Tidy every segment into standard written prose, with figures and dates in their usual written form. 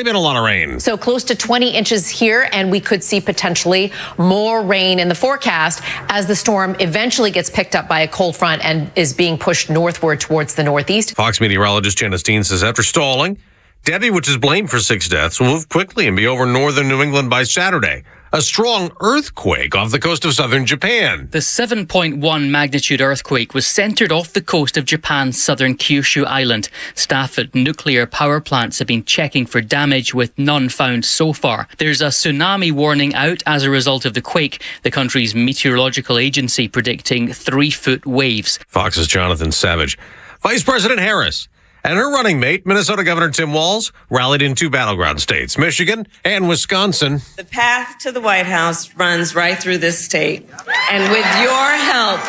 They've been a lot of rain. So close to 20 inches here, and we could see potentially more rain in the forecast as the storm eventually gets picked up by a cold front and is being pushed northward towards the northeast. Fox meteorologist Janice Dean says after stalling, Debbie, which is blamed for 6 deaths, will move quickly and be over northern New England by Saturday. A strong earthquake off the coast of southern Japan. The 7.1 magnitude earthquake was centered off the coast of Japan's southern Kyushu island. Staff at nuclear power plants have been checking for damage with none found so far. There's a tsunami warning out as a result of the quake. The country's meteorological agency predicting 3-foot waves. Fox's Jonathan Savage. Vice President Harris and her running mate, Minnesota Governor Tim Walz, rallied in 2 battleground states, Michigan and Wisconsin. The path to the White House runs right through this state. And with your help,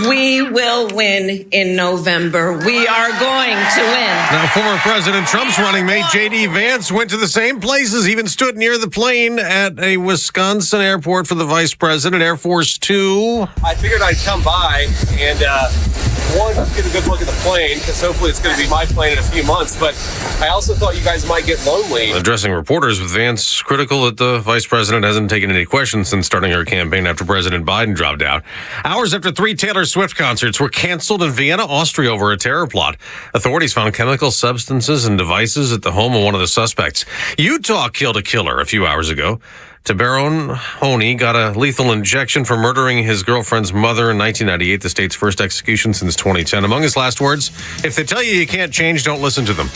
we will win in November. We are going to win. Now, former President Trump's running mate, J.D. Vance, went to the same places, even stood near the plane at a Wisconsin airport for the vice president, Air Force Two. I figured I'd come by and, one, get a good look at the plane, because hopefully it's going to be my plane in a few months, but I also thought you guys might get lonely. Addressing reporters with Vance critical that the vice president hasn't taken any questions since starting her campaign after President Biden dropped out. Hours after 3 Taylor Swift concerts were canceled in Vienna, Austria over a terror plot. Authorities found chemical substances and devices at the home of one of the suspects. Utah killed a killer a few hours ago. Tabaron Honey got a lethal injection for murdering his girlfriend's mother in 1998, the state's first execution since 2010. Among his last words, if they tell you can't change, don't listen to them.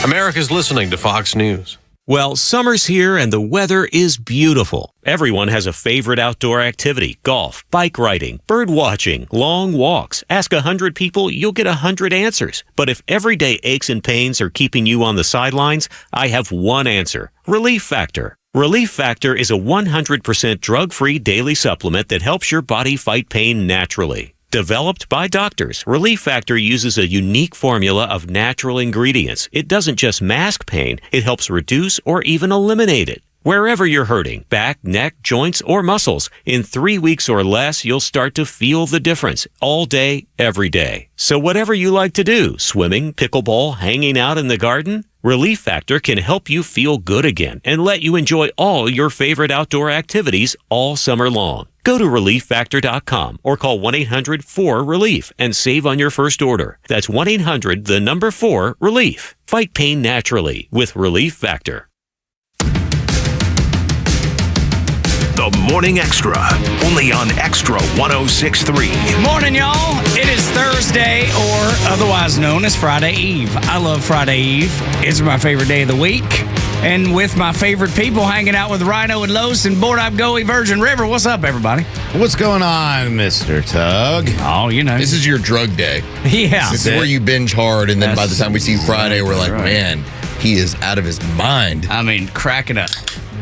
America's listening to Fox News. Well, summer's here and the weather is beautiful. Everyone has a favorite outdoor activity: golf, bike riding, bird watching, long walks. Ask 100 people, you'll get 100 answers. But if everyday aches and pains are keeping you on the sidelines, I have one answer: Relief Factor. Relief Factor is a 100% drug-free daily supplement that helps your body fight pain naturally. Developed by doctors, Relief Factor uses a unique formula of natural ingredients. It doesn't just mask pain, it helps reduce or even eliminate it. Wherever you're hurting, back, neck, joints, or muscles, in 3 weeks or less, you'll start to feel the difference all day, every day. So whatever you like to do, swimming, pickleball, hanging out in the garden, Relief Factor can help you feel good again and let you enjoy all your favorite outdoor activities all summer long. Go to ReliefFactor.com or call 1-800-4-RELIEF and save on your first order. That's 1-800-4-RELIEF. Fight pain naturally with Relief Factor. The Morning Extra, only on Extra 106.3. Morning, y'all. It is Thursday, or otherwise known as Friday Eve. I love Friday Eve. It's my favorite day of the week. And with my favorite people, hanging out with Rhino and Los and Board Up Goey Virgin River. What's up, everybody? What's going on, Mr. Tug? Oh, you know. This is your drug day. Yeah. This is where you binge hard, and then by the time we see Friday, we're like, man, he is out of his mind. I mean, cracking a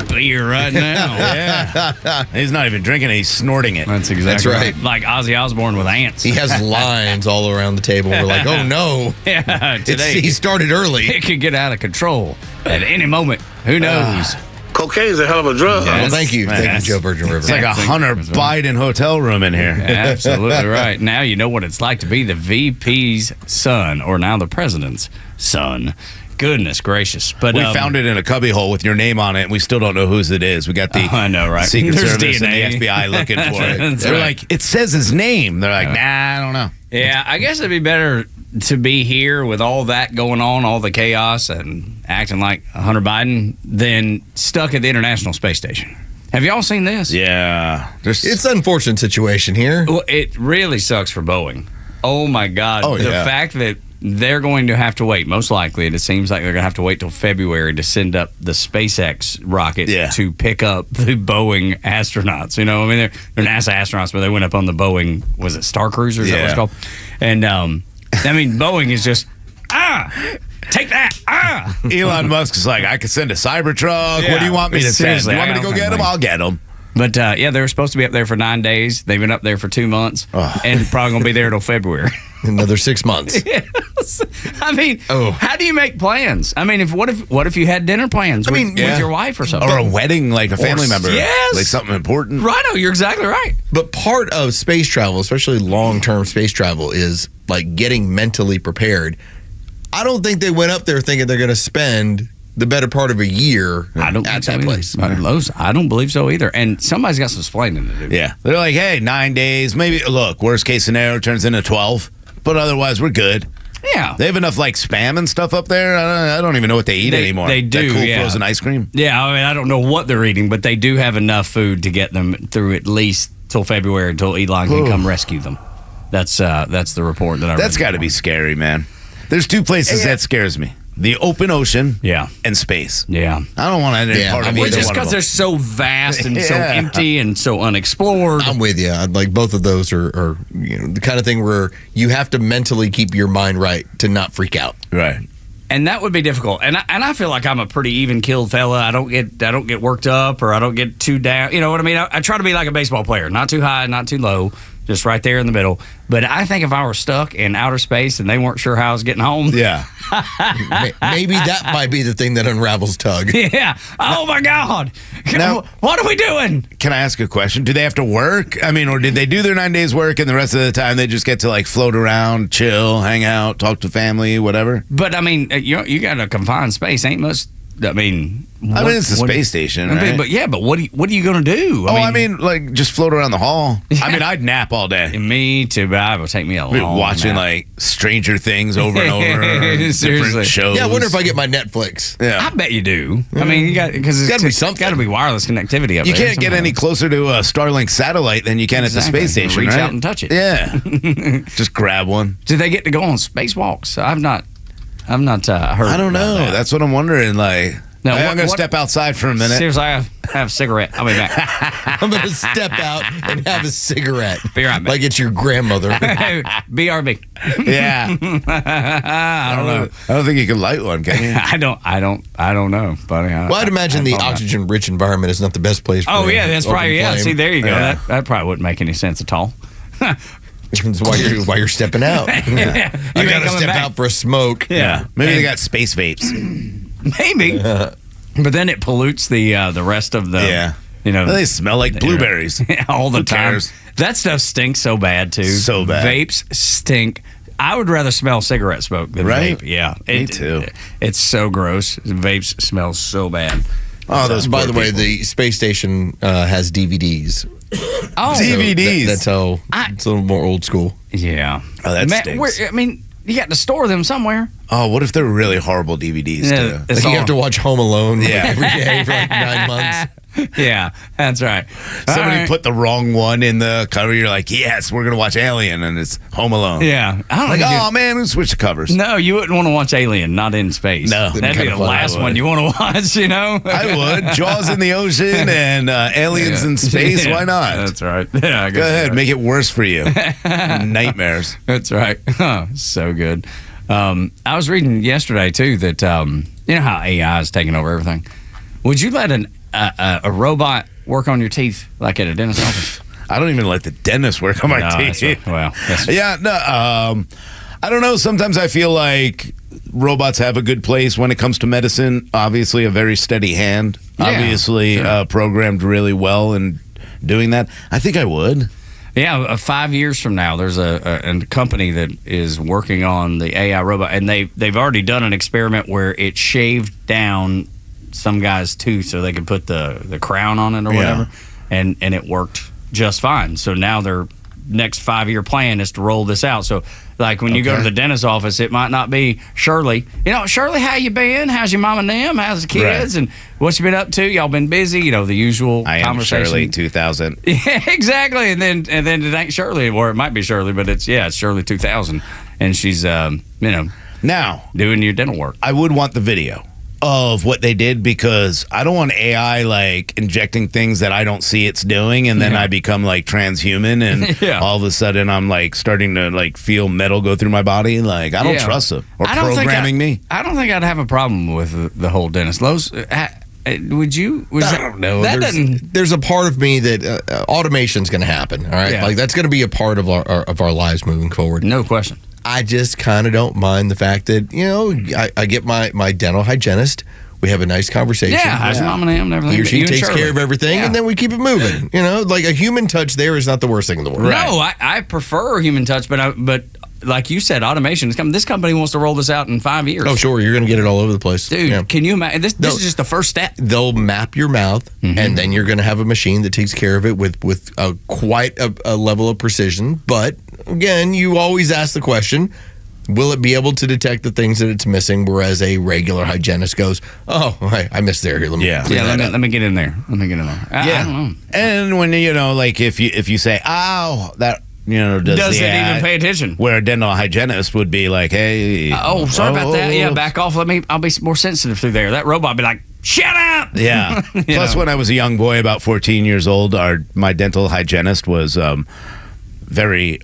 beer right now. Yeah. He's not even drinking it, he's snorting it. That's exactly right. Like Ozzy Osbourne with ants. He has lines all around the table. We're like, oh no. Yeah, today he started early. It could get out of control at any moment. Who knows? Cocaine is a hell of a drug. Well, thank you. Thank you, Joe Virgin River. It's like a Hunter Biden hotel room in here. Absolutely right. Now you know what it's like to be the VP's son, or now the president's son. Goodness gracious. But we found it in a cubbyhole with your name on it, and we still don't know whose it is. We got the I know, right? Secret There's Service DNA. and the FBI looking for it. They're right. like, it says his name. They're like, nah, I don't know. Yeah, I guess it'd be better to be here with all that going on, all the chaos, and acting like Hunter Biden than stuck at the International Space Station. Have y'all seen this? Yeah. It's an unfortunate situation here. Well, it really sucks for Boeing. Oh, my God. Oh, the yeah. fact that they're going to have to wait, most likely, and it seems like they're going to have to wait till February to send up the SpaceX rocket to pick up the Boeing astronauts. You know, I mean, they're NASA astronauts, but they went up on the Boeing, was it Star Cruiser? Is that what it's called? And, I mean, Boeing is just, take that, Elon Musk is like, I could send a Cybertruck. What do you want me to send? You want me to go get him? I'll get him. But, yeah, they were supposed to be up there for 9 days. They've been up there for 2 months and probably going to be there till February. Another 6 months. Yes. I mean, how do you make plans? I mean, what if you had dinner plans with your wife or something? Or a wedding, like a family member. Yes. Like something important. Rhino, you're exactly right. But part of space travel, especially long-term space travel, is like getting mentally prepared. I don't think they went up there thinking they're going to spend the better part of a year I don't at think so that either. place. Lowe's, I don't believe so either. And somebody's got some explaining to do. Yeah. They're like, hey, 9 days. Maybe, look, worst case scenario turns into 12. But otherwise, we're good. Yeah. They have enough like Spam and stuff up there. I don't even know what they eat anymore. They do. That cool yeah. frozen ice cream. Yeah, I mean, I don't know what they're eating, but they do have enough food to get them through at least till February until Elon can come rescue them. That's the report that I read. That's got to be scary, man. There's two places that scares me. The open ocean and space. Yeah. I don't want any part of either just one because of they're them. so vast and so empty and so unexplored. I'm with you. Like both of those are the kind of thing where you have to mentally keep your mind right to not freak out. Right. And that would be difficult. And I feel like I'm a pretty even-keeled fella. I don't get worked up or I don't get too down. You know what I mean? I try to be like a baseball player. Not too high, not too low. Just right there in the middle. But I think if I were stuck in outer space and they weren't sure how I was getting home. Yeah. Maybe that might be the thing that unravels Tug. Yeah. Oh, my God. Now, what are we doing? Can I ask a question? Do they have to work? I mean, or did they do their 9 days work and the rest of the time they just get to like float around, chill, hang out, talk to family, whatever? But, I mean, you got a confined space. Ain't much. I mean, it's a space station, right? But what are you going to do? I mean, like just float around the hall. I mean, I'd nap all day. Me too, but it would take me a long watching nap. like Stranger Things over and over, different shows. Yeah, I wonder if I get my Netflix. Yeah, I bet you do. I mean, you got because it's got to be something. Got to be wireless connectivity up you there. can't get any closer to a Starlink satellite than you can at the space station. Reach right? out and touch it. Yeah, just grab one. Do they get to go on spacewalks? I've not heard. I don't know. That. That's what I'm wondering. Like. Now, I'm going to step outside for a minute. Seriously, I have a cigarette. I'll be back. I'm going to step out and have a cigarette. Be right back. Like it's your grandmother. BRB. Yeah. I don't know. I don't think you can light one, can you? I don't know, buddy. Well, I'd imagine the oxygen-rich environment is not the best place for that's probably, flame. See, there you go. Yeah. That probably wouldn't make any sense at all. That's why you're stepping out. Yeah. I got to step out for a smoke. Yeah. Maybe they got space vapes. Maybe. But then it pollutes the rest of the. Yeah. They smell like blueberries all the time. Cares? That stuff stinks so bad too. So bad. Vapes stink. I would rather smell cigarette smoke than vape. Yeah, me too. It's so gross. Vapes smell so bad. Oh, those. By the way, the space station has DVDs. Oh, DVDs. That's how it's a little more old school. Yeah. Oh, that stinks. I mean, you got to store them somewhere. Oh, what if they're really horrible DVDs? Yeah, Like you have to watch Home Alone every day for like 9 months. Yeah, that's right. Somebody put the wrong one in the cover. You're like, yes, we're going to watch Alien, and it's Home Alone. Yeah. I don't like, think oh, man, let's switch the covers. No, you wouldn't want to watch Alien, not in space. No. That'd be the last one you want to watch, I would. Jaws in the ocean and Aliens in space. Yeah. Why not? That's right. Yeah, I Go ahead. Make it worse for you. Nightmares. That's right. So good. I was reading yesterday, too, that you know how AI is taking over everything. Would you let a robot work on your teeth like at a dentist office? I don't even let the dentist work on my teeth. Yeah, no. I don't know. Sometimes I feel like robots have a good place when it comes to medicine. Obviously, a very steady hand. Yeah, obviously, programmed really well in doing that. I think I would. Yeah, 5 years from now, there's a company that is working on the AI robot, and they've already done an experiment where it shaved down some guy's tooth so they could put the crown on it or whatever, and it worked just fine. So now their next 5-year plan is to roll this out. So like when you go to the dentist's office, it might not be Shirley. Shirley, how you been? How's your mom and them? How's the kids? And what you been up to? Y'all been busy? The usual conversation. Shirley 2000. Yeah, exactly. And then it ain't Shirley, or it might be Shirley, but it's Shirley 2000, and she's now doing your dental work. I would want the video of what they did because I don't want AI like injecting things that I don't see it's doing, and then I become like transhuman, and all of a sudden I'm like starting to like feel metal go through my body. Like I don't trust them or programming me. I don't think I'd have a problem with the whole dentist. Lowe's, would you? I don't know. There's a part of me that automation's going to happen. All right, like that's going to be a part of our lives moving forward. No question. I just kind of don't mind the fact that, I get my dental hygienist. We have a nice conversation. Yeah, how's your mom and him and everything. He or she takes care of everything, and then we keep it moving. Like a human touch there is not the worst thing in the world. No, I prefer human touch, but like you said, automation is coming. This company wants to roll this out in 5 years. Oh, sure. You're going to get it all over the place. Dude, can you imagine? This is just the first step. They'll map your mouth, and then you're going to have a machine that takes care of it with quite a level of precision. But, again, you always ask the question, will it be able to detect the things that it's missing, whereas a regular hygienist goes, oh, I missed there. Here, let me get in there. I don't know. And when, like if you say, ow, that... does it even pay attention? Where a dental hygienist would be like, hey, sorry about that. Yeah, back off. I'll be more sensitive through there. That robot be like, shut up. Yeah. Plus, when I was a young boy, about 14 years old, my dental hygienist was very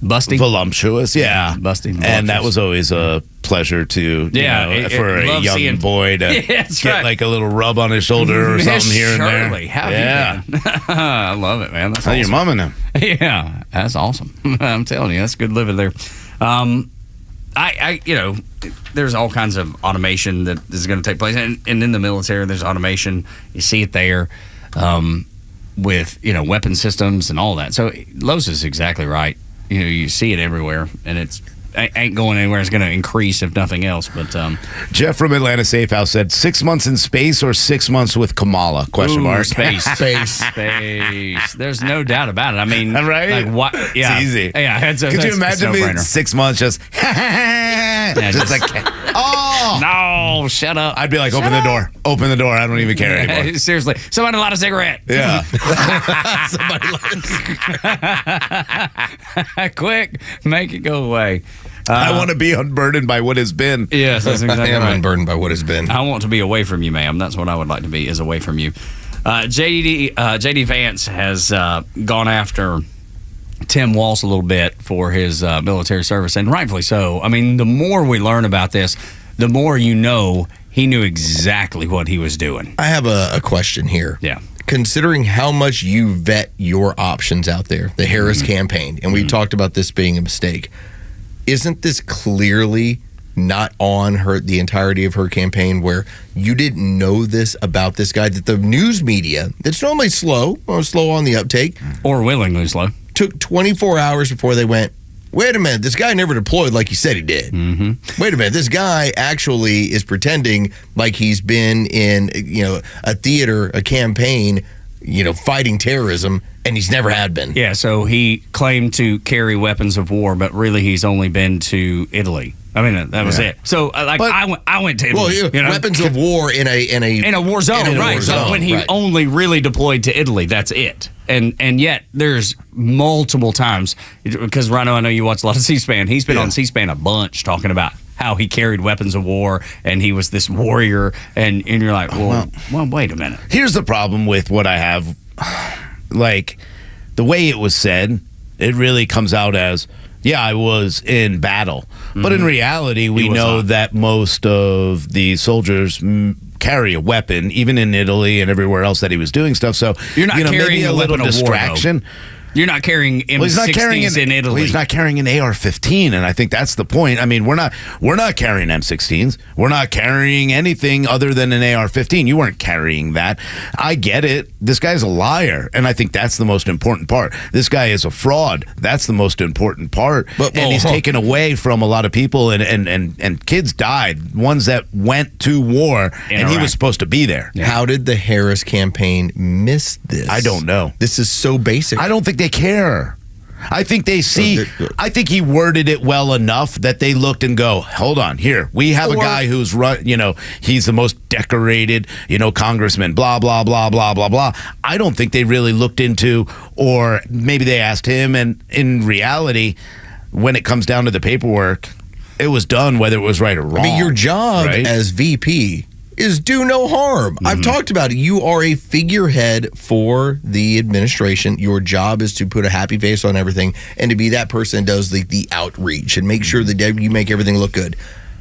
busty, voluptuous. Yeah, busty, and that was always a pleasure to for a young boy to get like a little rub on his shoulder or something here and there. How you been? I love it, man. That's how awesome. your mom and them. Yeah, that's awesome. I'm telling you, that's good living there. There's all kinds of automation that is going to take place, and in the military, there's automation. You see it there with weapon systems and all that. So Lowe's is exactly right. You see it everywhere, and it's ain't going anywhere. It's going to increase if nothing else. But Jeff from Atlanta Safe House said 6 months in space or 6 months with Kamala? Question mark. Space. There's no doubt about it. I mean, right? Like what? Yeah, it's easy. Yeah. Could you imagine being 6 months just? Just like, oh no! Shut up! I'd be like, open the door. Open the door. I don't even care anymore. Seriously, somebody light a cigarette. Yeah. Somebody Quick, make it go away. I want to be unburdened by what has been. Yes, that's exactly I am right. unburdened by what has been. I want to be away from you, ma'am. That's what I would like to be, is away from you. J.D. Vance has gone after Tim Walz a little bit for his military service, and rightfully so. I mean, the more we learn about this, the more he knew exactly what he was doing. I have a question here. Yeah. Considering how much you vet your options out there, the Harris campaign, and we talked about this being a mistake, isn't this clearly not on the entirety of her campaign, where you didn't know this about this guy, that the news media, that's normally slow on the uptake, or willingly slow, took 24 hours before they went, wait a minute, this guy never deployed like he said he did. Wait a minute, this guy actually is pretending like he's been in a theater, a campaign, fighting terrorism, and he's never had been. Yeah, so he claimed to carry weapons of war, but really he's only been to Italy. I mean, that was it. So, I went to Italy. Well, weapons of war in a war zone, right? So when he only really deployed to Italy, that's it. And yet there's multiple times, because Rhino, I know you watch a lot of C-SPAN. He's been on C-SPAN a bunch talking about how he carried weapons of war and he was this warrior, and you're like, well, wait a minute. Here's the problem with what I have, like the way it was said, it really comes out as, yeah, I was in battle. But in reality, we know that most of the soldiers carry a weapon, even in Italy and everywhere else that he was doing stuff. So you're not carrying maybe a little weapon distraction. Of war, You're not carrying M16s in Italy. Well, he's not carrying an AR-15, and I think that's the point. I mean, we're not carrying M16s. We're not carrying anything other than an AR-15. You weren't carrying that. I get it. This guy's a liar, and I think that's the most important part. This guy is a fraud. That's the most important part. And he's taken away from a lot of people, and kids died, ones that went to war, and he was supposed to be there. Yeah. How did the Harris campaign miss this? I don't know. This is so basic. I don't think they care. I think they see. I think he worded it well enough that they looked and go, hold on, here we have a guy who's he's the most decorated, congressman, blah blah blah blah blah blah. I don't think they really looked into, or maybe they asked him, and in reality, when it comes down to the paperwork, it was done whether it was right or wrong. I mean, your job as VP is do no harm. I've talked about it. You are a figurehead for the administration. Your job is to put a happy face on everything and to be that person that does the outreach and make sure that you make everything look good.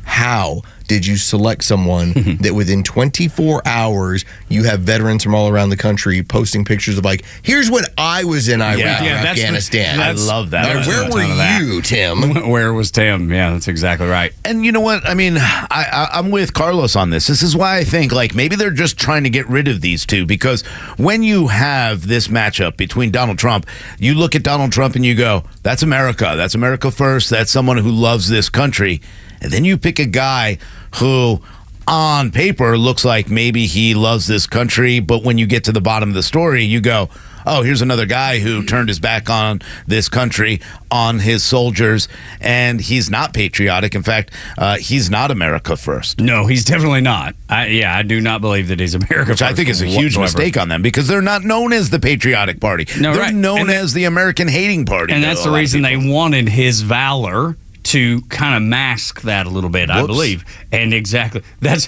How did you select someone that within 24 hours you have veterans from all around the country posting pictures of like, here's when I was in Iraq or Afghanistan. I love that. Where were you, Tim? Where was Tim? Yeah, that's exactly right. And you know what? I mean, I'm with Carlos on this. This is why I think like maybe they're just trying to get rid of these two, because when you have this matchup between Donald Trump, you look at Donald Trump and you go, that's America. That's America first. That's someone who loves this country. And then you pick a guy who, on paper, looks like maybe he loves this country, but when you get to the bottom of the story, you go, oh, here's another guy who turned his back on this country, on his soldiers, and he's not patriotic. In fact, he's not America first. No, he's definitely not. I do not believe that he's America Which first. I think is a huge mistake on them, because they're not known as the patriotic party. No, they're right. known as the American hating party. And that's the reason they wanted his valor to kind of mask that a little bit, I believe. And exactly, that's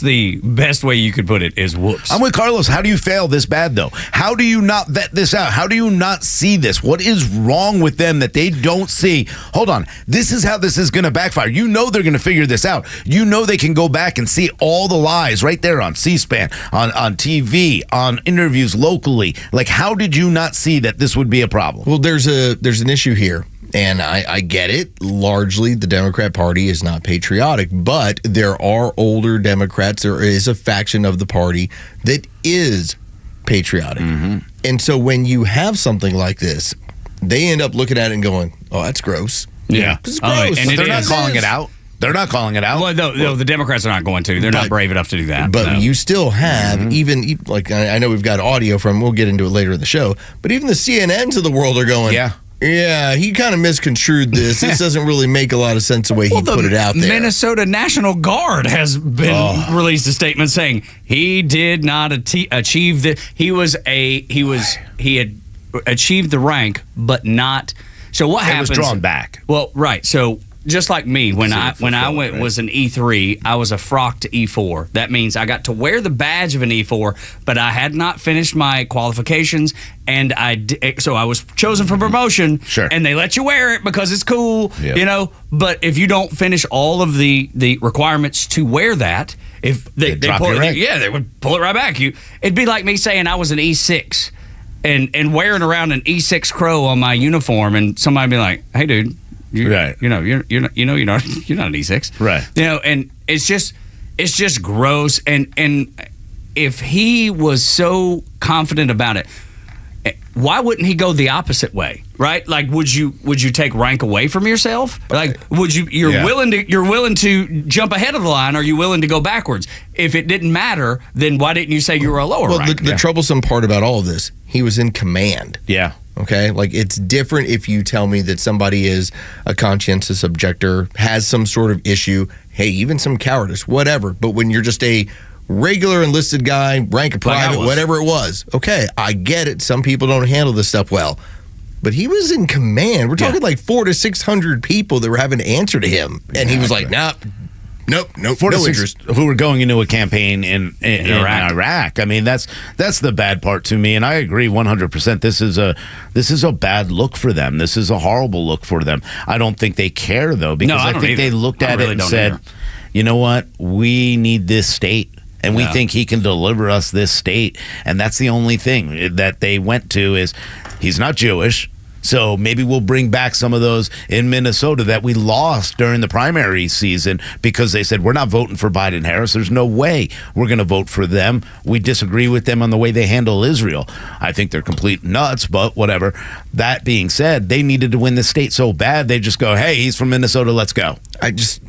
the best way you could put it, is whoops. I'm with Carlos. How do you fail this bad, though? How do you not vet this out? How do you not see this? What is wrong with them that they don't see? Hold on. This is how this is going to backfire. You know they're going to figure this out. You know they can go back and see all the lies right there on C-SPAN, on TV, on interviews locally. Like, how did you not see that this would be a problem? Well, there's an issue here. And I get it. Largely, the Democrat Party is not patriotic, but there are older Democrats. There is a faction of the party that is patriotic. Mm-hmm. And so when you have something like this, they end up looking at it and going, oh, that's gross. Yeah. It's gross. And they're not calling it out. They're not calling it out. Well, no, the Democrats are not going to. They're not brave enough to do that. But you still have, even like, I know we've got audio from, we'll get into it later in the show, but even the CNNs of the world are going, yeah, he kind of misconstrued this. This doesn't really make a lot of sense the way he put it out there. Minnesota National Guard has been released a statement saying he did not achieve the. He had achieved the rank, but not. So what happens? It was drawn back. Well, right. So just like me, when I went was an E3, I was a frock to E4. That means I got to wear the badge of an E4, but I had not finished my qualifications, and so I was chosen for promotion. Sure. And they let you wear it because it's cool, Yep. you know. But if you don't finish all of the requirements to wear that, if they drop pull your it, rank. they would pull it right back. It'd be like me saying I was an E6 and wearing around an E6 crow on my uniform, and somebody be like, "Hey, dude." You're not an E6, right? You know, and it's just gross. And if he was so confident about it, why wouldn't he go the opposite way, right? Like, would you take rank away from yourself? Like, would you? You're willing to jump ahead of the line? Or are you willing to go backwards? If it didn't matter, then why didn't you say you were a lower rank? The troublesome part about all of this, he was in command. Yeah. Okay, like it's different if you tell me that somebody is a conscientious objector, has some sort of issue, hey, even some cowardice, whatever. But when you're just a regular enlisted guy, rank of private, whatever it was, okay, I get it. Some people don't handle this stuff well. But he was in command. We're talking like 400 to 600 people that were having to answer to him. And he was like, Nope, no interest. Who were going into a campaign in Iraq. I mean, that's the bad part to me, and I agree 100%. This is a bad look for them. This is a horrible look for them. I don't think they care though, because I think they looked at it and said, you know what, we need this state. And we think he can deliver us this state. And that's the only thing that they went to is he's not Jewish. So maybe we'll bring back some of those in Minnesota that we lost during the primary season because they said, we're not voting for Biden-Harris. There's no way we're going to vote for them. We disagree with them on the way they handle Israel. I think they're complete nuts, but whatever. That being said, they needed to win the state so bad, they just go, hey, he's from Minnesota, let's go.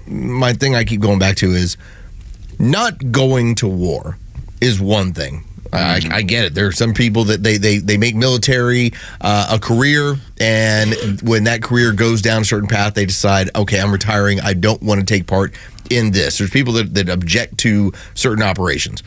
My thing I keep going back to is not going to war is one thing. I get it. There are some people that they make military a career, and when that career goes down a certain path, they decide, okay, I'm retiring. I don't want to take part in this. There's people that object to certain operations.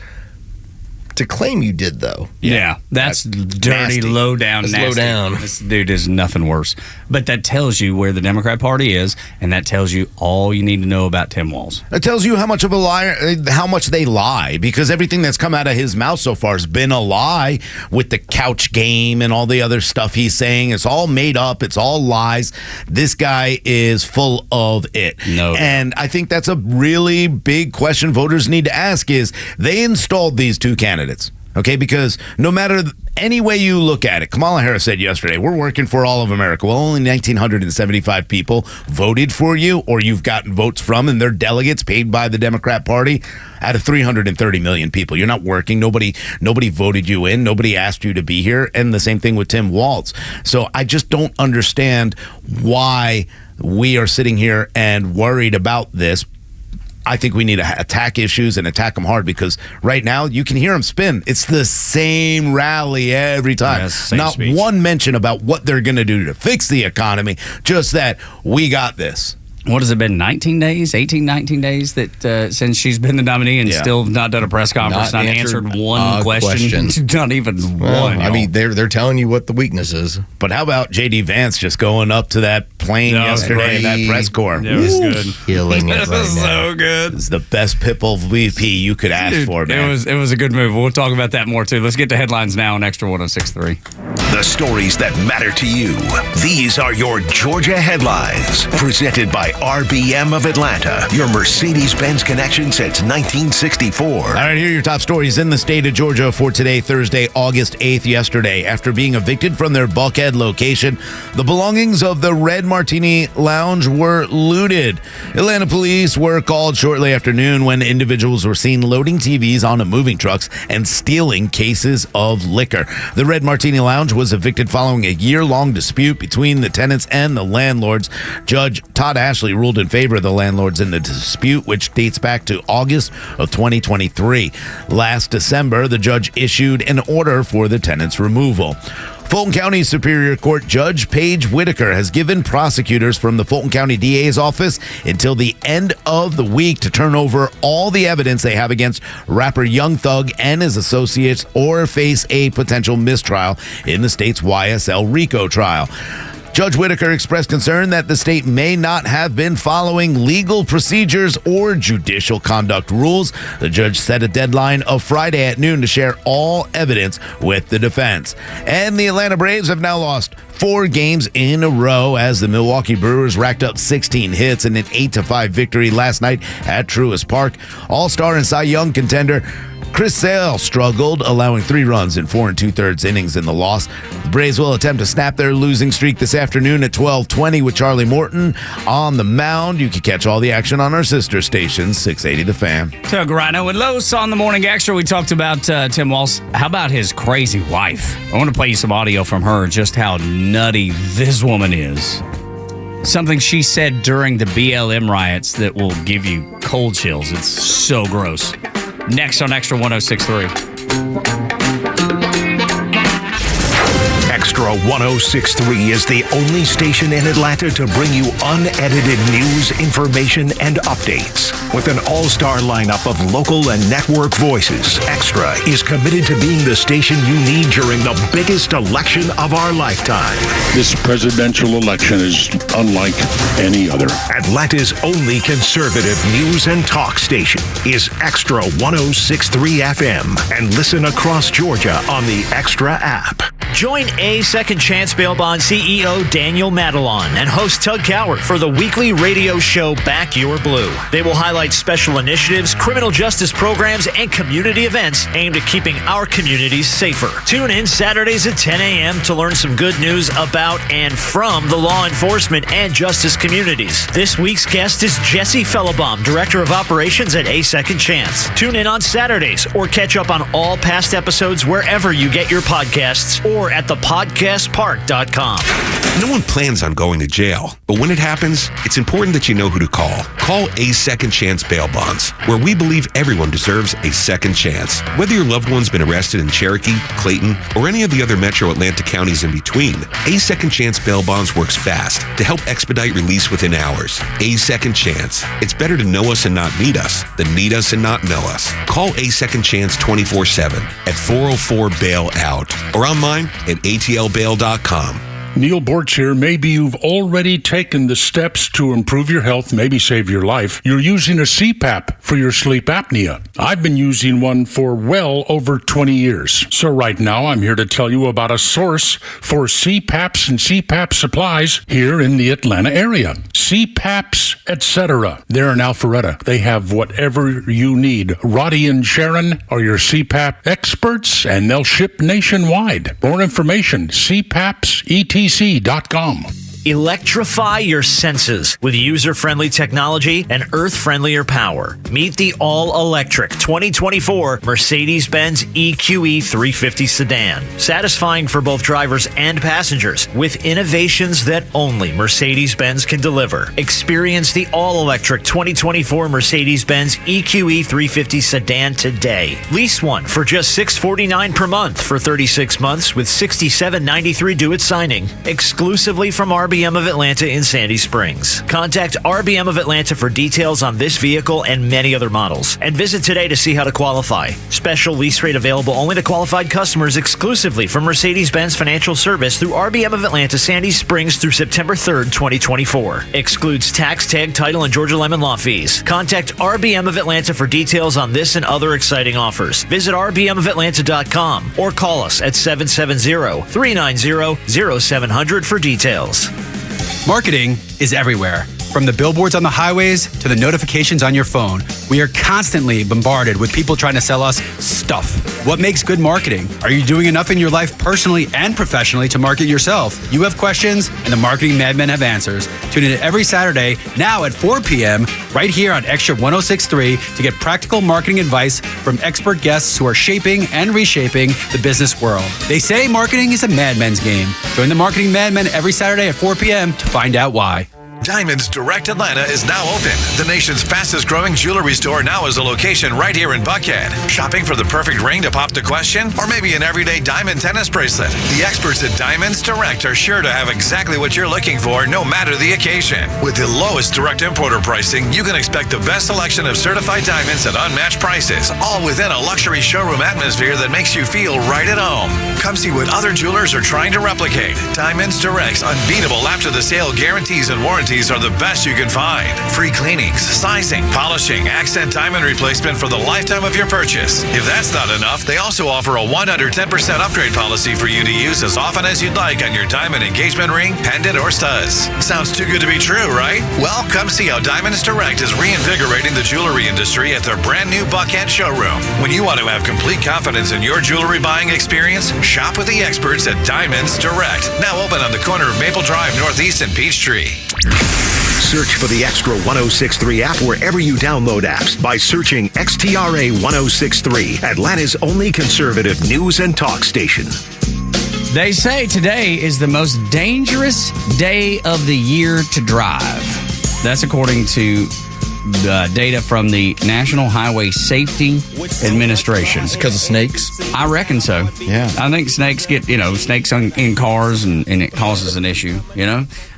to claim you did, though. Yeah, that's dirty, nasty. low down, That's nasty. low down. This dude is nothing worse. But that tells you where the Democrat Party is, and that tells you all you need to know about Tim Walz. It tells you how much of a liar, how much they lie, because everything that's come out of his mouth so far has been a lie with the couch game and all the other stuff he's saying. It's all made up. It's all lies. This guy is full of it. No. And I think that's a really big question voters need to ask is they installed these two candidates. Okay, because no matter any way you look at it, Kamala Harris said yesterday, we're working for all of America. Well, only 1,975 people voted for you, or you've gotten votes from, and they're delegates paid by the Democrat Party out of 330 million people. You're not working. Nobody voted you in. Nobody asked you to be here. And the same thing with Tim Walz. So I just don't understand why we are sitting here and worried about this. I think we need to attack issues and attack them hard because right now you can hear them spin. It's the same rally every time. Yes, Not speech. one mention about what they're going to do to fix the economy, just that we got this. What has it been, 19 days, 18, 19 days that since she's been the nominee and still not done a press conference, not answered one question. Not even one. I mean, they're telling you what the weakness is. But how about J.D. Vance just going up to that plane yesterday in that press corps? It was good. Killing it It was so good. It's the best Pitbull VP you could ask for, man. It was a good move. We'll talk about that more, too. Let's get to headlines now on Xtra 106.3. The stories that matter to you. These are your Georgia headlines. Presented by RBM of Atlanta, your Mercedes-Benz connection since 1964. All right, here are your top stories in the state of Georgia for today, Thursday, August 8th. Yesterday, after being evicted from their Buckhead location, the belongings of the Red Martini Lounge were looted. Atlanta police were called shortly after noon when individuals were seen loading TVs onto moving trucks and stealing cases of liquor. The Red Martini Lounge was evicted following a year-long dispute between the tenants and the landlords. Judge Todd Ashley ruled in favor of the landlords in the dispute, which dates back to August of 2023. Last December, the judge issued an order for the tenants' removal. Fulton County Superior Court Judge Paige Whitaker has given prosecutors from the Fulton County DA's office until the end of the week to turn over all the evidence they have against rapper Young Thug and his associates or face a potential mistrial in the state's YSL RICO trial. Judge Whitaker expressed concern that the state may not have been following legal procedures or judicial conduct rules. The judge set a deadline of Friday at noon to share all evidence with the defense. And the Atlanta Braves have now lost 4 games in a row as the Milwaukee Brewers racked up 16 hits in an 8-5 victory last night at Truist Park. All-Star and Cy Young contender Chris Sale struggled, allowing 3 runs in 4 2/3 innings in the loss. The Braves will attempt to snap their losing streak this afternoon at 12:20 with Charlie Morton on the mound. You can catch all the action on our sister station, 680 The Fan. So, Rhino and Los on the Morning Xtra. We talked about Tim Walz. How about his crazy wife? I want to play you some audio from her, just how nutty this woman is. Something she said during the BLM riots that will give you cold chills. It's so gross. Next on Xtra 106.3. Xtra 106.3 is the only station in Atlanta to bring you unedited news, information, and updates. With an all-star lineup of local and network voices, Xtra is committed to being the station you need during the biggest election of our lifetime. This presidential election is unlike any other. Atlanta's only conservative news and talk station is Xtra 106.3 FM, and listen across Georgia on the Xtra app. Join A Second Chance Bail Bond CEO Daniel Madelon and host Tug Cowart for the weekly radio show Back Your Blue. They will highlight special initiatives, criminal justice programs, and community events aimed at keeping our communities safer. Tune in Saturdays at 10 a.m. to learn some good news about and from the law enforcement and justice communities. This week's guest is Jesse Fellabaum, Director of Operations at A Second Chance. Tune in on Saturdays or catch up on all past episodes wherever you get your podcasts or or at thepodcastpark.com. No one plans on going to jail, but when it happens, it's important that you know who to call. Call A Second Chance Bail Bonds, where we believe everyone deserves a second chance. Whether your loved one's been arrested in Cherokee, Clayton, or any of the other metro Atlanta counties in between, A Second Chance Bail Bonds works fast to help expedite release within hours. A Second Chance. It's better to know us and not need us than need us and not know us. Call A Second Chance 24/7 at 404-BAIL-OUT or online at atlbail.com. Neil Borch here. Maybe you've already taken the steps to improve your health, maybe save your life. You're using a CPAP for your sleep apnea. I've been using one for well over 20 years. So right now I'm here to tell you about a source for CPAPs and CPAP supplies here in the Atlanta area. CPAPs, etc. They're in Alpharetta. They have whatever you need. Roddy and Sharon are your CPAP experts, and they'll ship nationwide. More information, CPAPs.com. Electrify your senses with user-friendly technology and earth-friendlier power. Meet the all-electric 2024 Mercedes-Benz EQE 350 sedan. Satisfying for both drivers and passengers with innovations that only Mercedes-Benz can deliver. Experience the all-electric 2024 Mercedes-Benz EQE 350 sedan today. Lease one for just $649 per month for 36 months with $67.93 due at signing. Exclusively from RBM of Atlanta in Sandy Springs. Contact RBM of Atlanta for details on this vehicle and many other models. And visit today to see how to qualify. Special lease rate available only to qualified customers exclusively from Mercedes-Benz Financial Service through RBM of Atlanta, Sandy Springs through September 3rd, 2024. Excludes tax, tag, title, and Georgia Lemon Law fees. Contact RBM of Atlanta for details on this and other exciting offers. Visit rbmofatlanta.com or call us at 770-390-0700 for details. Marketing is everywhere. From the billboards on the highways to the notifications on your phone, we are constantly bombarded with people trying to sell us stuff. What makes good marketing? Are you doing enough in your life personally and professionally to market yourself? You have questions, and the Marketing Madmen have answers. Tune in every Saturday, now at 4 p.m., right here on Xtra 106.3 to get practical marketing advice from expert guests who are shaping and reshaping the business world. They say marketing is a madman's game. Join the Marketing Madmen every Saturday at 4 p.m. to find out why. Diamonds Direct Atlanta is now open. The nation's fastest growing jewelry store now has a location right here in Buckhead. Shopping for the perfect ring to pop the question? Or maybe an everyday diamond tennis bracelet? The experts at Diamonds Direct are sure to have exactly what you're looking for, no matter the occasion. With the lowest direct importer pricing, you can expect the best selection of certified diamonds at unmatched prices, all within a luxury showroom atmosphere that makes you feel right at home. Come see what other jewelers are trying to replicate. Diamonds Direct's unbeatable after-the-sale guarantees and warranties are the best you can find. Free cleanings, sizing, polishing, accent diamond replacement for the lifetime of your purchase. If that's not enough, they also offer a 110% upgrade policy for you to use as often as you'd like on your diamond engagement ring, pendant, or studs. Sounds too good to be true, right? Well, come see how Diamonds Direct is reinvigorating the jewelry industry at their brand new Buckhead showroom. When you want to have complete confidence in your jewelry buying experience, shop with the experts at Diamonds Direct. Now open on the corner of Maple Drive Northeast and Peachtree. Search for the Xtra 106.3 app wherever you download apps by searching XTRA 106.3, Atlanta's only conservative news and talk station. They say today is the most dangerous day of the year to drive. That's according to data from the National Highway Safety Administration. It's because of snakes? I reckon so. Yeah. I think snakes get, snakes in cars and it causes an issue,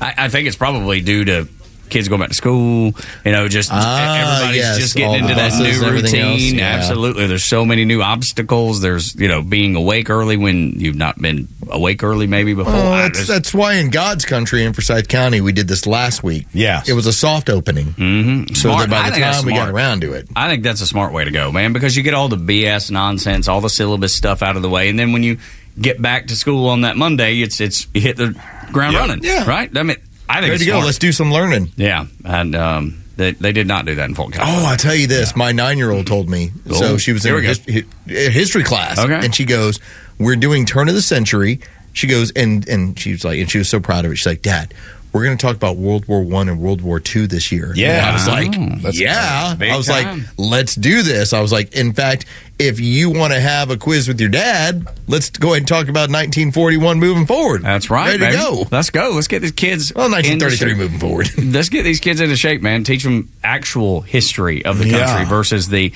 I think it's probably due to kids going back to school, everybody's just getting into that new routine. Yeah. Absolutely. There's so many new obstacles. There's, being awake early when you've not been awake early maybe before. That's why in God's country in Forsyth County, we did this last week. Yeah. It was a soft opening. Mm-hmm. So that by the time we got around to it. I think that's a smart way to go, man, because you get all the BS nonsense, all the syllabus stuff out of the way. And then when you get back to school on that Monday, it's you hit the ground running. Yeah. Right? I mean, I think ready to go. Let's do some learning. Yeah, and they did not do that in Fulton County. Oh, I tell you this, my 9-year-old told me. So she was in history class, and she goes, "We're doing turn of the century." She goes, and she was like, and she was so proud of it. She's like, "Dad, we're going to talk about World War I and World War II this year. Yeah. And I was like, I was like, let's do this. I was like, in fact, if you want to have a quiz with your dad, let's go ahead and talk about 1941 moving forward. That's right, Ready to go. Let's go. Let's get these kids. Well, 1933 moving forward. Let's get these kids into shape, man. Teach them actual history of the country versus the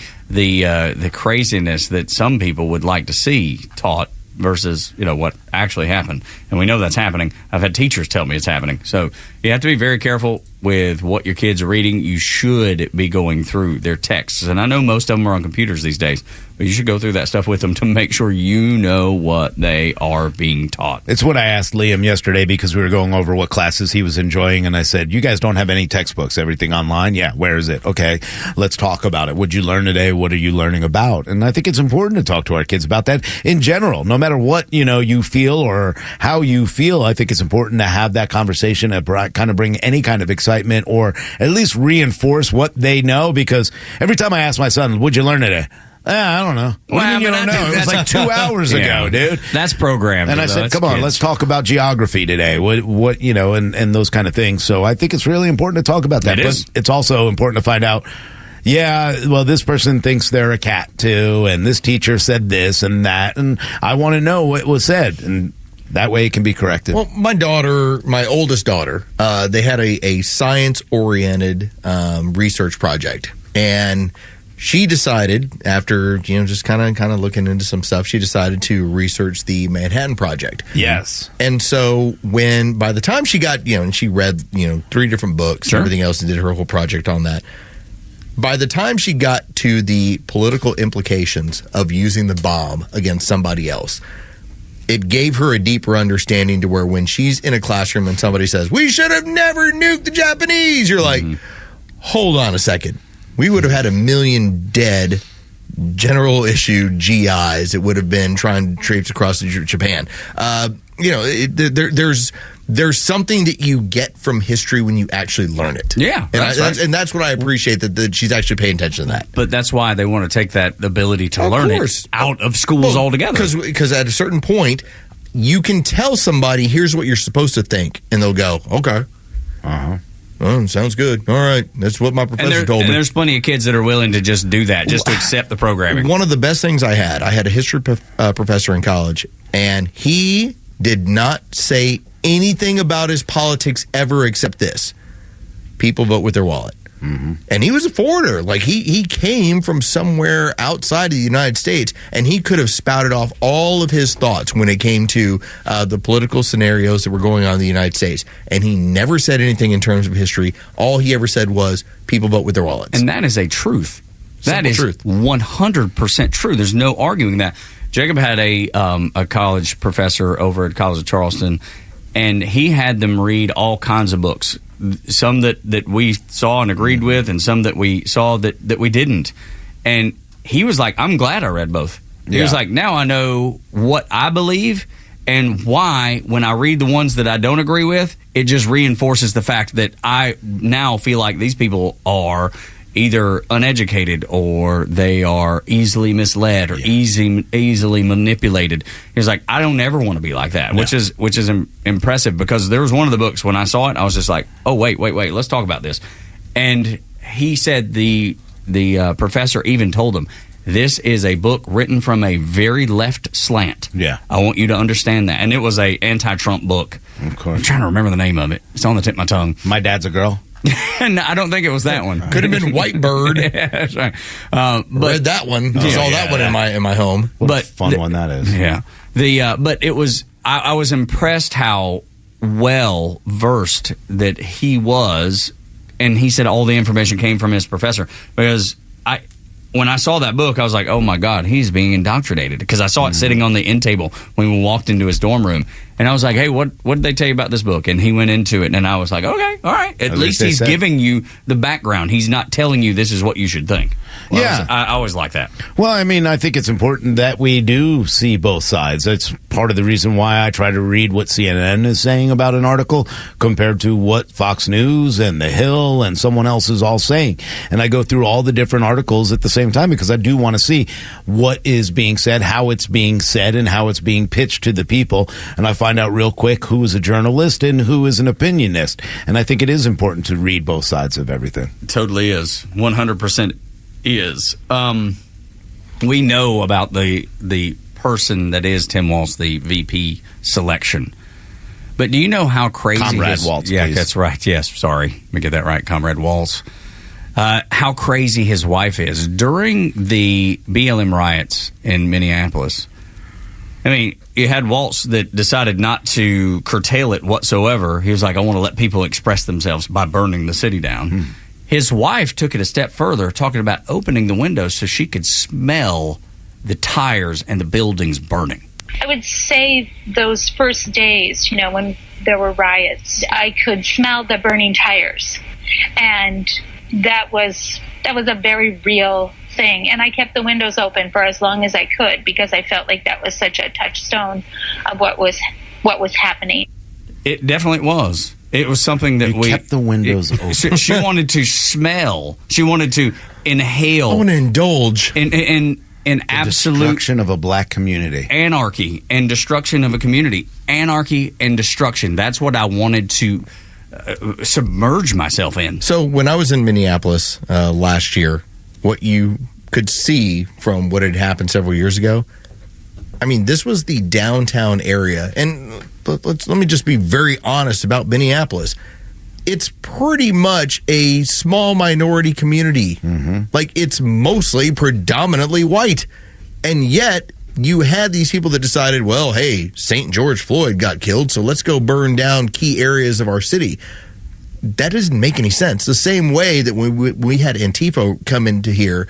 craziness that some people would like to see taught versus, what actually happened. And we know that's happening. I've had teachers tell me it's happening. So you have to be very careful with what your kids are reading. You should be going through their texts. And I know most of them are on computers these days, but you should go through that stuff with them to make sure you know what they are being taught. It's what I asked Liam yesterday because we were going over what classes he was enjoying, and I said, you guys don't have any textbooks, everything online? Yeah, where is it? Okay, let's talk about it. What'd you learn today? What are you learning about? And I think it's important to talk to our kids about that in general. No matter what, you feel or how you feel, I think it's important to have that conversation and kind of bring any kind of excitement or at least reinforce what they know, because every time I ask my son, what'd you learn today? I don't know. Well, you don't know. It was like 2 hours ago, dude. That's programmed. And I said, come on, let's talk about geography today. What and those kind of things. So I think it's really important to talk about that. But it's also important to find out, this person thinks they're a cat too, and this teacher said this and that, and I want to know what was said, and that way it can be corrected. Well, my oldest daughter, they had a science-oriented research project, and she decided, after just kind of looking into some stuff, she decided to research the Manhattan Project. Yes. And so by the time she got, and she read 3 different books and everything else and did her whole project on that, by the time she got to the political implications of using the bomb against somebody else, it gave her a deeper understanding to where when she's in a classroom and somebody says, we should have never nuked the Japanese, you're like, hold on a second. We would have had 1 million dead general issue GIs that would have been trying to traipse across Japan. There's something that you get from history when you actually learn it. Yeah, and that's what I appreciate, that she's actually paying attention to that. But that's why they want to take that ability to learn it out of schools altogether. Because at a certain point, you can tell somebody, here's what you're supposed to think, and they'll go, okay. Oh, sounds good. All right. That's what my professor told me. And there's plenty of kids that are willing to just do that, just to accept the programming. One of the best things I had a history professor in college, and he did not say anything about his politics ever except this: people vote with their wallet. And he was a foreigner. Like, he came from somewhere outside of the United States, and he could have spouted off all of his thoughts when it came to the political scenarios that were going on in the United States. And he never said anything in terms of history. All he ever said was, people vote with their wallets. And that is a truth. That is truth. 100% true. There's no arguing that. Jacob had a college professor over at College of Charleston, and he had them read all kinds of books. Some that we saw and agreed with, and some that we saw that we didn't. And he was like, I'm glad I read both. He was like, now I know what I believe and why, when I read the ones that I don't agree with, it just reinforces the fact that I now feel like these people are either uneducated or they are easily misled or easily manipulated. He's like, I don't ever want to be like that, which is impressive, because there was one of the books, when I saw it, I was just like, oh, wait, let's talk about this. And he said the professor even told him, this is a book written from a very left slant. Yeah. I want you to understand that. And it was a anti-Trump book. Of course. I'm trying to remember the name of it. It's on the tip of my tongue. My Dad's a Girl. No, I don't think it was that one. Could have been White Bird. Yeah, that's right. Read that one. Saw that one in my home. What a fun one that is. Yeah. But it was. I was impressed how well versed that he was, and he said all the information came from his professor, because when I saw that book, I was like, oh my God, he's being indoctrinated, because I saw it sitting on the end table when we walked into his dorm room. And I was like, hey, what did they tell you about this book? And he went into it, and I was like, okay, all right. At least he's giving you the background. He's not telling you this is what you should think. Well, yeah. I always like that. Well, I mean, I think it's important that we do see both sides. That's part of the reason why I try to read what CNN is saying about an article compared to what Fox News and The Hill and someone else is all saying. And I go through all the different articles at the same time, because I do want to see what is being said, how it's being said, and how it's being pitched to the people. And I find find out real quick who is a journalist and who is an opinionist. And I think it is important to read both sides of everything. Totally is. 100% is. We know about the person that is Tim Walz, the VP selection. But do you know how crazy Comrade Walz, yeah, please. that's right. Yes, sorry. Let me get that right, Comrade Walz. How crazy his wife is. During the BLM riots in Minneapolis, I mean, you had Walz that decided not to curtail it whatsoever. He was like, I want to let people express themselves by burning the city down. His wife took it a step further, talking about opening the windows so she could smell the tires and the buildings burning. I would say those first days, when there were riots, I could smell the burning tires. And that was a very real thing. And I kept the windows open for as long as I could because I felt like that was such a touchstone of what was happening. It definitely was. It was something that we kept the windows open. She wanted to smell. She wanted to inhale. I want to indulge in absolute destruction of a black community, anarchy and destruction of a community, anarchy and destruction. That's what I wanted to submerge myself in. So when I was in Minneapolis last year, what you could see from what had happened several years ago, I mean, this was the downtown area. And let me just be very honest about Minneapolis. It's pretty much a small minority community. Like, it's mostly predominantly white. And yet, you had these people that decided, well, hey, St. George Floyd got killed, so let's go burn down key areas of our city. That doesn't make any sense. The same way that when we had Antifa come into here,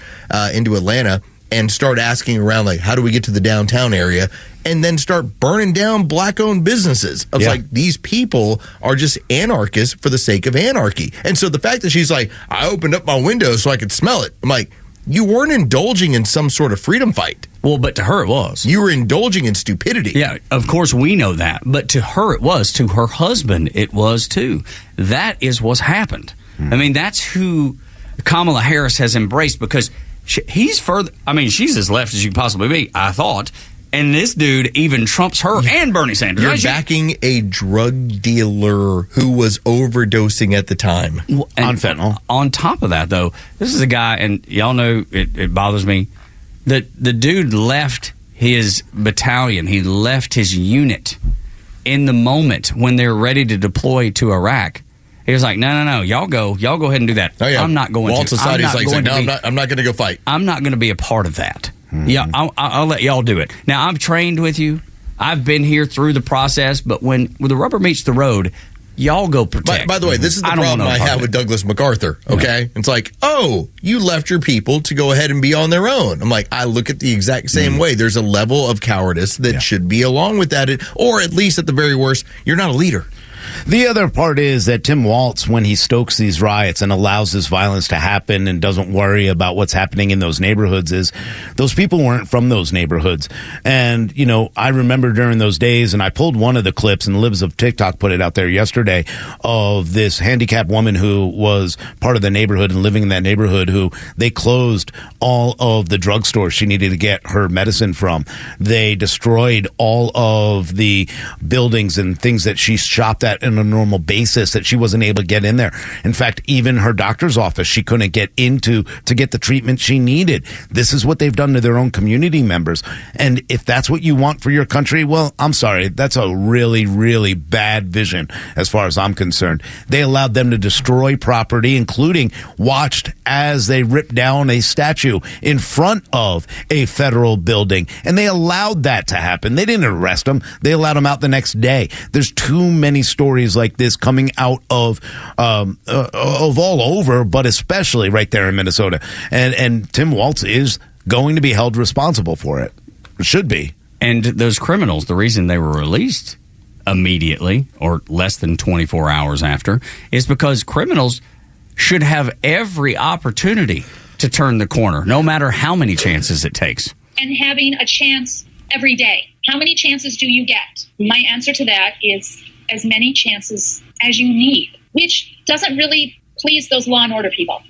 into Atlanta, and start asking around, like, how do we get to the downtown area? And then start burning down black-owned businesses. It's like, these people are just anarchists for the sake of anarchy. And so the fact that she's like, I opened up my window so I could smell it. I'm like, you weren't indulging in some sort of freedom fight. Well, but to her it was. You were indulging in stupidity. Yeah, of course we know that. But to her it was. To her husband it was too. That is what's happened. I mean, that's who Kamala Harris has embraced because he's further. I mean, she's as left as you can possibly be, I thought. And this dude even trumps her and Bernie Sanders. You're backing a drug dealer who was overdosing at the time. On fentanyl. On top of that, though, this is a guy, and y'all know it bothers me, that the dude left his battalion, he left his unit in the moment when they were ready to deploy to Iraq. He was like, no, y'all go ahead and do that. Oh, yeah. I'm not going Walz to. Society's like, no, I'm not going to go fight. I'm not going to be a part of that. Yeah, I'll let y'all do it. Now, I'm trained with you. I've been here through the process, but when the rubber meets the road, y'all go protect. By the way, this is the problem I have with Douglas MacArthur, okay? Yeah. It's like, oh, you left your people to go ahead and be on their own. I'm like, I look at the exact same way. There's a level of cowardice that should be along with that, or at least at the very worst, you're not a leader. The other part is that Tim Walz, when he stokes these riots and allows this violence to happen and doesn't worry about what's happening in those neighborhoods, is those people weren't from those neighborhoods. And, I remember during those days, and I pulled one of the clips, and Libs of TikTok put it out there yesterday, of this handicapped woman who was part of the neighborhood and living in that neighborhood, who they closed all of the drugstores she needed to get her medicine from. They destroyed all of the buildings and things that she shopped at on a normal basis, that she wasn't able to get in there. In fact, even her doctor's office, she couldn't get into to get the treatment she needed. This is what they've done to their own community members. And if that's what you want for your country, well, I'm sorry. That's a really, really bad vision as far as I'm concerned. They allowed them to destroy property, including watched as they ripped down a statue in front of a federal building. And they allowed that to happen. They didn't arrest them. They allowed them out the next day. There's too many stories like this coming out of all over, but especially right there in Minnesota. And Tim Walz is going to be held responsible for it. Should be. And those criminals, the reason they were released immediately or less than 24 hours after is because criminals should have every opportunity to turn the corner, no matter how many chances it takes. And having a chance every day. How many chances do you get? My answer to that is as many chances as you need, which doesn't really please those law and order people.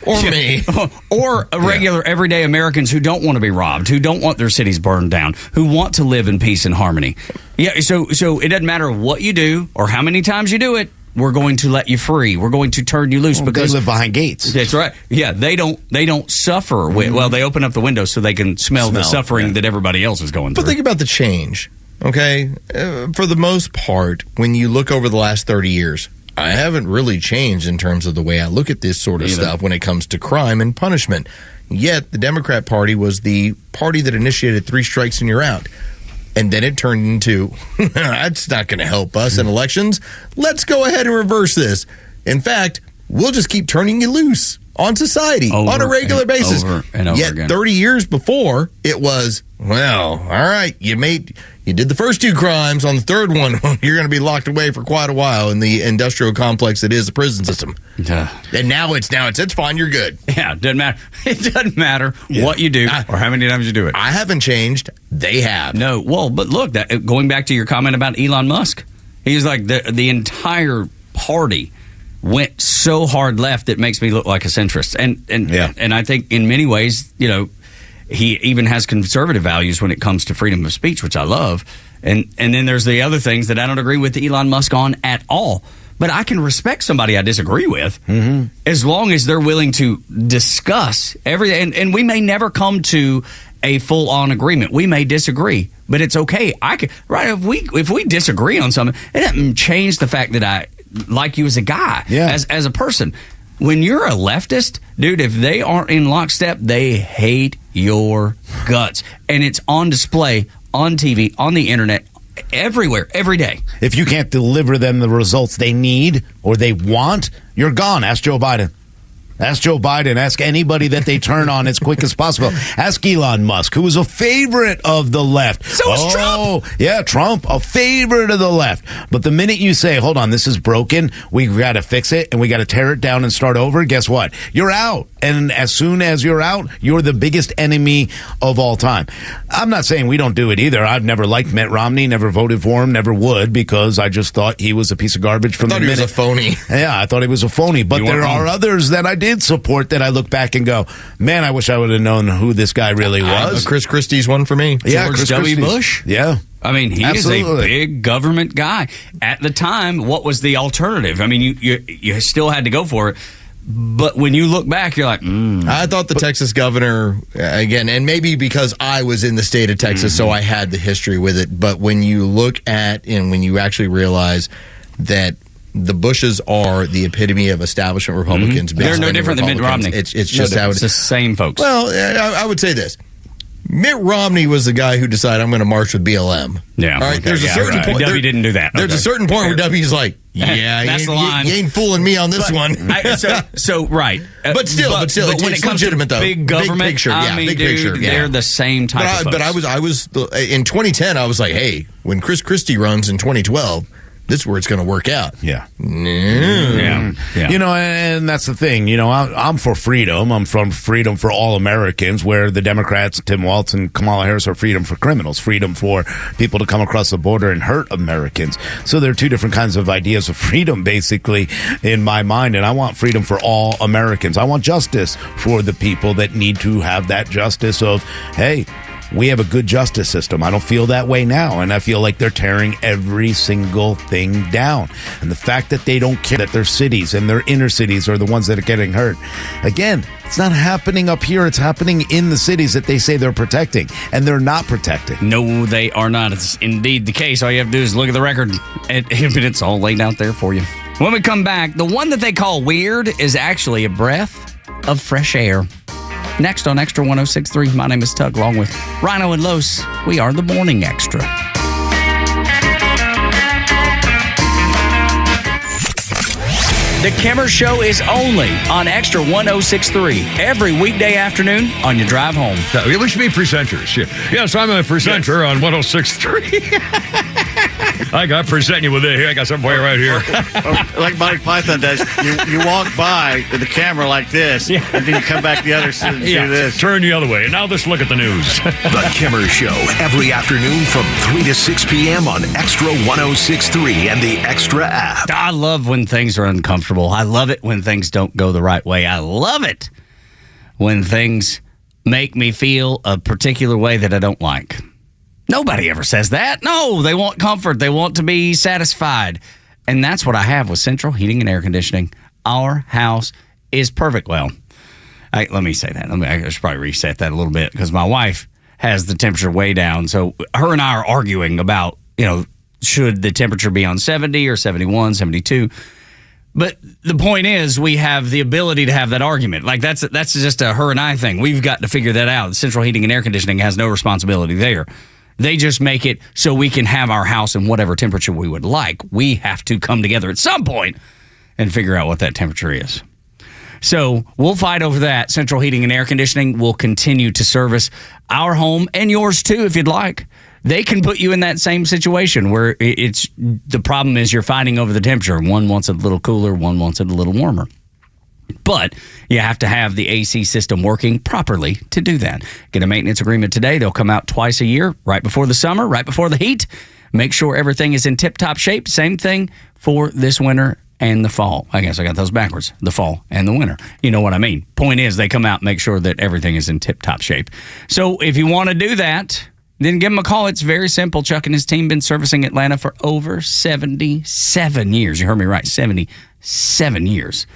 Or me. Or regular, everyday Americans who don't want to be robbed, who don't want their cities burned down, who want to live in peace and harmony. Yeah, so it doesn't matter what you do or how many times you do it. We're going to let you free. We're going to turn you loose because they live behind gates. That's right. Yeah, they don't suffer. Well, they open up the windows so they can smell the suffering that everybody else is going through. But think about the change, okay? For the most part, when you look over the last 30 years, I haven't really changed in terms of the way I look at this sort of stuff when it comes to crime and punishment. Yet, the Democrat Party was the party that initiated 3 strikes and you're out. And then it turned into, that's not going to help us in elections. Let's go ahead and reverse this. In fact, we'll just keep turning you loose on society on a regular basis. Over and over Yet again. 30 years before, it was, well, all right, you did the first 2 crimes. On the third one, you're going to be locked away for quite a while in the industrial complex that is the prison system. And now it's fine, you're good. Yeah, it doesn't matter. It doesn't matter what you do or how many times you do it. I haven't changed. They have. No, well, but look, going back to your comment about Elon Musk, he was like the entire party went so hard left it makes me look like a centrist. And I think in many ways, he even has conservative values when it comes to freedom of speech, which I love. And then there's the other things that I don't agree with Elon Musk on at all. But I can respect somebody I disagree with as long as they're willing to discuss everything. And we may never come to a full-on agreement. We may disagree, but it's okay. If we disagree on something, it doesn't change the fact that I like you as a guy, as a person. When you're a leftist, dude, if they aren't in lockstep, they hate your guts. And it's on display on TV, on the internet, everywhere, every day. If you can't deliver them the results they need or they want, you're gone. Ask Joe Biden. Ask Joe Biden. Ask anybody that they turn on as quick as possible. Ask Elon Musk, who was a favorite of the left. So was Trump. Yeah, Trump, a favorite of the left. But the minute you say, hold on, this is broken, we got to fix it, and we got to tear it down and start over, guess what? You're out. And as soon as you're out, you're the biggest enemy of all time. I'm not saying we don't do it either. I've never liked Mitt Romney, never voted for him, never would, because I just thought he was a piece of garbage from the minute. I thought he was a phony. Yeah, I thought he was a phony. But there are others that I did support that I look back and go, man, I wish I would have known who this guy really was. Chris Christie's one for me. Yeah, George W. Bush. Yeah. I mean, he is a big government guy. At the time, what was the alternative? I mean, you still had to go for it. But when you look back, you're like, I thought the Texas governor, again, and maybe because I was in the state of Texas, so I had the history with it. But when you look at and when you actually realize that the Bushes are the epitome of establishment Republicans. They're no different than Mitt Romney. It's just how it's the same folks. Well, I would say this. Mitt Romney was the guy who decided I'm going to march with BLM. Yeah. All right. Okay, There's a certain point. W didn't do that. There's a certain point where W's like, that's the line. You ain't fooling me on this one. Right. But still, but when it comes legitimate, to though. big government, big picture, big picture, they're the same type of folks. But I was in 2010. I was like, hey, when Chris Christie runs in 2012. This is where it's going to work out. Yeah. Yeah. You know, and that's the thing. You know, I'm for freedom. I'm from freedom for all Americans, where the Democrats, Tim Walz and Kamala Harris, are freedom for criminals, freedom for people to come across the border and hurt Americans. So there are two different kinds of ideas of freedom, basically, in my mind. And I want freedom for all Americans. I want justice for the people that need to have that justice of, hey, we have a good justice system. I don't feel that way now. And I feel like they're tearing every single thing down. And the fact that they don't care that their cities and their inner cities are the ones that are getting hurt. Again, it's not happening up here. It's happening in the cities that they say they're protecting. And they're not protecting. No, they are not. It's indeed the case. All you have to do is look at the record. It's all laid out there for you. When we come back, the one that they call weird is actually a breath of fresh air. Next on Extra 106.3, my name is Tug, along with Rhino and Los. We are the Morning Extra. The Kimmer Show is only on Extra 106.3 every weekday afternoon on your drive home. We should be presenters. Yes, I'm a presenter on 106.3. I present you with it. Here, I got something for you right here. Like Mike Python does, you walk by to the camera like this, and then you come back the other side and do this. Turn the other way. And now let's look at the news. The Kimmer Show, every afternoon from 3 to 6 p.m. on Extra 106.3 and the Extra app. I love when things are uncomfortable. I love it when things don't go the right way. I love it when things make me feel a particular way that I don't like. Nobody ever says that. No, they want comfort. They want to be satisfied. And that's what I have with Central Heating and Air Conditioning. Our house is perfect. Well, let me say that. I should probably reset that a little bit because my wife has the temperature way down. So her and I are arguing about, should the temperature be on 70 or 71, 72. But the point is, we have the ability to have that argument. Like, that's just a her and I thing. We've got to figure that out. Central Heating and Air Conditioning has no responsibility there. They just make it so we can have our house in whatever temperature we would like. We have to come together at some point and figure out what that temperature is. So we'll fight over that. Central Heating and Air Conditioning will continue to service our home and yours too, if you'd like. They can put you in that same situation where it's the problem is you're fighting over the temperature. One wants it a little cooler, one wants it a little warmer. But you have to have the AC system working properly to do that. Get a maintenance agreement today. They'll come out twice a year, right before the summer, right before the heat. Make sure everything is in tip-top shape. Same thing for this winter and the fall. I guess I got those backwards. The fall and the winter. You know what I mean. Point is, they come out and make sure that everything is in tip-top shape. So if you want to do that, then give them a call. It's very simple. Chuck and his team been servicing Atlanta for over 77 years. You heard me right, 77 years.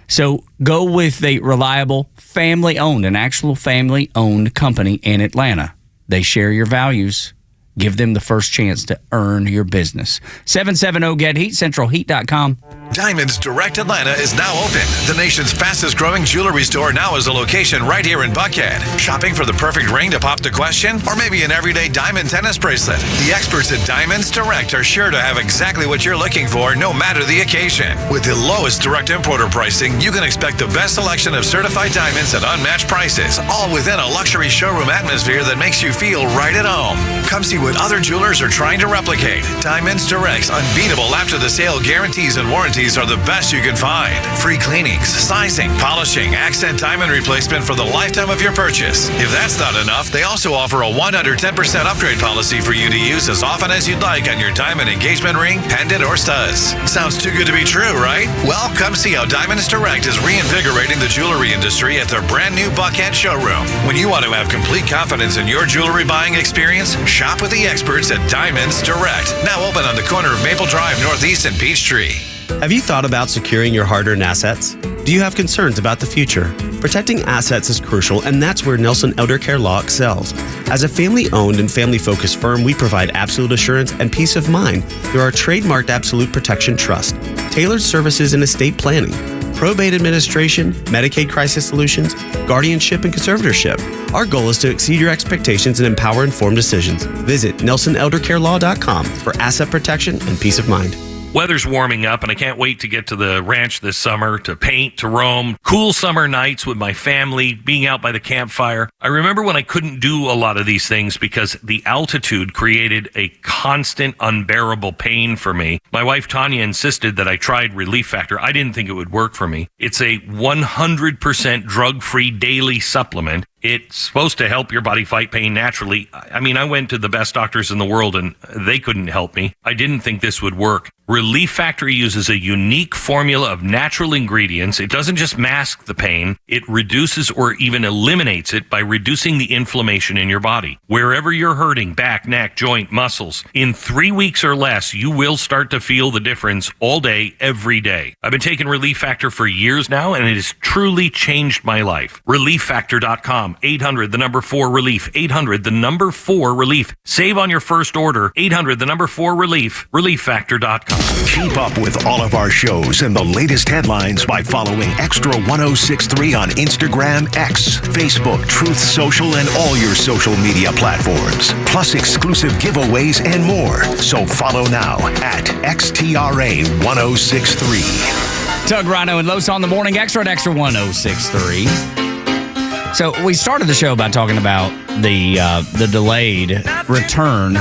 So go with a reliable, family-owned, an actual family-owned company in Atlanta. They share your values. Give them the first chance to earn your business. 770-GET-HEAT, centralheat.com. Diamonds Direct Atlanta is now open. The nation's fastest growing jewelry store now is a location right here in Buckhead. Shopping for the perfect ring to pop the question? Or maybe an everyday diamond tennis bracelet? The experts at Diamonds Direct are sure to have exactly what you're looking for, no matter the occasion. With the lowest direct importer pricing, you can expect the best selection of certified diamonds at unmatched prices, all within a luxury showroom atmosphere that makes you feel right at home. Come see what other jewelers are trying to replicate. Diamonds Direct's unbeatable after-the-sale guarantees and warranties are the best you can find. Free cleanings, sizing, polishing, accent diamond replacement for the lifetime of your purchase. If that's not enough, they also offer a 110% upgrade policy for you to use as often as you'd like on your diamond engagement ring, pendant, or studs. Sounds too good to be true, right? Well, come see how Diamonds Direct is reinvigorating the jewelry industry at their brand new Buckhead showroom. When you want to have complete confidence in your jewelry buying experience, shop with the experts at Diamonds Direct. Now open on the corner of Maple Drive Northeast and Peachtree. Have you thought about securing your hard-earned assets? Do you have concerns about the future? Protecting assets is crucial, and that's where Nelson Elder Care Law excels. As a family-owned and family-focused firm, we provide absolute assurance and peace of mind through our trademarked Absolute Protection Trust, tailored services in estate planning, probate administration, Medicaid crisis solutions, guardianship, and conservatorship. Our goal is to exceed your expectations and empower informed decisions. Visit NelsonElderCareLaw.com for asset protection and peace of mind. Weather's warming up, and I can't wait to get to the ranch this summer, to paint, to roam. Cool summer nights with my family, being out by the campfire. I remember when I couldn't do a lot of these things because the altitude created a constant, unbearable pain for me. My wife, Tanya, insisted that I tried Relief Factor. I didn't think it would work for me. It's a 100% drug-free daily supplement. It's supposed to help your body fight pain naturally. I mean, I went to the best doctors in the world and they couldn't help me. I didn't think this would work. Relief Factor uses a unique formula of natural ingredients. It doesn't just mask the pain. It reduces or even eliminates it by reducing the inflammation in your body. Wherever you're hurting, back, neck, joint, muscles, in 3 weeks or less, you will start to feel the difference all day, every day. I've been taking Relief Factor for years now, and it has truly changed my life. ReliefFactor.com. 800-4-RELIEF. 800-4-RELIEF. Save on your first order. 800-4-RELIEF. ReliefFactor.com. Keep up with all of our shows and the latest headlines by following Extra 106.3 on Instagram, X, Facebook, Truth Social, and all your social media platforms. Plus exclusive giveaways and more. So follow now at XTRA 106.3. Tug, Rhino, and Los on the Morning Extra at Extra 106.3. So we started the show by talking about the delayed return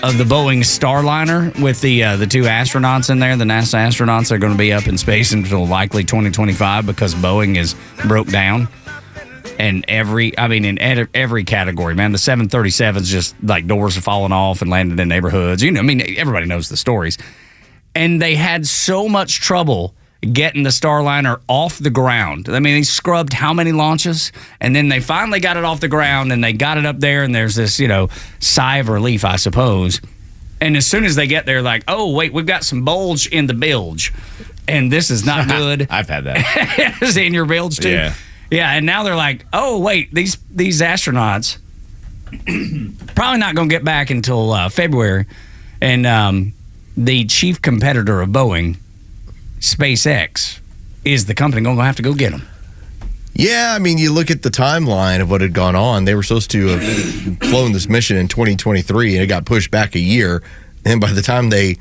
of the Boeing Starliner with the two astronauts in there. The NASA astronauts are going to be up in space until likely 2025 because Boeing is broke down. And in every category, man, the 737s just like doors are falling off and landed in neighborhoods. Everybody knows the stories. And they had so much trouble getting the Starliner off the ground. They scrubbed how many launches? And then they finally got it off the ground and they got it up there and there's this, sigh of relief, I suppose. And as soon as they get there, like, oh, wait, we've got some bulge in the bilge. And this is not good. I've had that. Is it in your bilge, too? Yeah. Yeah, and now they're like, oh, wait, these astronauts probably not going to get back until February. And the chief competitor of Boeing, SpaceX, is the company going to have to go get them. Yeah, you look at the timeline of what had gone on. They were supposed to have flown this mission in 2023, and it got pushed back a year. And by the time they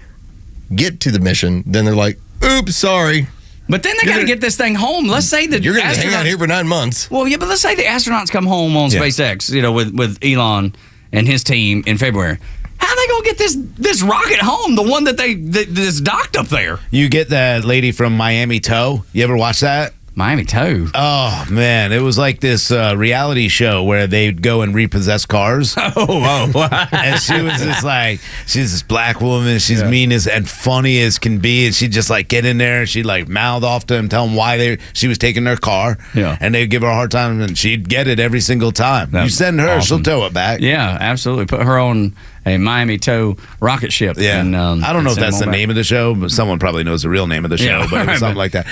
get to the mission, then they're like, oops, sorry. But then they got to get this thing home. Let's say that you're going to hang out here for 9 months. Well, yeah, but let's say the astronauts come home on SpaceX, with Elon and his team in February. How are they going to get this rocket home? The one that's docked up there. You get that lady from Miami Tow. You ever watch that? Miami Tow. Oh man, it was like this reality show where they'd go and repossess cars. And she was just like, she's this black woman. She's mean and funny as can be, and she'd just like get in there and she'd like mouth off to them, tell them why she was taking their car. Yeah, and they'd give her a hard time, and she'd get it every single time. You send her, she'll tow it back. Yeah, absolutely. Put her on a Miami Tow rocket ship. Yeah, and, I don't know if that's the name of the show, but someone probably knows the real name of the show. But it was something like that.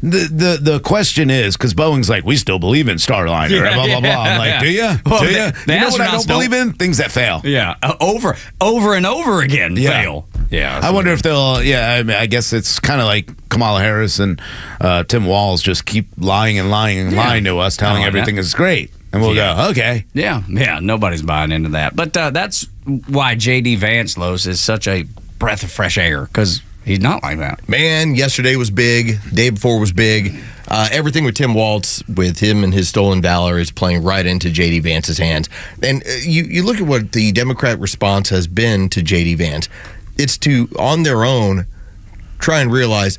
The question is, because Boeing's like, we still believe in Starliner, blah, blah, blah. I'm like, do you? Well, do you? The You know what I don't astronauts believe in? Things that fail. Yeah, over and over again fail. Yeah, I wonder if they'll, I guess it's kind of like Kamala Harris and Tim Walz just keep lying and lying and lying to us, telling everything is great. And we'll go, okay. Yeah, nobody's buying into that. But that's why J.D. Vance, Los, is such a breath of fresh air, because he's not like that. Man, yesterday was big. Day before was big. Everything with Tim Walz, with him and his stolen valor, is playing right into J.D. Vance's hands. And you look at what the Democrat response has been to J.D. Vance. It's to, on their own, try and realize,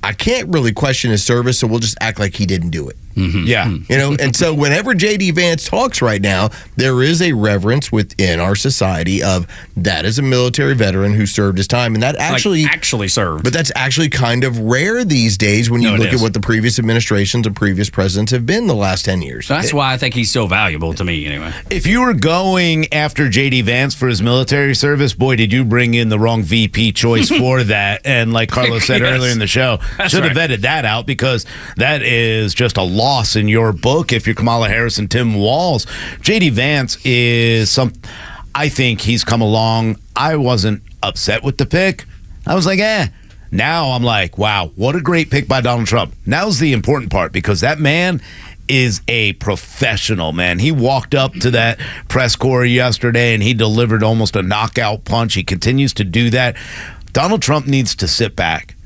I can't really question his service, so we'll just act like he didn't do it. Mm-hmm. Yeah. And so whenever J.D. Vance talks right now, there is a reverence within our society of that is a military veteran who served his time. And that actually served. But that's actually kind of rare these days when you look at what the previous administrations and previous presidents have been the last 10 years. That's why I think he's so valuable to me, anyway. If you were going after J.D. Vance for his military service, boy, did you bring in the wrong VP choice for that. And like Carlos said earlier in the show, should have vetted that out, because that is just a loss in your book if you're Kamala Harris and Tim Walz. J.D. Vance is I think he's come along. I wasn't upset with the pick. I was like, Now I'm like, wow, what a great pick by Donald Trump. Now's the important part, because that man is a professional, man. He walked up to that press corps yesterday and he delivered almost a knockout punch. He continues to do that. Donald Trump needs to sit back.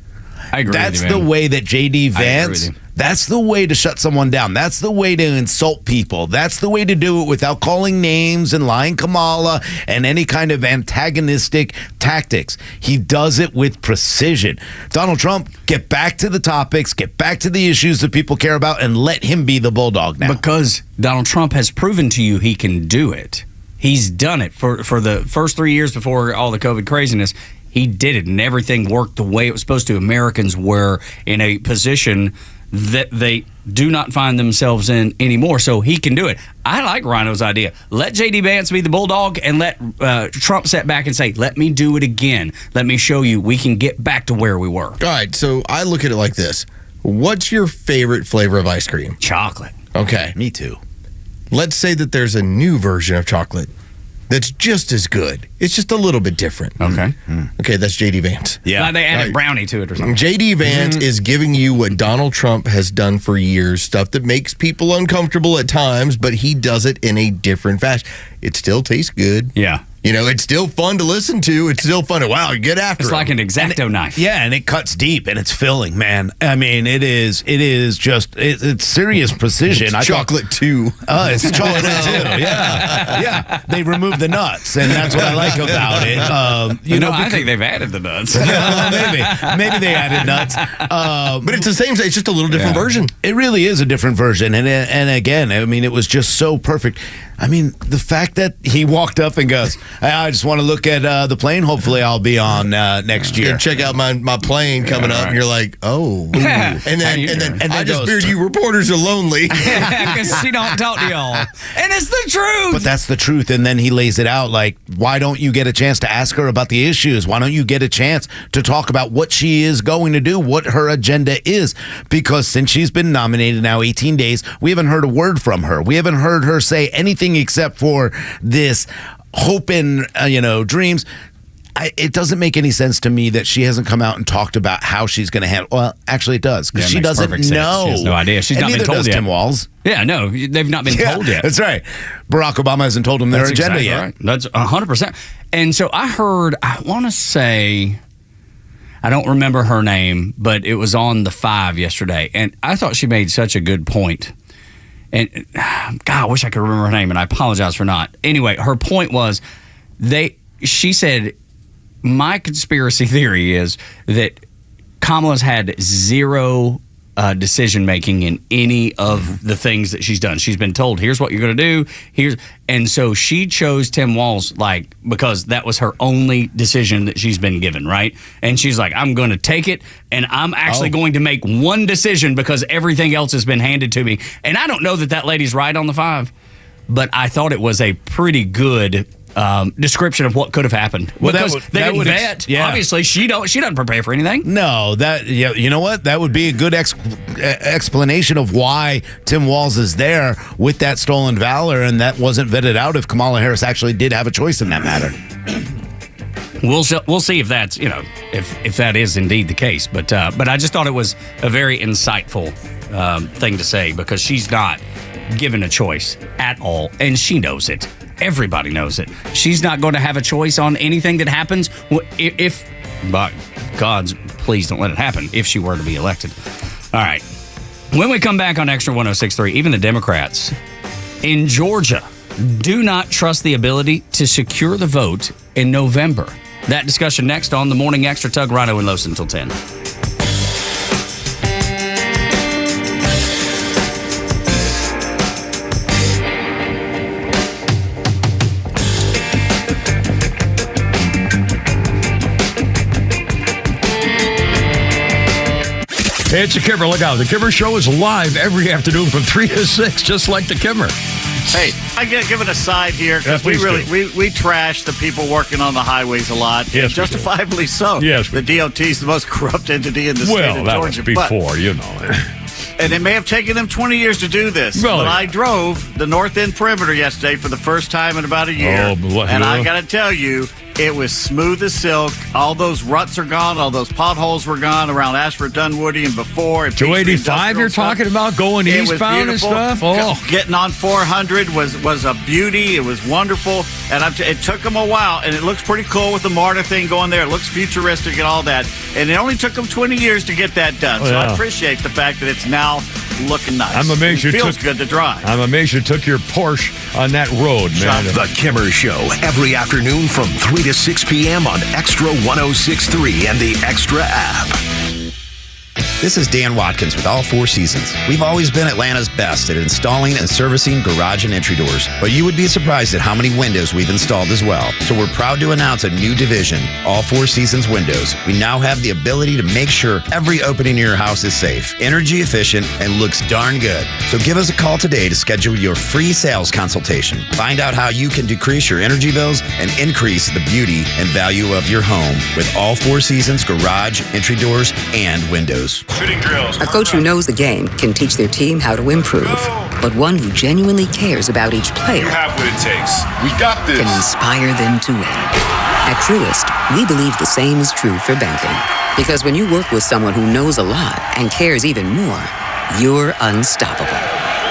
I agree That's with you, man. the way that J.D. Vance, that's the way to shut someone down. That's the way to insult people. That's the way to do it without calling names and lying Kamala and any kind of antagonistic tactics. He does it with precision. Donald Trump, get back to the topics, get back to the issues that people care about, and let him be the bulldog now. Because Donald Trump has proven to you he can do it. He's done it for the first 3 years before all the COVID craziness. He did it, and everything worked the way it was supposed to. Americans were in a position that they do not find themselves in anymore, so he can do it. I like Rhino's idea. Let J.D. Vance be the bulldog, and let Trump sit back and say, let me do it again. Let me show you we can get back to where we were. All right, so I look at it like this. What's your favorite flavor of ice cream? Chocolate. Okay. Me too. Let's say that there's a new version of chocolate that's just as good. It's just a little bit different. Okay. Okay, that's J.D. Vance. Yeah. Like they added brownie to it or something. J.D. Vance is giving you what Donald Trump has done for years, stuff that makes people uncomfortable at times, but he does it in a different fashion. It still tastes good. Yeah. It's still fun to listen to. It's still fun to, get after It's like an X-Acto knife. Yeah, and it cuts deep and it's filling, man. I mean, it's serious precision. It's chocolate too. It's chocolate too. Yeah. They remove the nuts, and that's what I like about it. I think they've added the nuts. Maybe they added nuts. But it's the same. It's just a little different version. It really is a different version, and again, I mean, it was just so perfect. I mean, the fact that he walked up and goes, I just want to look at the plane. Hopefully, I'll be on next year. And check out my plane coming up. And you're like, oh. And then I just feared you reporters are lonely. Because she don't talk to y'all. And it's the truth. But that's the truth. And then he lays it out like, why don't you get a chance to ask her about the issues? Why don't you get a chance to talk about what she is going to do, what her agenda is? Because since she's been nominated now 18 days, we haven't heard a word from her. We haven't heard her say anything except for this hope and dreams. It doesn't make any sense to me that she hasn't come out and talked about how she's going to handle. Well, actually, it does, because she doesn't know. She has no idea. She's not been told yet. Tim Walz. Yeah, no, they've not been told yet. That's right. Barack Obama hasn't told them their agenda yet. Right. That's 100%. And so I heard. I want to say, I don't remember her name, but it was on the 5 yesterday, and I thought she made such a good point. And God, I wish I could remember her name, and I apologize for not. Anyway, her point was she said, my conspiracy theory is that Kamala's had zero decision making in any of the things that she's done. She's been told, here's what you're going to do. And so she chose Tim Walz, because that was her only decision that she's been given, right? And she's like, I'm going to take it, and I'm actually going to make one decision because everything else has been handed to me. And I don't know that lady's right on the 5, but I thought it was a pretty good description of what could have happened. Well, because they didn't vet. Yeah. Obviously, she doesn't prepare for anything. No, you know what? That would be a good explanation of why Tim Walz is there with that stolen valor, and that wasn't vetted out if Kamala Harris actually did have a choice in that matter. We'll see if that's if that is indeed the case. But I just thought it was a very insightful thing to say, because she's not given a choice at all, and she knows it. Everybody knows it. She's not going to have a choice on anything that happens if, by God's, please don't let it happen, if she were to be elected. All right. When we come back on Xtra 106.3, even the Democrats in Georgia do not trust the ability to secure the vote in November. That discussion next on the Morning Xtra. Tug, Rhino, and Los until 10. Hey, it's the Kimmer. Look out. The Kimmer Show is live every afternoon from 3 to 6, just like the Kimmer. Hey, I give it a side here, because we trash the people working on the highways a lot. Yes, justifiably so. Yes. The DOT is the most corrupt entity in the state of Georgia. Well, that was before, And it may have taken them 20 years to do this. Really? But I drove the North End perimeter yesterday for the first time in about a year. And I got to tell you, it was smooth as silk. All those ruts are gone. All those potholes were gone around Ashford, Dunwoody, and before. 285 you're talking about, going eastbound and stuff? Oh. Getting on 400 was a beauty. It was wonderful. And it took them a while, and it looks pretty cool with the MARTA thing going there. It looks futuristic and all that. And it only took them 20 years to get that done. So I appreciate the fact that it's now looking nice. I'm amazed it feels good to drive. I'm amazed you took your Porsche on that road, man. The Kimmer Show, every afternoon from 3 to 6 p.m. on Xtra 106.3 and the Xtra app. This is Dan Watkins with All Four Seasons. We've always been Atlanta's best at installing and servicing garage and entry doors, but you would be surprised at how many windows we've installed as well. So we're proud to announce a new division, All Four Seasons Windows. We now have the ability to make sure every opening in your house is safe, energy efficient, and looks darn good. So give us a call today to schedule your free sales consultation. Find out how you can decrease your energy bills and increase the beauty and value of your home with All Four Seasons garage, entry doors, and windows. Shooting drills. A coach who knows the game can teach their team how to improve, but one who genuinely cares about each player. You have what it takes. We got this. Can inspire them to win. At Truist, we believe the same is true for banking. Because when you work with someone who knows a lot and cares even more, you're unstoppable.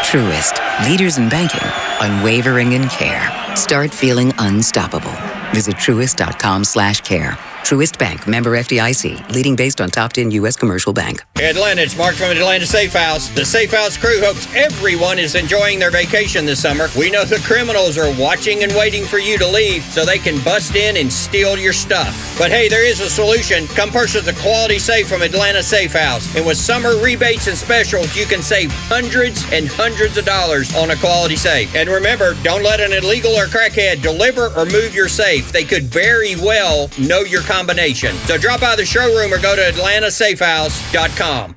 Truist, leaders in banking, unwavering in care. Start feeling unstoppable. Visit Truist.com/care. Truist Bank, member FDIC, leading based on top 10 U.S. commercial bank. Hey Atlanta, it's Mark from Atlanta Safe House. The Safe House crew hopes everyone is enjoying their vacation this summer. We know the criminals are watching and waiting for you to leave so they can bust in and steal your stuff. But hey, there is a solution. Come purchase a quality safe from Atlanta Safe House. And with summer rebates and specials, you can save hundreds and hundreds of dollars on a quality safe. And remember, don't let an illegal or crackhead deliver or move your safe. They could very well know your combination. So drop by the showroom or go to atlantasafehouse.com.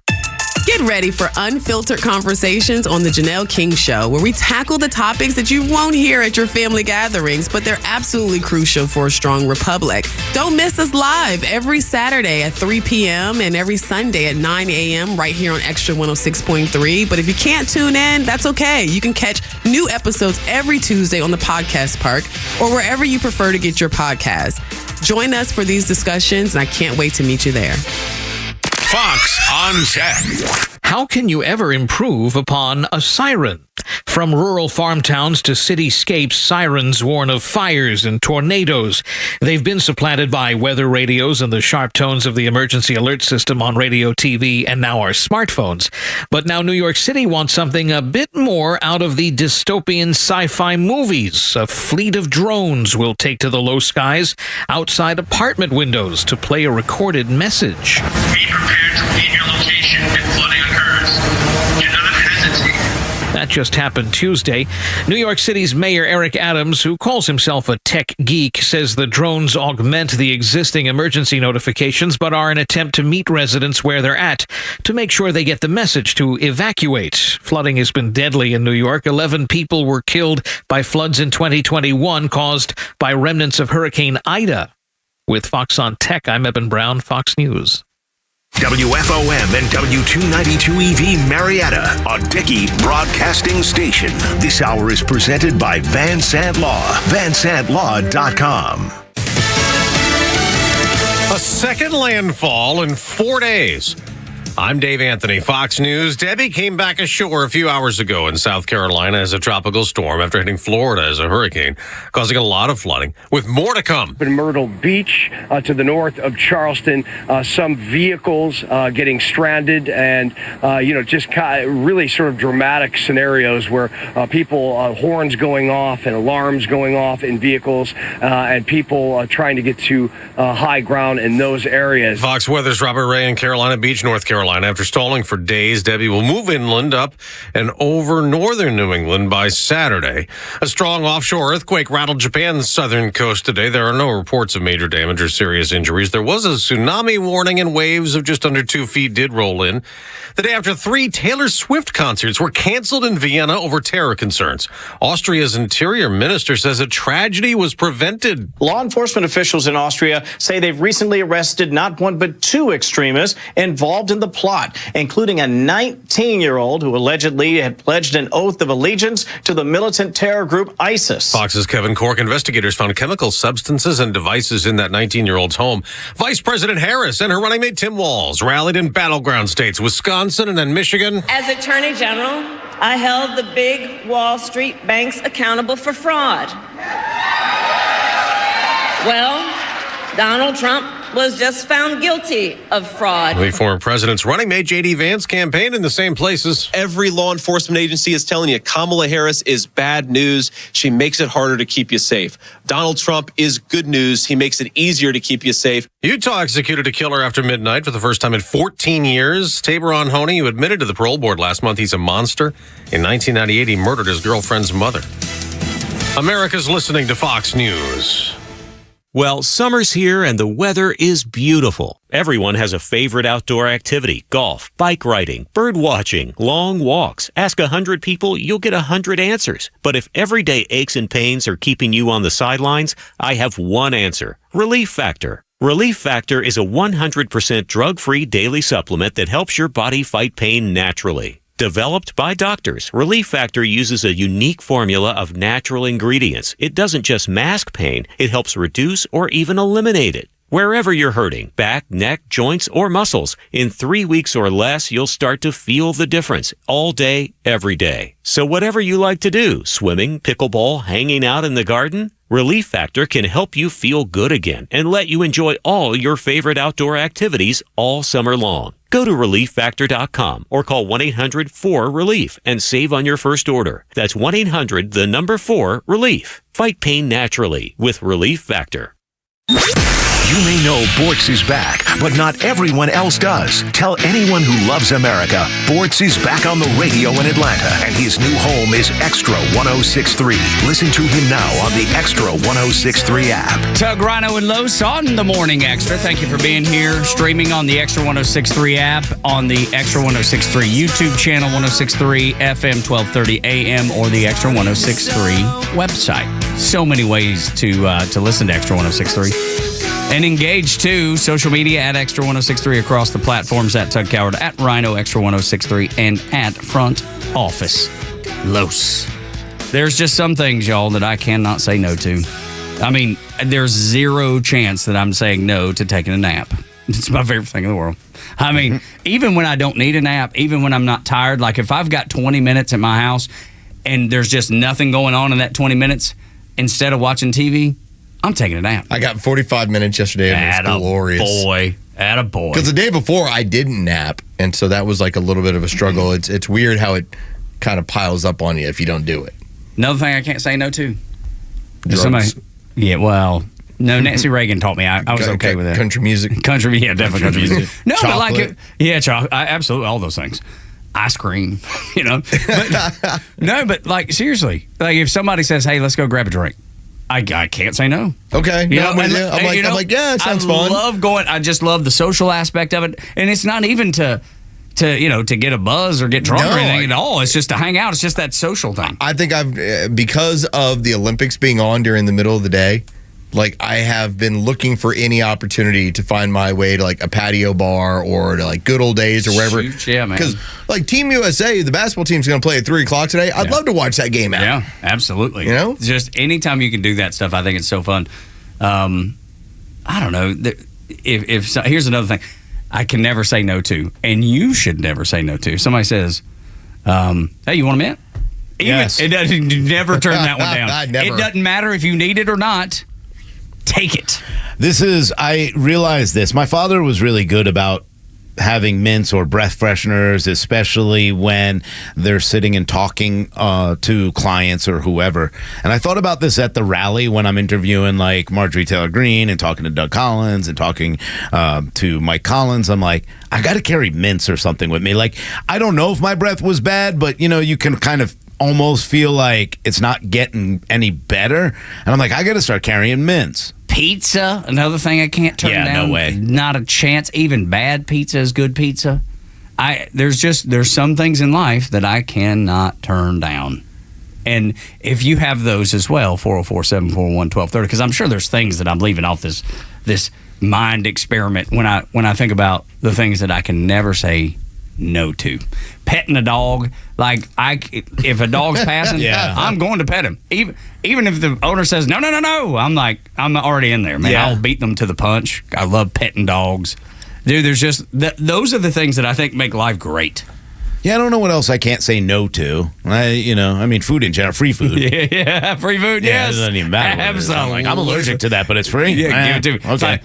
Get ready for unfiltered conversations on The Janelle King Show, where we tackle the topics that you won't hear at your family gatherings, but they're absolutely crucial for a strong republic. Don't miss us live every Saturday at 3 p.m. and every Sunday at 9 a.m. right here on Extra 106.3. But if you can't tune in, that's okay. You can catch new episodes every Tuesday on the Podcast Park or wherever you prefer to get your podcasts. Join us for these discussions, and I can't wait to meet you there. Fox on Tech. How can you ever improve upon a siren? From rural farm towns to cityscapes, sirens warn of fires and tornadoes. They've been supplanted by weather radios and the sharp tones of the emergency alert system on radio, TV, and now our smartphones. But now New York City wants something a bit more out of the dystopian sci-fi movies. A fleet of drones will take to the low skies outside apartment windows to play a recorded message. Be prepared to leave your location if flooding occurs. Do not hesitate. That just happened Tuesday. New York City's Mayor Eric Adams, who calls himself a tech geek, says the drones augment the existing emergency notifications, but are an attempt to meet residents where they're at to make sure they get the message to evacuate. Flooding has been deadly in New York. 11 people were killed by floods in 2021 caused by remnants of Hurricane Ida. With Fox on Tech, I'm Eben Brown, Fox News. WFOM and W292EV Marietta, a Dickey broadcasting station. This hour is presented by Van Sant Law, vansantlaw.com. A second landfall in 4 days. I'm Dave Anthony, Fox News. Debbie came back ashore a few hours ago in South Carolina as a tropical storm after hitting Florida as a hurricane, causing a lot of flooding, with more to come. In Myrtle Beach to the north of Charleston, some vehicles getting stranded and, just really sort of dramatic scenarios where people, horns going off and alarms going off in vehicles and people trying to get to high ground in those areas. Fox Weather's Robert Ray in Carolina Beach, North Carolina. After stalling for days, Debbie will move inland up and over northern New England by Saturday. A strong offshore earthquake rattled Japan's southern coast today. There are no reports of major damage or serious injuries. There was a tsunami warning, and waves of just under 2 feet did roll in. The day after 3 Taylor Swift concerts were canceled in Vienna over terror concerns. Austria's interior minister says a tragedy was prevented. Law enforcement officials in Austria say they've recently arrested not one but 2 extremists involved in the plot, including a 19-year-old who allegedly had pledged an oath of allegiance to the militant terror group ISIS. Fox's Kevin Corke. Investigators found chemical substances and devices in that 19-year-old's home. Vice President Harris and her running mate Tim Walz rallied in battleground states, Wisconsin and then Michigan. As Attorney General, I held the big Wall Street banks accountable for fraud. Well, Donald Trump was just found guilty of fraud. The former president's running mate, J.D. Vance, campaigned in the same places. Every law enforcement agency is telling you Kamala Harris is bad news. She makes it harder to keep you safe. Donald Trump is good news. He makes it easier to keep you safe. Utah executed a killer after midnight for the first time in 14 years. Taberon Honey, who admitted to the parole board last month he's a monster. In 1998, he murdered his girlfriend's mother. America's listening to Fox News. Well, summer's here and the weather is beautiful. Everyone has a favorite outdoor activity: golf, bike riding, bird watching, long walks. Ask 100 people, you'll get 100 answers. But if everyday aches and pains are keeping you on the sidelines, I have one answer: Relief Factor. Relief Factor is a 100% drug-free daily supplement that helps your body fight pain naturally. Developed by doctors, Relief Factor uses a unique formula of natural ingredients. It doesn't just mask pain, it helps reduce or even eliminate it. Wherever you're hurting, back, neck, joints, or muscles, in 3 weeks or less, you'll start to feel the difference all day, every day. So whatever you like to do, swimming, pickleball, hanging out in the garden, Relief Factor can help you feel good again and let you enjoy all your favorite outdoor activities all summer long. Go to ReliefFactor.com or call 1-800-4RELIEF and save on your first order. That's 1-800-4RELIEF. Fight pain naturally with Relief Factor. You may know Bortz is back, but not everyone else does. Tell anyone who loves America, Bortz is back on the radio in Atlanta, and his new home is Extra 106.3. Listen to him now on the Extra 106.3 app. Tug, Rhino, and Los on the Morning Extra. Thank you for being here. Streaming on the Extra 106.3 app, on the Extra 106.3 YouTube channel, 106.3 FM 1230 AM, or the Extra 106.3 website. So many ways to listen to Extra 106.3. And engage, too. Social media at Extra 106.3 across the platforms, at Tug Coward, at Rhino Extra 106.3, and at Front Office Los. There's just some things, y'all, that I cannot say no to. I mean, there's zero chance that I'm saying no to taking a nap. It's my favorite thing in the world. I mean, even when I don't need a nap, even when I'm not tired, like if I've got 20 minutes at my house and there's just nothing going on in that 20 minutes, instead of watching TV, I'm taking a nap. I got 45 minutes yesterday, and it was glorious. Attaboy. Because the day before, I didn't nap, and so that was like a little bit of a struggle. It's weird how it kind of piles up on you if you don't do it. Another thing I can't say no to. Drugs. No, Nancy Reagan taught me. I was okay with that. Country music. Definitely country music. No, Chocolate. but like, chocolate. Absolutely, all those things. Ice cream, But, no, but like, seriously. Like, if somebody says, hey, let's go grab a drink, I can't say no. Okay. I'm like, yeah, it sounds fun. I love going. I just love the social aspect of it. And it's not even to get a buzz or get drunk or anything at all. It's just to hang out. It's just that social thing. I think because of the Olympics being on during the middle of the day, like I have been looking for any opportunity to find my way to like a patio bar or to like Good Old Days or wherever. Shoot, yeah, man. Because like Team USA, the basketball team's going to play at 3:00 today. I'd love to watch that game out. Yeah, absolutely. Just anytime you can do that stuff, I think it's so fun. I don't know. If here's another thing I can never say no to, and you should never say no to. Somebody says, hey, you want a mint? Yes. It doesn't never turn that one down. Never. It doesn't matter if you need it or not. Take it. I realized this. My father was really good about having mints or breath fresheners, especially when they're sitting and talking to clients or whoever. And I thought about this at the rally when I'm interviewing like Marjorie Taylor Greene and talking to Doug Collins and talking to Mike Collins. I'm like, I got to carry mints or something with me. Like, I don't know if my breath was bad, but you can kind of almost feel like it's not getting any better. And I'm like, I got to start carrying mints. Pizza, another thing I can't turn down. Yeah, no way. Not a chance. Even bad pizza is good pizza. There's some things in life that I cannot turn down. And if you have those as well, 404-741-1230, because I'm sure there's things that I'm leaving off this mind experiment when I think about the things that I can never say no to. Petting a dog, like if a dog's passing, I'm going to pet him. Even if the owner says no, I'm like, I'm already in there, man. I'll beat them to the punch. I love petting dogs, dude. There's just those are the things that I think make life great. Yeah, I don't know what else I can't say no to. Food in general, free food. Yeah, free food. Yeah, Yes, it doesn't even matter. Absolutely. I'm allergic to that, but it's free. Yeah, give it to me. Okay.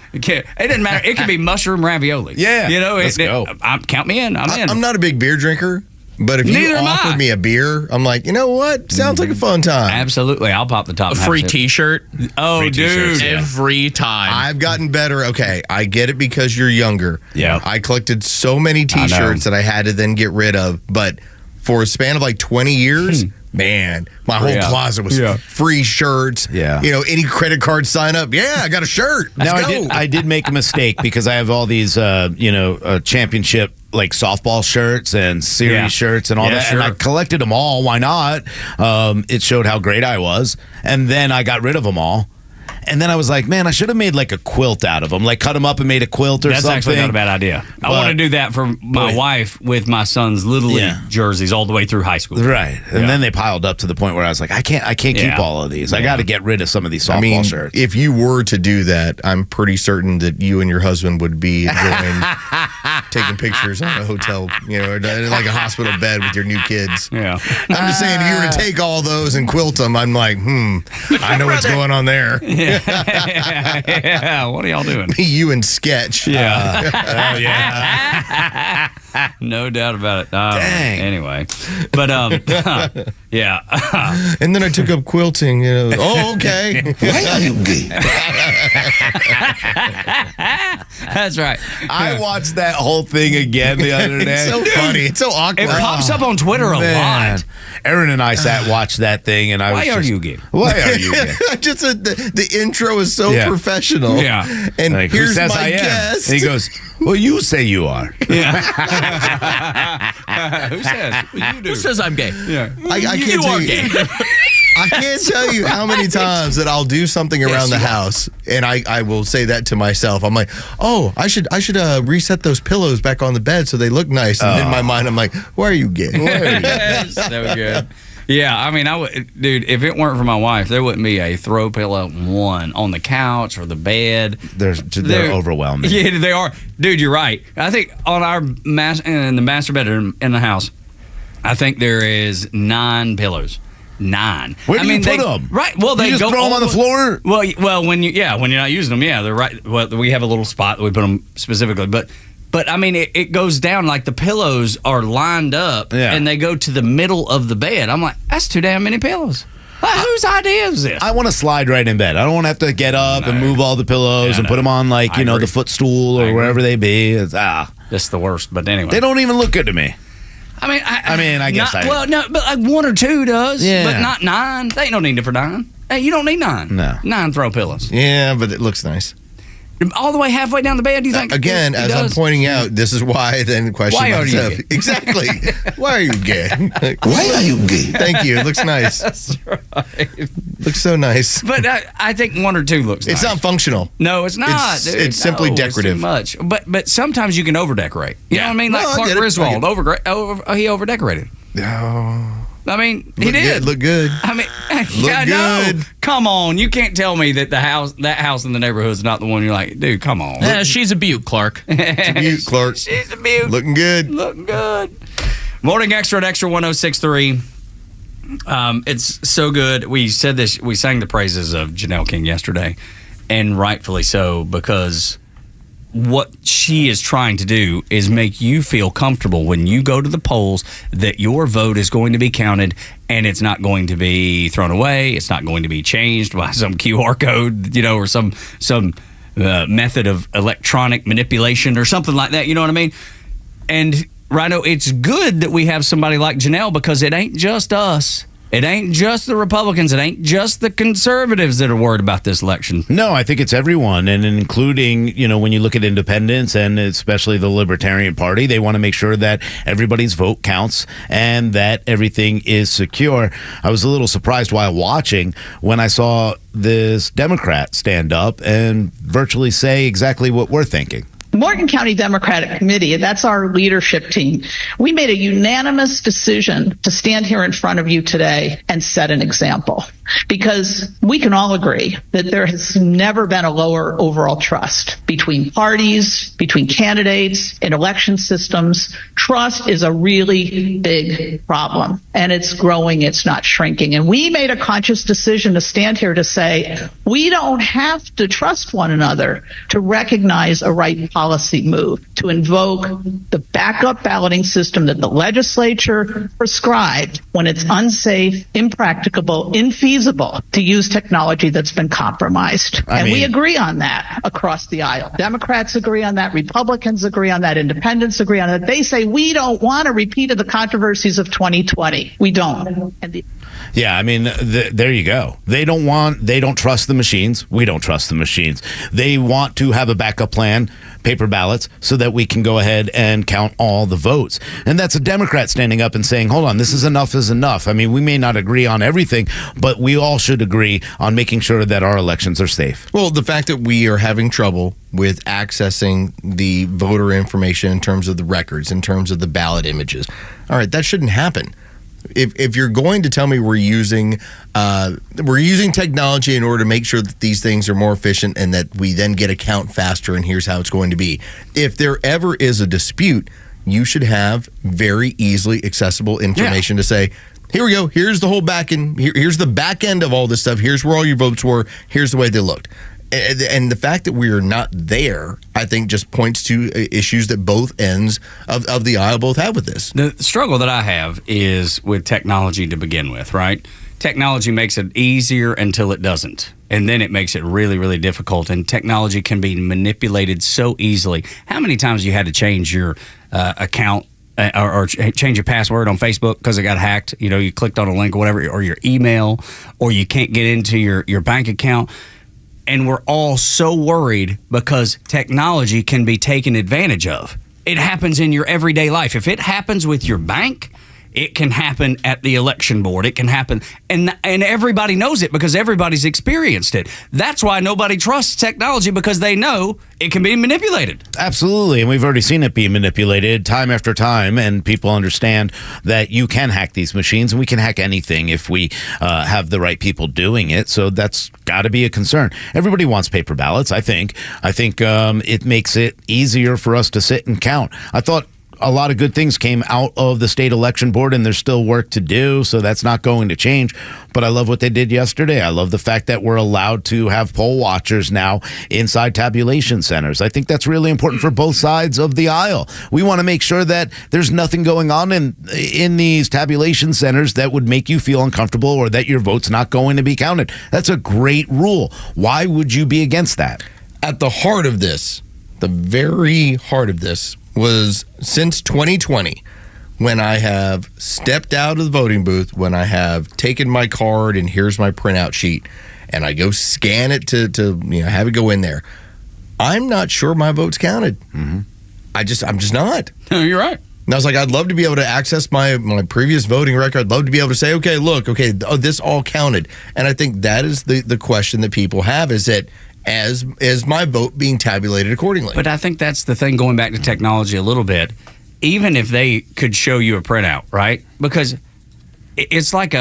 It doesn't matter. It could be mushroom ravioli. Yeah, let's go. Count me in. I'm in. I'm not a big beer drinker, but if you offered me a beer, I'm like, you know what? Sounds like a fun time. Absolutely. I'll pop the top. A free T-shirt. Oh, free dude. Every time. I've gotten better. Okay, I get it because you're younger. Yeah. I collected so many T-shirts that I had to then get rid of, but for a span of like 20 years, man, my whole closet was free shirts. Yeah. Any credit card sign up. Yeah, I got a shirt. Let's go. I did make a mistake because I have all these, championship like softball shirts and series shirts and all that. Sure. And I collected them all. Why not? It showed how great I was. And then I got rid of them all. And then I was like, man, I should have made like a quilt out of them. Like cut them up and made a quilt or something. That's actually not a bad idea. I want to do that for my wife with my son's Little League jerseys all the way through high school. Right. And then they piled up to the point where I was like, I can't keep all of these. I got to get rid of some of these softball shirts. If you were to do that, I'm pretty certain that you and your husband would be enjoying taking pictures on a hotel, or like a hospital bed with your new kids. Yeah. I'm just saying, if you were to take all those and quilt them, I'm like, I know what's going on there. Yeah. What are y'all doing? You and Sketch. Yeah. Oh, yeah. No doubt about it. Dang. Anyway, but yeah. And then I took up quilting. Oh, okay. Why are you gay? That's right. I watched that whole thing again the other day. It's so funny. It's so awkward. It pops up on Twitter a lot. Aaron and I watched that thing, and I was Why are you gay? Why are you gay? Just the intro is so professional. Yeah. And Like, here's who says my I am? guest. And he goes, well, you say you are. Who says? Well, you do. Who says I'm gay? Yeah. I can't You tell are you. gay. I can't tell you how many times that I'll do something around the house, and I will say that to myself. I'm like, oh, I should reset those pillows back on the bed so they look nice. And in my mind, I'm like, why are you gay? So good. Yeah, I mean, dude, if it weren't for my wife, there wouldn't be a throw pillow one on the couch or the bed. They're overwhelming. Yeah, they are. Dude, you're right. I think on our in the master bedroom in the house, I think there is 9 pillows. 9. Where do you put them? Right. Well, they you just go throw them on the floor. Well, when you're not using them, they're right. Well, we have a little spot that we put them specifically, but I mean, it goes down like the pillows are lined up, and they go to the middle of the bed. I'm like, that's too damn many pillows. Whose idea is this? I want to slide right in bed. I don't want to have to get up and move all the pillows and put them on like the footstool or wherever they be. That's the worst. But anyway, they don't even look good to me. I mean, I guess well, no, but like 1 or 2 does, but not 9. They ain't no need for 9. Hey, you don't need 9. No. 9 throw pillows. Yeah, but it looks nice. All the way halfway down the bed, do you think? Again, as I'm pointing out, this is why I then question Why are you myself. gay? Exactly. Why are you gay? Why are you gay? Thank you. It looks nice. That's right. Looks so nice. But I think 1 or 2 looks nice. It's not functional. No, it's not. It's simply decorative. It's too much. But sometimes you can over-decorate. You know what I mean? Like No, I Clark get it. Griswold, he over-decorated. No. I mean, he did. Look good. I mean, Look I know. good. Come on, you can't tell me that that house in the neighborhood is not the one you're like, dude. Come on. Yeah, she's a beaut, Clark. Beaut, Clark. She's a beaut. Looking good. Looking good. Morning Extra at Extra 106.3. It's so good. We said this. We sang the praises of Janelle King yesterday, and rightfully so, because what she is trying to do is make you feel comfortable when you go to the polls that your vote is going to be counted and it's not going to be thrown away. It's not going to be changed by some QR code, or some method of electronic manipulation or something like that. You know what I mean? And Rhino, it's good that we have somebody like Janelle, because it ain't just us. It ain't just the Republicans. It ain't just the conservatives that are worried about this election. No, I think it's everyone, and including, when you look at independents and especially the Libertarian Party, they want to make sure that everybody's vote counts and that everything is secure. I was a little surprised while watching when I saw this Democrat stand up and virtually say exactly what we're thinking. Morgan County Democratic Committee, that's our leadership team. We made a unanimous decision to stand here in front of you today and set an example, because we can all agree that there has never been a lower overall trust between parties, between candidates, in election systems. Trust is a really big problem, and it's growing, it's not shrinking. And we made a conscious decision to stand here to say, we don't have to trust one another to recognize a right policy move, to invoke the backup balloting system that the legislature prescribed when it's unsafe, impracticable, infeasible to use technology that's been compromised. We agree on that across the aisle. Democrats agree on that. Republicans agree on that. Independents agree on that. They say we don't want a repeat of the controversies of 2020. We don't. Yeah, there you go. They don't trust the machines. We don't trust the machines. They want to have a backup plan, paper ballots, so that we can go ahead and count all the votes. And that's a Democrat standing up and saying, hold on, this is enough is enough. We may not agree on everything, but we all should agree on making sure that our elections are safe. Well, the fact that we are having trouble with accessing the voter information in terms of the records, in terms of the ballot images, all right, that shouldn't happen. If you're going to tell me we're using technology in order to make sure that these things are more efficient and that we then get a count faster, and here's how it's going to be. If there ever is a dispute, you should have very easily accessible information to say, here we go. Here's the whole back end. Here's the back end of all this stuff. Here's where all your votes were. Here's the way they looked. And the fact that we are not there, I think, just points to issues that both ends of the aisle both have with this. The struggle that I have is with technology to begin with, right? Technology makes it easier until it doesn't. And then it makes it really, really difficult. And technology can be manipulated so easily. How many times you had to change your account or change your password on Facebook because it got hacked? You know, you clicked on a link or whatever, or your email, or you can't get into your bank account. And we're all so worried because technology can be taken advantage of. It happens in your everyday life. If it happens with your bank, it can happen at the election board. It can happen, and everybody knows it because everybody's experienced it. That's why nobody trusts technology, because they know it can be manipulated. Absolutely, and we've already seen it be manipulated time after time, and people understand that you can hack these machines, and we can hack anything if we have the right people doing it, so that's got to be a concern. Everybody wants paper ballots, I think. It makes it easier for us to sit and count. I thought a lot of good things came out of the state election board, and there's still work to do, so that's not going to change. But I love what they did yesterday. I love the fact that we're allowed to have poll watchers now inside tabulation centers. I think that's really important for both sides of the aisle. We want to make sure that there's nothing going on in these tabulation centers that would make you feel uncomfortable or that your vote's not going to be counted. That's a great rule. Why would you be against that? At the heart of this, the very heart of this, was since 2020, when I have stepped out of the voting booth, when I have taken my card and here's my printout sheet, and I go scan it to have it go in there, I'm not sure my vote's counted. Mm-hmm. I'm just not. No, you're right. And I was like, I'd love to be able to access my previous voting record. I'd love to be able to say, this all counted. And I think that is the question that people have, is that as my vote being tabulated accordingly. But I think that's the thing, going back to technology a little bit, even if they could show you a printout, right? Because it's like,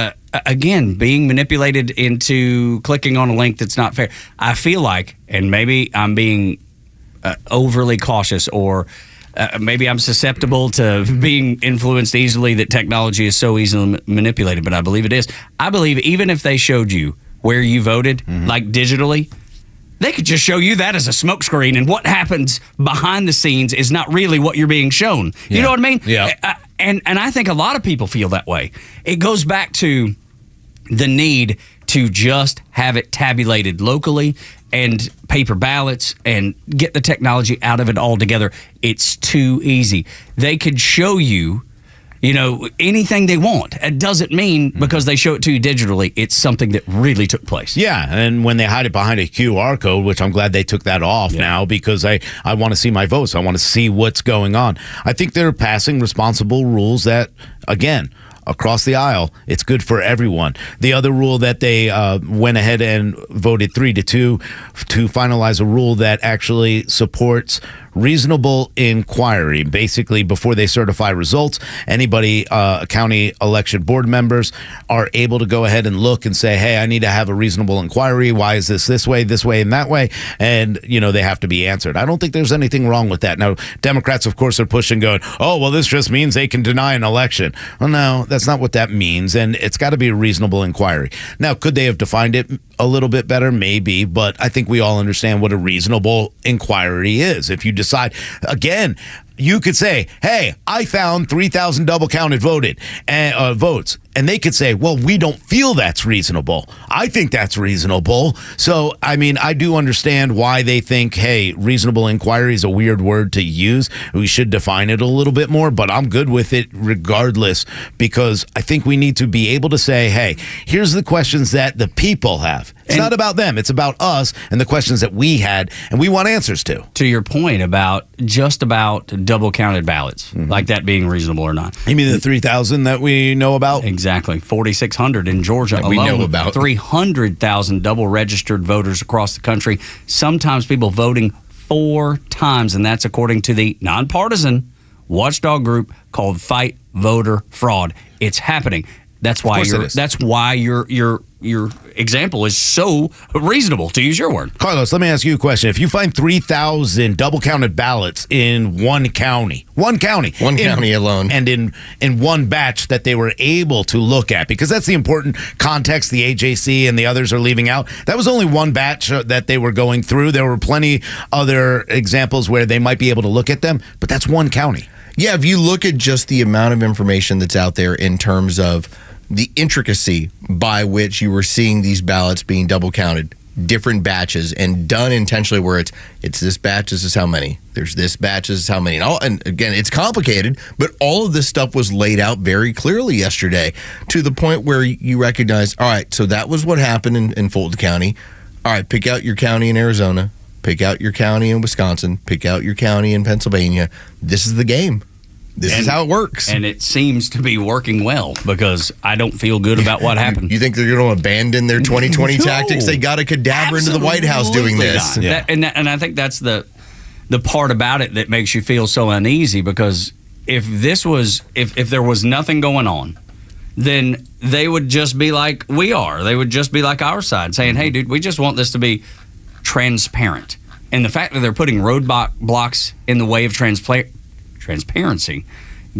again, being manipulated into clicking on a link that's not fair. I feel like, and maybe I'm being overly cautious, or maybe I'm susceptible to being influenced easily, that technology is so easily manipulated, but I believe it is. I believe even if they showed you where you voted, like digitally, they could just show you that as a smokescreen, and what happens behind the scenes is not really what you're being shown. You know what I mean? Yeah. And I think a lot of people feel that way. It goes back to the need to just have it tabulated locally and paper ballots and get the technology out of it altogether. It's too easy. They could show you, anything they want. It doesn't mean because they show it to you digitally, it's something that really took place. Yeah, and when they hide it behind a QR code, which I'm glad they took that off now, because I want to see my votes. I want to see what's going on. I think they're passing responsible rules that, again, across the aisle, it's good for everyone. The other rule that they went ahead and voted 3-2 to finalize a rule that actually supports reasonable inquiry. Basically, before they certify results, anybody, county election board members, are able to go ahead and look and say, hey, I need to have a reasonable inquiry. Why is this way, and that way? And, they have to be answered. I don't think there's anything wrong with that. Now, Democrats, of course, are pushing, going, oh, well, this just means they can deny an election. Well, no, that's not what that means. And it's got to be a reasonable inquiry. Now, could they have defined it a little bit better? Maybe. But I think we all understand what a reasonable inquiry is. If you decide, again, you could say, hey, I found 3,000 double counted votes. And they could say, well, we don't feel that's reasonable. I think that's reasonable. So, I do understand why they think, hey, reasonable inquiry is a weird word to use. We should define it a little bit more, but I'm good with it regardless, because I think we need to be able to say, hey, here's the questions that the people have. It's not about them. It's about us and the questions that we had and we want answers to. To your point about double counted ballots, like that being reasonable or not. You mean the 3,000 that we know about? Exactly. 4,600 in Georgia alone. We know about 300,000 double registered voters across the country. Sometimes people voting 4 times, and that's according to the nonpartisan watchdog group called Fight Voter Fraud. It's happening. That's why your example is so reasonable, to use your word. Carlos, let me ask you a question. If you find 3,000 double-counted ballots in one county alone, and in one batch that they were able to look at, because that's the important context the AJC and the others are leaving out. That was only one batch that they were going through. There were plenty other examples where they might be able to look at them, but that's one county. Yeah, if you look at just the amount of information that's out there in terms of the intricacy by which you were seeing these ballots being double counted, different batches, and done intentionally where it's this batch, this is how many. There's this batch, this is how many. And again, it's complicated, but all of this stuff was laid out very clearly yesterday to the point where you recognize, all right, so that was what happened in Fulton County. All right, pick out your county in Arizona. Pick out your county in Wisconsin. Pick out your county in Pennsylvania. This is the game. This is how it works. And it seems to be working well because I don't feel good about what happened. You think they're going to abandon their 2020 tactics? They got a cadaver into the White House doing this. Yeah. And I think that's the part about it that makes you feel so uneasy, because if there was nothing going on, then they would just be like we are. They would just be like our side, saying, hey, dude, we just want this to be transparent. And the fact that they're putting roadblocks in the way of transparency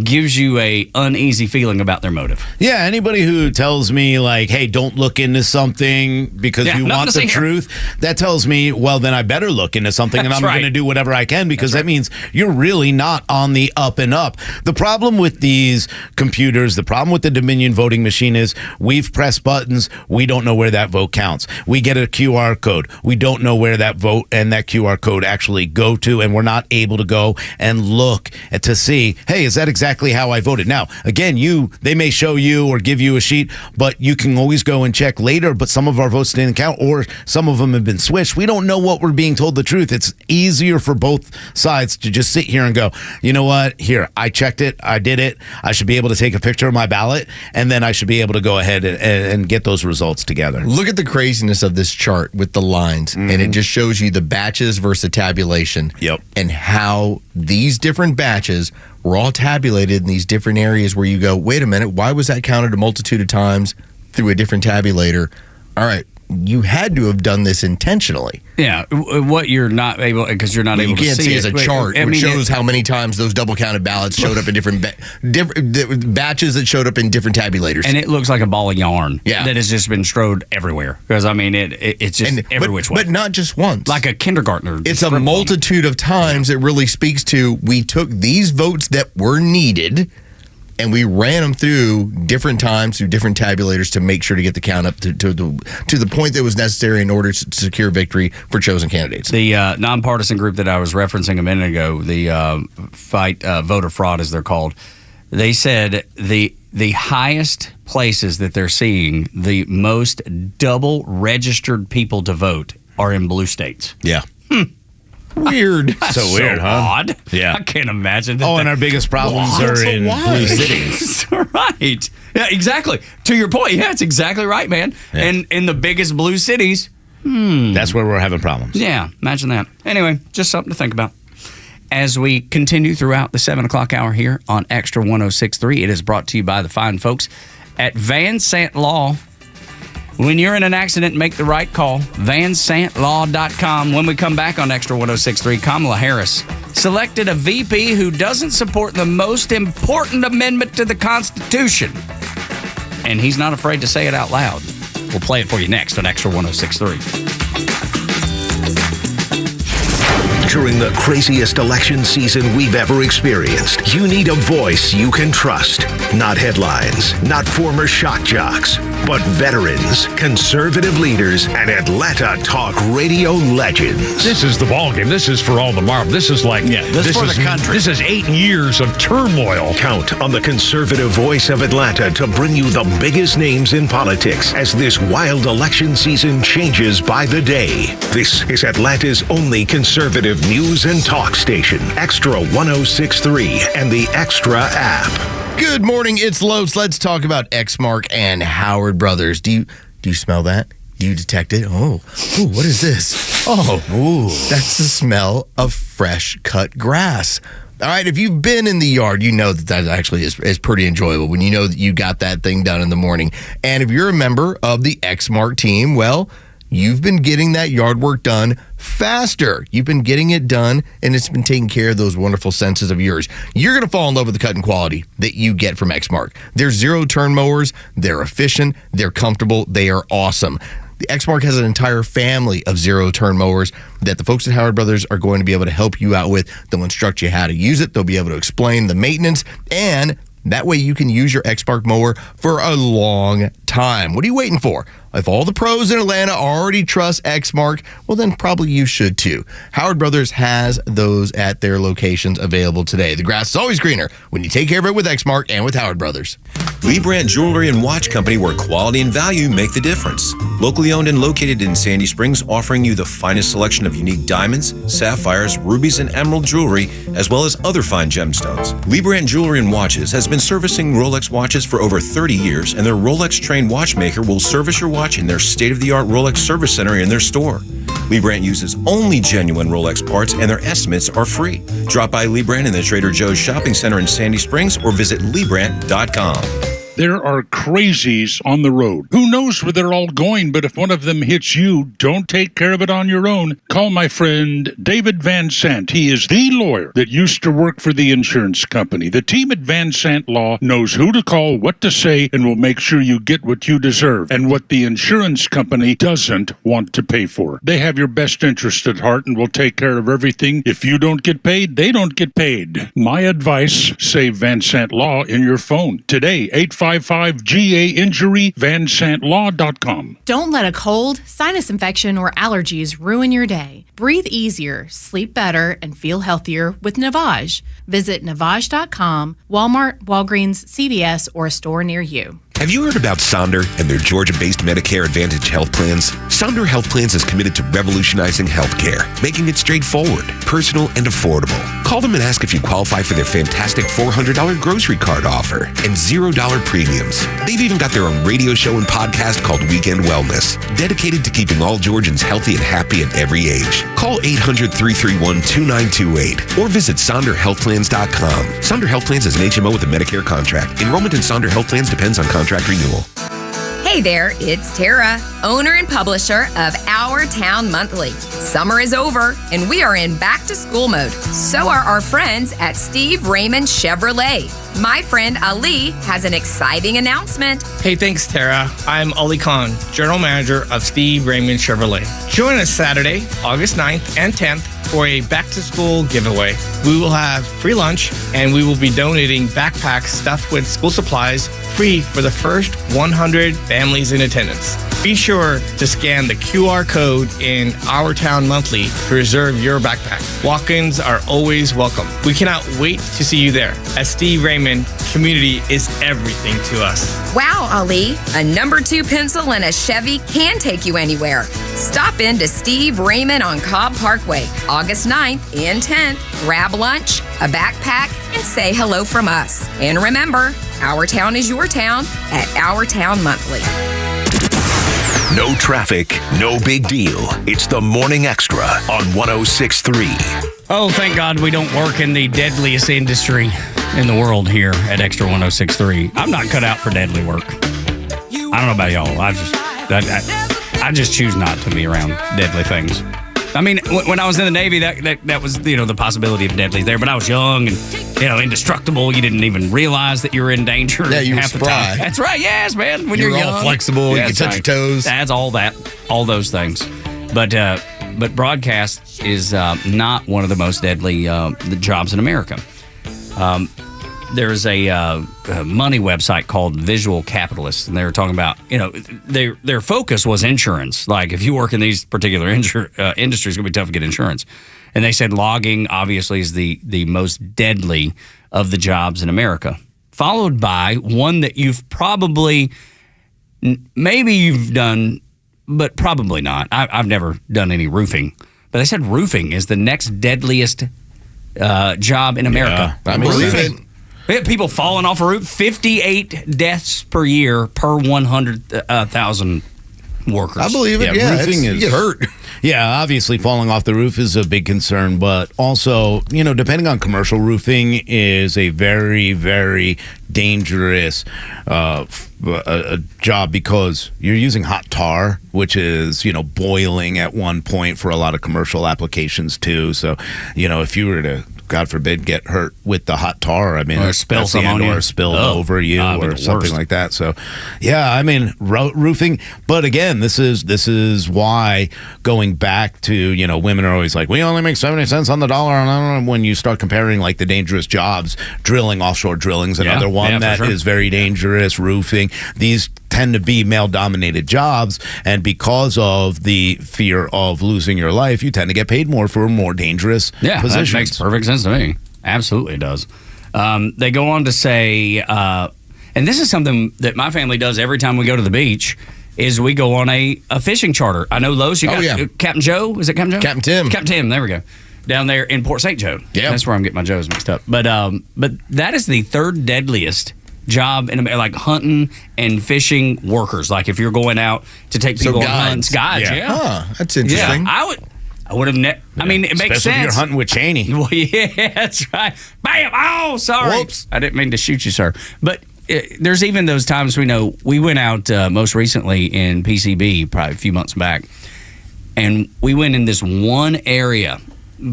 gives you a uneasy feeling about their motive. Yeah, anybody who tells me like, hey, don't look into something because you want the truth, that tells me, well, then I better look into something and I'm going to do whatever I can, because that means you're really not on the up and up. The problem with these computers, the problem with the Dominion voting machine is we've pressed buttons, we don't know where that vote counts. We get a QR code. We don't know where that vote and that QR code actually go to, and we're not able to go and look to see, hey, is that exactly how I voted? Now, again, they may show you or give you a sheet, but you can always go and check later, but some of our votes didn't count, or some of them have been switched. We don't know what we're being told the truth. It's easier for both sides to just sit here and go, you know what? Here, I checked it. I did it. I should be able to take a picture of my ballot, and then I should be able to go ahead and get those results together. Look at the craziness of this chart with the lines, and it just shows you the batches versus tabulation. Yep. And how these different batches were all tabulated in these different areas where you go, wait a minute, why was that counted a multitude of times through a different tabulator? All right, you had to have done this intentionally. Yeah, what you're not able, because you're not able to see it. You can't see as a chart, which shows how many times those double-counted ballots showed up in different batches that showed up in different tabulators. And it looks like a ball of yarn that has just been strode everywhere. Because, I mean, it's just every which way. But not just once. Like a kindergartner. It's a multitude of times. It really speaks to, we took these votes that were needed, and we ran them through different times through different tabulators to make sure to get the count up to the point that was necessary in order to secure victory for chosen candidates. The nonpartisan group that I was referencing a minute ago, the Fight Voter Fraud, as they're called, they said the highest places that they're seeing the most double registered people to vote are in blue states. Yeah. Weird. So weird, huh? Odd. Yeah. I can't imagine that. Oh, and our biggest problems are in blue cities. Right. Yeah, exactly. To your point. Yeah, it's exactly right, man. Yeah. And in the biggest blue cities, that's where we're having problems. Yeah, imagine that. Anyway, just something to think about. As we continue throughout the 7 o'clock hour here on Xtra 106.3, it is brought to you by the fine folks at Van Sant Law. When you're in an accident, make the right call. VanSantLaw.com. When we come back on Xtra 106.3, Kamala Harris selected a VP who doesn't support the most important amendment to the Constitution. And he's not afraid to say it out loud. We'll play it for you next on Xtra 106.3. During the craziest election season we've ever experienced, you need a voice you can trust. Not headlines, not former shock jocks, but veterans, conservative leaders, and Atlanta talk radio legends. This is the ballgame. This is for all the marble. This is like, this is for the country. This is 8 years of turmoil. Count on the conservative voice of Atlanta to bring you the biggest names in politics as this wild election season changes by the day. This is Atlanta's only conservative news and talk station, Xtra 106.3 and the Xtra app. Good morning, it's Lopes. Let's talk about Xmark and Howard Brothers. Do you smell that? Do you detect it? Oh, ooh, what is this? Oh, ooh, that's the smell of fresh cut grass. All right, if you've been in the yard, you know that actually is pretty enjoyable when you know that you got that thing done in the morning. And if you're a member of the Xmark team, well, you've been getting that yard work done faster. You've been getting it done, and it's been taking care of those wonderful senses of yours. You're going to fall in love with the cutting quality that you get from Xmark. They're zero-turn mowers. They're efficient. They're comfortable. They are awesome. The Xmark has an entire family of zero-turn mowers that the folks at Howard Brothers are going to be able to help you out with. They'll instruct you how to use it. They'll be able to explain the maintenance, and that way you can use your Xmark mower for a long time. What are you waiting for? If all the pros in Atlanta already trust Xmark, well, then probably you should too. Howard Brothers has those at their locations available today. The grass is always greener when you take care of it with Xmark and with Howard Brothers. Lee Brandt Jewelry and Watch Company, where quality and value make the difference. Locally owned and located in Sandy Springs, offering you the finest selection of unique diamonds, sapphires, rubies, and emerald jewelry, as well as other fine gemstones. Lee Brandt Jewelry and Watches has been servicing Rolex watches for over 30 years, and their Rolex-trained watchmaker will service your watch in their state-of-the-art Rolex service center in their store. Lee Brandt uses only genuine Rolex parts, and their estimates are free. Drop by Lee Brandt in the Trader Joe's Shopping Center in Sandy Springs or visit LeeBrandt.com. There are crazies on the road. Who knows where they're all going, but if one of them hits you, don't take care of it on your own. Call my friend David Van Sant. He is the lawyer that used to work for the insurance company. The team at Van Sant Law knows who to call, what to say, and will make sure you get what you deserve and what the insurance company doesn't want to pay for. They have your best interest at heart and will take care of everything. If you don't get paid, they don't get paid. My advice, save Van Sant Law in your phone. Today, 855-GA-INJURY, vansantlaw.com. Don't let a cold, sinus infection, or allergies ruin your day. Breathe easier, sleep better, and feel healthier with Navage. Visit Navage.com, Walmart, Walgreens, CVS, or a store near you. Have you heard about Sonder and their Georgia-based Medicare Advantage health plans? Sonder Health Plans is committed to revolutionizing healthcare, making it straightforward, personal, and affordable. Call them and ask if you qualify for their fantastic $400 grocery card offer and $0 premiums. They've even got their own radio show and podcast called Weekend Wellness, dedicated to keeping all Georgians healthy and happy at every age. Call 800-331-2928 or visit SonderHealthPlans.com. Sonder Health Plans is an HMO with a Medicare contract. Enrollment in Sonder Health Plans depends on contract renewal. Hey there, it's Tara, owner and publisher of Our Town Monthly. Summer is over, and we are in back-to-school mode. So are our friends at Steve Raymond Chevrolet. My friend Ali has an exciting announcement. Hey, thanks, Tara. I'm Ali Khan, General Manager of Steve Raymond Chevrolet. Join us Saturday, August 9th and 10th for a back-to-school giveaway. We will have free lunch, and we will be donating backpacks stuffed with school supplies free for the first 100 families in attendance. Be sure to scan the QR code in Our Town Monthly to reserve your backpack. Walk-ins are always welcome. We cannot wait to see you there. At Steve Raymond, community is everything to us. Wow, Ali, a number 2 pencil and a Chevy can take you anywhere. Stop in to Steve Raymond on Cobb Parkway, August 9th and 10th. Grab lunch, a backpack, and say hello from us. And remember, Our Town is your town at Our Town Monthly. No traffic, no big deal. It's the Morning Extra on 106.3. Oh, thank God we don't work in the deadliest industry in the world here at Extra 106.3. I'm not cut out for deadly work. I don't know about y'all. I just choose not to be around deadly things. I mean, when I was in the Navy, that was, the possibility of deadly there. But I was young and, indestructible. You didn't even realize that you were in danger. Yeah, you were half the spry. time. That's right. Yes, man. When you're young, all flexible. You can touch your toes. That's all that. All those things. But broadcast is not one of the most deadly jobs in America. There's a money website called Visual Capitalist, and they were talking about, their focus was insurance. Like, if you work in these particular industries, it's going to be tough to get insurance. And they said logging, obviously, is the most deadly of the jobs in America, followed by one that you've probably, maybe you've done, but probably not. I've never done any roofing. But they said roofing is the next deadliest job in America. Yeah, I believe it. We have people falling off a roof. 58 deaths per year per 100,000 workers. I believe it. Yeah, roofing you get hurt. Yeah, obviously falling off the roof is a big concern, but also, depending on commercial roofing is a very, very dangerous a job because you're using hot tar, which is, boiling at one point for a lot of commercial applications too. So, if you were to, God forbid, get hurt with the hot tar, or spill some on you, or spill over you, or something like that. So, yeah, roofing. But again, this is why going back to women are always like, we only make 70 cents on the dollar. When you start comparing like the dangerous jobs, drilling, offshore drilling's another one that is very dangerous. Roofing, these tend to be male-dominated jobs, and because of the fear of losing your life, you tend to get paid more for more dangerous positions. That makes perfect sense to me. Absolutely it does. They go on to say, and this is something that my family does every time we go to the beach, is we go on a fishing charter. I know, Lowe's, you got Captain Joe. Is it Captain Joe? Captain Tim. Captain Tim, there we go. Down there in Port St. Joe. Yeah. That's where I'm getting my Joes mixed up. But that is the third deadliest job in like hunting and fishing workers. Like if you're going out to take people on hunts, guides. Huh, that's interesting. Yeah, I would have. I mean, it makes Especially sense. if you're hunting with Cheney. Well, yeah, that's right. Bam! Oh, sorry. Whoops. I didn't mean to shoot you, sir. But there's even those times we went out most recently in PCB, probably a few months back, and we went in this one area.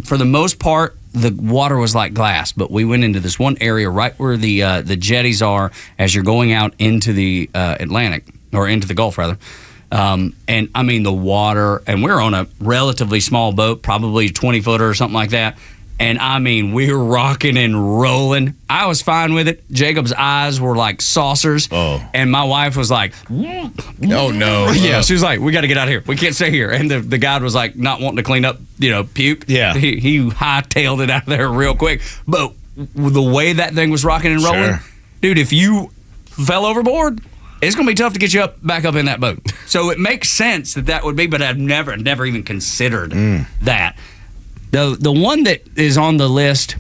For the most part, the water was like glass, but we went into this one area right where the jetties are as you're going out into the Atlantic, or into the Gulf, rather. And I mean, the water, and we're on a relatively small boat, probably 20-footer or something like that. And I mean, we were rocking and rolling. I was fine with it. Jacob's eyes were like saucers. Oh. And my wife was like, oh, no. Yeah, she was like, we got to get out of here. We can't stay here. And the guide was like, not wanting to clean up, puke. Yeah. He hightailed it out of there real quick. But the way that thing was rocking and rolling, dude, if you fell overboard, it's going to be tough to get you back up in that boat. So it makes sense that would be, but I've never even considered that. The one that is on the list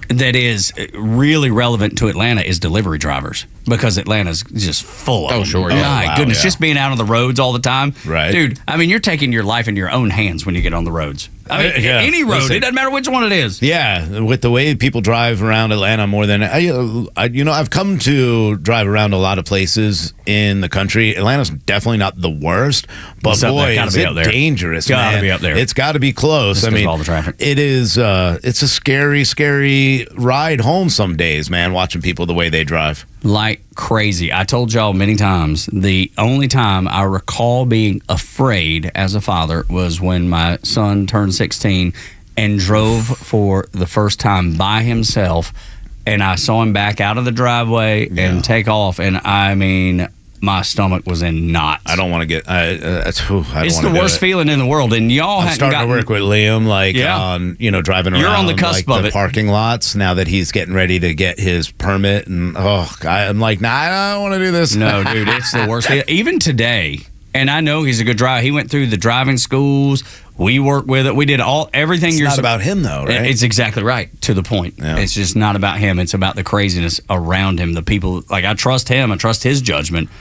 that is really relevant to Atlanta is delivery drivers, because Atlanta's just full of them. Sure. My goodness, just being out on the roads all the time. Right. Dude, I mean, you're taking your life in your own hands when you get on the roads. I mean, any road, it doesn't matter which one it is. Yeah, with the way people drive around Atlanta more than I've come to drive around a lot of places in the country. Atlanta's definitely not the worst, but boy, is it dangerous, man. Gotta be up there. It's got to be close. I mean, all the traffic. It is. It's a scary, scary ride home some days, man. Watching people the way they drive. Like crazy. I told y'all many times, the only time I recall being afraid as a father was when my son turned 16 and drove for the first time by himself, and I saw him back out of the driveway and take off, and I mean, my stomach was in knots. I don't want to get. It's the worst feeling in the world, and y'all. I'm starting to work with Liam, on driving around. You're on the cusp of the parking lots now that he's getting ready to get his permit, and I'm like, nah, I don't want to do this. No, dude, it's the worst. Even today, and I know he's a good driver. He went through the driving schools. We worked with it. We did everything. It's not about him, though, right? It's exactly right, to the point. Yeah. It's just not about him. It's about the craziness around him. The people, I trust him. I trust his judgment.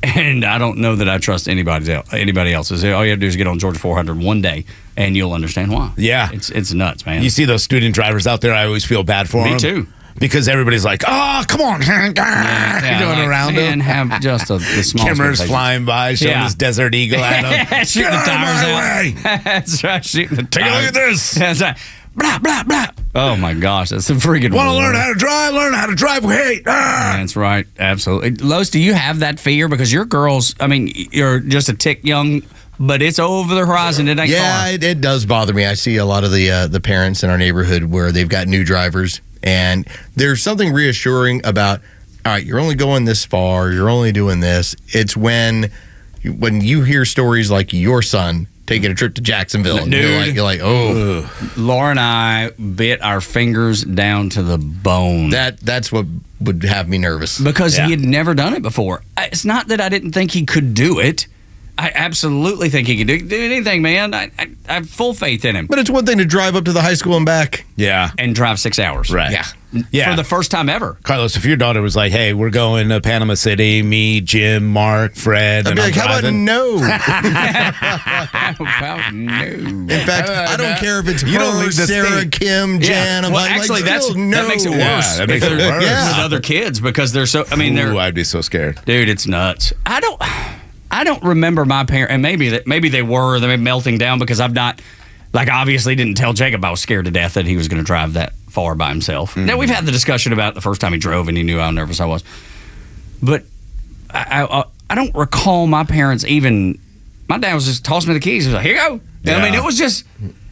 And I don't know that I trust anybody else's. All you have to do is get on Georgia 400 one day, and you'll understand why. Yeah. It's nuts, man. You see those student drivers out there, I always feel bad for them. Me too. Because everybody's like, oh, come on. You're going around them. And have just the small Kimmer's flying by, showing his Desert Eagle at him. Shooting the tires out. That's right, shooting the tires. Take a look at this. That's right. Blah, blah, blah. Oh, my gosh. That's a freaking Want to learn how to drive? Learn how to drive. Hey. That's right. Absolutely. Los, do you have that fear? Because your girls, I mean, you're just a tick young, but it's over the horizon. It ain't far. It does bother me. I see a lot of the parents in our neighborhood where they've got new drivers, and there's something reassuring about, all right, you're only going this far, you're only doing this. It's when you hear stories like your son taking a trip to Jacksonville. And you're like, oh. Laura and I bit our fingers down to the bone. That's what would have me nervous. Because he had never done it before. It's not that I didn't think he could do it, I absolutely think he can do anything, man. I have full faith in him. But it's one thing to drive up to the high school and back. Yeah. And drive 6 hours. Right. Yeah. For the first time ever. Carlos, if your daughter was like, hey, we're going to Panama City, me, Jim, Mark, Fred, I'd and be I'm like, how about driving. no? no. In fact, I don't care if it's You don't her, leave the Sarah, state. Kim, Jan. I'm Well, like, actually, still, no. that makes it worse. Yeah, that makes if it they're worse. with other kids because they're so. I mean, they're. Ooh, I'd be so scared. Dude, it's nuts. I don't remember my parents, and maybe they were melting down because I've not, like, obviously didn't tell Jacob I was scared to death that he was going to drive that far by himself. Now, we've had the discussion about the first time he drove and he knew how nervous I was. But I don't recall my parents even, my dad was just tossing me the keys. He was like, here you go. Yeah. I mean, it was just,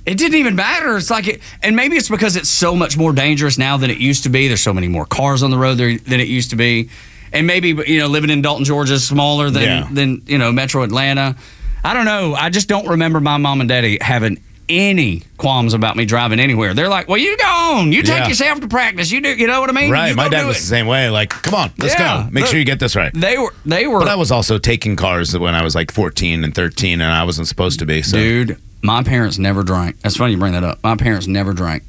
it didn't even matter. It's like, and maybe it's because it's so much more dangerous now than it used to be. There's so many more cars on the road than it used to be. And maybe, living in Dalton, Georgia is smaller than Metro Atlanta. I don't know. I just don't remember my mom and daddy having any qualms about me driving anywhere. They're like, well, you go on. You take yourself to practice. You do, you know what I mean? Right. You My go dad do was it. the same way. Like, come on, let's go. Make sure you get this right. They were. But I was also taking cars when I was like 14 and 13, and I wasn't supposed to be. So. Dude, my parents never drank. That's funny you bring that up. My parents never drank.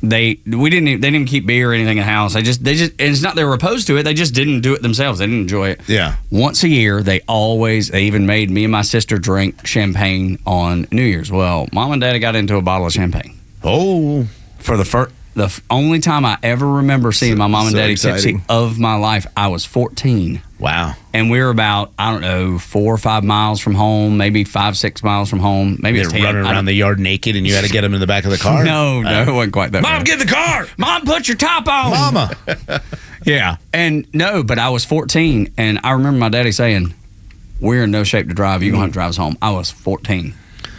They didn't even keep beer or anything in the house. They just and it's not they were opposed to it. They just didn't do it themselves. They didn't enjoy it. Yeah. Once a year, they even made me and my sister drink champagne on New Year's. Well, Mom and Daddy got into a bottle of champagne. Oh. For the only time I ever remember seeing my mom and daddy tipsy of my life, I was 14. Wow. And we were about, 4 or 5 miles from home, maybe 5, 6 miles from home. Maybe They're it's 10. running around the yard naked, and you had to get them in the back of the car? No, it wasn't quite that. Mom, get in the car! Mom, put your top on! Mama! Yeah. And no, but I was 14, and I remember my daddy saying, we're in no shape to drive. You're going to have to drive us home. I was 14.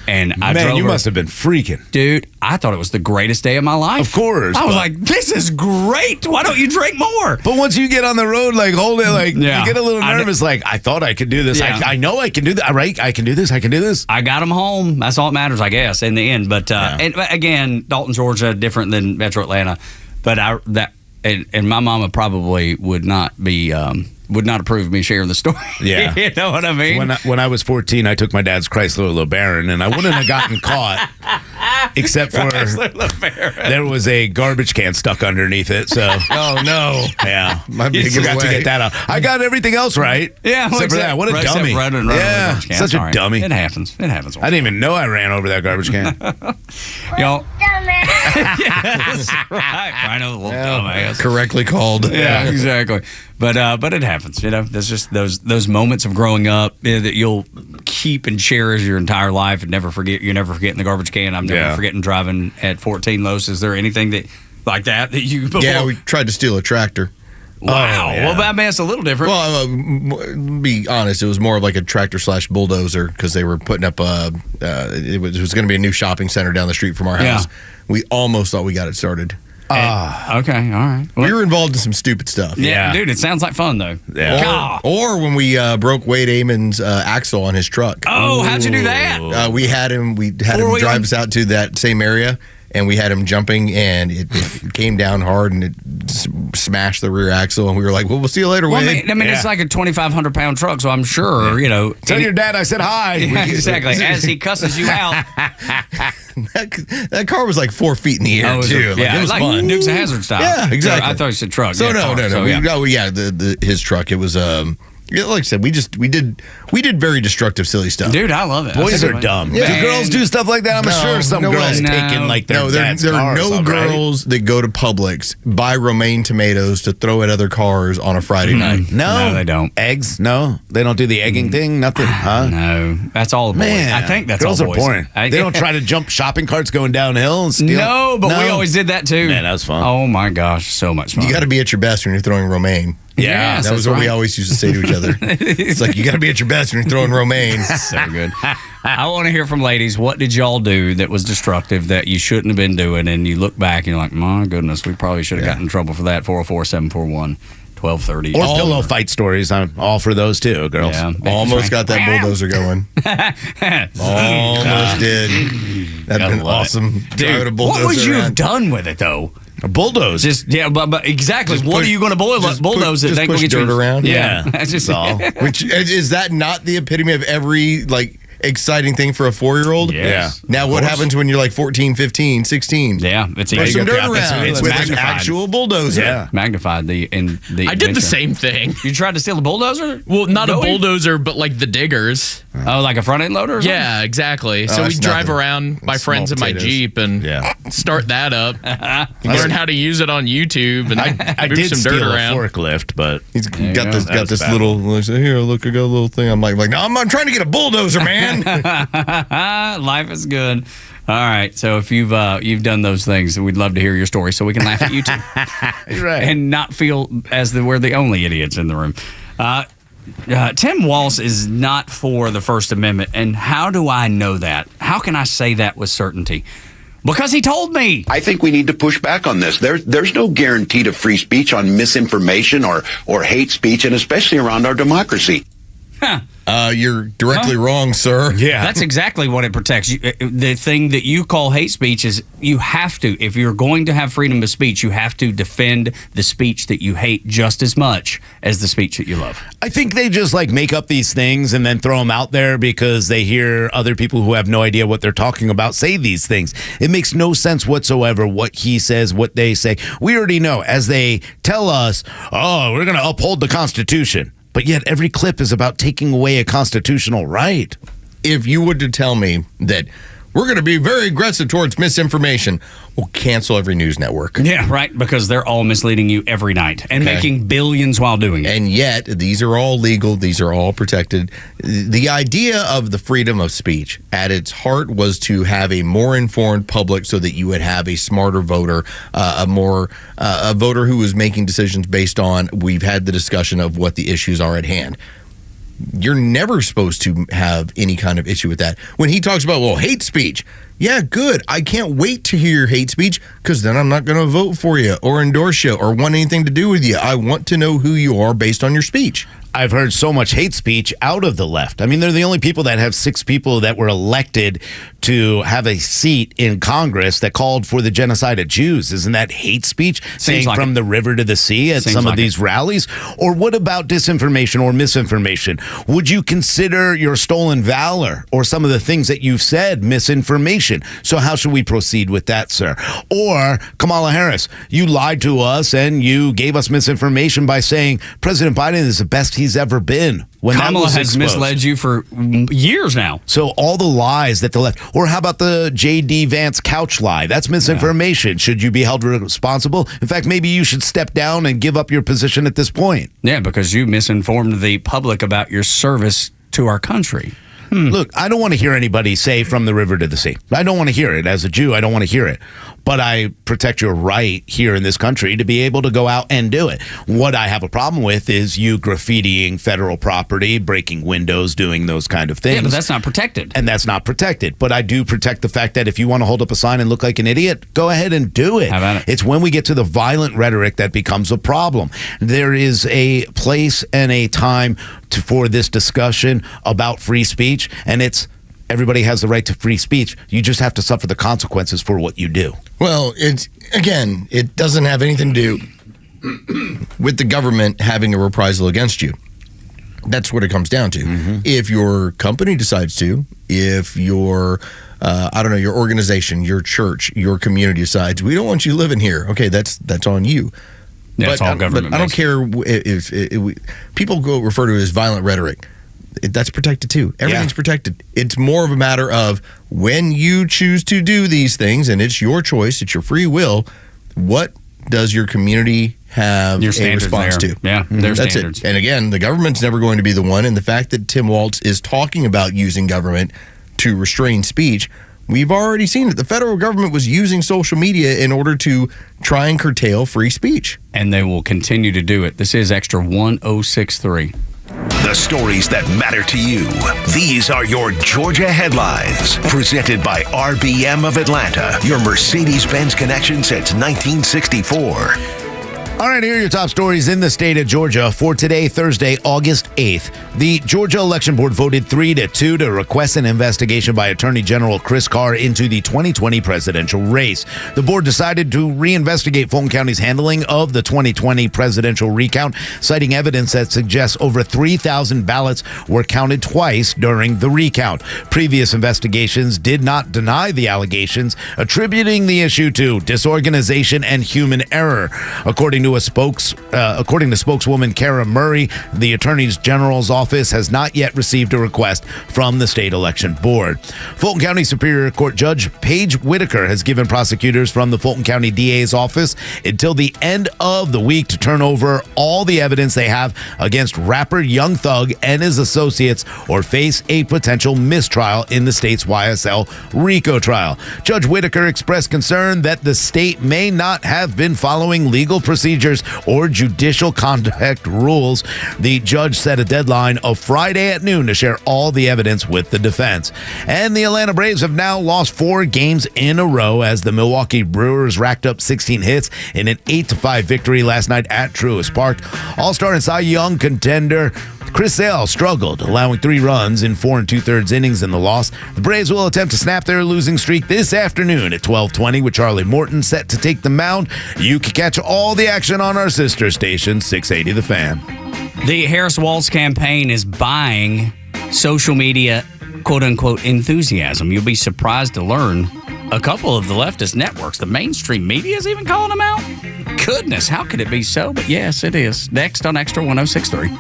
And I drove you her. must have been freaking. Dude, I thought it was the greatest day of my life. Of course. I was like, this is great. Why don't you drink more? But once you get on the road, like, hold it, like, you get a little nervous, like, I thought I could do this. Yeah. I know I can do that, right? I can do this. I can do this. I got them home. That's all that matters, I guess, in the end. But, and again, Dalton, Georgia, different than Metro Atlanta. But and my mama probably would not approve of me sharing the story. Yeah. You know what I mean? When I was 14, I took my dad's Chrysler LeBaron, and I wouldn't have gotten caught except for there was a garbage can stuck underneath it. So, oh no, yeah, you forgot to get that out. I got everything else right. Yeah, except for that. What a dummy! Yeah, such a dummy. It happens. It happens. I didn't even know I ran over that garbage can. Y'all. That's right. Rhino, the little dumbass. Correctly called. Yeah, exactly. But it happens. There's just those moments of growing up that you'll keep and cherish your entire life and never forget. You're never forgetting the garbage can. I'm never forgetting driving at 14 Los. Is there anything like that you? Before? Yeah, we tried to steal a tractor. Wow. Well, that man's a little different. Well, be honest, it was more of like a tractor / bulldozer because they were putting up it was going to be a new shopping center down the street from our house. We almost thought we got it started. Okay, all right. We were involved in some stupid stuff. Yeah, dude, it sounds like fun though. Yeah. Or when we broke Wade Amon's axle on his truck. Oh, how'd you do that? We had him drive us out to that same area, and we had him jumping, and it came down hard, and it smashed the rear axle, and we were like, well, we'll see you later, Wade. I mean it's like a 2,500 pound truck, so I'm sure, Tell your dad I said hi. Yeah, exactly. As he cusses you out. That car was like 4 feet in the air, too. It was like fun. Dukes of Hazzard style. Yeah, exactly. I thought you said truck. So no. His truck. It was like I said, we did very destructive, silly stuff. Dude, I love it. Boys are dumb. Yeah. Do girls do stuff like that? I'm sure some girls taking like their dad's there car are or no something, girls that go to Publix, buy romaine tomatoes to throw at other cars on a Friday night. No, they don't. Eggs? No, they don't do the egging thing. Nothing, huh? No, that's all boys. Man, I think that's girls all boys. are boring. They don't try to jump shopping carts going downhill and steal. No, but we always did that too. Man, that was fun. Oh my gosh, so much fun. You got to be at your best when you're throwing romaine. Yeah, that was what we always used to say to each other. It's like, you got to be at your best when you're throwing romaine. So good. I want to hear from ladies. What did y'all do that was destructive that you shouldn't have been doing? And you look back and you're like, my goodness, we probably should have gotten in trouble for that. 404-741-1230. Or pillow fight stories. I'm all for those too, girls. Yeah, almost got that bulldozer going. Almost did. That'd been awesome. Driving a bulldozer what would you around. have done with it though? A bulldoze. But exactly. What are you going to bulldoze it? Just Then push go get dirt you- around. Yeah. That's just all. Which is that not the epitome of every exciting thing for a 4-year-old? Yes. Yeah. Now what happens when you're 14, 15, 16? Yeah, it's push some dirt around It's with an magnified. actual bulldozer. Yeah, magnified the. I did the same thing. You tried to steal a bulldozer? Well, not a Really? bulldozer, but the diggers. Oh, like a front end loader? Or something? Yeah, exactly. So we that's drive nothing. around my friends in my potatoes. Jeep and start that up. Learn how to use it on YouTube and I move did some steal dirt a around. forklift, but He's you got go. this That was this bad little. Here, look, I got a little thing. I'm like, no, I'm trying to get a bulldozer, man. Life is good. All right. So if you've done those things, we'd love to hear your story so we can laugh at you too, right. and not feel as though we're the only idiots in the room. Tim Walz is not for the First Amendment, and how do I know that? How can I say that with certainty? Because he told me. I think we need to push back on this. There's no guarantee to free speech on misinformation or hate speech, and especially around our democracy. You're directly wrong, sir. Yeah. That's exactly what it protects. The thing that you call hate speech is you have to, if you're going to have freedom of speech, you have to defend the speech that you hate just as much as the speech that you love. I think they just make up these things and then throw them out there because they hear other people who have no idea what they're talking about say these things. It makes no sense whatsoever what he says, what they say. We already know as they tell us, oh, we're going to uphold the Constitution. But yet every clip is about taking away a constitutional right. If you were to tell me that we're going to be very aggressive towards misinformation, we'll cancel every news network. Yeah, right, because they're all misleading you every night and making billions while doing it. And yet, these are all legal. These are all protected. The idea of the freedom of speech at its heart was to have a more informed public so that you would have a smarter voter, a voter who was making decisions based on, we've had the discussion of what the issues are at hand. You're never supposed to have any kind of issue with that. When he talks about, hate speech, yeah, good. I can't wait to hear your hate speech because then I'm not going to vote for you or endorse you or want anything to do with you. I want to know who you are based on your speech. I've heard so much hate speech out of the left. I mean, they're the only people that have 6 people that were elected to have a seat in Congress that called for the genocide of Jews. Isn't that hate speech? Saying from the river to the sea at some of these rallies? Or what about disinformation or misinformation? Would you consider your stolen valor or some of the things that you've said misinformation? So how should we proceed with that, sir? Or Kamala Harris, you lied to us and you gave us misinformation by saying President Biden is the best he's ever been. When Kamala that was has exposed. misled you for years now. So all the lies that the left, or how about the J.D. Vance couch lie? That's misinformation. Yeah. Should you be held responsible? In fact, maybe you should step down and give up your position at this point. Yeah, because you misinformed the public about your service to our country. Look, I don't want to hear anybody say from the river to the sea. I don't want to hear it. As a Jew, I don't want to hear it. But I protect your right here in this country to be able to go out and do it. What I have a problem with is you graffitiing federal property, breaking windows, doing those kind of things. Yeah, but that's not protected. And that's not protected. But I do protect the fact that if you want to hold up a sign and look like an idiot, go ahead and do it. How about it? It's when we get to the violent rhetoric that becomes a problem. There is a place and a time for this discussion about free speech, and it's everybody has the right to free speech. You just have to suffer the consequences for what you do. Well, it doesn't have anything to do with the government having a reprisal against you. That's what it comes down to. Mm-hmm. If your company decides to, if your your organization, your church, your community decides, we don't want you living here. Okay, that's on you. Yeah, it's all government. But I don't care if people refer to it as violent rhetoric. That's protected too. Everything's protected. It's more of a matter of when you choose to do these things, and it's your choice, it's your free will, what does your community have a response to? Yeah, their standards. It. And again, the government's never going to be the one, and the fact that Tim Walz is talking about using government to restrain speech, we've already seen it. The federal government was using social media in order to try and curtail free speech. And they will continue to do it. This is Extra 1063. The stories that matter to you. These are your Georgia headlines. Presented by RBM of Atlanta, your Mercedes-Benz connection since 1964. All right, here are your top stories in the state of Georgia for today, Thursday, August 8th. The Georgia Election Board voted 3-2 to request an investigation by Attorney General Chris Carr into the 2020 presidential race. The board decided to reinvestigate Fulton County's handling of the 2020 presidential recount, citing evidence that suggests over 3,000 ballots were counted twice during the recount. Previous investigations did not deny the allegations, attributing the issue to disorganization and human error. According to spokeswoman Kara Murray, the Attorney General's office has not yet received a request from the state election board. Fulton County Superior Court Judge Paige Whitaker has given prosecutors from the Fulton County DA's office until the end of the week to turn over all the evidence they have against rapper Young Thug and his associates or face a potential mistrial in the state's YSL RICO trial. Judge Whitaker expressed concern that the state may not have been following legal procedures or judicial conduct rules. The judge set a deadline of Friday at noon to share all the evidence with the defense. And the Atlanta Braves have now lost 4 games in a row as the Milwaukee Brewers racked up 16 hits in an 8-5 victory last night at Truist Park. All-Star and Cy Young contender Chris Sale struggled, allowing 3 runs in 4 2/3 innings in the loss. The Braves will attempt to snap their losing streak this afternoon at 12:20 with Charlie Morton set to take the mound. You can catch all the action on our sister station, 680 The Fan. The Harris Walz campaign is buying social media, quote-unquote, enthusiasm. You'll be surprised to learn a couple of the leftist networks, the mainstream media is even calling them out. Goodness, how could it be so? But yes, it is. Next on Xtra 106.3.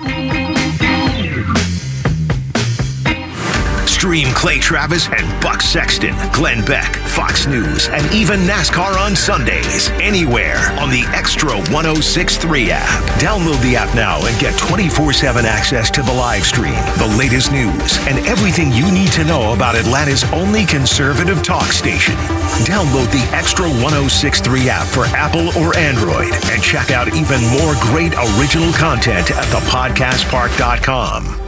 Stream Clay Travis and Buck Sexton, Glenn Beck, Fox News, and even NASCAR on Sundays. Anywhere on the Xtra 106.3 app. Download the app now and get 24/7 access to the live stream, the latest news, and everything you need to know about Atlanta's only conservative talk station. Download the Xtra 106.3 app for Apple or Android and check out even more great original content at thepodcastpark.com.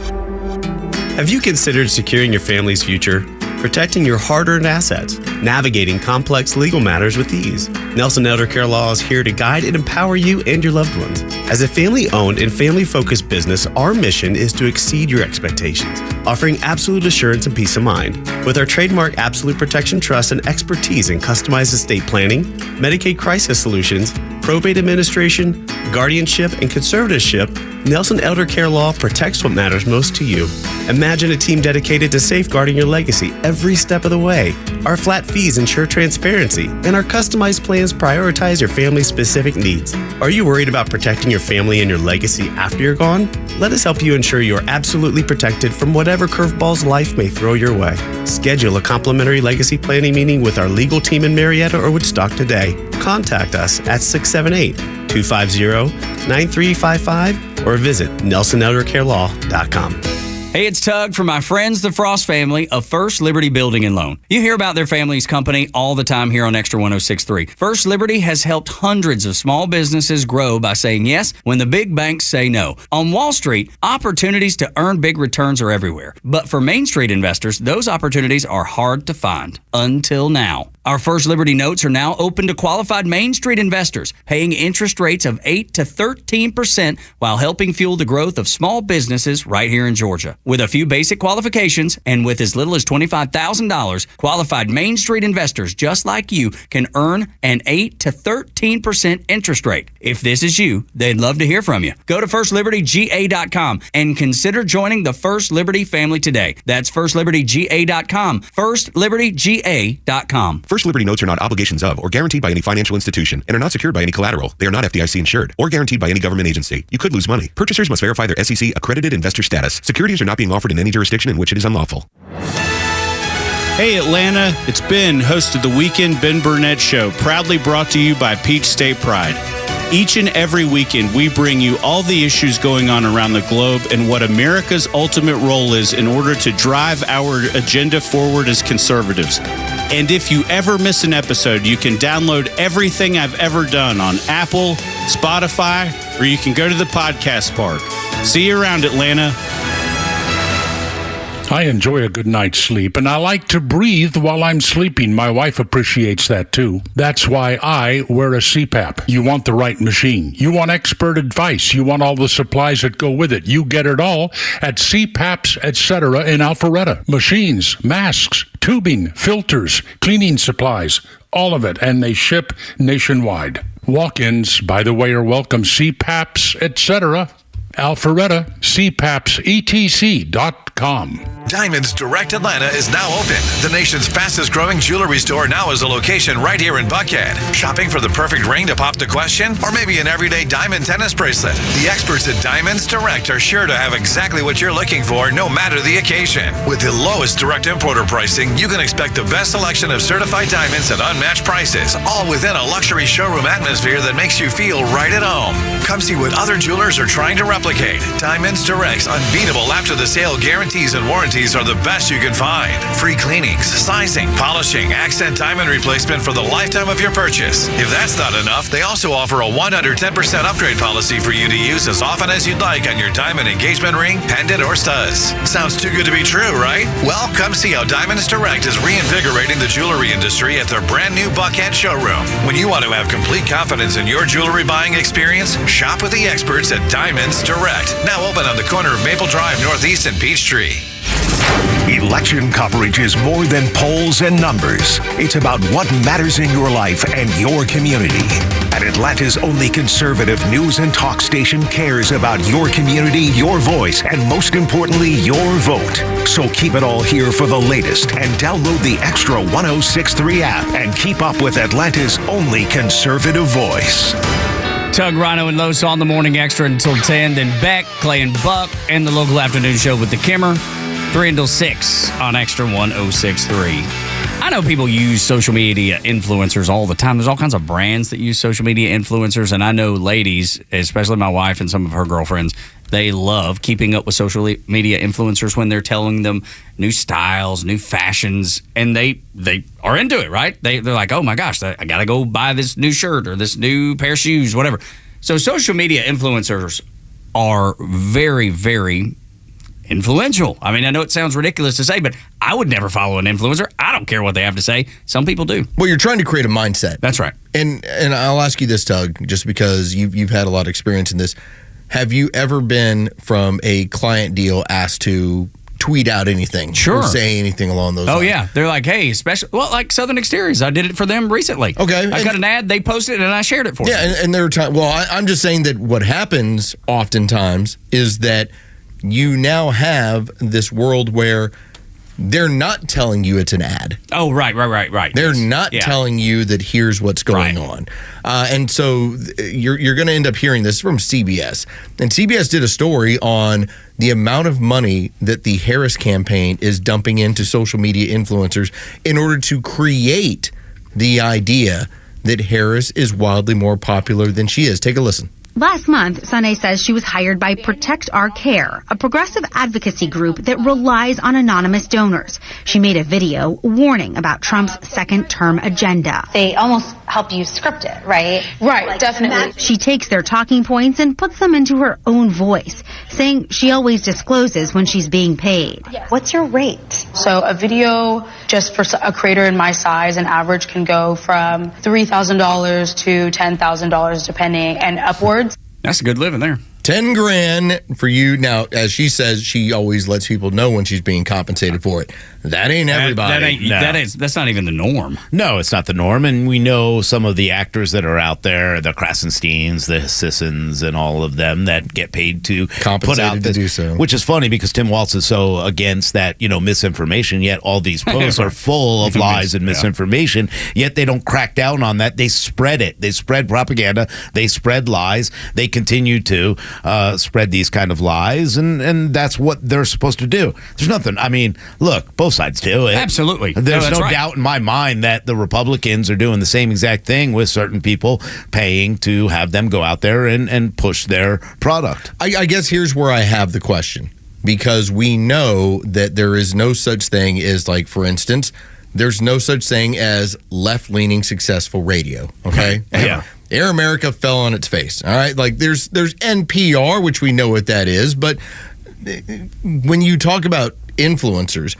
Have you considered securing your family's future, protecting your hard-earned assets, navigating complex legal matters with ease? Nelson Elder Care Law is here to guide and empower you and your loved ones. As a family-owned and family-focused business, our mission is to exceed your expectations, offering absolute assurance and peace of mind. With our trademark Absolute Protection Trust and expertise in customized estate planning, Medicaid crisis solutions, probate administration, guardianship, and conservatorship, Nelson Elder Care Law protects what matters most to you. Imagine a team dedicated to safeguarding your legacy every step of the way. Our flat fees ensure transparency, and our customized plans prioritize your family's specific needs. Are you worried about protecting your family and your legacy after you're gone? Let us help you ensure you're absolutely protected from whatever curveballs life may throw your way. Schedule a complimentary legacy planning meeting with our legal team in Marietta or Woodstock today. Contact us at 678-250-9355 or visit NelsonElderCareLaw.com. Hey, it's Tug from my friends, the Frost family of First Liberty Building and Loan. You hear about their family's company all the time here on Xtra 106.3. First Liberty has helped hundreds of small businesses grow by saying yes when the big banks say no. On Wall Street, opportunities to earn big returns are everywhere. But for Main Street investors, those opportunities are hard to find. Until now. Our First Liberty notes are now open to qualified Main Street investors, paying interest rates of 8 to 13% while helping fuel the growth of small businesses right here in Georgia. With a few basic qualifications and with as little as $25,000, qualified Main Street investors just like you can earn an 8 to 13% interest rate. If this is you, they'd love to hear from you. Go to FirstLibertyGA.com and consider joining the First Liberty family today. That's FirstLibertyGA.com. FirstLibertyGA.com. First Liberty notes are not obligations of or guaranteed by any financial institution and are not secured by any collateral. They are not FDIC insured or guaranteed by any government agency. You could lose money. Purchasers must verify their SEC accredited investor status. Securities are not being offered in any jurisdiction in which it is unlawful. Hey Atlanta, it's Ben, host of the Weekend Ben Burnett Show, proudly brought to you by Peach State Pride. Each and every weekend, we bring you all the issues going on around the globe and what America's ultimate role is in order to drive our agenda forward as conservatives. And if you ever miss an episode, you can download everything I've ever done on Apple, Spotify, or you can go to the podcast park. See you around, Atlanta. I enjoy a good night's sleep, and I like to breathe while I'm sleeping. My wife appreciates that too. That's why I wear a CPAP. You want the right machine. You want expert advice. You want all the supplies that go with it. You get it all at CPAPs, etc. in Alpharetta. Machines, masks, tubing, filters, cleaning supplies, all of it, and they ship nationwide. Walk-ins, by the way, are welcome. CPAPs, etc. Alpharetta, CPAPSETC.com. Diamonds Direct Atlanta is now open. The nation's fastest growing jewelry store now is a location right here in Buckhead. Shopping for the perfect ring to pop the question? Or maybe an everyday diamond tennis bracelet? The experts at Diamonds Direct are sure to have exactly what you're looking for, no matter the occasion. With the lowest direct importer pricing, you can expect the best selection of certified diamonds at unmatched prices, all within a luxury showroom atmosphere that makes you feel right at home. Come see what other jewelers are trying to replicate. Diamonds Direct's unbeatable after-the-sale guarantees and warranties are the best you can find. Free cleanings, sizing, polishing, accent diamond replacement for the lifetime of your purchase. If that's not enough, they also offer a 110% upgrade policy for you to use as often as you'd like on your diamond engagement ring, pendant, or studs. Sounds too good to be true, right? Well, come see how Diamonds Direct is reinvigorating the jewelry industry at their brand new Buckhead showroom. When you want to have complete confidence in your jewelry buying experience, shop with the experts at Diamonds Direct. Now open on the corner of Maple Drive Northeast and Peachtree. Election coverage is more than polls and numbers. It's about what matters in your life and your community. And Atlanta's only conservative news and talk station cares about your community, your voice, and most importantly, your vote. So keep it all here for the latest and download the Extra 1063 app and keep up with Atlanta's only conservative voice. Tug, Rhino, and Los on the Morning Extra until 10. Then Beck, Clay, and Buck, and the local afternoon show with the Kimmer, 3 until 6 on Extra 1063. I know people use social media influencers all the time. There's all kinds of brands that use social media influencers, and I know ladies, especially my wife and some of her girlfriends, they love keeping up with social media influencers when they're telling them new styles, new fashions, and they are into it, right? They're like, oh my gosh, I got to go buy this new shirt or this new pair of shoes, whatever. So social media influencers are very, very influential. I mean, I know it sounds ridiculous to say, but I would never follow an influencer. I don't care what they have to say. Some people do. Well, you're trying to create a mindset. That's right. And I'll ask you this, Tug, just because you've had a lot of experience in this. Have you ever been from a client deal asked to tweet out anything? Sure. Or say anything along those lines? Oh, yeah. They're like, hey, like Southern Exteriors. I did it for them recently. Okay. I got an ad, they posted it, and I shared it for them. Yeah, and there are times, I'm just saying that what happens oftentimes is that you now have this world where they're not telling you it's an ad. Oh, right. They're not telling you that here's what's going on. And so you're going to end up hearing this from CBS. And CBS did a story on the amount of money that the Harris campaign is dumping into social media influencers in order to create the idea that Harris is wildly more popular than she is. Take a listen. Last month, Sunay says she was hired by Protect Our Care, a progressive advocacy group that relies on anonymous donors. She made a video warning about Trump's second-term agenda. They almost help you script it, right? Right, definitely. She takes their talking points and puts them into her own voice, saying she always discloses when she's being paid. Yes. What's your rate? So a video just for a creator in my size, an average can go from $3,000 to $10,000 depending and upwards. That's a good living there. 10 grand for you. Now, as she says, she always lets people know when she's being compensated for it. That ain't everybody. That's not even the norm. No, it's not the norm. And we know some of the actors that are out there, the Krasensteins, the Sissons, and all of them that get paid to put out to do so. Which is funny because Tim Waltz is so against that, misinformation, yet all these posts are full of lies and misinformation, yet they don't crack down on that. They spread it. They spread propaganda. They spread lies. They continue to spread these kind of lies, and that's what they're supposed to do. There's nothing. I mean, look, both sides do it. Absolutely. There's no doubt in my mind that the Republicans are doing the same exact thing with certain people, paying to have them go out there and push their product. I guess here's where I have the question, because we know that there is no such thing as, like, for instance, there's no such thing as left-leaning successful radio, okay? Yeah. Air America fell on its face, all right? Like, there's NPR, which we know what that is, but when you talk about influencers,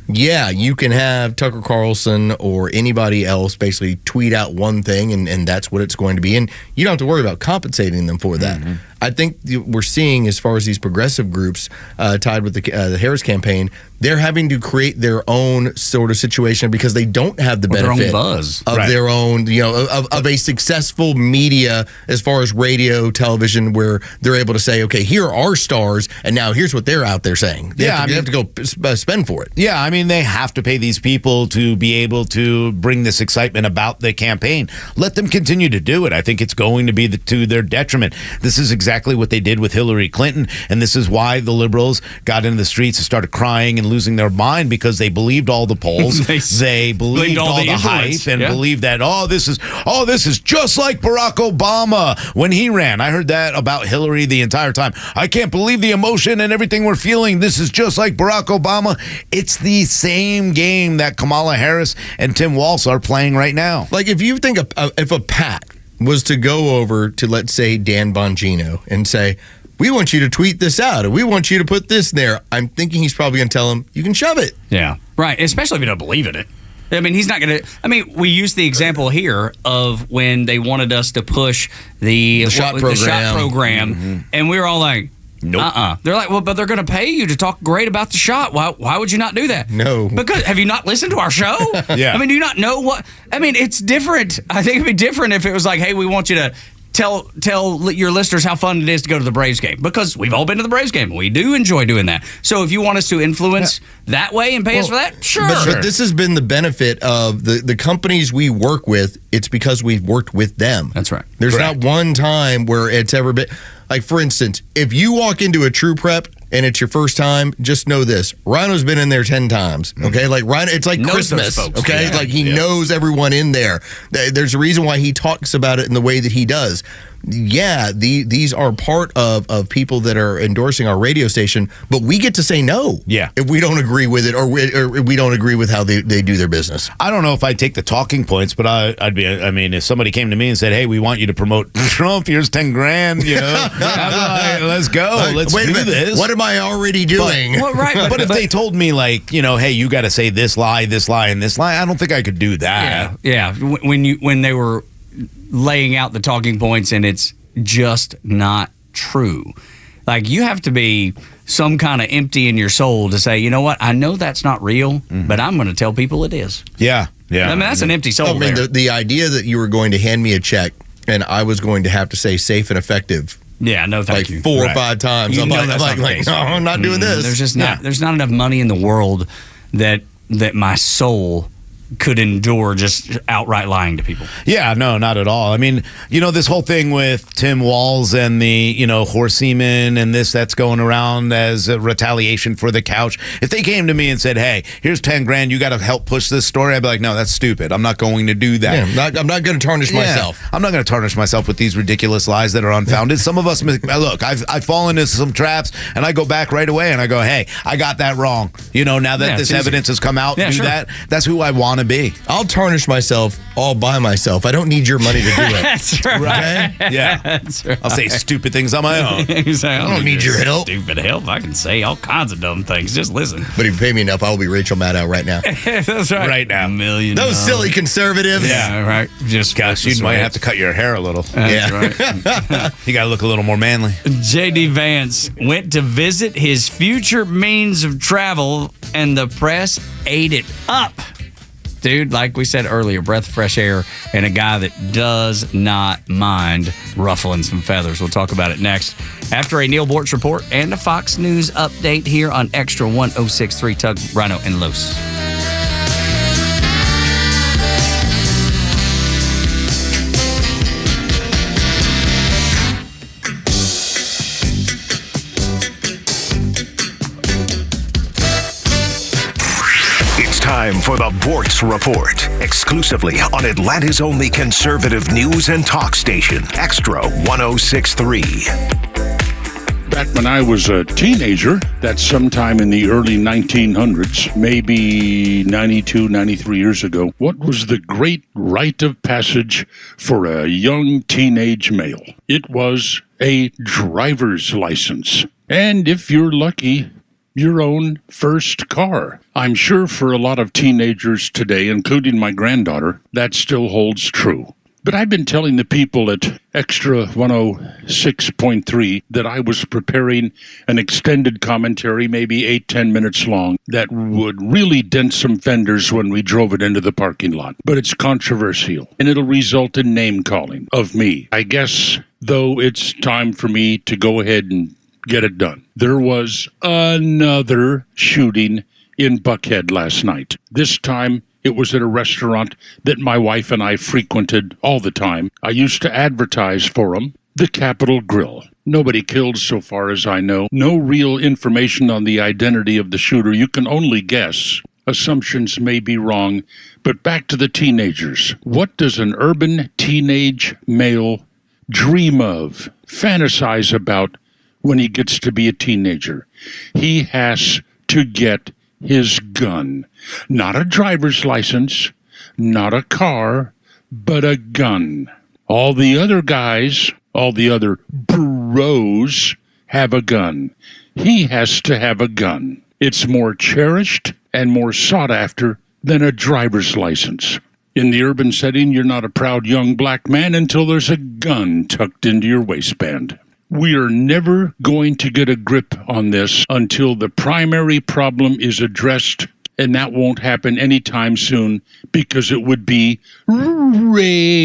yeah, you can have Tucker Carlson or anybody else basically tweet out one thing, and that's what it's going to be. And you don't have to worry about compensating them for that. Mm-hmm. I think we're seeing, as far as these progressive groups tied with the Harris campaign, they're having to create their own sort of situation because they don't have the benefit buzz. Of their own, of a successful media as far as radio, television, where they're able to say, okay, here are our stars, and now here's what they're out there saying. They have to go spend for it. Yeah, I mean, they have to pay these people to be able to bring this excitement about the campaign. Let them continue to do it. I think it's going to be to their detriment. This is exactly what they did with Hillary Clinton, and this is why the liberals got into the streets and started crying and losing their mind, because they believed all the polls. they believed all the hype and believed that, this is just like Barack Obama when he ran. I heard that about Hillary the entire time. I can't believe the emotion and everything we're feeling. This is just like Barack Obama. It's the same game that Kamala Harris and Tim Walz are playing right now. Like, if you think if a PAC was to go over to, let's say, Dan Bongino and say, we want you to tweet this out, or we want you to put this in there, I'm thinking he's probably going to tell him, you can shove it. Yeah, right, especially if you don't believe in it. I mean, he's not going to. I mean, we used the example here of when they wanted us to push the shot program, and we were all like, nope. They're like, well, but they're going to pay you to talk great about the shot. Why would you not do that? No. Because have you not listened to our show? Yeah. I mean, do you not know what? I mean, it's different. I think it'd be different if it was like, hey, we want you to tell your listeners how fun it is to go to the Braves game, because we've all been to the Braves game. We do enjoy doing that. So if you want us to influence that way and pay us for that, sure. But this has been the benefit of the companies we work with. It's because we've worked with them. That's right. There's not one time where it's ever been. Like, for instance, if you walk into a True Prep and it's your first time, just know this. Rhino's been in there 10 times, okay? Like, Rhino, it's like Christmas, okay? Yeah. Like, he knows everyone in there. There's a reason why he talks about it in the way that he does. Yeah, these are part of people that are endorsing our radio station, but we get to say no if we don't agree with it, or we don't agree with how they do their business. I don't know if I'd take the talking points, but I'd be. I mean, if somebody came to me and said, "Hey, we want you to promote Trump. Here's $10,000. You know, like, let's go. Let's do this." What am I already doing? But if they told me, like, hey, you got to say this lie, and this lie, I don't think I could do that. Yeah. When they were laying out the talking points and it's just not true. Like, you have to be some kind of empty in your soul to say, you know what, I know that's not real, but I'm going to tell people it is. Yeah. I mean, that's an empty soul. I mean, the idea that you were going to hand me a check and I was going to have to say safe and effective. Yeah, no, thank you. Like 4 or 5 times. I'm like, no, I'm not doing this. There's just not. There's not enough money in the world that my soul could endure just outright lying to people. Yeah, no, not at all. I mean, this whole thing with Tim Walz and the, horse semen and that's going around as a retaliation for the couch. If they came to me and said, hey, here's $10,000, you got to help push this story, I'd be like, no, that's stupid. I'm not going to do that. Yeah, I'm not going to tarnish myself. I'm not going to tarnish myself with these ridiculous lies that are unfounded. Some of us, look, I've fallen into some traps, and I go back right away and I go, hey, I got that wrong. Now that this evidence has come out, that's who I want to be. I'll tarnish myself all by myself. I don't need your money to do it. That's right. Okay? Yeah. That's right. I'll say stupid things on my own. Exactly. I don't need your help. Stupid help. I can say all kinds of dumb things. Just listen. But if you pay me enough, I'll be Rachel Maddow right now. That's right. Right now. $1 million. Those silly conservatives. Yeah, right. Just gosh, you might have to cut your hair a little. That's right. You got to look a little more manly. J.D. Vance went to visit his future means of travel, and the press ate it up. Dude, like we said earlier, breath of fresh air and a guy that does not mind ruffling some feathers. We'll talk about it next after a Neil Bortz report and a Fox News update here on Extra 106.3 Tug, Rhino, and Los. Time for the Bortz Report, exclusively on Atlanta's only conservative news and talk station, Extra 106.3. Back when I was a teenager, that's sometime in the early 1900s, maybe 92, 93 years ago, what was the great rite of passage for a young teenage male? It was a driver's license. And if you're lucky, your own first car. I'm sure for a lot of teenagers today, including my granddaughter, that still holds true. But I've been telling the people at Extra 106.3 that I was preparing an extended commentary, maybe 8-10 minutes long, that would really dent some fenders when we drove it into the parking lot. But it's controversial, and it'll result in name-calling of me. I guess, though, it's time for me to go ahead and get it done. There was another shooting in Buckhead last night. This time, it was at a restaurant that my wife and I frequented all the time. I used to advertise for them, the Capitol Grill. Nobody killed so far as I know. No real information on the identity of the shooter. You can only guess. Assumptions may be wrong. But back to the teenagers. What does an urban teenage male dream of, fantasize about when he gets to be a teenager? He has to get his gun. Not a driver's license, not a car, but a gun. All the other guys, all the other bros have a gun. He has to have a gun. It's more cherished and more sought after than a driver's license. In the urban setting, you're not a proud young black man until there's a gun tucked into your waistband. We are never going to get a grip on this until the primary problem is addressed, and that won't happen anytime soon because it would be racist.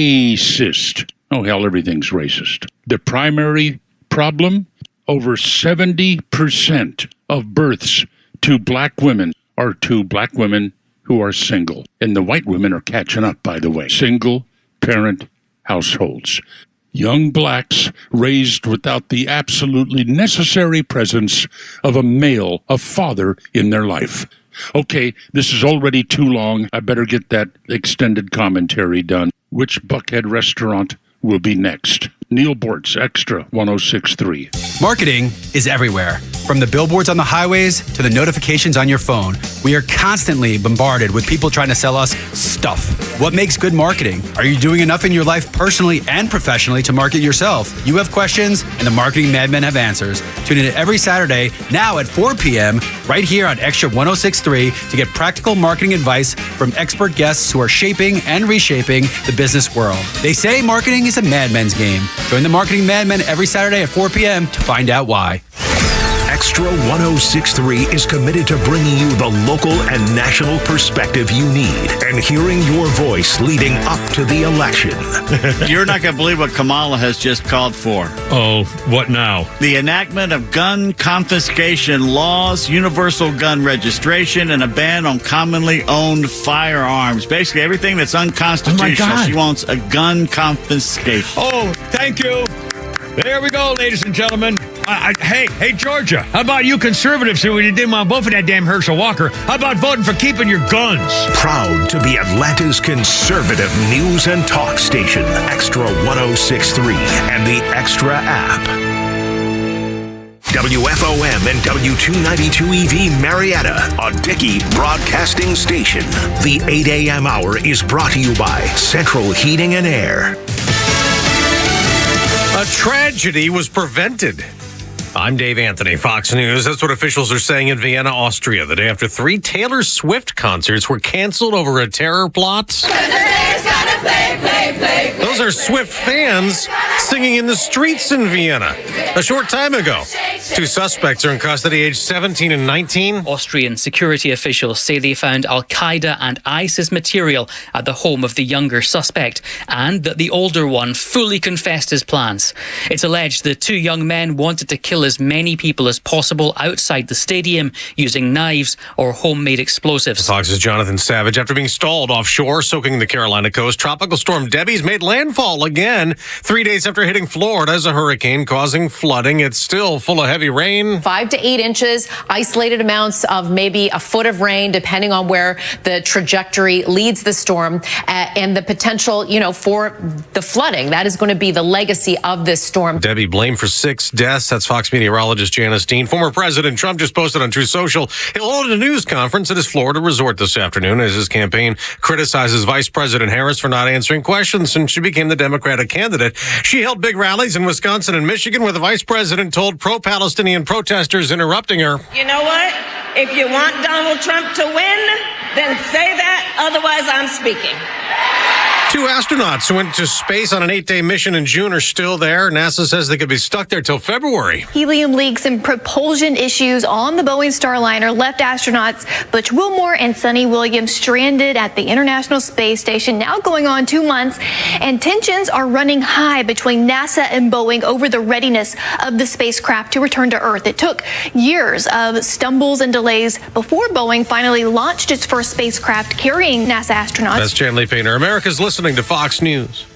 Oh, hell, everything's racist. The primary problem, over 70% of births to black women are to black women who are single. And the white women are catching up, by the way. Single-parent households. Young blacks raised without the absolutely necessary presence of a male, a father, in their life. Okay, this is already too long. I better get that extended commentary done. Which Buckhead restaurant will be next? Neil Bortz, Extra 106.3. Marketing is everywhere. From the billboards on the highways to the notifications on your phone, we are constantly bombarded with people trying to sell us stuff. What makes good marketing? Are you doing enough in your life personally and professionally to market yourself? You have questions, and the Marketing Madmen have answers. Tune in every Saturday, now at 4 p.m., right here on Extra 106.3 to get practical marketing advice from expert guests who are shaping and reshaping the business world. They say marketing is a madman's game. Join the Marketing Madmen every Saturday at 4 p.m. to find out why. Extra 106.3 is committed to bringing you the local and national perspective you need and hearing your voice leading up to the election. You're not going to believe what Kamala has just called for. Oh, what now? The enactment of gun confiscation laws, universal gun registration, and a ban on commonly owned firearms. Basically, everything that's unconstitutional. She wants a gun confiscation. Oh, thank you. There we go, ladies and gentlemen. Hey, Georgia, how about you conservatives who didn't want to vote for that damn Herschel Walker? How about voting for keeping your guns? Proud to be Atlanta's conservative news and talk station. Extra 106.3 and the Extra app. WFOM and W292 EV Marietta, a Dickey broadcasting station. The 8 a.m. hour is brought to you by Central Heating and Air. A tragedy was prevented. I'm Dave Anthony, Fox News. That's what officials are saying in Vienna, Austria, the day after 3 Taylor Swift concerts were canceled over a terror plot. Those are Swift fans singing in the streets in Vienna a short time ago. 2 suspects are in custody, aged 17 and 19. Austrian security officials say they found Al-Qaeda and ISIS material at the home of the younger suspect, and that the older one fully confessed his plans. It's alleged the 2 young men wanted to kill as many people as possible outside the stadium using knives or homemade explosives. Fox's Jonathan Savage. After being stalled offshore, soaking the Carolina coast, Tropical Storm Debbie's made landfall again 3 days after hitting Florida as a hurricane, causing flooding. It's still full of heavy rain. 5 to 8 inches, isolated amounts of maybe a foot of rain, depending on where the trajectory leads the storm, and the potential, for the flooding. That is going to be the legacy of this storm. Debbie blamed for 6 deaths. That's Fox meteorologist Janice Dean. Former President Trump just posted on Truth Social he'll hold a news conference at his Florida resort this afternoon as his campaign criticizes Vice President Harris for not not answering questions since she became the Democratic candidate. She held big rallies in Wisconsin and Michigan where the vice president told pro-Palestinian protesters interrupting her. You know what? If you want Donald Trump to win, then say that. Otherwise, I'm speaking. 2 astronauts who went to space on an 8-day mission in June are still there. NASA says they could be stuck there till February. Helium leaks and propulsion issues on the Boeing Starliner left astronauts Butch Wilmore and Sonny Williams stranded at the International Space Station, now going on 2 months. And tensions are running high between NASA and Boeing over the readiness of the spacecraft to return to Earth. It took years of stumbles and delays before Boeing finally launched its first spacecraft carrying NASA astronauts. That's Chanley Painter. America's listening to Fox News.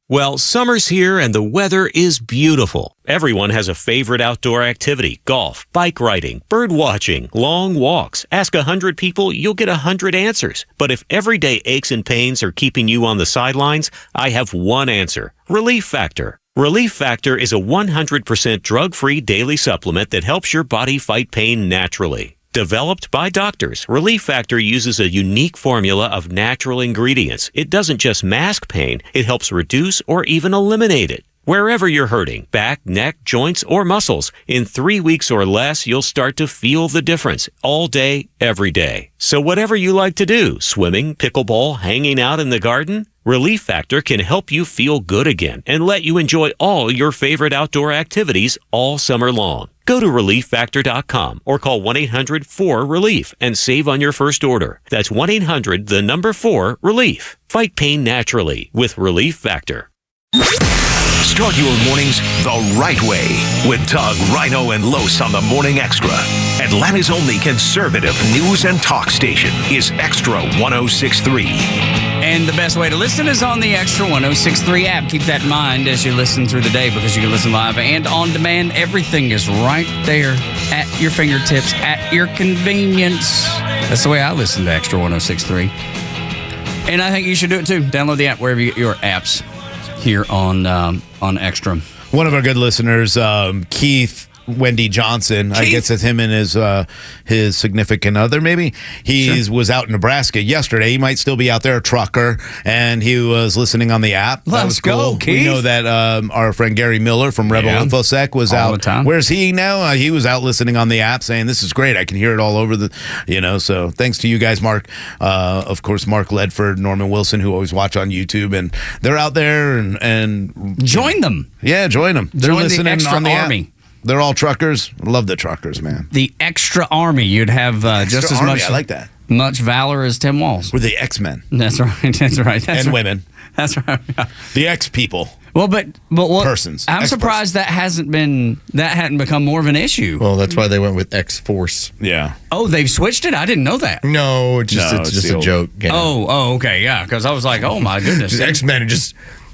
Well, summer's here and the weather is beautiful. Everyone has a favorite outdoor activity: golf, bike riding, bird watching, long walks. Ask 100 people, you'll get 100 answers. But if everyday aches and pains are keeping you on the sidelines, I have one answer: Relief Factor. Relief Factor is a 100% drug-free daily supplement that helps your body fight pain naturally. Developed by doctors, Relief Factor uses a unique formula of natural ingredients. It doesn't just mask pain, it helps reduce or even eliminate it. Wherever you're hurting, back, neck, joints, or muscles, in 3 weeks or less, you'll start to feel the difference all day, every day. So whatever you like to do, swimming, pickleball, hanging out in the garden, Relief Factor can help you feel good again and let you enjoy all your favorite outdoor activities all summer long. Go to ReliefFactor.com or call 1-800-4-RELIEF and save on your first order. That's 1-800-4-RELIEF. Fight pain naturally with Relief Factor. Start your mornings the right way with Doug, Rhino, and Los on the Morning Extra. Atlanta's only conservative news and talk station is Extra 106.3. And the best way to listen is on the Extra 106.3 app. Keep that in mind as you listen through the day, because you can listen live and on demand. Everything is right there at your fingertips, at your convenience. That's the way I listen to Extra 106.3. And I think you should do it too. Download the app wherever you get your apps here on Extra. One of our good listeners, Keith Wendy Johnson, I guess it's him and his significant other, maybe. He was out in Nebraska yesterday. He might still be out there, a trucker, and he was listening on the app. That was cool. Keith. We know that our friend Gary Miller from Rebel InfoSec was all out. the time. Where's he now? He was out listening on the app saying, this is great. I can hear it all over the, so thanks to you guys, Mark. Of course, Mark Ledford, Norman Wilson, who always watch on YouTube, and they're out there and join them. Yeah, join them. They're Join listening the Extra on the Army. app. They're all truckers. Love the truckers, man. The Extra Army. You'd have just as much. I like that. Much valor as Tim Walz. We're the X-Men. That's right. That's right. And women. That's right. The X-people. Well, but what? Persons. I'm surprised that hadn't become more of an issue. Well, that's why they went with X-Force. Yeah. Oh, they've switched it? I didn't know that. No, it's just a joke. Oh, okay, yeah. Because I was like, oh my goodness, X-Men.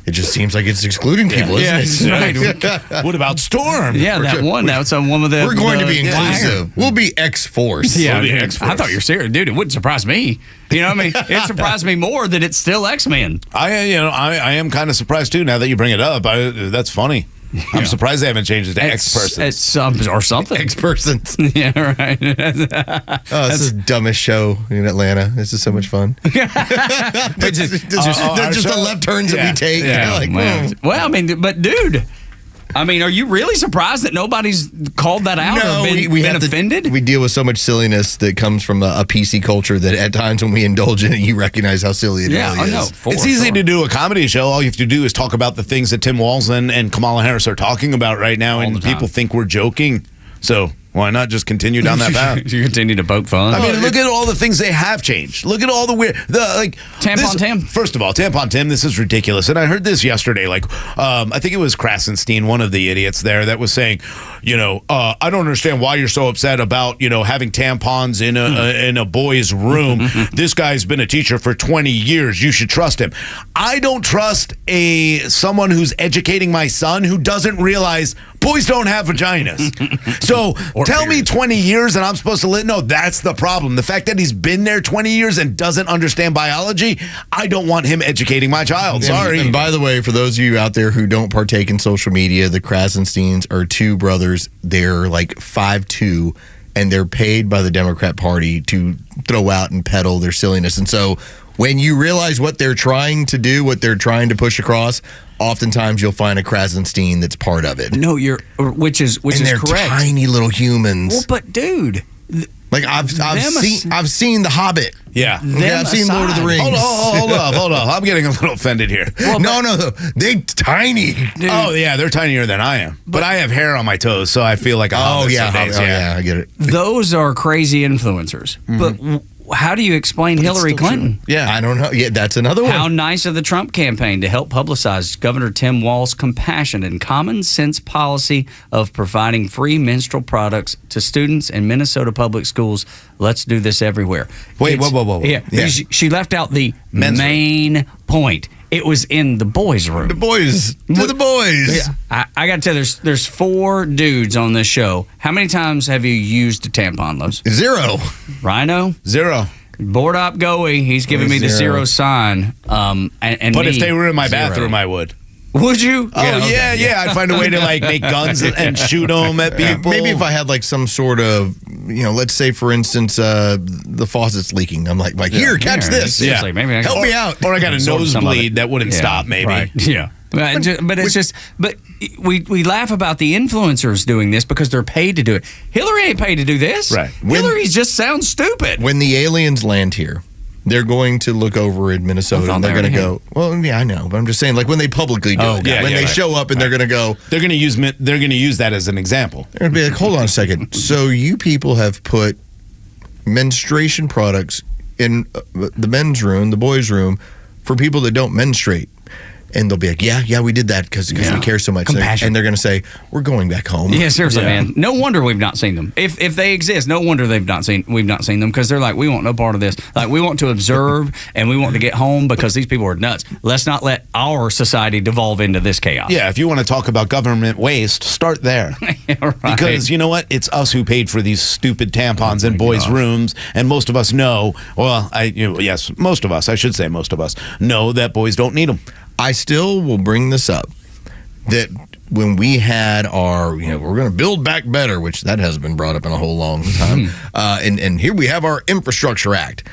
It just seems like it's excluding people, isn't it? Right. What about Storm? Yeah, that one. That's one of the. We're going to be inclusive. We'll be X-Force. Yeah, we'll be X-Force. I thought you were serious, dude. It wouldn't surprise me. You know what I mean? It surprised me more that it's still X-Men. I am kind of surprised too. Now that you bring it up, that's funny. I'm surprised they haven't changed it to X-Persons. Or something. X-Persons. Yeah, right. This is the dumbest show in Atlanta. This is so much fun. They're just the left turns that we take. Yeah, well, I mean, but dude, are you really surprised that nobody's called that out or been offended? We deal with so much silliness that comes from a PC culture that at times when we indulge in it, you recognize how silly it really is. It's easy to do a comedy show. All you have to do is talk about the things that Tim Walz and Kamala Harris are talking about right now, and people think we're joking. So why not just continue down that path? You continue to poke fun. I mean, look at all the things they have changed. Look at all the weird, Tampon Tim. First of all, Tampon Tim, this is ridiculous. And I heard this yesterday. I think it was Krasenstein, one of the idiots there, that was saying, I don't understand why you're so upset about having tampons in a boy's room. This guy's been a teacher for 20 years. You should trust him. I don't trust someone who's educating my son who doesn't realize boys don't have vaginas. So tell me 20 years and I'm supposed to live. No, that's the problem. The fact that he's been there 20 years and doesn't understand biology, I don't want him educating my child. Sorry. And by the way, for those of you out there who don't partake in social media, the Krasensteins are two brothers. They're like 5'2", and they're paid by the Democrat Party to throw out and peddle their silliness. And so When you realize what they're trying to do, what they're trying to push across, oftentimes you'll find a Krasenstein that's part of it. No, which is they're correct. Tiny little humans. Well, but dude, like I've seen The Hobbit. Yeah. I've seen Lord of the Rings. Hold up. I'm getting a little offended here. Well, no, they tiny. Dude. Oh yeah, they're tinier than I am. But I have hair on my toes, so I feel like a hobbit some days. I get it. Those are crazy influencers. But how do you explain Hillary Clinton? Yeah, I don't know. Yeah, that's another one. How nice of the Trump campaign to help publicize Governor Tim Walz's compassion and common sense policy of providing free menstrual products to students in Minnesota public schools. Let's do this everywhere. Wait, whoa. Yeah. She left out the main point. It was in the boys' room. The boys. Yeah. I got to tell you, there's 4 dudes on this show. How many times have you used a tampon, Lowe's? 0. Rhino? 0. Board op Goey, he's giving me the 0 sign. And but if they were in my bathroom, I would. Would you? Oh, yeah. I'd find a way to make guns and shoot them at people. Maybe if I had some sort of, let's say for instance, the faucet's leaking. I'm like, here, catch this. Seriously, maybe help me out. Or I got a nosebleed that wouldn't stop. Maybe. Right. Yeah. But it's just. But we laugh about the influencers doing this because they're paid to do it. Hillary ain't paid to do this. Right. Hillary just sounds stupid. When the aliens land here, they're going to look over in Minnesota and they're going to go, well, yeah, I know, but I'm just saying, when they publicly do it, when they show up and they're going to go, they're going to use that as an example. They're going to be like, hold on a second. So you people have put menstruation products in the men's room, the boys' room, for people that don't menstruate. And they'll be like, yeah, we did that because we care so much. Compassion. And they're going to say, we're going back home. Yeah, seriously, man. No wonder we've not seen them. If they exist, no wonder we've not seen them because they're like, we want no part of this. Like, we want to observe and we want to get home because these people are nuts. Let's not let our society devolve into this chaos. Yeah, if you want to talk about government waste, start there. Right. Because you know what? It's us who paid for these stupid tampons in boys' rooms, and most of us know. Well, most of us. I should say most of us know that boys don't need them. I still will bring this up, that when we had our, we're going to build back better, which that hasn't been brought up in a whole long time, and here we have our Infrastructure Act.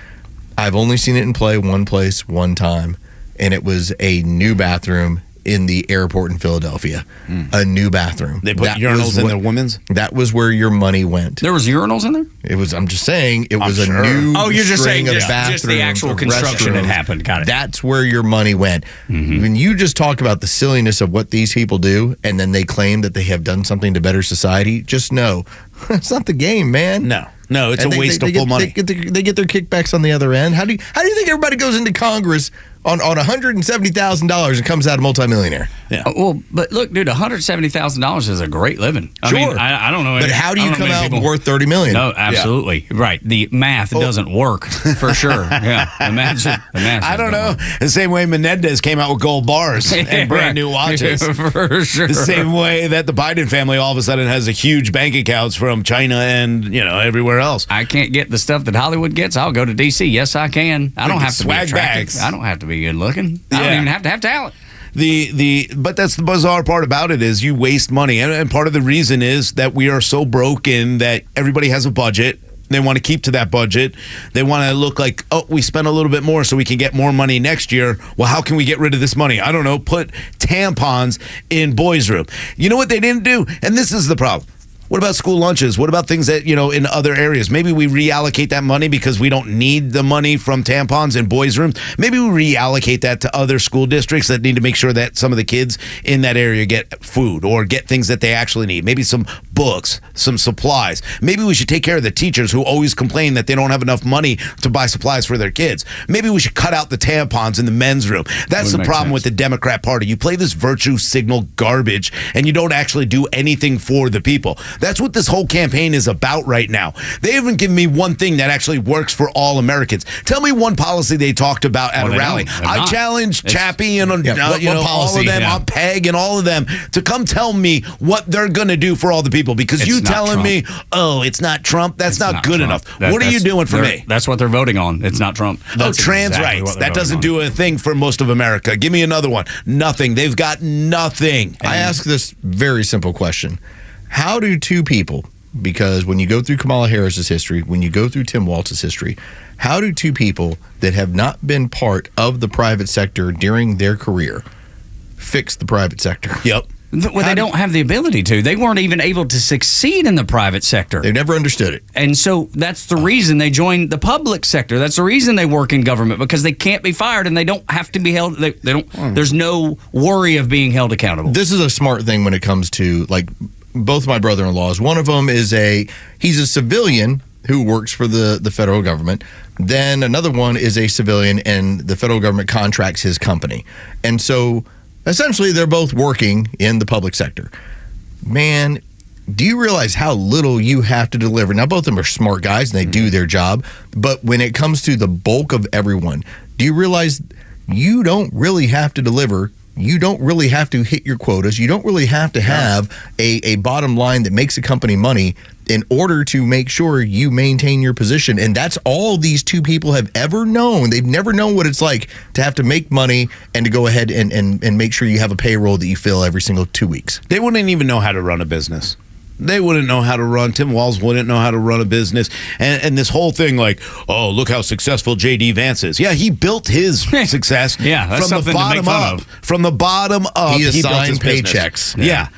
I've only seen it in play one place, one time, and it was a new bathroom in the airport in Philadelphia. A new bathroom. They put urinals in their women's? That was where your money went. There was urinals in there? It was, I'm just saying, it was a new you're just saying just the actual construction had happened. Got it. That's where your money went. When you just talk about the silliness of what these people do, and then they claim that they have done something to better society, just know, it's not the game, man. No, it's a waste of full money. They get their kickbacks on the other end. How do you think everybody goes into Congress on $170,000 and comes out a multimillionaire? Yeah. Well, but look, dude, $170,000 is a great living. I mean, I don't know. But how do you come out worth $30 million? No, absolutely. Yeah. Right. The math doesn't work for sure. Yeah. The math I don't know. The same way Menendez came out with gold bars and brand new watches. For sure. The same way that the Biden family all of a sudden has a huge bank accounts from China and, everywhere else. I can't get the stuff that Hollywood gets. I'll go to D.C. Yes, I can. I don't have to be attractive. Bags. I don't have to be good looking. I don't even have to have talent. But that's the bizarre part about it is you waste money. And part of the reason is that we are so broken that everybody has a budget. They want to keep to that budget. They want to look like, we spent a little bit more so we can get more money next year. Well, how can we get rid of this money? I don't know. Put tampons in boys' room. You know what they didn't do? And this is the problem. What about school lunches? What about things that, in other areas? Maybe we reallocate that money because we don't need the money from tampons in boys' rooms. Maybe we reallocate that to other school districts that need to make sure that some of the kids in that area get food or get things that they actually need. Maybe some books, some supplies. Maybe we should take care of the teachers who always complain that they don't have enough money to buy supplies for their kids. Maybe we should cut out the tampons in the men's room. That's the problem with the Democrat Party. You play this virtue signal garbage and you don't actually do anything for the people. That's what this whole campaign is about right now. They haven't given me one thing that actually works for all Americans. Tell me one policy they talked about at a rally. I challenge Chappie and all of them, Peg and all of them to come tell me what they're going to do for all the people. Because you telling me, it's not Trump, that's not good enough. What are you doing for me? That's what they're voting on. It's not Trump. Trans rights. That doesn't do a thing for most of America. Give me another one. Nothing. They've got nothing. I ask this very simple question. How do two people because when you go through Kamala Harris's history, when you go through Tim Walz's history, how do two people that have not been part of the private sector during their career fix the private sector? Yep. Well, they don't have the ability to. They weren't even able to succeed in the private sector. They never understood it. And so that's the reason they joined the public sector. That's the reason they work in government, because they can't be fired and they don't have to be held. They don't. There's no worry of being held accountable. This is a smart thing when it comes to, like, both my brother-in-laws. One of them is he's a civilian who works for the federal government. Then another one is a civilian and the federal government contracts his company. And so essentially, they're both working in the public sector. Man, do you realize how little you have to deliver? Now, both of them are smart guys and they do their job. But when it comes to the bulk of everyone, do you realize you don't really have to deliver? You don't really have to hit your quotas. You don't really have to have a bottom line that makes a company money in order to make sure you maintain your position. And that's all these two people have ever known. They've never known what it's like to have to make money and to go ahead and make sure you have a payroll that you fill every single 2 weeks. They wouldn't even know how to run a business. They wouldn't know how to run. Tim Walz wouldn't know how to run a business. And this whole thing like, oh, look how successful J.D. Vance is. Yeah, he built his success that's from the bottom up. From the bottom up, he assigned built his paychecks. Yeah.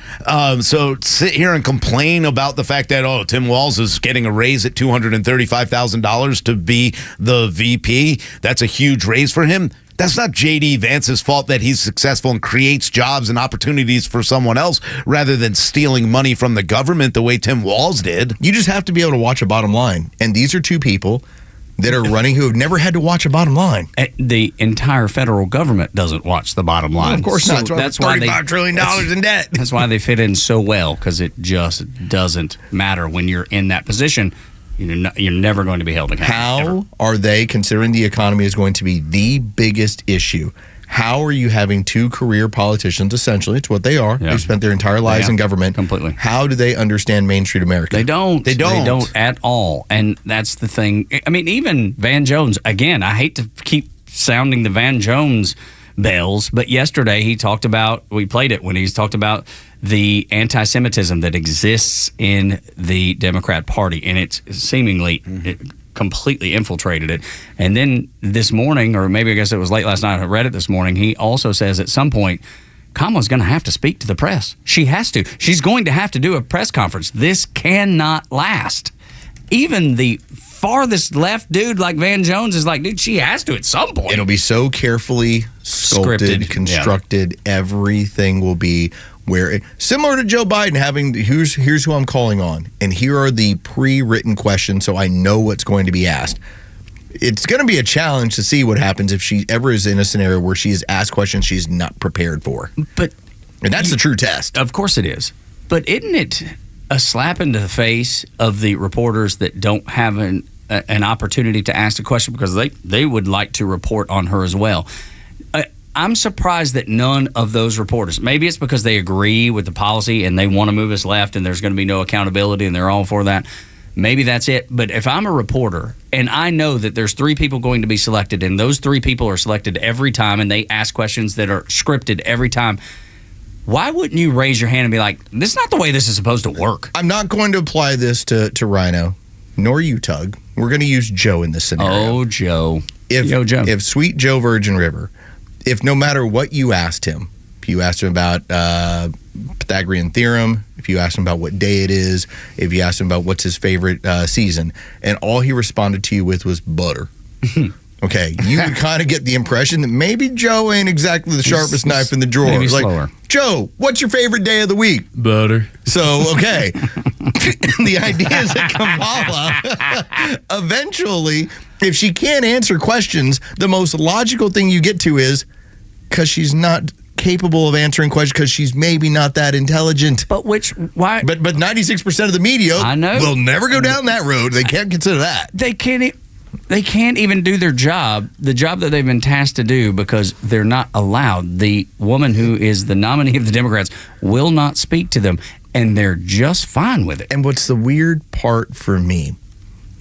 So sit here and complain about the fact that, oh, Tim Walz is getting a raise at $235,000 to be the VP. That's a huge raise for him. That's not J.D. Vance's fault that he's successful and creates jobs and opportunities for someone else rather than stealing money from the government the way Tim Walz did. You just have to be able to watch a bottom line. And these are two people that are running who have never had to watch a bottom line. The entire federal government doesn't watch the bottom line. Well, of course not. That's why $35 trillion in debt. That's why they fit in so well, because it just doesn't matter when you're in that position. You're never going to be held accountable. How are they, considering the economy is going to be the biggest issue, how are you having two career politicians, essentially, it's what they are. Yeah. They've spent their entire lives in government. Completely. How do they understand Main Street America? They don't. They don't. They don't at all. And that's the thing. I mean, even Van Jones, again, I hate to keep sounding the Van Jones bells, but yesterday he talked about, we played it when he's talked about the anti-Semitism that exists in the Democrat Party, and it's seemingly it completely infiltrated it. And then this morning, or maybe I guess it was late last night, I read it this morning, he also says at some point, Kamala's going to have to speak to the press. She has to. She's going to have to do a press conference. This cannot last. Even the farthest left dude like Van Jones is like, dude, she has to at some point. It'll be so carefully scripted, constructed. Yeah. Everything will be where similar to Joe Biden having here's who I'm calling on, and here are the pre-written questions, so I know what's going to be asked. It's going to be a challenge to see what happens if she ever is in a scenario where she is asked questions she's not prepared for. And that's the true test. Of course it is. But isn't it a slap into the face of the reporters that don't have an opportunity to ask a question because they would like to report on her as well? I'm surprised that none of those reporters, maybe it's because they agree with the policy and they want to move us left and there's going to be no accountability and they're all for that. Maybe that's it. But if I'm a reporter and I know that there's 3 people going to be selected and those 3 people are selected every time and they ask questions that are scripted every time, why wouldn't you raise your hand and be like, this is not the way this is supposed to work? I'm not going to apply this to Rhino, nor you, Tug. We're going to use Joe in this scenario. Oh, Joe. Joe. If sweet Joe Virgin River, if no matter what you asked him, if you asked him about Pythagorean theorem, if you asked him about what day it is, if you asked him about what's his favorite season, and all he responded to you with was butter. Okay, you would kind of get the impression that maybe Joe ain't exactly the sharpest knife in the drawer. Maybe like, slower. Joe, what's your favorite day of the week? Butter. So, okay. The idea is that Kamala, eventually, if she can't answer questions, the most logical thing you get to is because she's not capable of answering questions because she's maybe not that intelligent. But why? But 96% of the media will never go down that road. They can't consider that. They can't even do their job, the job that they've been tasked to do, because they're not allowed. The woman who is the nominee of the Democrats will not speak to them, and they're just fine with it. And what's the weird part for me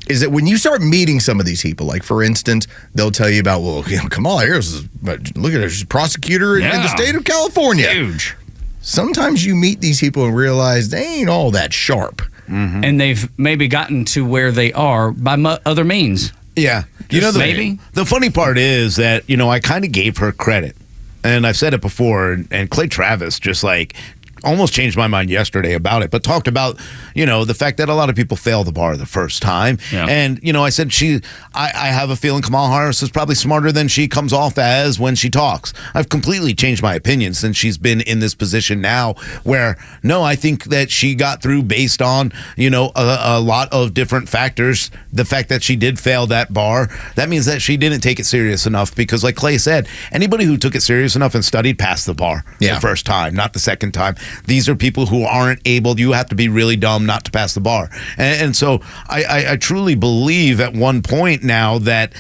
is that when you start meeting some of these people, like, for instance, they'll tell you about, well, Kamala Harris is, look at her, she's a prosecutor in the state of California. Huge. Sometimes you meet these people and realize they ain't all that sharp. and they've maybe gotten to where they are by other means. Yeah. The funny part is that, I kind of gave her credit. And I've said it before, and Clay Travis just almost changed my mind yesterday about it, but talked about, the fact that a lot of people fail the bar the first time. Yeah. And, I said I have a feeling Kamala Harris is probably smarter than she comes off as when she talks. I've completely changed my opinion since she's been in this position now where, no, I think that she got through based on, a lot of different factors. The fact that she did fail that bar, that means that she didn't take it serious enough because like Clay said, anybody who took it serious enough and studied passed the bar the first time, not the second time. These are people who aren't able, you have to be really dumb not to pass the bar. And so I truly believe at one point now that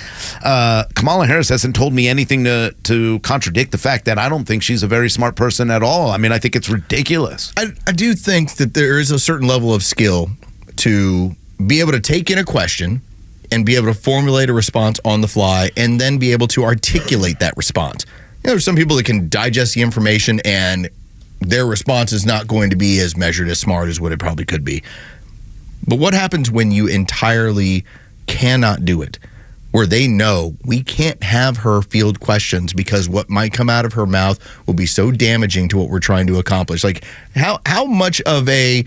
Kamala Harris hasn't told me anything to contradict the fact that I don't think she's a very smart person at all. I mean, I think it's ridiculous. I do think that there is a certain level of skill to be able to take in a question and be able to formulate a response on the fly and then be able to articulate that response. There's some people that can digest the information and their response is not going to be as measured, as smart as what it probably could be. But what happens when you entirely cannot do it? Where they know we can't have her field questions because what might come out of her mouth will be so damaging to what we're trying to accomplish. Like how much of a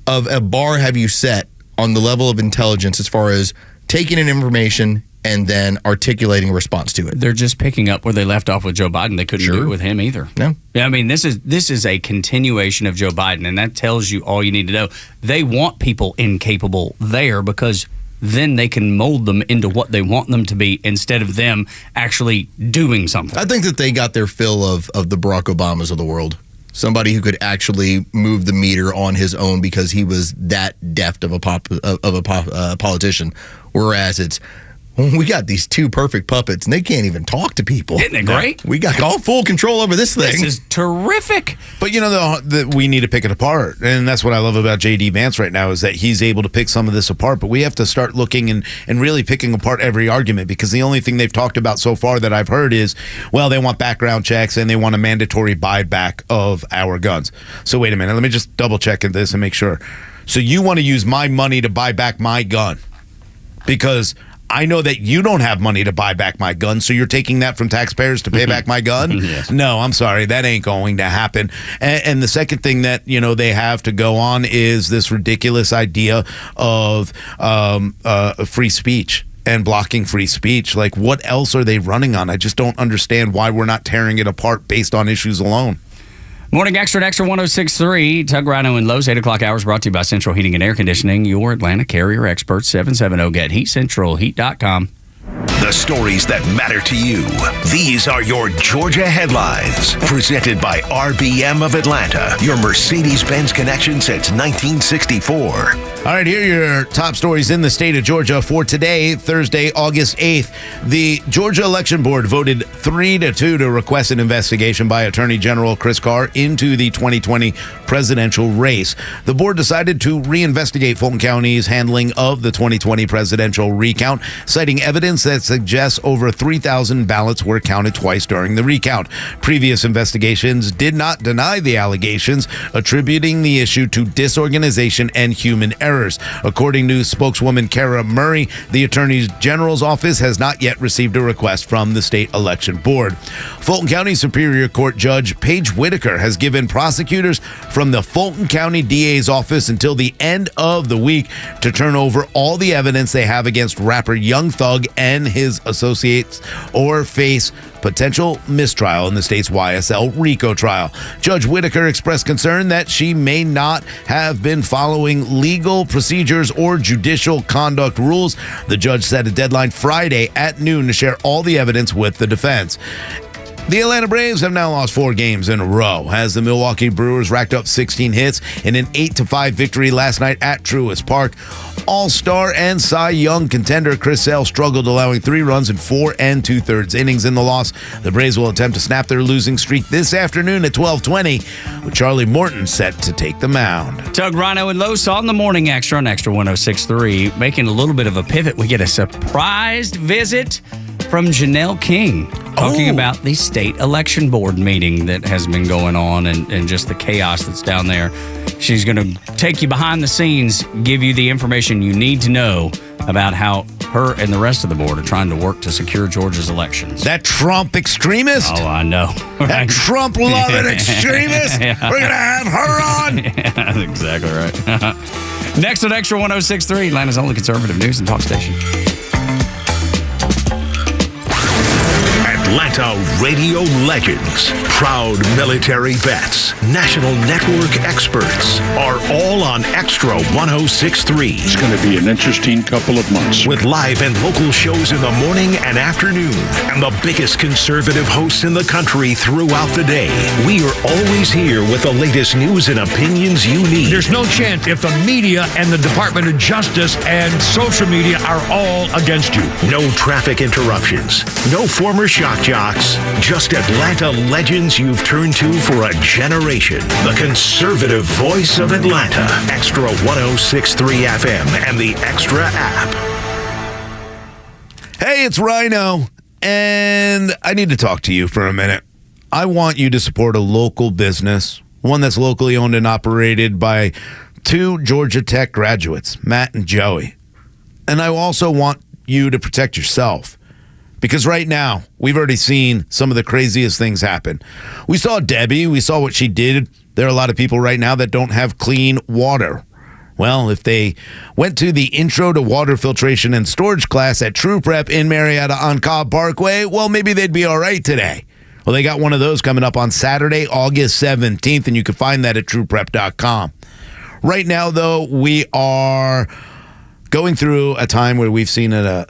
bar have you set on the level of intelligence as far as taking in information and then articulating a response to it? They're just picking up where they left off with Joe Biden. They couldn't do it with him either. No. Yeah, I mean, this is a continuation of Joe Biden, and that tells you all you need to know. They want people incapable there because then they can mold them into what they want them to be instead of them actually doing something. I think that they got their fill of the Barack Obamas of the world. Somebody who could actually move the meter on his own because he was that deft of a politician. Whereas it's, we got these two perfect puppets and they can't even talk to people. Isn't it great? We got all full control over this thing. This is terrific. But we need to pick it apart. And that's what I love about J.D. Vance right now is that he's able to pick some of this apart. But we have to start looking and really picking apart every argument because the only thing they've talked about so far that I've heard is, well, they want background checks and they want a mandatory buyback of our guns. So wait a minute. Let me just double check this and make sure. So you want to use my money to buy back my gun because I know that you don't have money to buy back my gun, so you're taking that from taxpayers to pay back my gun? Yes. No, I'm sorry. That ain't going to happen. And the second thing that, they have to go on is this ridiculous idea of free speech and blocking free speech. Like, what else are they running on? I just don't understand why we're not tearing it apart based on issues alone. Morning Extra at Extra 106.3. Tug, Rhino, and Lowe's 8 o'clock hours brought to you by Central Heating and Air Conditioning, your Atlanta carrier expert, 770-GET-HEAT, centralheat.com. The stories that matter to you. These are your Georgia headlines. Presented by RBM of Atlanta, your Mercedes-Benz connection since 1964. All right, here are your top stories in the state of Georgia for today, Thursday, August 8th. The Georgia Election Board voted 3-2 to request an investigation by Attorney General Chris Carr into the 2020 presidential race. The board decided to reinvestigate Fulton County's handling of the 2020 presidential recount, citing evidence that suggests over 3,000 ballots were counted twice during the recount. Previous investigations did not deny the allegations, attributing the issue to disorganization and human errors. According to spokeswoman Kara Murray, the Attorney General's office has not yet received a request from the state election board. Fulton County Superior Court Judge Paige Whitaker has given prosecutors from the Fulton County DA's office until the end of the week to turn over all the evidence they have against rapper Young Thug and his associates or face potential mistrial in the state's YSL RICO trial. Judge Whitaker expressed concern that she may not have been following legal procedures or judicial conduct rules. The judge set a deadline Friday at noon to share all the evidence with the defense. The Atlanta Braves have now lost 4 games in a row as the Milwaukee Brewers racked up 16 hits in an 8-5 victory last night at Truist Park. All-Star and Cy Young contender Chris Sale struggled, allowing 3 runs in 4 2/3 innings in the loss. The Braves will attempt to snap their losing streak this afternoon at 12:20, with Charlie Morton set to take the mound. Tug, Rhino, and Lowe's on the Morning Extra on Extra 106.3. Making a little bit of a pivot, we get a surprised visit from Janelle King talking about the state election board meeting that has been going on and just the chaos that's down there. She's going to take you behind the scenes, give you the information you need to know about how her and the rest of the board are trying to work to secure Georgia's elections. That Trump extremist? Oh, I know. That Trump-loving extremist? Yeah. We're going to have her on? Yeah, that's exactly right. Next on Extra 106.3, Atlanta's only conservative news and talk station. Atlanta radio legends, proud military vets, national network experts are all on Extra 106.3. It's going to be an interesting couple of months. With live and local shows in the morning and afternoon, and the biggest conservative hosts in the country throughout the day. We are always here with the latest news and opinions you need. There's no chance if the media and the Department of Justice and social media are all against you. No traffic interruptions, no former shock jocks, just Atlanta legends you've turned to for a generation. The conservative voice of Atlanta. Extra 106.3 FM and the Extra app. Hey, it's Rhino, and I need to talk to you for a minute. I want you to support a local business, one that's locally owned and operated by 2 Georgia Tech graduates, Matt and Joey. And I also want you to protect yourself. Because right now, we've already seen some of the craziest things happen. We saw Debbie. We saw what she did. There are a lot of people right now that don't have clean water. Well, if they went to the Intro to Water Filtration and Storage class at True Prep in Marietta on Cobb Parkway, well, maybe they'd be all right today. Well, they got one of those coming up on Saturday, August 17th, and you can find that at trueprep.com. Right now, though, we are going through a time where we've seen a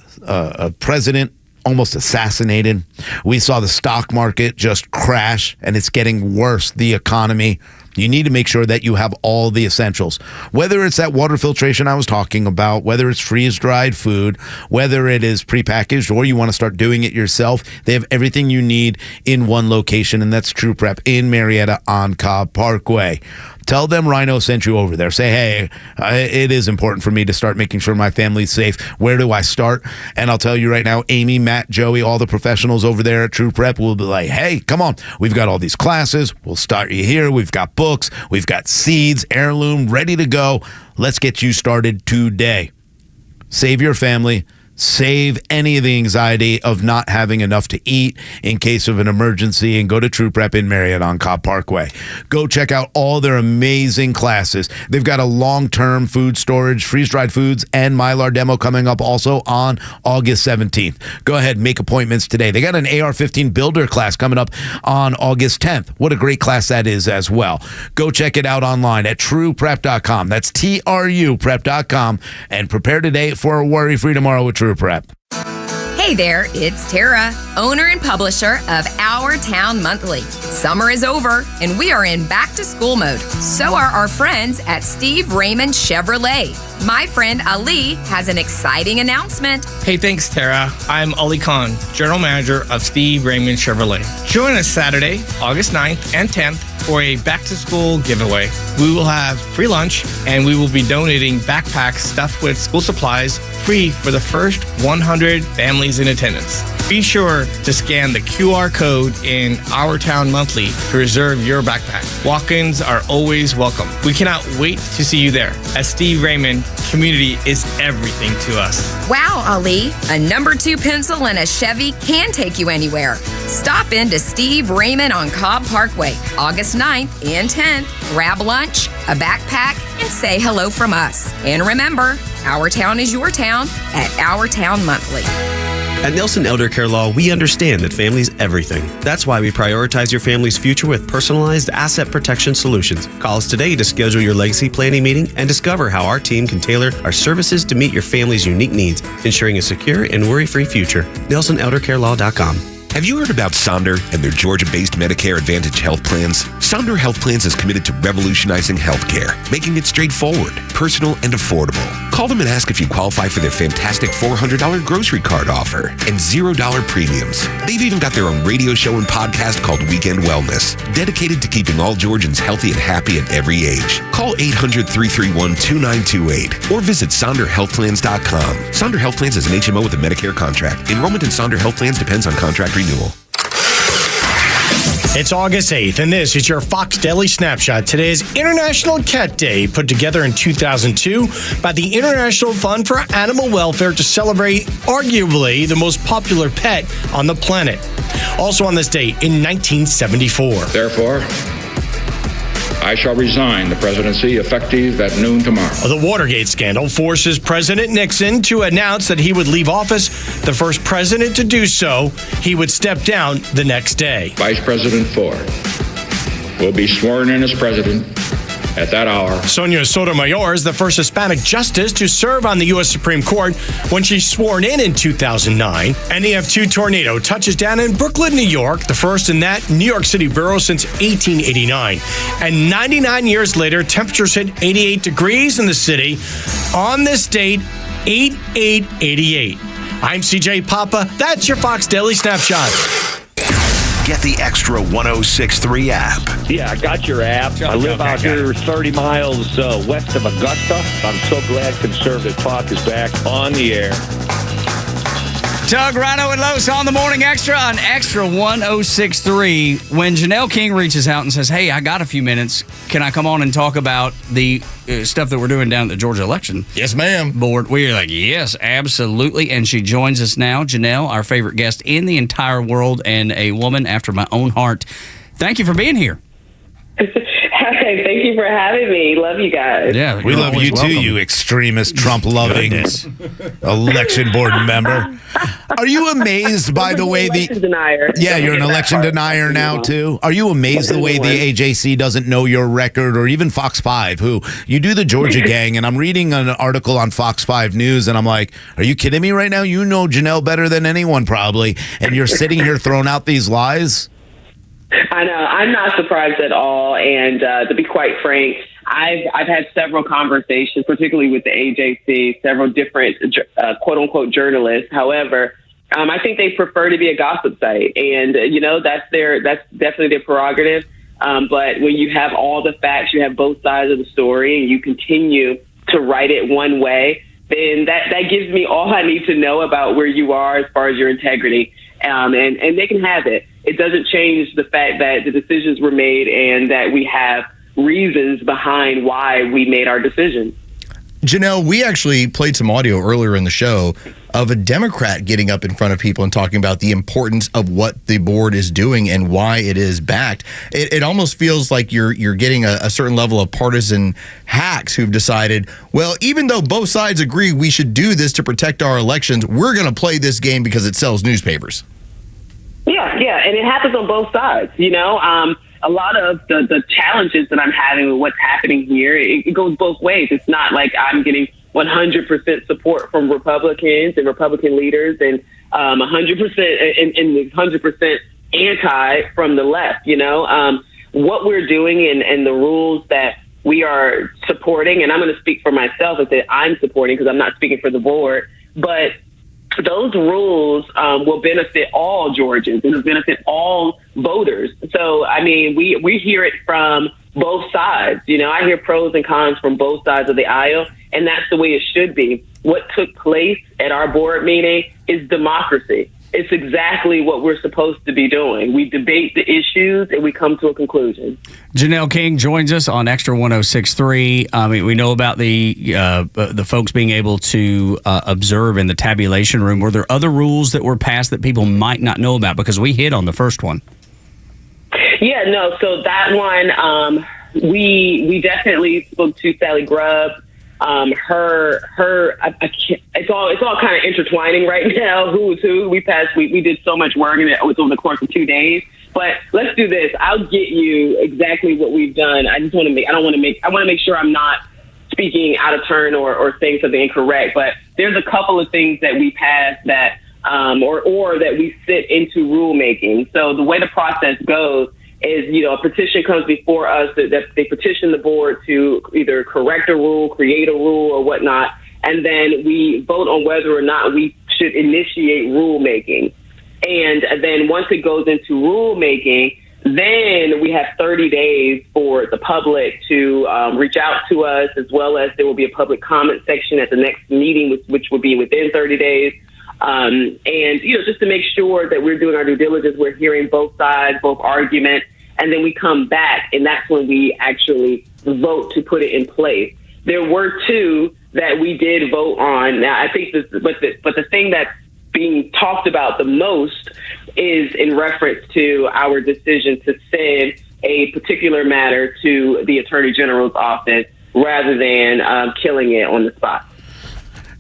president almost assassinated. We saw the stock market just crash, and it's getting worse, the economy. You need to make sure that you have all the essentials. Whether it's that water filtration I was talking about, whether it's freeze-dried food, whether it is prepackaged, or you want to start doing it yourself, they have everything you need in one location, and that's True Prep in Marietta on Cobb Parkway. Tell them Rhino sent you over there. Say, hey, it is important for me to start making sure my family's safe. Where do I start? And I'll tell you right now, Amy, Matt, Joey, all the professionals over there at True Prep will be like, hey, come on. We've got all these classes. We'll start you here. We've got books. We've got seeds, heirloom, ready to go. Let's get you started today. Save your family. Save any of the anxiety of not having enough to eat in case of an emergency, and go to True Prep in Marietta on Cobb Parkway. Go check out all their amazing classes. They've got a long-term food storage, freeze-dried foods, and Mylar demo coming up also on August 17th. Go ahead, make appointments today. They got an AR-15 builder class coming up on August 10th. What a great class that is as well. Go check it out online at trueprep.com. That's TRUprep.com, and prepare today for a worry-free tomorrow with True Prep. Hey there, it's Tara, owner and publisher of Our Town Monthly. Summer is over, and we are in back-to-school mode. So are our friends at Steve Raymond Chevrolet. My friend Ali has an exciting announcement. Hey, thanks, Tara. I'm Ali Khan, General Manager of Steve Raymond Chevrolet. Join us Saturday, August 9th and 10th for a back-to-school giveaway. We will have free lunch, and we will be donating backpacks stuffed with school supplies free for the first 100 families in attendance. Be sure to scan the QR code in Our Town Monthly to reserve your backpack. Walk-ins are always welcome. We cannot wait to see you there. At Steve Raymond, community is everything to us. Wow, Ali, a number 2 pencil and a Chevy can take you anywhere. Stop in to Steve Raymond on Cobb Parkway, August 9th and 10th. Grab lunch, a backpack, and say hello from us. And remember, our town is your town at Our Town Monthly. At Nelson Elder Care Law, we understand that family's everything. That's why we prioritize your family's future with personalized asset protection solutions. Call us today to schedule your legacy planning meeting and discover how our team can tailor our services to meet your family's unique needs, ensuring a secure and worry-free future. NelsonElderCareLaw.com. Have you heard about Sonder and their Georgia-based Medicare Advantage health plans? Sonder Health Plans is committed to revolutionizing healthcare, making it straightforward, personal, and affordable. Call them and ask if you qualify for their fantastic $400 grocery card offer and $0 premiums. They've even got their own radio show and podcast called Weekend Wellness, dedicated to keeping all Georgians healthy and happy at every age. Call 800-331-2928 or visit SonderHealthPlans.com. Sonder Health Plans is an HMO with a Medicare contract. Enrollment in Sonder Health Plans depends on contract renewal. It's August 8th, and this is your Fox Daily Snapshot. Today is International Cat Day, put together in 2002 by the International Fund for Animal Welfare to celebrate arguably the most popular pet on the planet. Also on this date, in 1974. Therefore, I shall resign the presidency effective at noon tomorrow. The Watergate scandal forces President Nixon to announce that he would leave office. The first president to do so, he would step down the next day. Vice President Ford will be sworn in as president at that hour. Sonia Sotomayor is the first Hispanic justice to serve on the U.S. Supreme Court when she's sworn in 2009. An EF2 tornado touches down in Brooklyn, New York, the first in that New York City borough since 1889. And 99 years later, temperatures hit 88 degrees in the city. On this date, 8/8/88. I'm CJ Papa. That's your Fox Daily Snapshot. Get the Extra 106.3 app. Yeah, I got your app. I live out here 30 miles west of Augusta. I'm so glad Conservative Talk is back on the air. Doug, Rhino, and Los on the Morning Extra on Extra 106.3. When Janelle King reaches out and says, hey, I got a few minutes, can I come on and talk about the stuff that we're doing down at the Georgia election? Yes, ma'am. Board. We're like, yes, absolutely. And she joins us now. Janelle, our favorite guest in the entire world and a woman after my own heart. Thank you for being here. Hey, thank you for having me. Love you guys. Yeah, we love you too, you extremist, Trump-loving election board member. Are you amazed by the way election denier. Yeah, you're an election denier now too. Are you amazed the way the AJC doesn't know your record, or even Fox 5, who you do the Georgia gang? And I'm reading an article on Fox 5 News, and I'm like, are you kidding me right now? You know Janelle better than anyone probably, and you're sitting here throwing out these lies. I know. I'm not surprised at all. And to be quite frank, I've had several conversations, particularly with the AJC, several different quote unquote journalists. However, I think they prefer to be a gossip site, and that's definitely their prerogative. But when you have all the facts, you have both sides of the story, and you continue to write it one way, then that gives me all I need to know about where you are as far as your integrity. And they can have it. It doesn't change the fact that the decisions were made and that we have reasons behind why we made our decisions. Janelle, we actually played some audio earlier in the show of a Democrat getting up in front of people and talking about the importance of what the board is doing and why it is backed. It almost feels like you're getting a certain level of partisan hacks who've decided, well, even though both sides agree we should do this to protect our elections, we're going to play this game because it sells newspapers. Yeah, and it happens on both sides, A lot of the challenges that I'm having with what's happening here, it goes both ways. It's not like I'm getting 100% support from Republicans and Republican leaders and 100% and 100% anti from the left. What we're doing and the rules that we are supporting, and I'm going to speak for myself and say I'm supporting because I'm not speaking for the board, but those rules will benefit all Georgians and will benefit all voters. So, I mean, we hear it from both sides. I hear pros and cons from both sides of the aisle, and that's the way it should be. What took place at our board meeting is democracy. It's exactly what we're supposed to be doing. We debate the issues and we come to a conclusion. Janelle King joins us on Extra 106.3. We know about the folks being able to observe in the tabulation room. Were there other rules that were passed that people might not know about? Because we hit on the first one. Yeah, no. So that one, we definitely spoke to Sally Grubb. It's all kind of intertwining right now. Who was who? We did so much work, and it was over the course of 2 days. But let's do this. I'll get you exactly what we've done. I want to make sure I'm not speaking out of turn or saying something incorrect. But there's a couple of things that we passed that, or that we sit into rulemaking. So the way the process goes is, a petition comes before us that they petition the board to either correct a rule, create a rule, or whatnot, and then we vote on whether or not we should initiate rulemaking. And then once it goes into rulemaking, then we have 30 days for the public to reach out to us, as well as there will be a public comment section at the next meeting, which will be within 30 days. And, just to make sure that we're doing our due diligence, we're hearing both sides, both arguments, and then we come back, and that's when we actually vote to put it in place. There were two that we did vote on. Now, I think but the thing that's being talked about the most is in reference to our decision to send a particular matter to the Attorney General's office rather than killing it on the spot.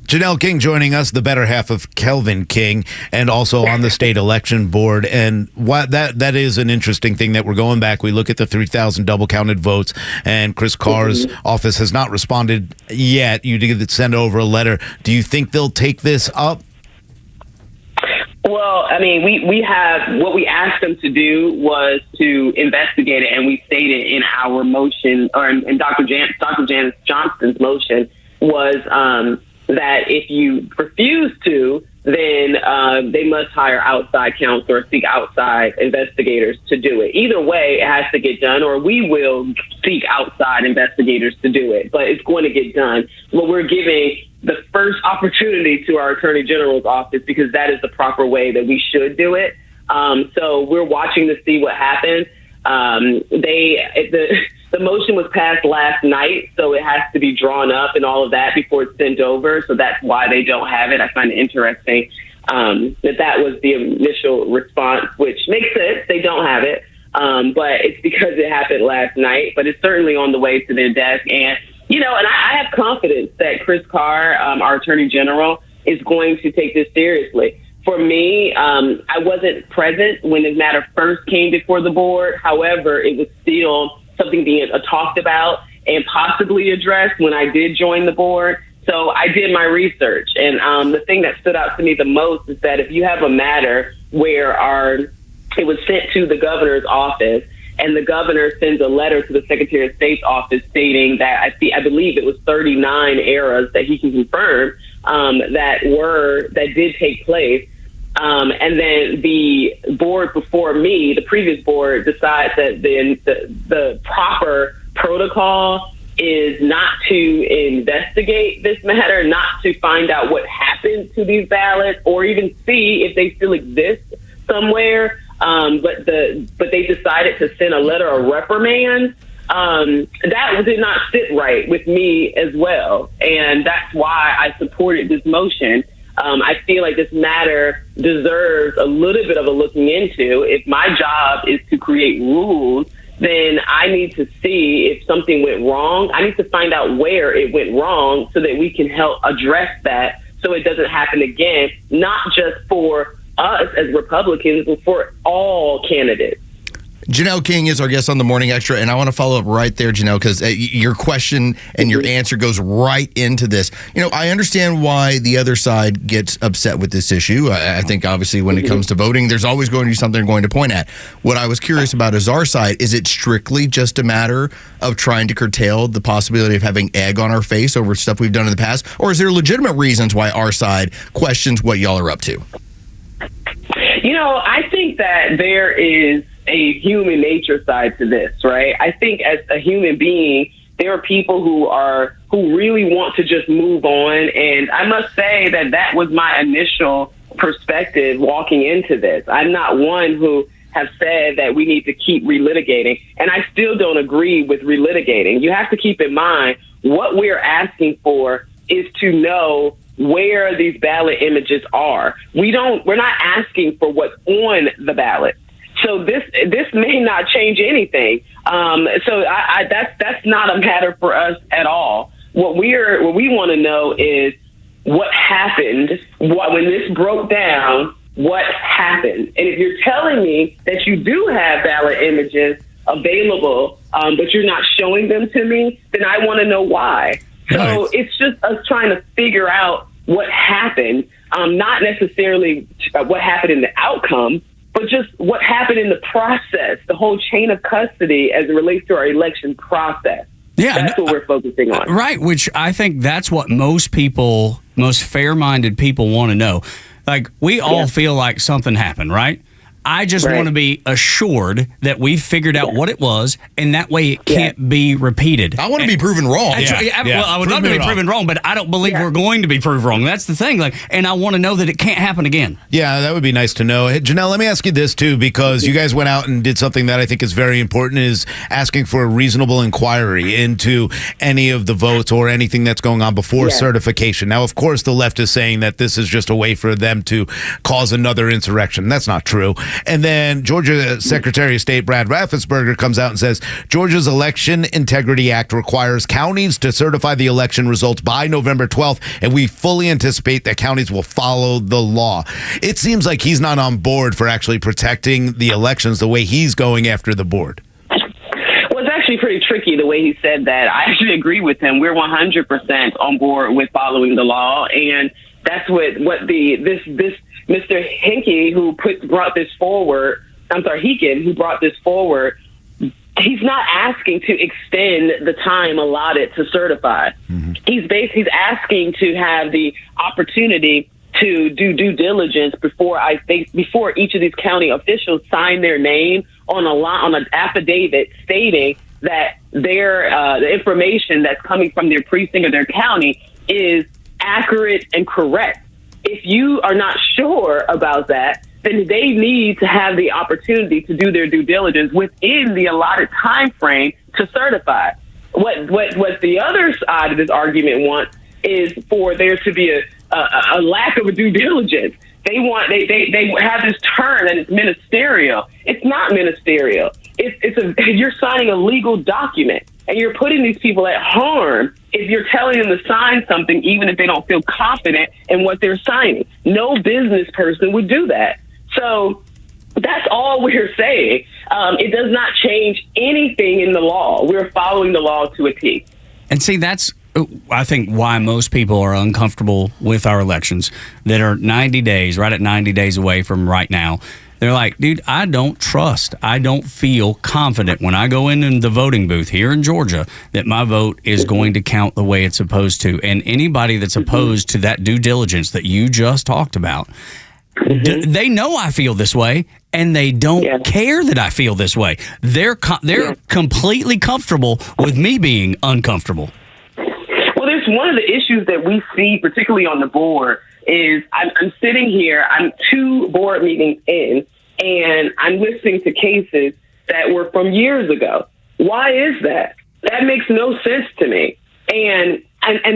Janelle King joining us, the better half of Kelvin King, and also on the state election board. And that is an interesting thing that we're going back. We look at the 3,000 double counted votes, and Chris Carr's office has not responded yet. You did send over a letter. Do you think they'll take this up? Well, I mean, we have what we asked them to do was to investigate it, and we stated in our motion, or in Dr. Janice Johnston's motion, was that if you refuse to, then they must hire outside counsel or seek outside investigators to do it. Either way, it has to get done, or we will seek outside investigators to do it. But it's going to get done. Well, we're giving the first opportunity to our Attorney General's office because that is the proper way that we should do it. So we're watching to see what happens. The motion was passed last night, so it has to be drawn up and all of that before it's sent over. So that's why they don't have it. I find it interesting that was the initial response, which makes sense. They don't have it, but it's because it happened last night. But it's certainly on the way to their desk. And, and I have confidence that Chris Carr, our Attorney General, is going to take this seriously. For me, I wasn't present when the matter first came before the board. However, it was still something being talked about and possibly addressed when I did join the board. So I did my research. And the thing that stood out to me the most is that if you have a matter where it was sent to the governor's office and the governor sends a letter to the Secretary of State's office stating that I believe it was 39 errors that he can confirm that did take place. And then the board before me, the previous board, decides that the proper protocol is not to investigate this matter, not to find out what happened to these ballots or even see if they still exist somewhere. But they decided to send a letter of reprimand. That did not sit right with me as well. And that's why I supported this motion. I feel like this matter deserves a little bit of a looking into. If my job is to create rules, then I need to see if something went wrong. I need to find out where it went wrong so that we can help address that so it doesn't happen again, not just for us as Republicans, but for all candidates. Janelle King is our guest on the Morning Extra, and I want to follow up right there, Janelle, because your question and your answer goes right into this. I understand why the other side gets upset with this issue. I think, obviously, when it comes to voting, there's always going to be something they're going to point at. What I was curious about is our side. Is it strictly just a matter of trying to curtail the possibility of having egg on our face over stuff we've done in the past, or is there legitimate reasons why our side questions what y'all are up to? I think that there is a human nature side to this, right? I think as a human being, there are people who really want to just move on. And I must say that was my initial perspective walking into this. I'm not one who have said that we need to keep relitigating. And I still don't agree with relitigating. You have to keep in mind what we're asking for is to know where these ballot images are. We're not asking for what's on the ballot. So this may not change anything. So that's not a matter for us at all. What we want to know is what happened. When this broke down, what happened? And if you're telling me that you do have ballot images available, but you're not showing them to me, then I want to know why. So it's just us trying to figure out what happened, not necessarily what happened in the outcome, but just what happened in the process, the whole chain of custody as it relates to our election process. Yeah, that's what we're focusing on. Right, which I think that's what most people, most fair-minded people want to know. Like, we all feel like something happened, right? I just want to be assured that we've figured out what it was, and that way it can't be repeated. I want to be proven wrong. Well, I would love to be proven wrong, but I don't believe we're going to be proved wrong. That's the thing. Like, and I want to know that it can't happen again. Yeah, that would be nice to know. Hey, Janelle, let me ask you this, too, because you guys went out and did something that I think is very important, is asking for a reasonable inquiry into any of the votes or anything that's going on before certification. Now, of course, the left is saying that this is just a way for them to cause another insurrection. That's not true. And then Georgia Secretary of State Brad Raffensperger comes out and says Georgia's Election Integrity Act requires counties to certify the election results by November 12th, and we fully anticipate that counties will follow the law. It seems like he's not on board for actually protecting the elections the way he's going after the board. Well, it's actually pretty tricky the way he said that. I actually agree with him. We're 100% on board with following the law, and that's what this Mr. Hinkie, who brought this forward, Heekin, who brought this forward, he's not asking to extend the time allotted to certify. He's asking to have the opportunity to do due diligence before each of these county officials sign their name on an affidavit stating that the information that's coming from their precinct or their county is accurate and correct. If you are not sure about that, then they need to have the opportunity to do their due diligence within the allotted time frame to certify. What the other side of this argument wants is for there to be a lack of a due diligence. They have this term that it's ministerial. It's not ministerial. You're signing a legal document, and you're putting these people at harm if you're telling them to sign something, even if they don't feel confident in what they're signing. No business person would do that. So that's all we're saying. It does not change anything in the law. We're following the law to a T. And see, that's, I think, why most people are uncomfortable with our elections that are 90 days, right at 90 days away from right now. They're like, dude, I don't feel confident when I go in the voting booth here in Georgia that my vote is going to count the way it's supposed to. And anybody that's opposed to that due diligence that you just talked about, they know I feel this way, and they don't care that I feel this way. They're completely comfortable with me being uncomfortable. Well, there's one of the issues that we see, particularly on the board, is I'm sitting here, I'm 2 board meetings in, and I'm listening to cases that were from years ago. Why is that? That makes no sense to me. And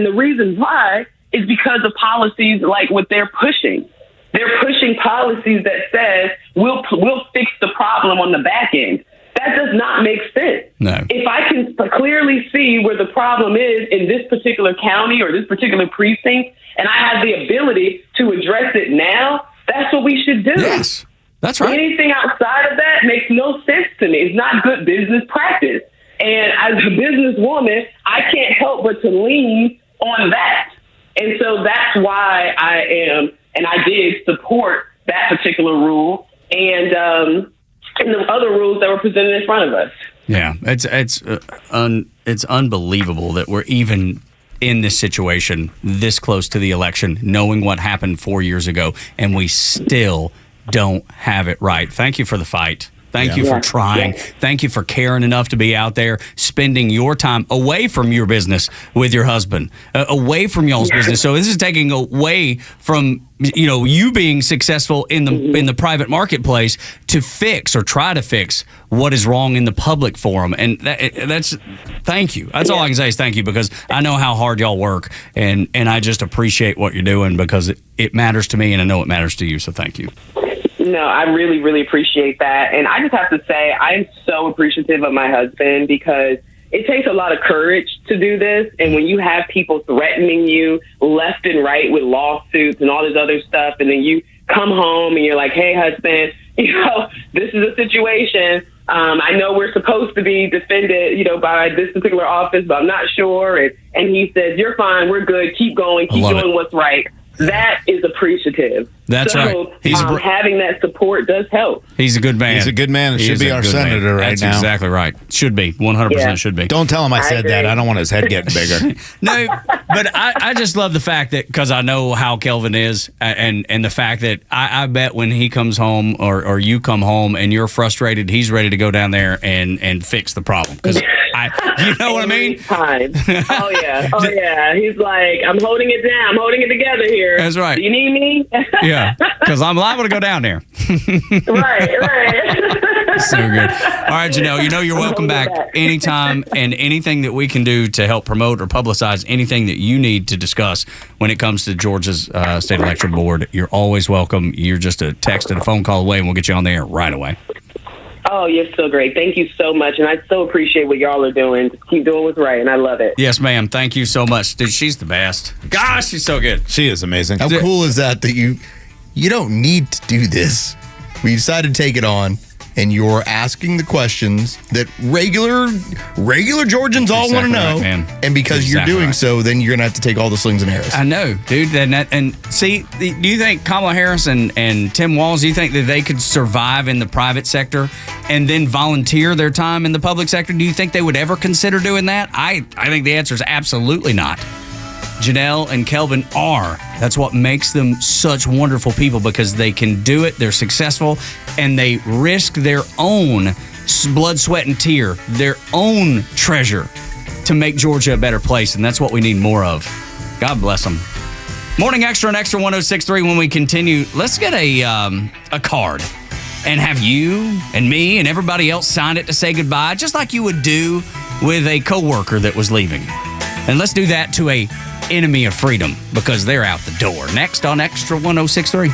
the reason why is because of policies like what they're pushing. They're pushing policies that says we'll fix the problem on the back end. That does not make sense. No. If I can clearly see where the problem is in this particular county or this particular precinct, and I have the ability to address it now, that's what we should do. Yes, that's right. Anything outside of that makes no sense to me. It's not good business practice. And as a businesswoman, I can't help but to lean on that. And so that's why I am, and I did support that particular rule and the other rules that were presented in front of us. Yeah, it's unbelievable that we're even in this situation this close to the election, knowing what happened 4 years ago, and we still don't have it right. Thank you for the fight. Thank you for trying. Thank you for caring enough to be out there, spending your time away from your business with your husband, away from y'all's business. So this is taking away from you being successful in the private marketplace to fix or try to fix what is wrong in the public forum. And that's thank you. That's all I can say is thank you, because I know how hard y'all work, and I just appreciate what you're doing because it matters to me, and I know it matters to you. So thank you. No, I really, really appreciate that. And I just have to say, I'm so appreciative of my husband because it takes a lot of courage to do this. And when you have people threatening you left and right with lawsuits and all this other stuff, and then you come home and you're like, hey, husband, this is a situation. I know we're supposed to be defended, by this particular office, but I'm not sure. And he says, you're fine. We're good. Keep going. Keep doing what's right. That is appreciative. That's right. Having that support does help. He's a good man. He's a good man. Should be our senator right now. That's exactly right. Should be. 100% should be. Don't tell him I said that. I don't want his head getting bigger. No, but I just love the fact that, because I know how Kelvin is, and the fact that I bet when he comes home or you come home and you're frustrated, he's ready to go down there and fix the problem. Because you know what I mean? Time. Oh, yeah. He's like, I'm holding it down. I'm holding it together here. That's right. Do you need me? Yeah, because I'm liable to go down there. Right. So good. All right, Janelle, you're welcome back anytime, and anything that we can do to help promote or publicize anything that you need to discuss when it comes to Georgia's State Electoral Board, you're always welcome. You're just a text and a phone call away, and we'll get you on the air right away. Oh, you're so great. Thank you so much. And I so appreciate what y'all are doing. Just keep doing what's right, and I love it. Yes, ma'am. Thank you so much. Dude, she's the best. Gosh, she's so good. She is amazing. How cool is that you don't need to do this? We decided to take it on, and you're asking the questions that regular Georgians all want to know. Right, and because you're doing so, then you're going to have to take all the slings and arrows. I know, dude. And see, do you think Kamala Harris and Tim Walz, do you think that they could survive in the private sector and then volunteer their time in the public sector? Do you think they would ever consider doing that? I think the answer is absolutely not. Janelle and Kelvin are. That's what makes them such wonderful people, because they can do it, they're successful, and they risk their own blood, sweat, and tear, their own treasure to make Georgia a better place, and that's what we need more of. God bless them. Morning Xtra and Xtra 106.3. When we continue, let's get a card and have you and me and everybody else sign it to say goodbye, just like you would do with a coworker that was leaving. And let's do that to a enemy of freedom, because they're out the door. Next on Xtra 106.3.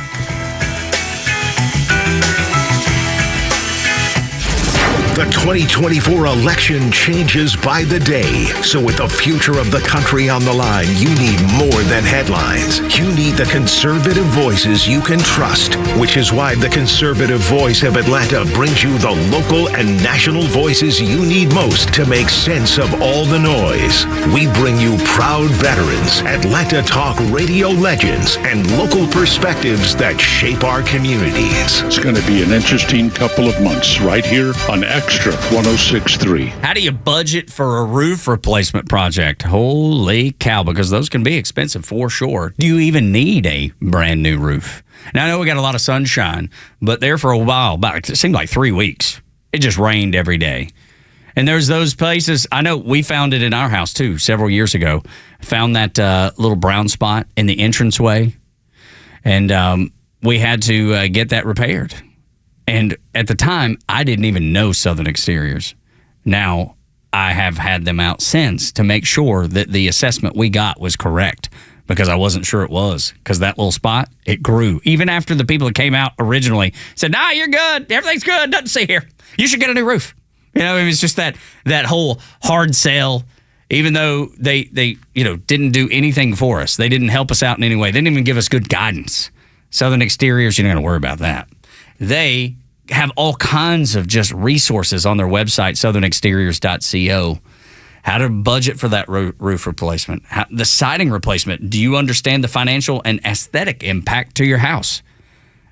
The 2024 election changes by the day. So with the future of the country on the line, you need more than headlines. You need the conservative voices you can trust, which is why the Conservative Voice of Atlanta brings you the local and national voices you need most to make sense of all the noise. We bring you proud veterans, Atlanta Talk radio legends, and local perspectives that shape our communities. It's going to be an interesting couple of months right here on Xtra 106.3. How do you budget for a roof replacement project? Holy cow, because those can be expensive for sure. Do you even need a brand new roof? Now, I know we got a lot of sunshine, but there for a while, it seemed like 3 weeks, it just rained every day. And there's those places, I know we found it in our house too, several years ago. Found that little brown spot in the entranceway, and we had to get that repaired. And at the time, I didn't even know Southern Exteriors. Now, I have had them out since to make sure that the assessment we got was correct, because I wasn't sure it was, because that little spot, it grew. Even after the people that came out originally said, nah, you're good. Everything's good. Nothing to see here. You should get a new roof. It was just that whole hard sell, even though they didn't do anything for us. They didn't help us out in any way. They didn't even give us good guidance. Southern Exteriors, you're not going to worry about that. They have all kinds of just resources on their website, southernexteriors.co. How to budget for that roof replacement, the siding replacement. Do you understand the financial and aesthetic impact to your house?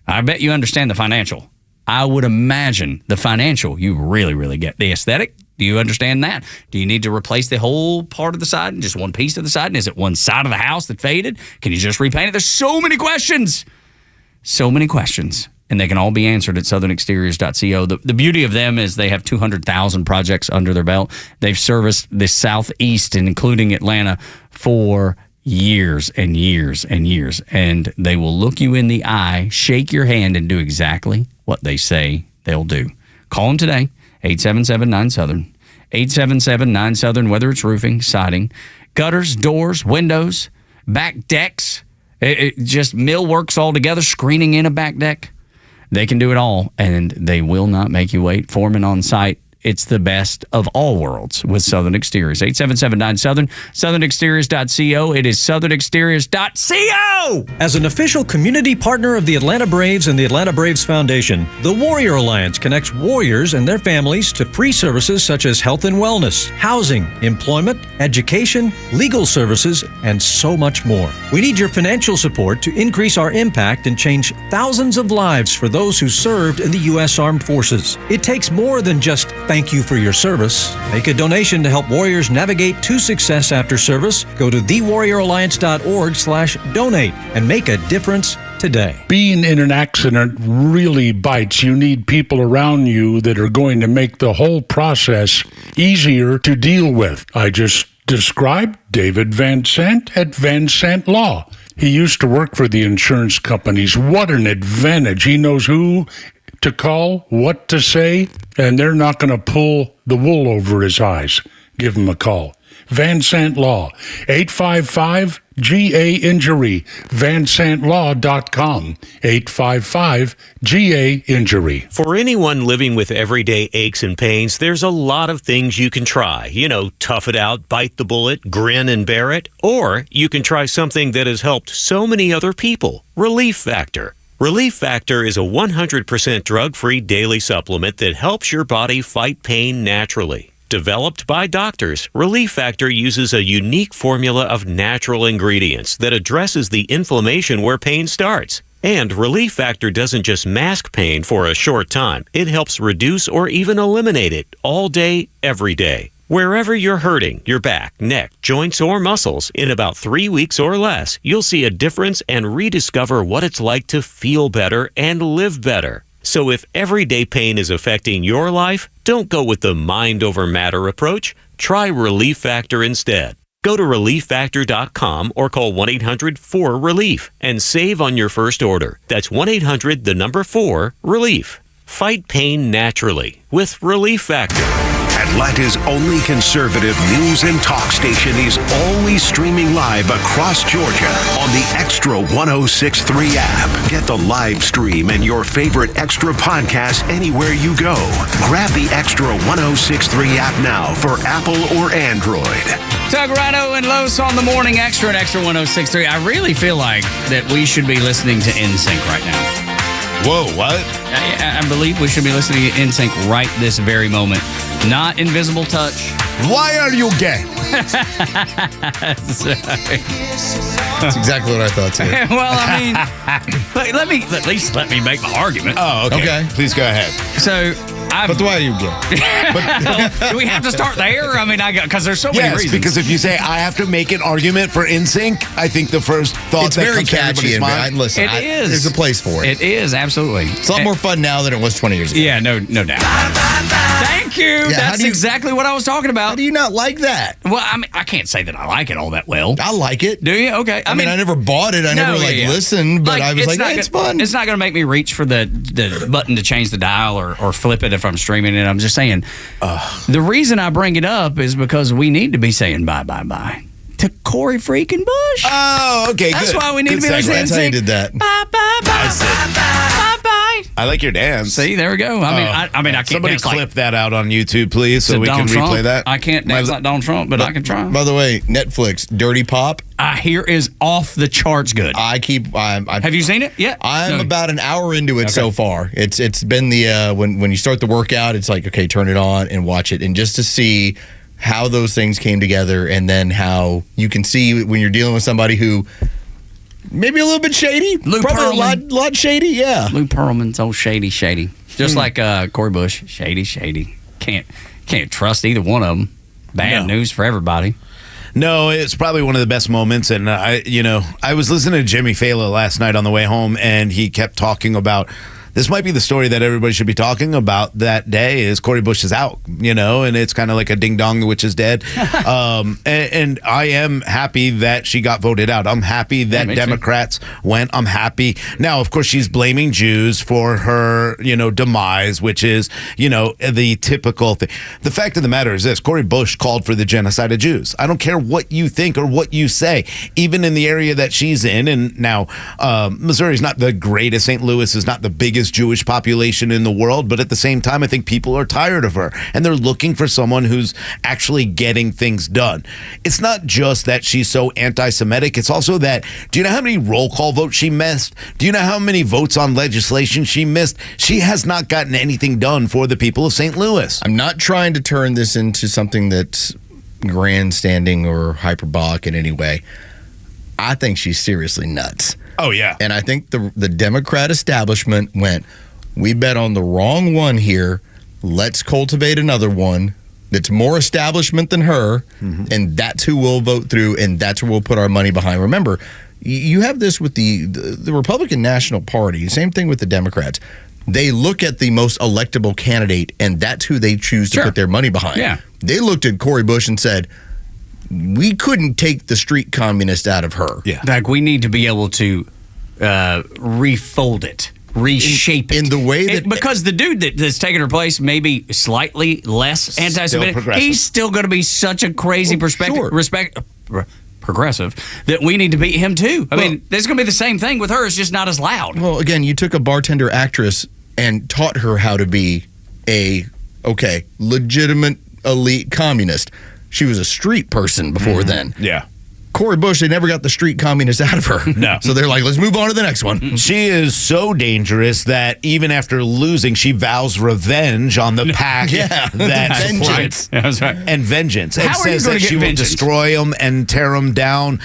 I bet you understand the financial. I would imagine the financial you really, really get. The aesthetic, do you understand that? Do you need to replace the whole part of the siding, just one piece of the siding? Is it one side of the house that faded? Can you just repaint it? There's so many questions. So many questions. And they can all be answered at southernexteriors.co. The beauty of them is they have 200,000 projects under their belt. They've serviced the Southeast, and including Atlanta, for years and years and years. And they will look you in the eye, shake your hand, and do exactly what they say they'll do. Call them today, 877-9-SOUTHERN. 877-9-SOUTHERN, whether it's roofing, siding, gutters, doors, windows, back decks, just millworks all together, screening in a back deck. They can do it all, and they will not make you wait. Foreman on site. it's the best of all worlds with Southern Exteriors. 877-9-SOUTHERN, southernexteriors.co. It is southernexteriors.co. As an official community partner of the Atlanta Braves and the Atlanta Braves Foundation, the Warrior Alliance connects warriors and their families to free services such as health and wellness, housing, employment, education, legal services, and so much more. We need your financial support to increase our impact and change thousands of lives for those who served in the U.S. Armed Forces. It takes more than just thank you for your service. Make a donation to help warriors navigate to success after service. Go to thewarrioralliance.org/donate and make a difference today. Being in an accident really bites. You need people around you that are going to make the whole process easier to deal with. I just described David Van Sant at Van Sant Law. He used to work for the insurance companies. What an advantage. He knows who to call, what to say, and they're not going to pull the wool over his eyes. Give him a call. Van Sant Law, 855-GA-INJURY, vansantlaw.com, 855-GA-INJURY. For anyone living with everyday aches and pains, there's a lot of things you can try. You know, tough it out, bite the bullet, grin and bear it. Or you can try something that has helped so many other people, Relief Factor. Relief Factor is a 100% drug-free daily supplement that helps your body fight pain naturally. Developed by doctors, Relief Factor uses a unique formula of natural ingredients that addresses the inflammation where pain starts. And Relief Factor doesn't just mask pain for a short time. It helps reduce or even eliminate it all day, every day. Wherever you're hurting, your back, neck, joints, or muscles, in about 3 weeks or less, you'll see a difference and rediscover what it's like to feel better and live better. So if everyday pain is affecting your life, don't go with the mind over matter approach. Try Relief Factor instead. Go to ReliefFactor.com or call 1-800-4RELIEF and save on your first order. That's 1-800-4-RELIEF. Fight pain naturally with Relief Factor. Atlanta's only conservative news and talk station is always streaming live across Georgia on the Xtra 106.3 app. Get the live stream and your favorite Xtra podcast anywhere you go. Grab the Xtra 106.3 app now for Apple or Android. Tug, Rhino, and Los on the Morning Xtra and Xtra 106.3. I really feel like that we should be listening to NSYNC right now. Whoa, what? I believe we should be listening to NSYNC right this very moment. Not Invisible Touch. Why are you gay? That's exactly what I thought, too. Well, I mean, at least let me make my argument. Oh, okay. Please go ahead. So, but why are you gay? Do we have to start there? I mean, because there's so many reasons. Because if you say I have to make an argument for NSYNC, I think the first thought it's that very comes to catchy. everybody's mind. Listen, it is. There's a place for it. It is, absolutely. It's a lot more fun now than it was 20 years ago. Yeah, no doubt. Thank you. Yeah, that's exactly what I was talking about. How do you not like that? Well, I mean, I can't say that I like it all that well. I like it. Do you? Okay. I mean, I never bought it. I never listened, but I was like, hey, it's fun. It's not going to make me reach for the button to change the dial or flip it if I'm streaming it. I'm just saying, the reason I bring it up is because we need to be saying bye to Corey freaking Bush. Oh, okay, That's good. why we need Good to be listening. That's how you did that. Bye. I like your dance. See, there we go. I can't Somebody dance clip that out on YouTube, please, so we Donald can Trump. replay that. I can't dance like Donald Trump, but I can try. By the way, Netflix, Dirty Pop. I hear is off the charts good. Have you seen it yet? I'm about an hour into it so far. It's been the when you start the workout, it's like, okay, turn it on and watch it, and just to see how those things came together, and then how you can see when you're dealing with somebody who maybe a little bit shady, probably a lot shady, yeah. Lou Pearlman's old shady, just like Corey Bush, shady. Can't trust either one of them. Bad news for everybody. No, it's probably one of the best moments, and I was listening to Jimmy Fallon last night on the way home, and he kept talking about. This might be the story that everybody should be talking about that day is Corey Bush is out, and it's kind of like a ding dong, the witch is dead. And I am happy that she got voted out. I'm happy that Democrats went. I'm happy. Now, of course, she's blaming Jews for her, demise, which is, the typical thing. The fact of the matter is this, Corey Bush called for the genocide of Jews. I don't care what you think or what you say, even in the area that she's in. And now, Missouri's not the greatest. St. Louis is not the biggest biggest Jewish population in the world, but at the same time, I think people are tired of her, and they're looking for someone who's actually getting things done. It's not just that she's so anti-Semitic, it's also that, do you know how many roll call votes she missed? Do you know how many votes on legislation she missed? She has not gotten anything done for the people of St. Louis. I'm not trying to turn this into something that's grandstanding or hyperbolic in any way. I think she's seriously nuts. Oh, yeah. And I think the Democrat establishment went, we bet on the wrong one here. Let's cultivate another one that's more establishment than her, and that's who we'll vote through, and that's where we'll put our money behind. Remember, you have this with the Republican National Party, same thing with the Democrats. They look at the most electable candidate, and that's who they choose to put their money behind. Yeah. They looked at Cori Bush and said, we couldn't take the street communist out of her. Yeah. Like, we need to be able to refold it, reshape it. In the way that... because the dude that's taking her place may be slightly less anti-Semitic. He's still going to be such a crazy progressive that we need to beat him too. I mean, there's going to be the same thing with her. It's just not as loud. Well, again, you took a bartender actress and taught her how to be a, legitimate elite communist. She was a street person before then. Yeah. Cori Bush, they never got the street communist out of her. No. So they're like, let's move on to the next one. She is so dangerous that even after losing, she vows revenge on the pack that vengeance. That's right. And vengeance. And How are you says gonna that get she will vengeance? destroy them and tear them down.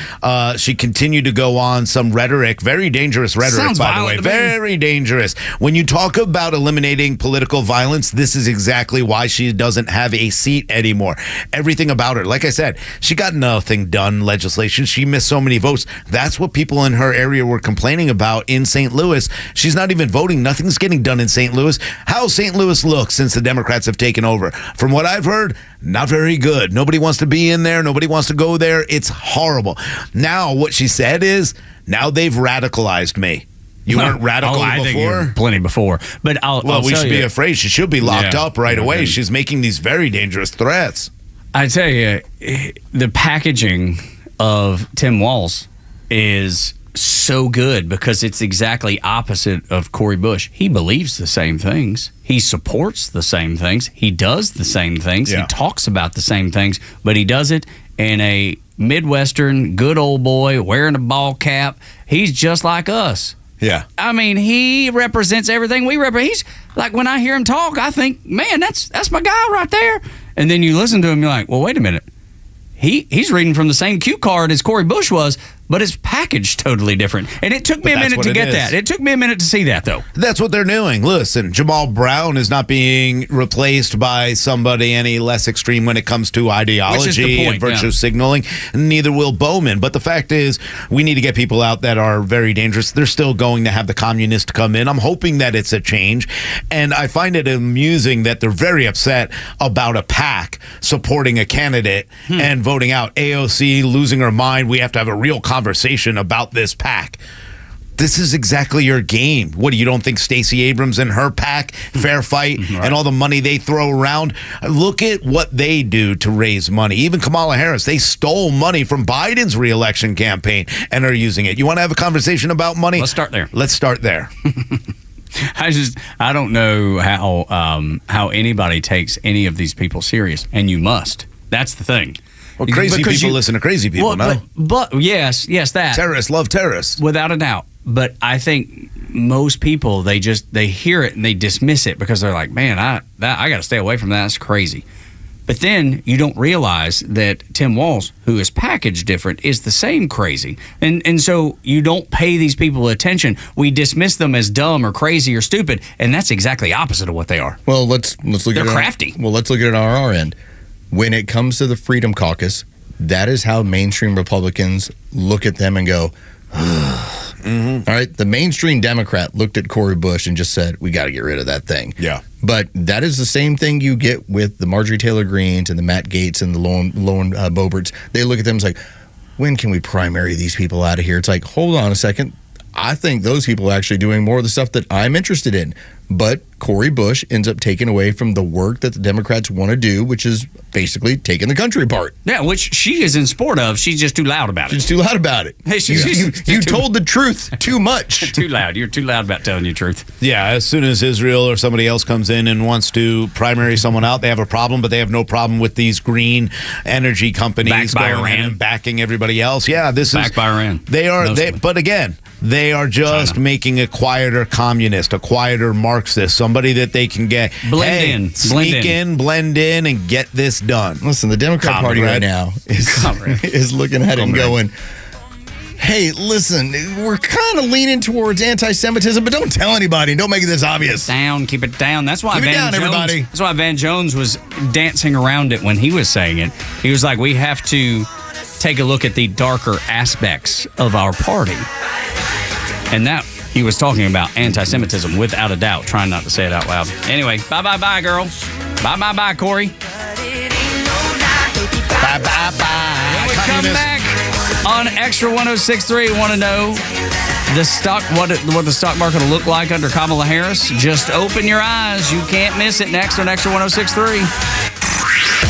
She continued to go on some rhetoric, very dangerous rhetoric, Sounds by the way. violent to me. Very dangerous. When you talk about eliminating political violence, this is exactly why she doesn't have a seat anymore. Everything about her, like I said, she got nothing done legislation. She missed so many votes. That's what people in her area were complaining about in St. Louis. She's not even voting. Nothing's getting done in St. Louis. How St. Louis looks since the Democrats have taken over? From what I've heard, not very good. Nobody wants to be in there. Nobody wants to go there. It's horrible. Now, what she said is, now they've radicalized me. You weren't radical I before? think you were plenty before. But we should be afraid. She should be locked up right away. Yeah. She's making these very dangerous threats. I tell you, the packaging of Tim Walz is so good because it's exactly opposite of Cori Bush. He believes the same things. He supports the same things. He does the same things. Yeah. He talks about the same things, but he does it in a Midwestern, good old boy, wearing a ball cap. He's just like us. Yeah. I mean, he represents everything we represent. He's like, when I hear him talk, I think, man, that's my guy right there. And then you listen to him, you're like, well, wait a minute. He's reading from the same cue card as Cori Bush was, but it's packaged totally different. And it took me a minute to get that. It took me a minute to see that, though. That's what they're doing. Listen, Jamal Brown is not being replaced by somebody any less extreme when it comes to ideology and virtue signaling. Neither will Bowman. But the fact is, we need to get people out that are very dangerous. They're still going to have the communists come in. I'm hoping that it's a change. And I find it amusing that they're very upset about a PAC supporting a candidate and voting out. AOC losing her mind. We have to have a real conversation about this PAC. This is exactly your game. What, you don't think Stacey Abrams and her PAC, Fair Fight, and all the money they throw around? Look at what they do to raise money. Even Kamala Harris, they stole money from Biden's reelection campaign and are using it. You want to have a conversation about money? Let's start there. Let's start there. I don't know how anybody takes any of these people serious, and you must. That's the thing. Well, crazy people listen to crazy people, no? But yes, that. Terrorists love terrorists. Without a doubt. But I think most people, they hear it and they dismiss it because they're like, man, I got to stay away from that. That's crazy. But then you don't realize that Tim Walz, who is packaged different, is the same crazy. And so you don't pay these people attention. We dismiss them as dumb or crazy or stupid, and that's exactly opposite of what they are. Well, let's look They're at crafty. Let's look at it on our end. When it comes to the Freedom Caucus, that is how mainstream Republicans look at them and go, all right, the mainstream Democrat looked at Cori Bush and just said, we got to get rid of that thing. Yeah. But that is the same thing you get with the Marjorie Taylor Greenes and the Matt Gaetz and the Lauren Boeberts. They look at them and say, when can we primary these people out of here? It's like, hold on a second. I think those people are actually doing more of the stuff that I'm interested in. But Cori Bush ends up taking away from the work that the Democrats want to do, which is basically taking the country apart. Yeah, which she is in support of. She's just too loud about it. She's too loud about it. Hey, you told the truth too much. Too loud. You're too loud about telling the truth. Yeah, as soon as Israel or somebody else comes in and wants to primary someone out, they have a problem, but they have no problem with these green energy companies Backed by going in Iran. and backing everybody else. Yeah, Backed by Iran. They are, Mostly. but again, they are just making a quieter communist, a quieter Marxist, somebody that they can get sneak in, blend in, and get this done. Listen, the Democrat Party right now is looking at it and going, hey, listen, we're kind of leaning towards anti-Semitism, but don't tell anybody. Don't make this obvious. Keep it down. That's why Keep it down, everybody. That's why Van Jones was dancing around it when he was saying it. He was like, we have to take a look at the darker aspects of our party. And that he was talking about anti-Semitism without a doubt, trying not to say it out loud. Anyway, bye, girl. Bye, Cori. Bye. When we come back on Extra 106.3, want to know what the stock market will look like under Kamala Harris? Just open your eyes. You can't miss it next on Extra 106.3.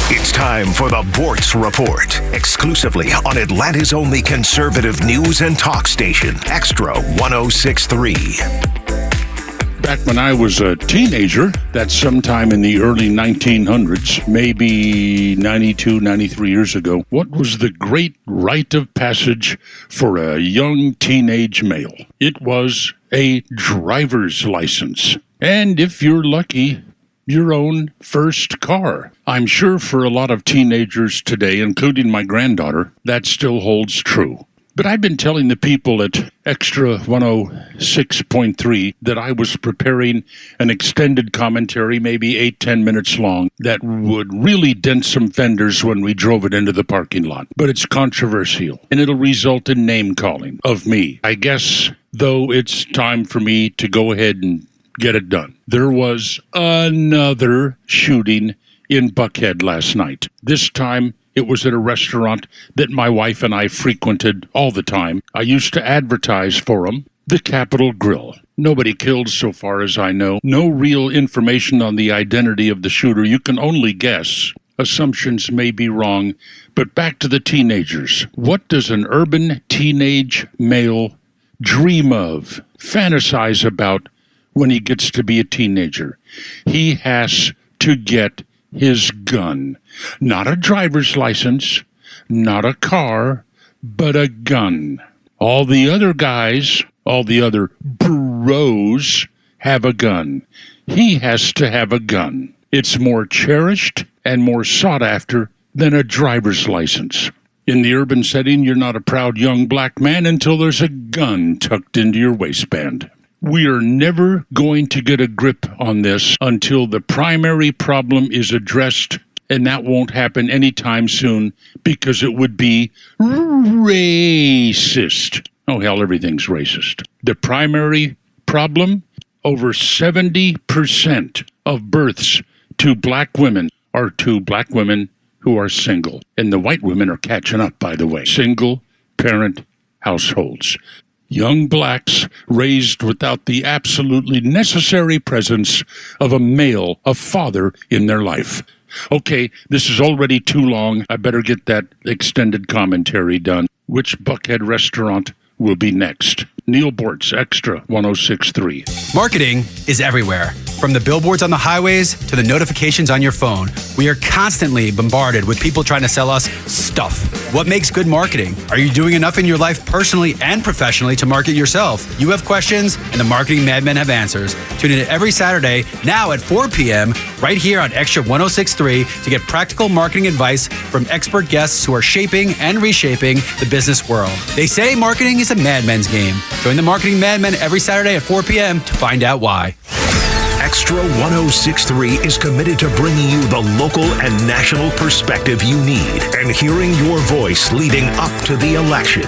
It's time for the Bortz Report, exclusively on Atlanta's only conservative news and talk station, Extra 106.3. Back when I was a teenager, that's sometime in the early 1900s, maybe 92, 93 years ago, what was the great rite of passage for a young teenage male? It was a driver's license. And if you're lucky, your own first car. I'm sure for a lot of teenagers today, including my granddaughter, that still holds true. But I've been telling the people at Extra 106.3 that I was preparing an extended commentary, maybe 8-10 minutes long, that would really dent some fenders when we drove it into the parking lot. But it's controversial, and it'll result in name-calling of me. I guess, though, it's time for me to go ahead and get it done. There was another shooting in Buckhead last night. This time, it was at a restaurant that my wife and I frequented all the time. I used to advertise for them, the Capitol Grill. Nobody killed so far as I know. No real information on the identity of the shooter. You can only guess. Assumptions may be wrong. But back to the teenagers. What does an urban teenage male dream of, fantasize about when he gets to be a teenager? He has to get his gun. Not a driver's license, not a car, but a gun. All the other guys, all the other bros have a gun. He has to have a gun. It's more cherished and more sought after than a driver's license. In the urban setting, you're not a proud young black man until there's a gun tucked into your waistband. We are never going to get a grip on this until the primary problem is addressed, and that won't happen anytime soon because it would be racist. Oh, hell, everything's racist. The primary problem, over 70% of births to black women are to black women who are single. And the white women are catching up, by the way. Single-parent households. Young blacks raised without the absolutely necessary presence of a male, a father, in their life. Okay, this is already too long. I better get that extended commentary done. Which Buckhead restaurant will be next? Neil Bortz, Extra 106.3. Marketing is everywhere. From the billboards on the highways to the notifications on your phone, we are constantly bombarded with people trying to sell us stuff. What makes good marketing? Are you doing enough in your life personally and professionally to market yourself? You have questions, and the Marketing Madmen have answers. Tune in every Saturday, now at 4 p.m., right here on Extra 106.3 to get practical marketing advice from expert guests who are shaping and reshaping the business world. They say marketing is a madman's game. Join the Marketing Madmen every Saturday at 4 p.m. to find out why. Extra 106.3 is committed to bringing you the local and national perspective you need and hearing your voice leading up to the election.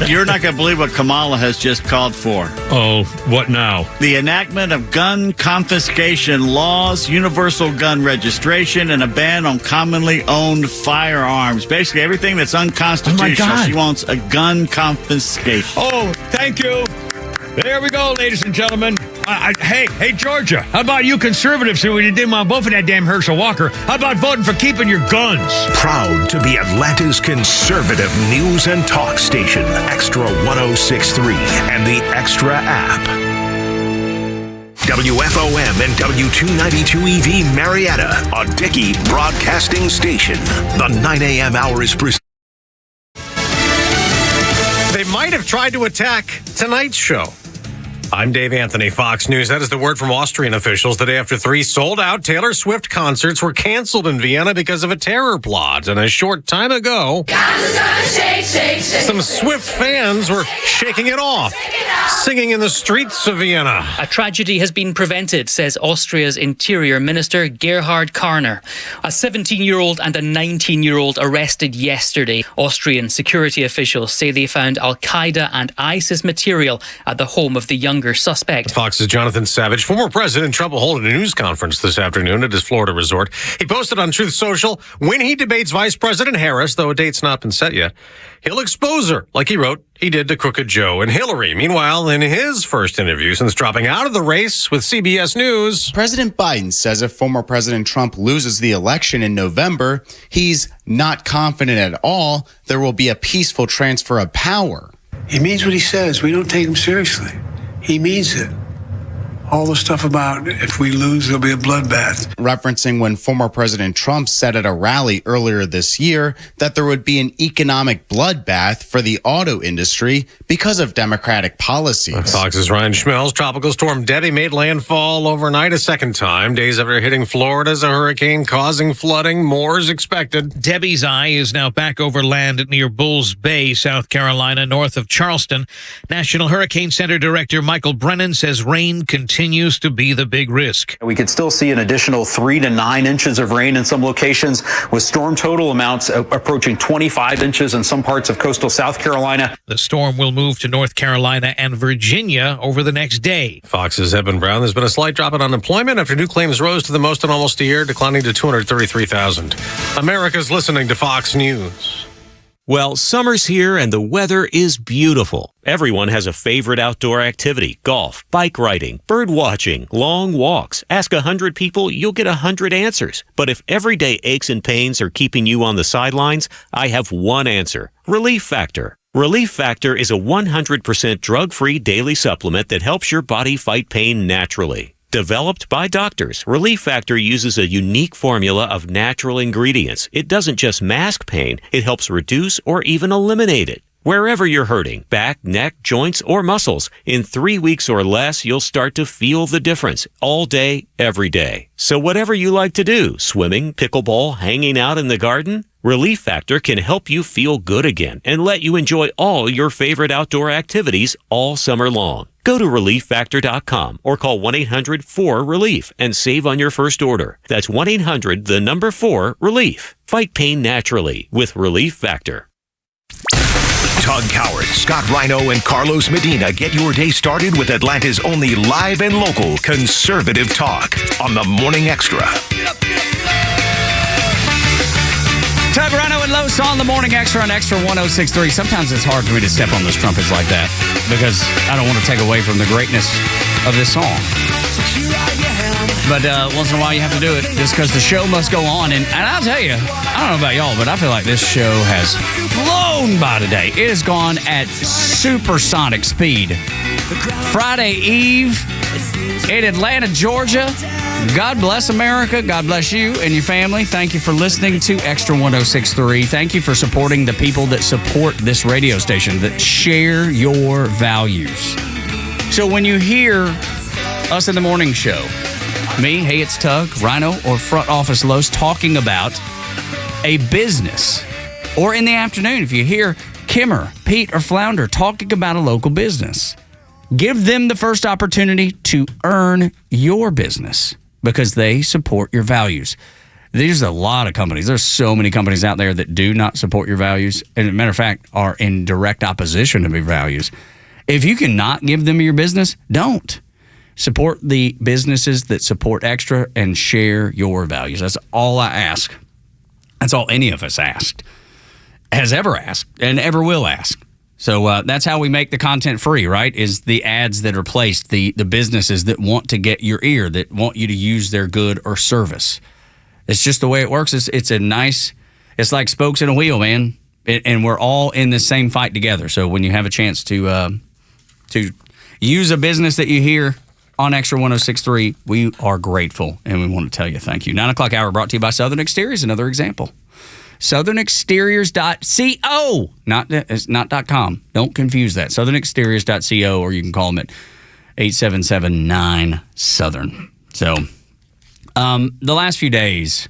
You're not going to believe what Kamala has just called for. Oh, what now? The enactment of gun confiscation laws, universal gun registration, and a ban on commonly owned firearms. Basically, everything that's unconstitutional. Oh my God. She wants a gun confiscation. Oh, thank you. There we go, ladies and gentlemen. Hey, Georgia, how about you conservatives who didn't want to vote for that damn Herschel Walker? How about voting for keeping your guns? Proud to be Atlanta's conservative news and talk station. Extra 106.3 and the Extra app. WFOM and W292 EV Marietta, a Dickey broadcasting station. The 9 a.m. hour is presented. They might have tried to attack tonight's show. I'm Dave Anthony, Fox News. That is the word from Austrian officials. The day after 3 sold-out Taylor Swift concerts were canceled in Vienna because of a terror plot. And a short time ago, some Swift fans were shaking it off, singing in the streets of Vienna. A tragedy has been prevented, says Austria's Interior Minister Gerhard Karner. A 17-year-old and a 19-year-old arrested yesterday. Austrian security officials say they found Al-Qaeda and ISIS material at the home of the younger suspect. Fox's Jonathan Savage. Former President Trump will hold a news conference this afternoon at his Florida resort. He posted on Truth Social, when he debates Vice President Harris, though a date's not been set yet, he'll expose her, like he wrote he did to Crooked Joe and Hillary. Meanwhile, in his first interview since dropping out of the race with CBS News, President Biden says if former President Trump loses the election in November, he's not confident at all there will be a peaceful transfer of power. He means what he says. We don't take him seriously. He means it. All the stuff about if we lose, there'll be a bloodbath. Referencing when former President Trump said at a rally earlier this year that there would be an economic bloodbath for the auto industry because of Democratic policies. Fox's Ryan Schmelz. Tropical storm Debbie made landfall overnight a second time. Days after hitting Florida as a hurricane causing flooding. More is expected. Debbie's eye is now back over land near Bulls Bay, South Carolina, north of Charleston. National Hurricane Center Director Michael Brennan says rain continues to be the big risk. We could still see an additional 3 to 9 inches of rain in some locations, with storm total amounts approaching 25 inches in some parts of coastal South Carolina. The storm will move to North Carolina and Virginia over the next day. Fox's Eben Brown. There's been a slight drop in unemployment after new claims rose to the most in almost a year, declining to 233,000. America's listening to Fox News. Well, summer's here and the weather is beautiful. Everyone has a favorite outdoor activity: golf, bike riding, bird watching, long walks. Ask 100 people, you'll get 100 answers. But if everyday aches and pains are keeping you on the sidelines, I have one answer: Relief Factor. Relief Factor is a 100% drug-free daily supplement that helps your body fight pain naturally. Developed by doctors, Relief Factor uses a unique formula of natural ingredients. It doesn't just mask pain, it helps reduce or even eliminate it. Wherever you're hurting, back, neck, joints, or muscles, in 3 weeks or less, you'll start to feel the difference all day, every day. So whatever you like to do, swimming, pickleball, hanging out in the garden, Relief Factor can help you feel good again and let you enjoy all your favorite outdoor activities all summer long. Go to ReliefFactor.com or call 1-800-4-RELIEF and save on your first order. That's 1-800-4-RELIEF. Fight pain naturally with Relief Factor. Tug Howard, Scott Rhino, and Carlos Medina get your day started with Atlanta's only live and local conservative talk on the Morning Extra. Tug, Rhino, and Los on the Morning Extra on Extra 106.3. Sometimes it's hard for me to step on those trumpets like that because I don't want to take away from the greatness of this song. But once in a while you have to do it just because the show must go on. And I'll tell you, I don't know about y'all, but I feel like this show has flown by today. It has gone at supersonic speed. Friday Eve in Atlanta, Georgia. God bless America. God bless you and your family. Thank you for listening to Extra 106.3. Thank you for supporting the people that support this radio station, that share your values. So when you hear us in the morning show, me, hey, it's Tug, Rhino, or Front Office Los talking about a business, or in the afternoon, if you hear Kimmer, Pete, or Flounder talking about a local business, give them the first opportunity to earn your business because they support your values. There's a lot of companies. There's so many companies out there that do not support your values, and as a matter of fact, are in direct opposition to your values. If you cannot give them your business, don't. Support the businesses that support Extra and share your values. That's all I ask. That's all any of us asked, has ever asked, and ever will ask. So that's how we make the content free, right? Is the ads that are placed, the businesses that want to get your ear, that want you to use their good or service. It's just the way it works. It's like spokes in a wheel, man. And we're all in the same fight together. So when you have a chance to use a business that you hear on Extra 106.3, we are grateful, and we want to tell you thank you. 9 o'clock hour brought to you by Southern Exteriors, another example. SouthernExteriors.co, not .com. Don't confuse that. SouthernExteriors.co, or you can call them at 877-9-SOUTHERN. So the last few days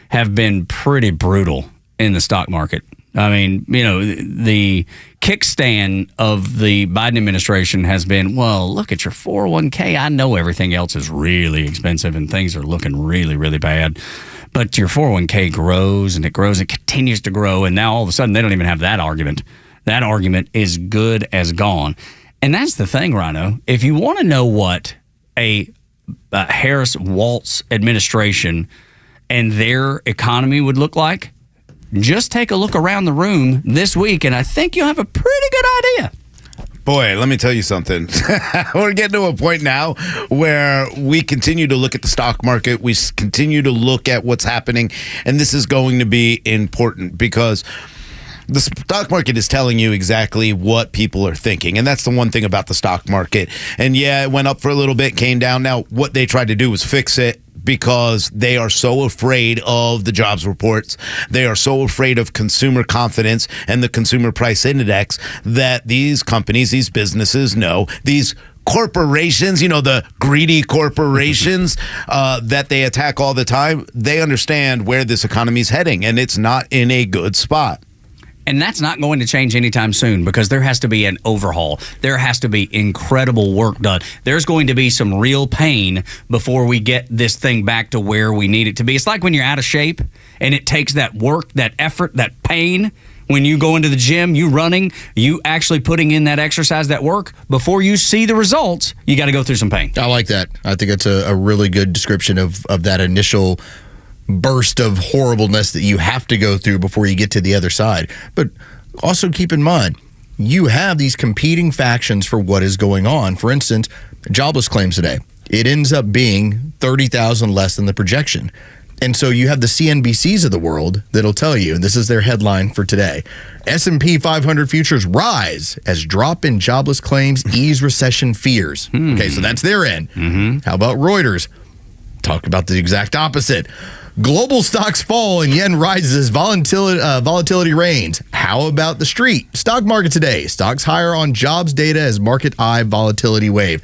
have been pretty brutal in the stock market. I mean, the kickstand of the Biden administration has been, well, look at your 401k. I know everything else is really expensive and things are looking really, really bad. But your 401k grows and it grows and continues to grow. And now all of a sudden they don't even have that argument. That argument is good as gone. And that's the thing, Rhino. If you want to know what a Harris-Walz administration and their economy would look like, just take a look around the room this week, and I think you'll have a pretty good idea. Boy, let me tell you something. We're getting to a point now where we continue to look at the stock market. We continue to look at what's happening, and this is going to be important because the stock market is telling you exactly what people are thinking, and that's the one thing about the stock market. And yeah, it went up for a little bit, came down. Now, what they tried to do was fix it, because they are so afraid of the jobs reports. They are so afraid of consumer confidence and the consumer price index that these companies, these businesses know, these corporations, the greedy corporations that they attack all the time, they understand where this economy is heading, and it's not in a good spot. And that's not going to change anytime soon because there has to be an overhaul. There has to be incredible work done. There's going to be some real pain before we get this thing back to where we need it to be. It's like when you're out of shape and it takes that work, that effort, that pain. When you go into the gym, you running, you actually putting in that exercise, that work, before you see the results, you got to go through some pain. I like that. I think it's a really good description of that initial burst of horribleness that you have to go through before you get to the other side. But also keep in mind, you have these competing factions for what is going on. For instance, jobless claims today. It ends up being 30,000 less than the projection. And so you have the CNBCs of the world that'll tell you, and this is their headline for today, S&P 500 futures rise as drop in jobless claims ease recession fears. Okay, so that's their end. How about Reuters? Talk about the exact opposite. Global stocks fall and yen rises, volatility reigns. How about the street? Stock market today. Stocks higher on jobs data as market eye volatility wave.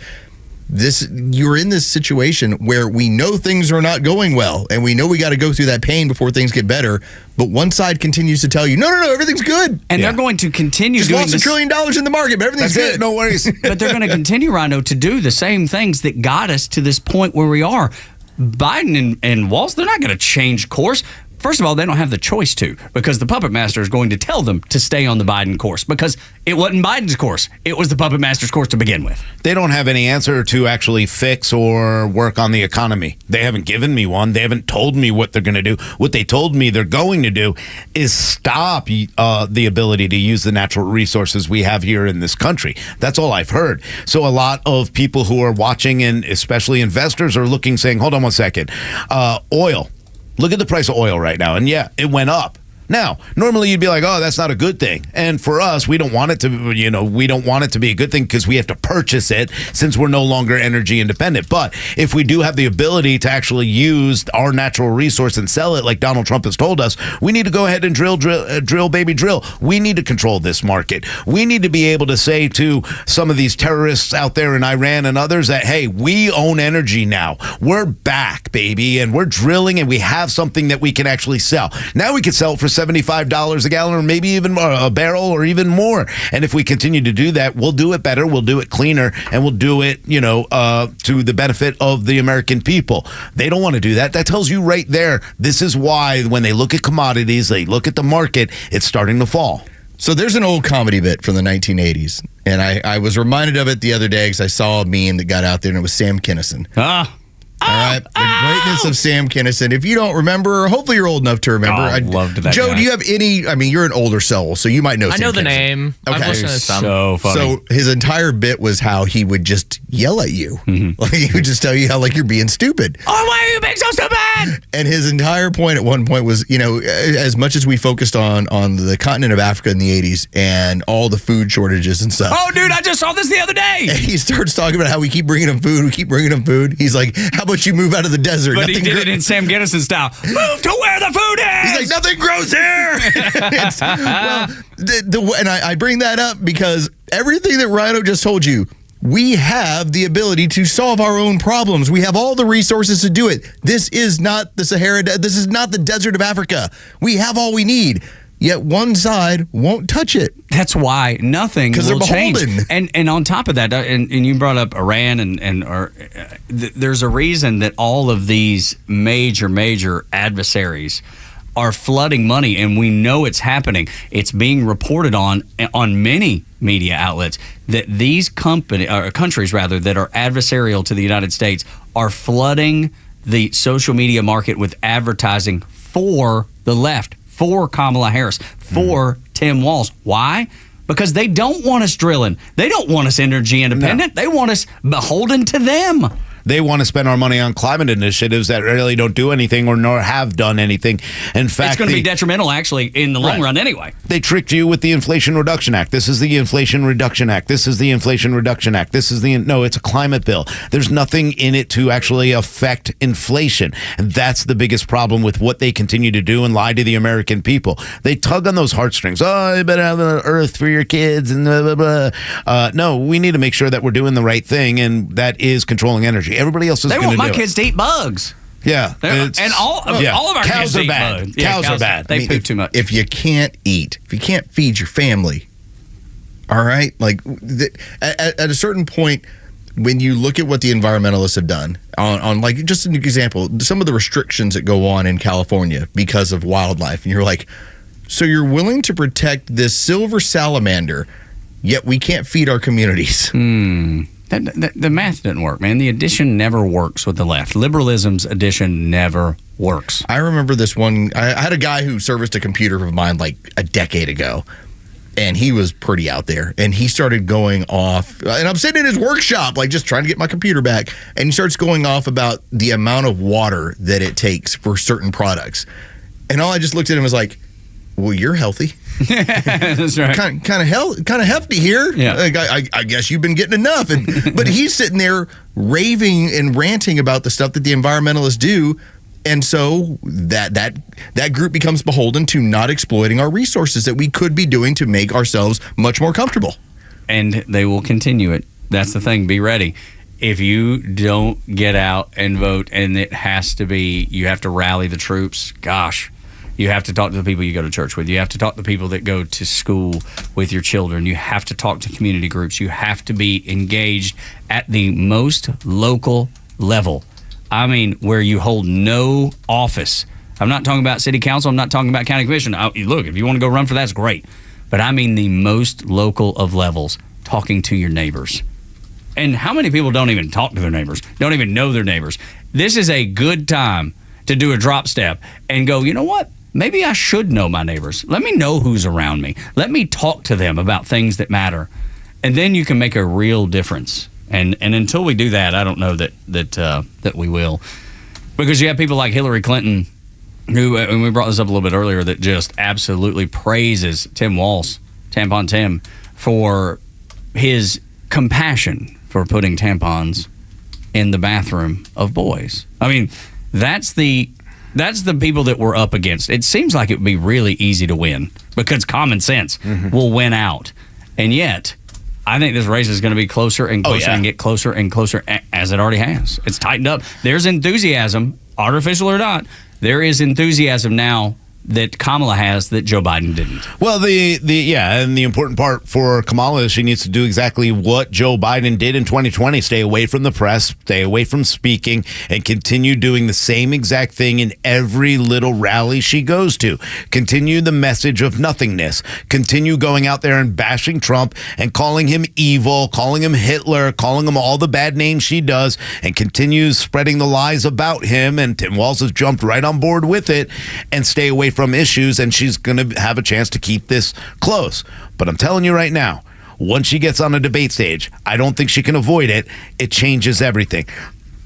You're in this situation where we know things are not going well, and we know we got to go through that pain before things get better. But one side continues to tell you, no, everything's good. And they're going to continue just doing lost $1 trillion in the market, but everything's good. No worries. But they're going to continue, Rhino, to do the same things that got us to this point where we are. Biden and Walz, they're not going to change course. First of all, they don't have the choice to, because the puppet master is going to tell them to stay on the Biden course, because it wasn't Biden's course. It was the puppet master's course to begin with. They don't have any answer to actually fix or work on the economy. They haven't given me one. They haven't told me what they're going to do. What they told me they're going to do is stop the ability to use the natural resources we have here in this country. That's all I've heard. So a lot of people who are watching, and especially investors, are looking, saying, hold on one second. Oil. Look at the price of oil right now. And yeah, it went up. Now, normally you'd be like, oh, that's not a good thing. And for us, we don't want it to, we don't want it to be a good thing because we have to purchase it since we're no longer energy independent. But if we do have the ability to actually use our natural resource and sell it like Donald Trump has told us, we need to go ahead and drill, baby, drill. We need to control this market. We need to be able to say to some of these terrorists out there in Iran and others that, hey, we own energy now. We're back, baby, and we're drilling, and we have something that we can actually sell. Now we can sell it for $75 a gallon, or maybe even a barrel, or even more. And if we continue to do that, we'll do it better, we'll do it cleaner, and we'll do it, to the benefit of the American people. They don't want to do that. That tells you right there, this is why when they look at commodities, they look at the market, it's starting to fall. So there's an old comedy bit from the 1980s, and I was reminded of it the other day because I saw a meme that got out there, and it was Sam Kinison. All right. The greatness of Sam Kinison. If you don't remember, hopefully you're old enough to remember. I loved that Joe, guy. do you have any? I mean, you're an older soul, so you might know. I Sam know the Kinison. name. Okay. I've listened to some. So funny. So his entire bit was how he would just yell at you. Like he would just tell you how like you're being stupid. Oh, why are you being so stupid? And his entire point at one point was, as much as we focused on the continent of Africa in the 80s and all the food shortages and stuff. Oh, dude, I just saw this the other day. And he starts talking about how we keep bringing him food. He's like, how about you move out of the desert? But he did it in Sam Kinison style. Move to where the food is. He's like, nothing grows here. And I bring that up because everything that Rhino just told you, we have the ability to solve our own problems. We have all the resources to do it. This is not the Sahara. This is not the desert of Africa. We have all we need. Yet one side won't touch it. That's why nothing will change. Beholden. And on top of that, and you brought up Iran, there's a reason that all of these major adversaries are flooding money, and we know it's happening. It's being reported on many media outlets that these countries rather that are adversarial to the United States are flooding the social media market with advertising for the left, for Kamala Harris, for Tim Walz. Why? Because they don't want us drilling. They don't want us energy independent. No. They want us beholden to them. They want to spend our money on climate initiatives that really don't do anything or nor have done anything. In fact, it's going to be detrimental, actually, in the long run anyway. They tricked you with the Inflation Reduction Act. This is the Inflation Reduction Act. This is the Inflation Reduction Act. No, it's a climate bill. There's nothing in it to actually affect inflation. And that's the biggest problem with what they continue to do and lie to the American people. They tug on those heartstrings. Oh, you better have an earth for your kids and blah, blah, blah. No, we need to make sure that we're doing the right thing, and that is controlling energy. Everybody else is going to do it. They want my kids to eat bugs. Yeah. And all of our cows kids are eat bad. bugs. Yeah, cows are bad. They poop too much. If you can't eat, if you can't feed your family, all right? Like, at a certain point, when you look at what the environmentalists have done, on like, just an example, some of the restrictions that go on in California because of wildlife, and you're like, so you're willing to protect this silver salamander, yet we can't feed our communities. The math didn't work, man. The addition never works with the left. Liberalism's addition never works. I remember this one. I had a guy who serviced a computer of mine like a decade ago, and he was pretty out there. And he started going off, and I'm sitting in his workshop, like just trying to get my computer back, and he starts going off about the amount of water that it takes for certain products. And all I just looked at him was like, well, you're healthy. That's right. Kind of hefty here. Yeah. Like, I guess you've been getting enough. But he's sitting there raving and ranting about the stuff that the environmentalists do. And so that group becomes beholden to not exploiting our resources that we could be doing to make ourselves much more comfortable. And they will continue it. That's the thing. Be ready. If you don't get out and vote, and it has to be, you have to rally the troops, gosh. You have to talk to the people you go to church with. You have to talk to the people that go to school with your children. You have to talk to community groups. You have to be engaged at the most local level. I mean, where you hold no office. I'm not talking about city council. I'm not talking about county commission. Look, if you want to go run for that, it's great. But I mean the most local of levels, talking to your neighbors. And how many people don't even talk to their neighbors, don't even know their neighbors? This is a good time to do a drop step and go, you know what? Maybe I should know my neighbors. Let me know who's around me. Let me talk to them about things that matter. And then you can make a real difference. And until we do that, I don't know that we will. Because you have people like Hillary Clinton, who, and we brought this up a little bit earlier, that just absolutely praises Tim Walz, Tampon Tim, for his compassion for putting tampons in the bathroom of boys. I mean, that's the people that we're up against. It seems like it would be really easy to win because common sense will win out. And yet, I think this race is going to be closer and closer and get closer and closer, as it already has. It's tightened up. There's enthusiasm, artificial or not. There is enthusiasm now that Kamala has that Joe Biden didn't. Well, and the important part for Kamala is she needs to do exactly what Joe Biden did in 2020. Stay away from the press, stay away from speaking, and continue doing the same exact thing in every little rally she goes to. Continue the message of nothingness. Continue going out there and bashing Trump and calling him evil, calling him Hitler, calling him all the bad names she does, and continues spreading the lies about him. And Tim Walz has jumped right on board with it, and stay away from issues, and she's going to have a chance to keep this close. But I'm telling you right now, once she gets on a debate stage, I don't think she can avoid it. It changes everything.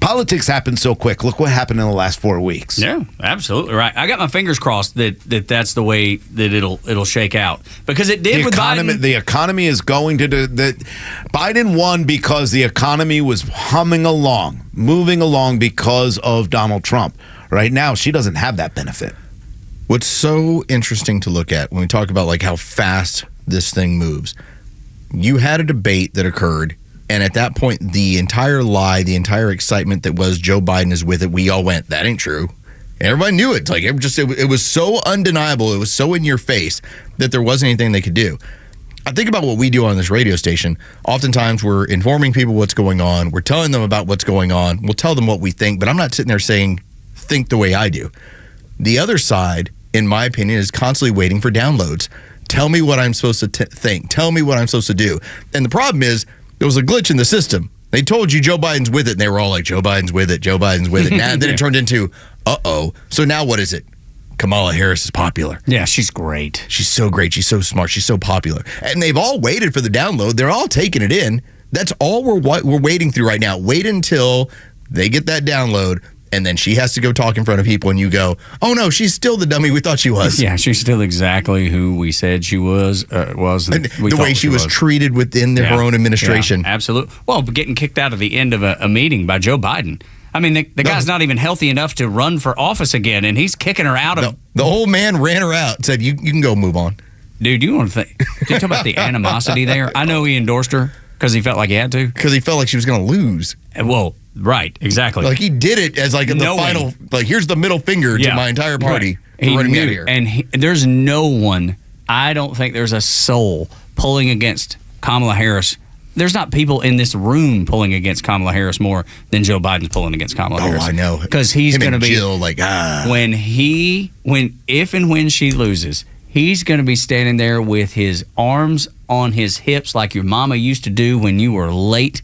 Politics happens so quick. Look what happened in the last 4 weeks. Yeah, absolutely right. I got my fingers crossed that's the way that it'll shake out, because it did with Biden. The economy is going to Biden won because the economy was humming along, moving along because of Donald Trump. Right now, she doesn't have that benefit. What's so interesting to look at when we talk about like how fast this thing moves, you had a debate that occurred, and at that point, the entire lie, the entire excitement that was Joe Biden is with it, we all went, that ain't true. Everybody knew it. Like it was so undeniable, it was so in your face that there wasn't anything they could do. I think about what we do on this radio station. Oftentimes, we're informing people what's going on. We're telling them about what's going on. We'll tell them what we think, but I'm not sitting there saying, think the way I do. The other side, in my opinion, is constantly waiting for downloads. Tell me what I'm supposed to think. Tell me what I'm supposed to do. And the problem is, there was a glitch in the system. They told you Joe Biden's with it, and they were all like, Joe Biden's with it, Joe Biden's with it. Now, then it turned into, uh-oh. So now what is it? Kamala Harris is popular. Yeah, she's great. She's so great. She's so smart. She's so popular. And they've all waited for the download. They're all taking it in. That's all we're waiting through right now. Wait until they get that download, and then she has to go talk in front of people, and you go, oh, no, she's still the dummy we thought she was. Yeah, she's still exactly who we said she was. The way she was treated within her own administration. Yeah, absolutely. Well, getting kicked out of the end of a meeting by Joe Biden. I mean, the guy's not even healthy enough to run for office again, and he's kicking her out of... The old man ran her out and said, you can go move on. Dude, you want to think... Did you talk about the animosity there? I know he endorsed her because he felt like he had to. Because he felt like she was going to lose. Well... Right, exactly. Like he did it as like the final, like here's the middle finger to my entire party for running me out of here. And there's no one, I don't think there's a soul pulling against Kamala Harris. There's not people in this room pulling against Kamala Harris more than Joe Biden's pulling against Kamala Harris. Oh, I know. Because he's going to be Jill, like if and when she loses, he's going to be standing there with his arms on his hips like your mama used to do when you were late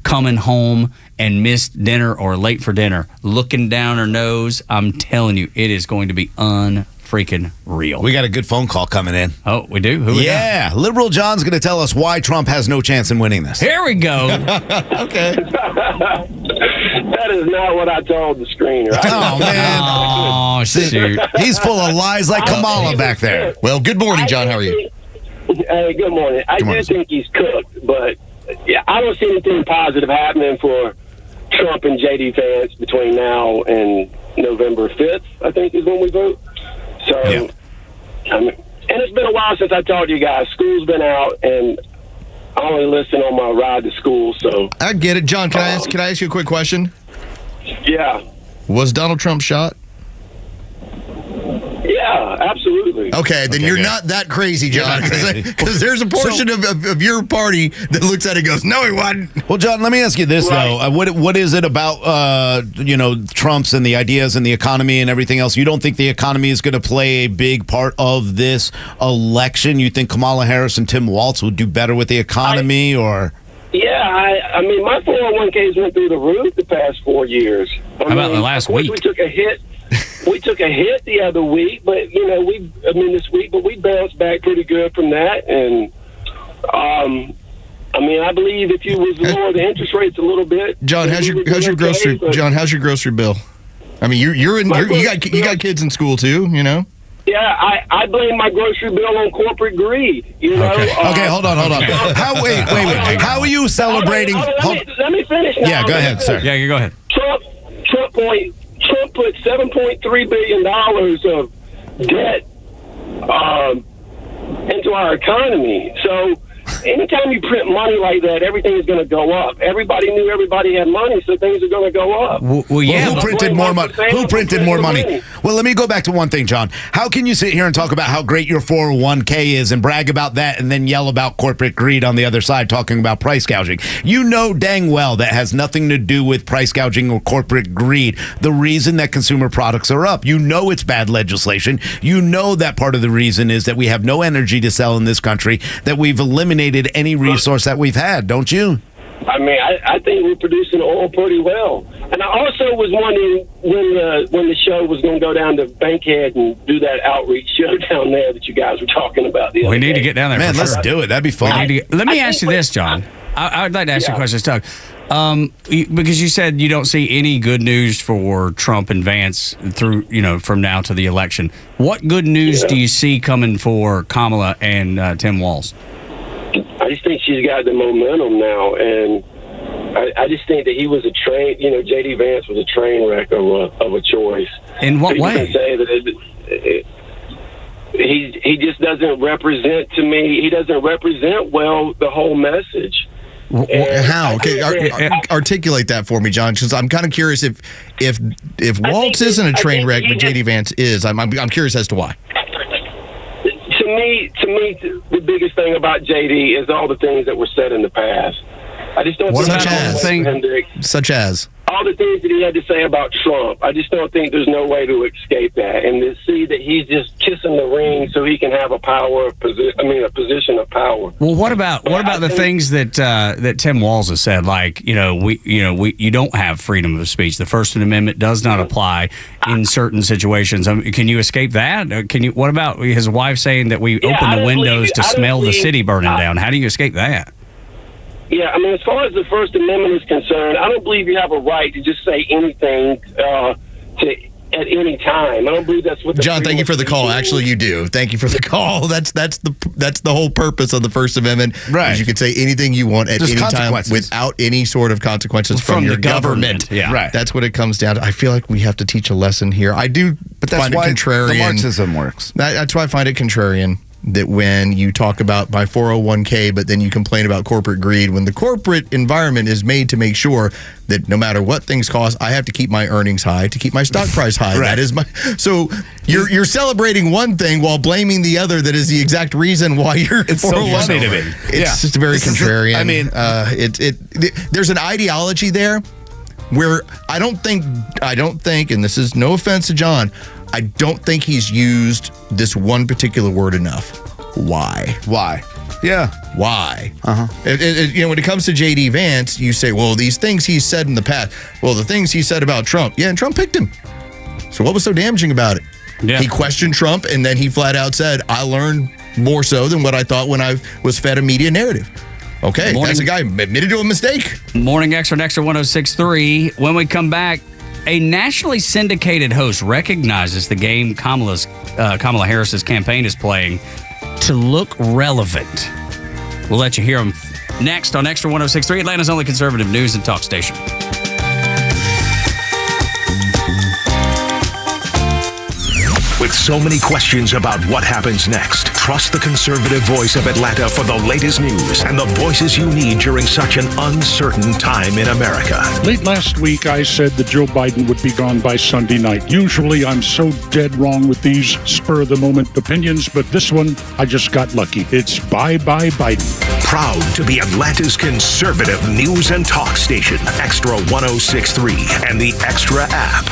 coming home and missed dinner or late for dinner, looking down her nose. I'm telling you, it is going to be unfreaking real. We got a good phone call coming in. Oh, we do? Who we got? Liberal John's going to tell us why Trump has no chance in winning this. Here we go. Okay. That is not what I told the screener. Oh, man. Oh, shoot. He's full of lies like Kamala back there. Well, good morning, John. How are you? Hey, good morning. I do think he's cooked, but yeah, I don't see anything positive happening for Trump and JD Vance between now and November 5th, I think is when we vote. So, and it's been a while since I talked to you guys. School's been out, and I only listen on my ride to school. So I get it, John. Can I ask you a quick question? Yeah. Was Donald Trump shot? Yeah, absolutely. Okay, then you're not that crazy, John, because there's a portion of your party that looks at it and goes, no, he wasn't. Well, John, let me ask you this, though. What is it about, Trump's and the ideas and the economy and everything else? You don't think the economy is going to play a big part of this election? You think Kamala Harris and Tim Walz would do better with the economy, or... Yeah, I mean, my 401ks went through the roof the past 4 years. How about the last week? We took a hit. We took a hit the other week, but this week, but we bounced back pretty good from that. And I believe if you was lower the interest rates a little bit, John, how's your grocery? John, how's your grocery bill? I mean, you got kids in school too, you know. Yeah, I blame my grocery bill on corporate greed. You know. Okay, hold on. Wait. How are you celebrating? Let me finish now. Yeah, go ahead, sir. Yeah, you go ahead. Trump put $7.3 billion of debt into our economy. So anytime you print money like that, everything is going to go up. Everybody knew everybody had money, so things are going to go up. Well, yeah. Who printed more money? Who printed more money? Well, let me go back to one thing, John. How can you sit here and talk about how great your 401k is and brag about that and then yell about corporate greed on the other side talking about price gouging? You know dang well that has nothing to do with price gouging or corporate greed. The reason that consumer products are up. You know it's bad legislation. You know that part of the reason is that we have no energy to sell in this country, that we've eliminated any resource that we've had, don't you? I mean, I think we're producing oil pretty well. And I also was wondering when the show was going to go down to Bankhead and do that outreach show down there that you guys were talking about. We need to get down there. Man, let's do it. That'd be fun. Let me ask you this, John. I'd like to ask you a question, Doug. Because you said you don't see any good news for Trump and Vance through, from now to the election. What good news do you see coming for Kamala and Tim Walz? I just think she's got the momentum now, and I just think that he was a train. J.D. Vance was a train wreck of a choice. In what way? Can say that he just doesn't represent to me. He doesn't represent well the whole message. How? Okay, articulate that for me, John. Because I'm kind of curious if Waltz isn't a train wreck, but J.D. Vance is. I'm curious as to why. To me, the biggest thing about JD is all the things that were said in the past. I just don't think such as all the things that he had to say about Trump. I just don't think there's no way to escape that. And to see that he's just kissing the ring so he can have a position of power. Well, what about the things that Tim Walz has said? Like, you don't have freedom of speech. The First Amendment does not apply in certain situations. Can you escape that? What about his wife saying that we open the windows to smell the city burning down? How do you escape that? Yeah, I mean, as far as the First Amendment is concerned, I don't believe you have a right to just say anything at any time. I don't believe that's what. John, thank you for the call. Actually, you do. Thank you for the call. That's the whole purpose of the First Amendment. Right. Is you can say anything you want at any time without any sort of consequences from your government. Yeah. Right. That's what it comes down to. I feel like we have to teach a lesson here. I do, but that's find it why contrarian. The Marxism works. That's why I find it contrarian. That when you talk about my 401k, but then you complain about corporate greed, when the corporate environment is made to make sure that no matter what things cost, I have to keep my earnings high to keep my stock price high. Right. That is so you're celebrating one thing while blaming the other. That is the exact reason why you're. It's so funny to me. It's just very contrarian. There's an ideology there where I don't think, and this is no offense to John, I don't think he's used this one particular word enough. Why? Yeah. Why? When it comes to J.D. Vance, you say, well, these things he said in the past. Well, the things he said about Trump. Yeah, and Trump picked him. So what was so damaging about it? Yeah. He questioned Trump, and then he flat out said, I learned more so than what I thought when I was fed a media narrative. Okay, that's a guy admitted to a mistake. Morning Xtra, Xtra 106.3. When we come back, a nationally syndicated host recognizes the game Kamala Harris's campaign is playing to look relevant. We'll let you hear him next on Xtra 106.3, Atlanta's only conservative news and talk station. With so many questions about what happens next, trust the conservative voice of Atlanta for the latest news and the voices you need during such an uncertain time in America. Late last week, I said that Joe Biden would be gone by Sunday night. Usually, I'm so dead wrong with these spur-of-the-moment opinions, but this one, I just got lucky. It's bye-bye Biden. Proud to be Atlanta's conservative news and talk station, Xtra 106.3 and the Xtra app.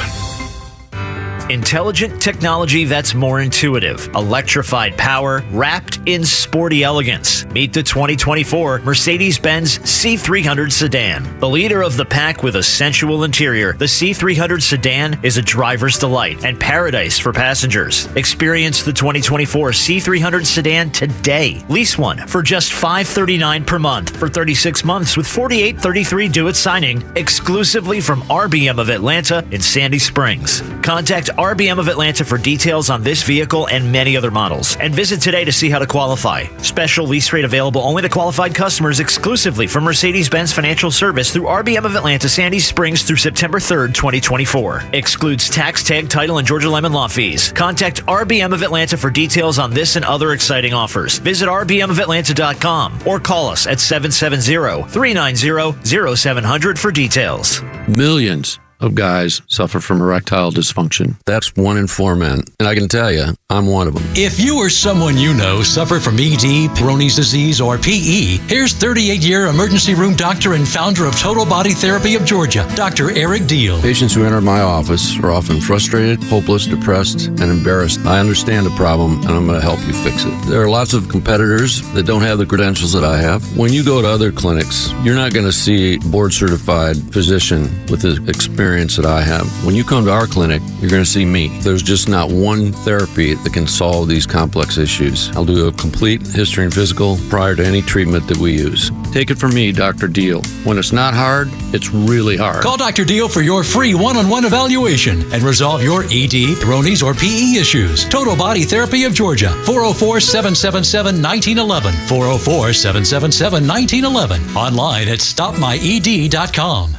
Intelligent technology that's more intuitive. Electrified power wrapped in sporty elegance. Meet the 2024 Mercedes-Benz C300 sedan. The leader of the pack with a sensual interior, the C300 sedan is a driver's delight and paradise for passengers. Experience the 2024 C300 sedan today. Lease one for just $539 per month for 36 months with $48.33 due at signing, exclusively from RBM of Atlanta in Sandy Springs. Contact RBM of Atlanta for details on this vehicle and many other models. And visit today to see how to qualify. Special lease rate available only to qualified customers exclusively from Mercedes-Benz Financial Service through RBM of Atlanta, Sandy Springs through September 3rd, 2024. Excludes tax, tag, title, and Georgia Lemon Law fees. Contact RBM of Atlanta for details on this and other exciting offers. Visit rbmofatlanta.com or call us at 770-390-0700 for details. Millions of guys suffer from erectile dysfunction. That's 1 in 4 men. And I can tell you, I'm one of them. If you or someone you know suffer from ED, Peyronie's disease, or PE, here's 38-year emergency room doctor and founder of Total Body Therapy of Georgia, Dr. Eric Deal. Patients who enter my office are often frustrated, hopeless, depressed, and embarrassed. I understand the problem, and I'm going to help you fix it. There are lots of competitors that don't have the credentials that I have. When you go to other clinics, you're not going to see a board-certified physician with the experience that I have. When you come to our clinic, you're going to see me. There's just not one therapy that can solve these complex issues. I'll do a complete history and physical prior to any treatment that we use. Take it from me, Dr. Deal. When it's not hard, it's really hard. Call Dr. Deal for your free one-on-one evaluation and resolve your ED, Peyronie's, or PE issues. Total Body Therapy of Georgia, 404-777-1911, 404-777-1911, online at stopmyed.com.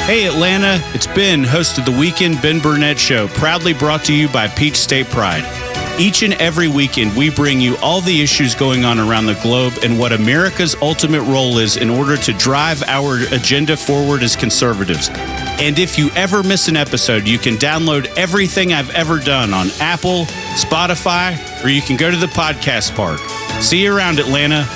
Hey Atlanta, it's Ben, host of the Weekend Ben Burnett Show, proudly brought to you by Peach State Pride. Each and every weekend, we bring you all the issues going on around the globe and what America's ultimate role is in order to drive our agenda forward as conservatives. And if you ever miss an episode, you can download everything I've ever done on Apple, Spotify, or you can go to the podcast park. See you around, Atlanta.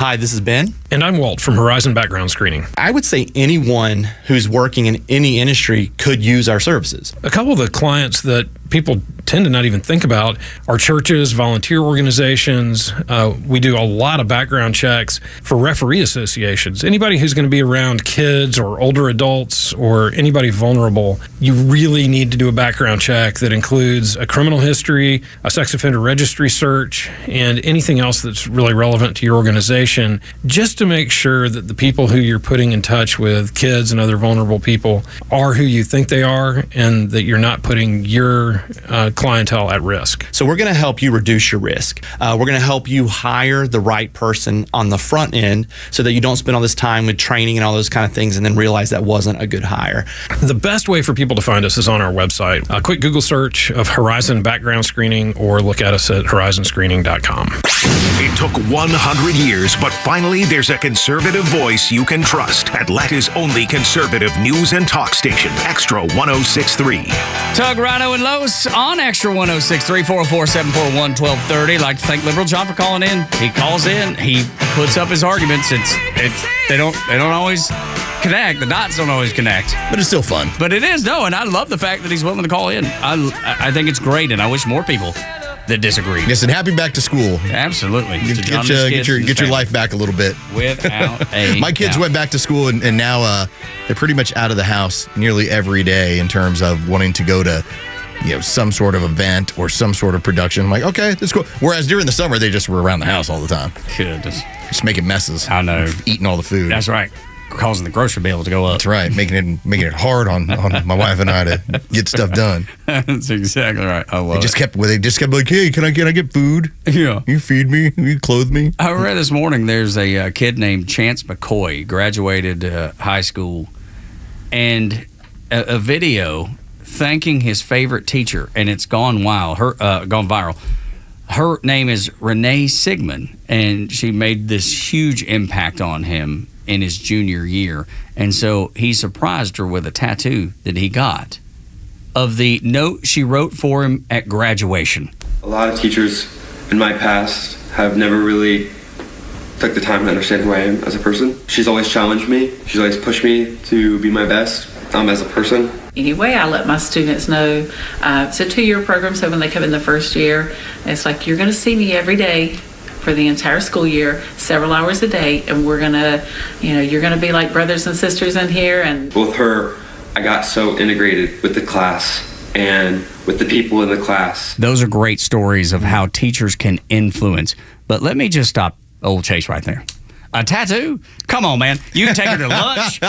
Hi, this is Ben. And I'm Walt from Horizon Background Screening. I would say anyone who's working in any industry could use our services. A couple of the clients that people tend to not even think about are churches, volunteer organizations. We do a lot of background checks for referee associations. Anybody who's going to be around kids or older adults or anybody vulnerable, you really need to do a background check that includes a criminal history, a sex offender registry search, and anything else that's really relevant to your organization, just to make sure that the people who you're putting in touch with, kids and other vulnerable people, are who you think they are and that you're not putting your clientele at risk. So we're going to help you reduce your risk. We're going to help you hire the right person on the front end so that you don't spend all this time with training and all those kind of things and then realize that wasn't a good hire. The best way for people to find us is on our website. A quick Google search of Horizon Background Screening or look at us at horizonscreening.com. It took 100 years, but finally there's a conservative voice you can trust. Atlanta's only conservative news and talk station, Xtra 106.3. Tug, Rhino, and Lowe's on Xtra 106.3, 404-741-1230. Like to thank Liberal John for calling in. He calls in. He puts up his arguments. They don't always connect. The dots don't always connect. But it's still fun. But it is, no, and I love the fact that he's willing to call in. I think it's great, and I wish more people that disagree. Yes, and happy back to school. Absolutely. Get your life back a little bit. Without a My kids went back to school, and now they're pretty much out of the house nearly every day in terms of wanting to go to some sort of event or some sort of production. I'm like, okay, that's cool. Whereas during the summer, they just were around the house all the time. Just making messes. I know. Eating all the food. That's right. Causing the grocery bill to go up. That's right. Making it hard on my wife and I to get stuff done. That's exactly right. I love They just kept like, hey, can I get food? Yeah. You feed me? You clothe me? I read this morning there's a kid named Chance McCoy, graduated high school, and a video thanking his favorite teacher, and it's gone viral. Her name is Renee Sigmund, and she made this huge impact on him in his junior year. And so he surprised her with a tattoo that he got of the note she wrote for him at graduation. A lot of teachers in my past have never really took the time to understand who I am as a person. She's always challenged me. She's always pushed me to be my best as a person. Anyway, I let my students know it's a 2-year program, so when they come in the first year, it's like, you're going to see me every day for the entire school year, several hours a day, and we're going to, you're going to be like brothers and sisters in here. And with her, I got so integrated with the class and with the people in the class. Those are great stories of how teachers can influence. But let me just stop old Chase right there. A tattoo? Come on, man. You can take her to lunch.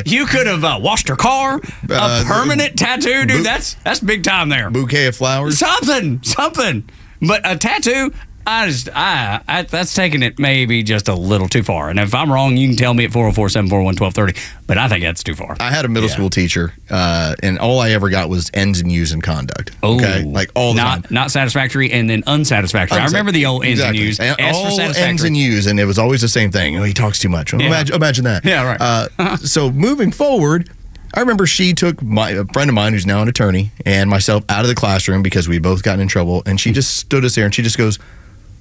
You could have washed her car. A permanent tattoo, dude. That's big time there. Bouquet of flowers. Something. But a tattoo, that's taking it maybe just a little too far. And if I'm wrong, you can tell me at 404-741-1230. But I think that's too far. I had a middle school teacher, and all I ever got was ends and U's in conduct. Okay, like all the time. Not satisfactory, and then unsatisfactory. I remember the old ends and U's. All ends and U's, and it was always the same thing. Oh, he talks too much. Imagine that. Yeah, right. So moving forward, I remember she took a friend of mine who's now an attorney and myself out of the classroom because we both gotten in trouble, and she just stood us there and she just goes,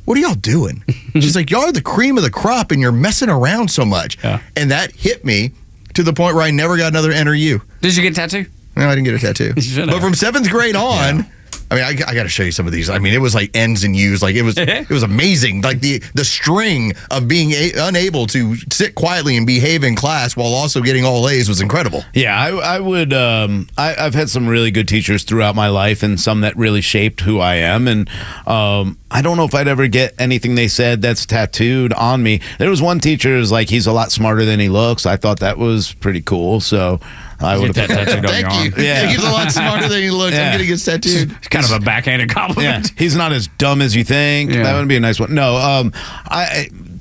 "What are y'all doing?" She's like, "Y'all are the cream of the crop and you're messing around so much." Yeah. And that hit me to the point where I never got another N or U. Did you get a tattoo? No, I didn't get a tattoo. But from 7th grade on, I mean, I got to show you some of these. I mean, it was like N's and U's. Like it was amazing. Like the string of being unable to sit quietly and behave in class while also getting all A's was incredible. Yeah, I would. I've had some really good teachers throughout my life, and some that really shaped who I am. And I don't know if I'd ever get anything they said that's tattooed on me. There was one teacher who's like, he's a lot smarter than he looks. I thought that was pretty cool. So I would have tattooed on your arm. Thank you. Yeah, he's a lot smarter than he looks. I'm gonna get tattooed. It's kind of a backhanded compliment. Yeah. He's not as dumb as you think. Yeah. That would be a nice one. No,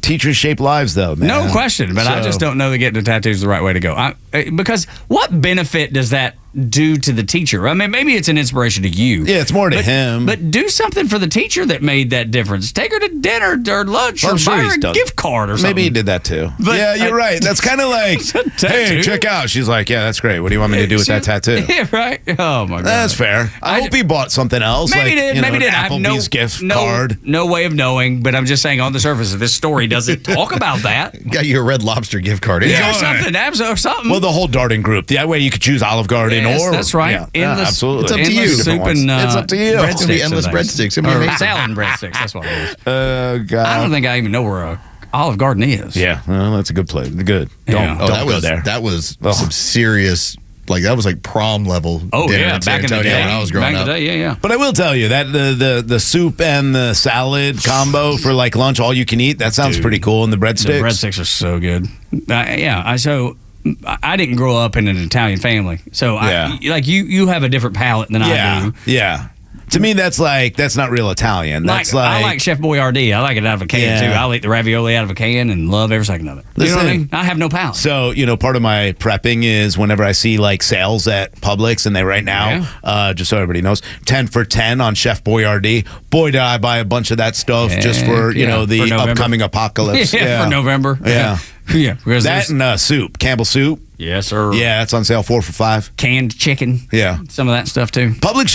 teachers shape lives, though, man. No question, but I just don't know that getting a tattoo is the right way to go. Because what benefit does that do to the teacher? I mean, maybe it's an inspiration to you. Yeah, it's more to him. But do something for the teacher that made that difference. Take her to dinner or lunch or buy her a gift card or something. Maybe he did that too. But yeah, you're right. That's kind of like, hey, check out. She's like, yeah, that's great. What do you want me to do with that tattoo? Yeah, right. Oh, my God. That's fair. I hope he bought something else. Maybe like, did. Maybe did. Applebee's gift card. No way of knowing, but I'm just saying on the surface of this story doesn't talk about that. Got you a Red Lobster gift card. Yeah, something. Well, the whole Darden group. That way you could choose Olive Garden or. That's right. Yeah, absolutely. It's up to you. Soup and, it's up to you. It's going to be endless breadsticks. Or salad and breadsticks. That's what it is. God. I don't think I even know where Olive Garden is. Yeah, well, that's a good place. Good. Don't go there. That was some serious. Like that was like prom level dinner in San Antonio when I was growing up. Back in the day, yeah. But I will tell you that the soup and the salad combo for like lunch, all you can eat, that sounds pretty cool. And the breadsticks. The breadsticks are so good. I didn't grow up in an Italian family, so you have a different palate than I do. Yeah. To me, that's not real Italian. That's I like Chef Boyardee. I like it out of a can too. I'll eat the ravioli out of a can and love every second of it. You know what I mean? I have no palate. So part of my prepping is whenever I see like sales at Publix, and they right now, just so everybody knows, 10 for 10 on Chef Boyardee. Boy, did I buy a bunch of that stuff just for the for upcoming apocalypse. For November. Yeah. Yeah. That and soup, Campbell soup. Yes, sir. Yeah, it's on sale 4 for $5. Canned chicken. Yeah. Some of that stuff too. Publix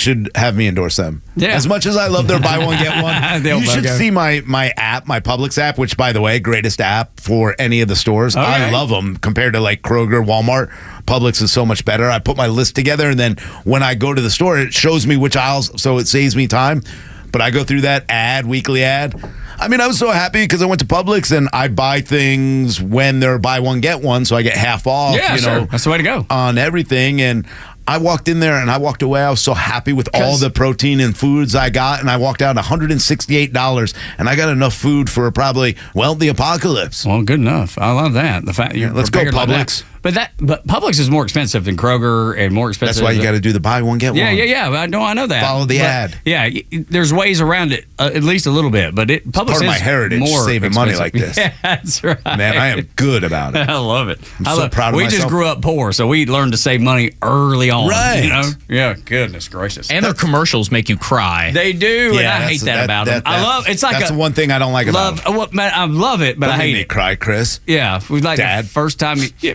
should have me endorse them. Yeah. As much as I love their buy one, get one, you should see my app, my Publix app, which by the way, greatest app for any of the stores. Okay. I love them compared to like Kroger, Walmart. Publix is so much better. I put my list together, and then when I go to the store, it shows me which aisles, so it saves me time. But I go through that weekly ad. I mean, I was so happy because I went to Publix and I buy things when they're buy one, get one, so I get half off. Yeah, sure. That's the way to go. On everything. And I walked in there and I walked away. I was so happy with all the protein and foods I got. And I walked out $168. And I got enough food for probably, the apocalypse. Well, good enough. I love that. The fact let's go Publix. But Publix is more expensive than Kroger and more expensive. That's why you got to do the buy one, get one. Yeah. I know that. Follow the ad. Yeah, there's ways around it, at least a little bit. But Publix part of my heritage, more saving money like this. Yeah, that's right. Man, I am good about it. I love it. I'm so proud of myself. We just grew up poor, so we learned to save money early on. Right. You know? Yeah, goodness gracious. And their commercials make you cry. They do, and I hate that about them. I love it's like that's the one thing I don't like about them. I love it, but I hate it. Cry, Chris. Yeah, we like Dad. the first time you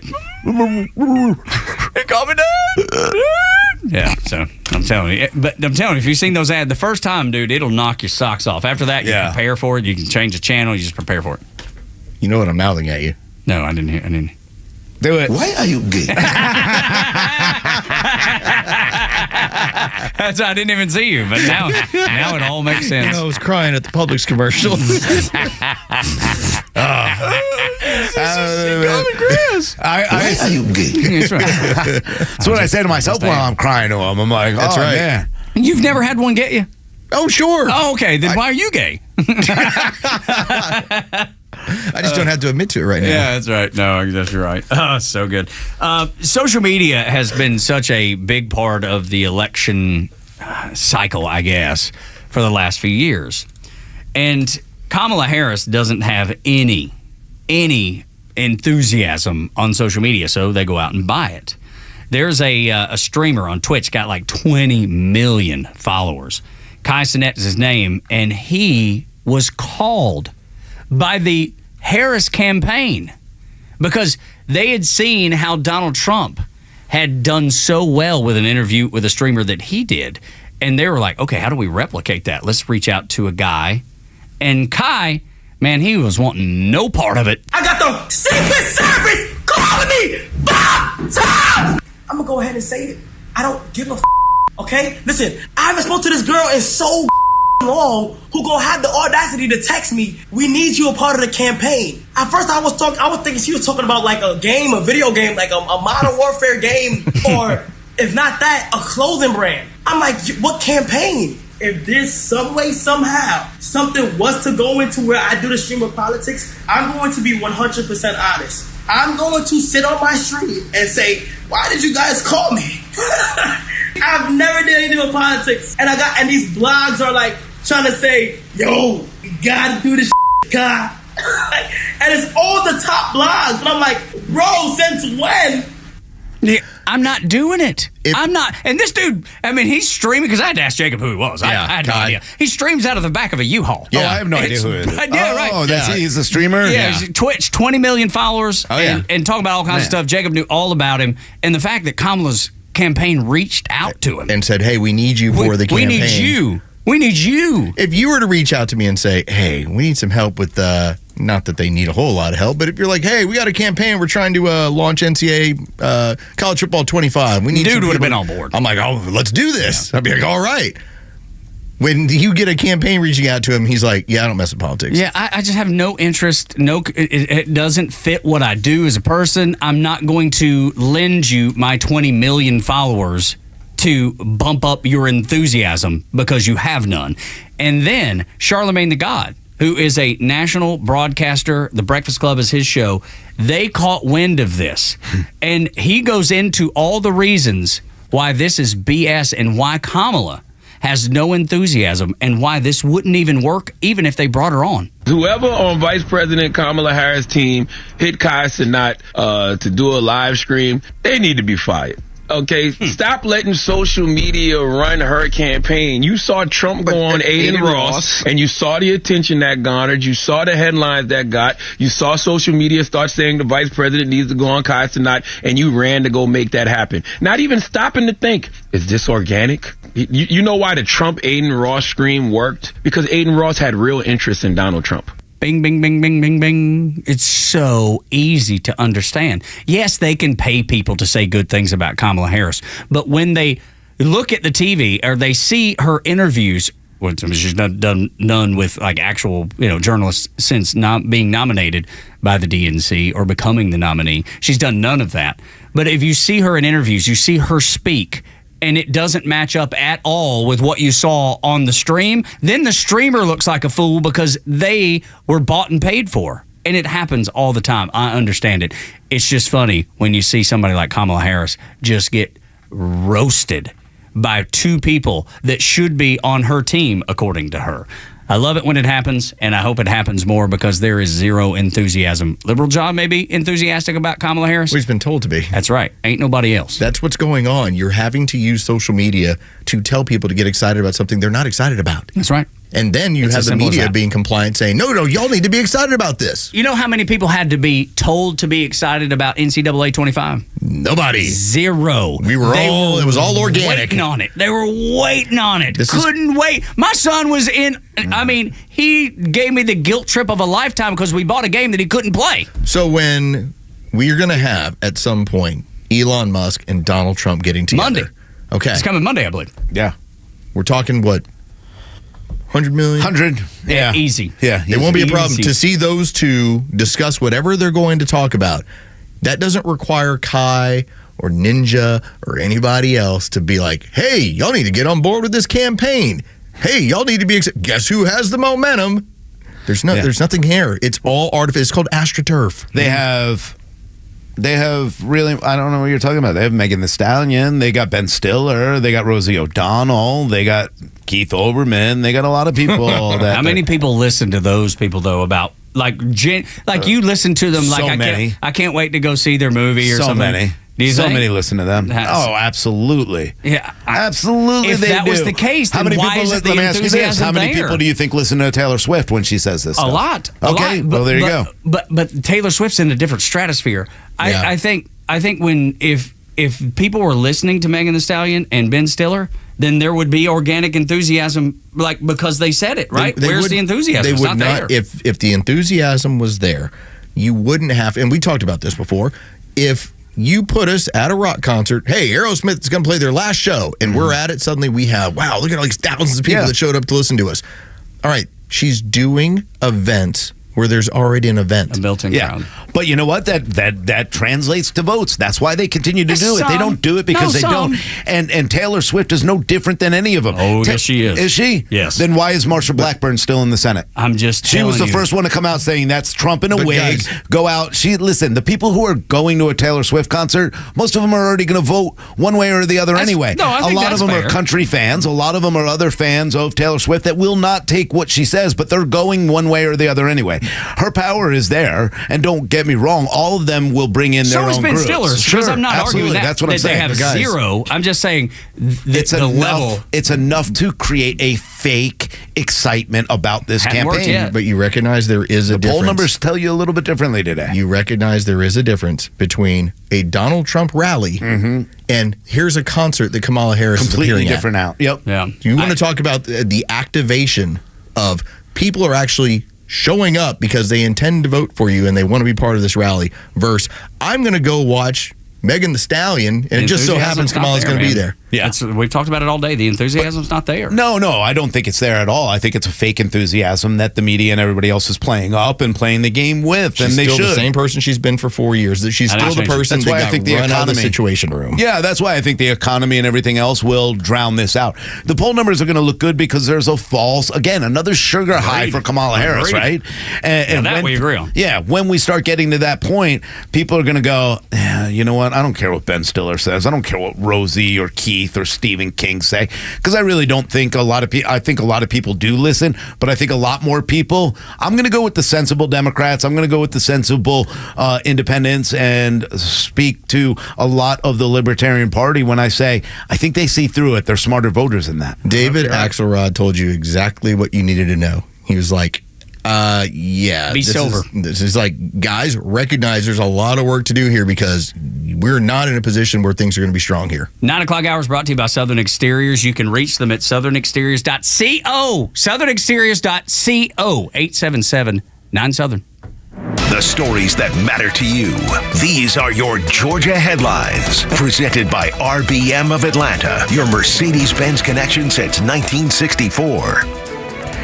call me Dad. Yeah, so I'm telling you. But I'm telling you, if you've seen those ads the first time, dude, it'll knock your socks off. After that, you prepare for it. You can change the channel. You just prepare for it. You know what I'm mouthing at you? No, I didn't hear. Do it. Why are you gay? That's I didn't even see you, but now it all makes sense. I was crying at the Publix commercial. Chris. Why are you gay? That's right. That's what I say to myself while I'm crying to him. I'm like, that's right. Man. You've never had one get you? Oh, sure. Oh, okay. Then why are you gay? I just don't have to admit to it right now. Yeah, that's right. No, that's right. Oh, so good. Social media has been such a big part of the election cycle, I guess, for the last few years. And Kamala Harris doesn't have any enthusiasm on social media, so they go out and buy it. There's a streamer on Twitch, got like 20 million followers. Kai Cenat is his name, and he was called by the Harris campaign because they had seen how Donald Trump had done so well with an interview with a streamer that he did. And they were like, okay, how do we replicate that? Let's reach out to a guy. And Kai, man, he was wanting no part of it. I got the Secret Service calling me 5 times! I'm gonna go ahead and say it. I don't give a okay? Listen, I haven't spoken to this girl in so long who gonna have the audacity to text me, we need you a part of the campaign. At first I was thinking she was talking about like a video game, like a Modern Warfare game, or if not that, a clothing brand. I'm like, what campaign? If there's some way, somehow, something was to go into where I do the stream of politics, I'm going to be 100% honest. I'm going to sit on my stream and say, why did you guys call me? I've never did anything with politics. And these blogs are like trying to say, yo, you gotta do this guy. And it's all the top blogs. And I'm like, bro, since when? Yeah, I'm not doing it. I'm not. And this dude, I mean, he's streaming because I had to ask Jacob who he was. I had no idea. He streams out of the back of a U-Haul. Yeah, I have no idea who it is. Yeah, right. Oh, he's a streamer? Yeah, he's Twitch, 20 million followers. Oh, yeah. And talking about all kinds of stuff. Jacob knew all about him. And the fact that Kamala's campaign reached out to him and said, hey, we need you for the campaign. We need you. We need you. If you were to reach out to me and say, hey, we need some help with not that they need a whole lot of help, but if you're like, hey, we got a campaign, we're trying to launch NCAA College Football 25. We need Dude would have been on board. I'm like, oh, let's do this. Yeah. I'd be like, all right. When you get a campaign reaching out to him, he's like, yeah, I don't mess with politics. Yeah, I just have no interest. It doesn't fit what I do as a person. I'm not going to lend you my 20 million followers to bump up your enthusiasm because you have none. And then Charlemagne the God, who is a national broadcaster, The Breakfast Club is his show, they caught wind of this. And he goes into all the reasons why this is BS and why Kamala has no enthusiasm and why this wouldn't even work even if they brought her on. Whoever on Vice President Kamala Harris' team hit Kai Cenat to do a live stream, they need to be fired. Okay, stop letting social media run her campaign. You saw Trump go on Aiden Ross, and you saw the attention that garnered. You saw the headlines that got. You saw social media start saying the vice president needs to go on Kai Cenat, and you ran to go make that happen. Not even stopping to think, is this organic? You know why the Trump Aiden Ross scream worked? Because Aiden Ross had real interest in Donald Trump. Bing, bing, bing, bing, bing, bing. It's so easy to understand. Yes, they can pay people to say good things about Kamala Harris, but when they look at the TV or they see her interviews, which she's done none with like actual journalists since being nominated by the DNC or becoming the nominee. She's done none of that. But if you see her in interviews, you see her speak, and it doesn't match up at all with what you saw on the stream, then the streamer looks like a fool because they were bought and paid for. And it happens all the time. I understand it. It's just funny when you see somebody like Kamala Harris just get roasted by two people that should be on her team, according to her. I love it when it happens, and I hope it happens more because there is zero enthusiasm. Liberal John may be enthusiastic about Kamala Harris. Well, he's been told to be. That's right. Ain't nobody else. That's what's going on. You're having to use social media to tell people to get excited about something they're not excited about. That's right. And then you have the media being compliant saying, no, y'all need to be excited about this. You know how many people had to be told to be excited about NCAA 25? Nobody. Zero. It was all organic. Waiting on it. They were waiting on it. Couldn't wait. My son was in, he gave me the guilt trip of a lifetime because we bought a game that he couldn't play. So when we're going to have, at some point, Elon Musk and Donald Trump getting together. Monday. Okay. It's coming Monday, I believe. Yeah. We're talking, what? 100 million? 100. Yeah. Easy. Yeah. It won't be a problem Easy. to see those two discuss whatever they're going to talk about. That doesn't require Kai or Ninja or anybody else to be like, hey, y'all need to get on board with this campaign. Hey, y'all need to be guess who has the momentum? There's nothing here. It's all artificial. It's called AstroTurf. They have really, I don't know what you're talking about. They have Megan Thee Stallion. They got Ben Stiller. They got Rosie O'Donnell. They got Keith Olbermann. They got a lot of people. How many people listen to those people though? About you listen to them like so many. I can't wait to go see their movie or something. Many. So many listen to them. Oh, absolutely. Yeah, absolutely. If that was the case, then why is the enthusiasm How many there? people do you think listen to Taylor Swift when she says this? A stuff? lot. Okay, well there you go. But Taylor Swift's in a different stratosphere. I think when if people were listening to Megan Thee Stallion and Ben Stiller, then there would be organic enthusiasm, because they said it, right? Where's the enthusiasm? It's not there. If the enthusiasm was there, you wouldn't have. And we talked about this before. If you put us at a rock concert, hey, Aerosmith is going to play their last show, and we're at it, suddenly we have, wow, look at all these thousands of people that showed up to listen to us. All right, she's doing events where there's already an event. A built-in crowd. But you know what? That translates to votes. That's why they continue to do it. They don't do it because they don't. And Taylor Swift is no different than any of them. Oh, yes, she is. Is she? Yes. Then why is Marsha Blackburn still in the Senate? I'm just She was the first one to come out saying that's Trump in a wig. Guys, go out. Listen, the people who are going to a Taylor Swift concert, most of them are already going to vote one way or the other anyway. No, I think a lot that's of them fair. are country fans. A lot of them are other fans of Taylor Swift that will not take what she says, but they're going one way or the other anyway. Her power is there, and don't get me wrong, all of them will bring in their own Ben groups. Stiller's, because I'm not arguing that. That's what I'm saying. They have zero. I'm just saying it's the level. It's enough to create a fake excitement about this Hadn't worked campaign. yet. But you recognize there is a The difference. poll numbers tell you a little bit differently today. You recognize there is a difference between a Donald Trump rally and here's a concert that Kamala Harris Completely is appearing different at. out. Yep. Yeah. You want to talk about the activation of people are actually showing up because they intend to vote for you and they want to be part of this rally versus I'm going to go watch Megan Thee Stallion and it just so happens Kamala's going to be there. Yeah, we've talked about it all day. The enthusiasm's not there. No, I don't think it's there at all. I think it's a fake enthusiasm that the media and everybody else is playing up and playing the game with. She's and they still should. the same person she's been for 4 years. That she's still the person That's why that I think got the run out of the economy- Situation Room. Yeah, that's why I think the economy and everything else will drown this out. The poll numbers are going to look good because there's another sugar high for Kamala Harris, right? And that we agree on. Yeah, when we start getting to that point, people are going to go, you know what? I don't care what Ben Stiller says. I don't care what Rosie or Keith or Stephen King say, because I really don't think I think a lot of people do listen, but I think a lot more people, I'm going to go with the sensible Democrats. I'm going to go with the sensible independents and speak to a lot of the Libertarian Party when I say I think they see through it. They're smarter voters than that. David Axelrod told you exactly what you needed to know. He was like, yeah. Be sober. This is like, guys, recognize there's a lot of work to do here because we're not in a position where things are going to be strong here. 9 o'clock hours brought to you by Southern Exteriors. You can reach them at southernexteriors.co. Southernexteriors.co. 877-9Southern. The stories that matter to you. These are your Georgia headlines. Presented by RBM of Atlanta, your Mercedes-Benz connection since 1964.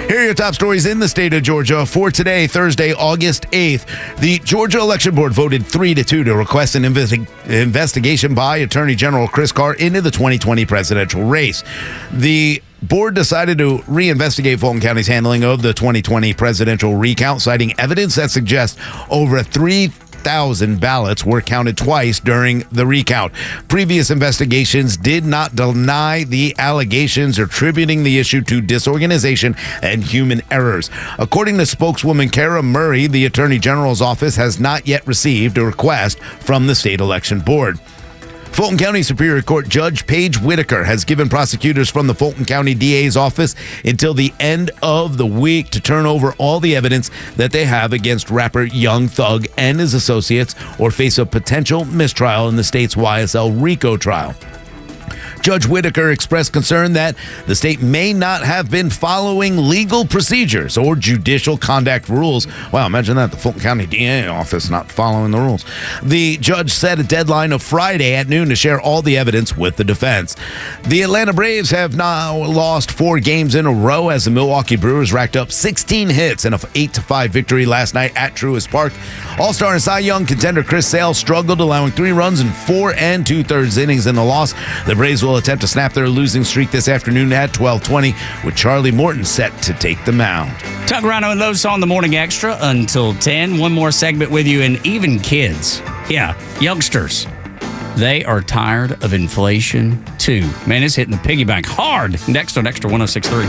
Here are your top stories in the state of Georgia for today, Thursday, August 8th. The Georgia Election Board voted 3-2 to request an investigation by Attorney General Chris Carr into the 2020 presidential race. The board decided to reinvestigate Fulton County's handling of the 2020 presidential recount, citing evidence that suggests over 3,000 ballots were counted twice during the recount. Previous investigations did not deny the allegations, attributing the issue to disorganization and human errors. According to spokeswoman Kara Murray, the Attorney General's office has not yet received a request from the state election board. Fulton County Superior Court Judge Paige Whitaker has given prosecutors from the Fulton County DA's office until the end of the week to turn over all the evidence that they have against rapper Young Thug and his associates or face a potential mistrial in the state's YSL RICO trial. Judge Whitaker expressed concern that the state may not have been following legal procedures or judicial conduct rules. Wow, imagine that, the Fulton County DA office not following the rules. The judge set a deadline of Friday at noon to share all the evidence with the defense. The Atlanta Braves have now lost 4 games in a row as the Milwaukee Brewers racked up 16 hits in an 8-5 victory last night at Truist Park. All-Star and Cy Young contender Chris Sale struggled, allowing 3 runs in 4 2/3 innings in the loss. The Braves will will attempt to snap their losing streak this afternoon at 12:20, with Charlie Morton set to take the mound. Tug, Rhino, and Lowe's on the Morning Extra until 10. One more segment with you, and even kids. Yeah, youngsters. They are tired of inflation, too. Man, it's hitting the piggy bank hard. Next on Extra 106.3.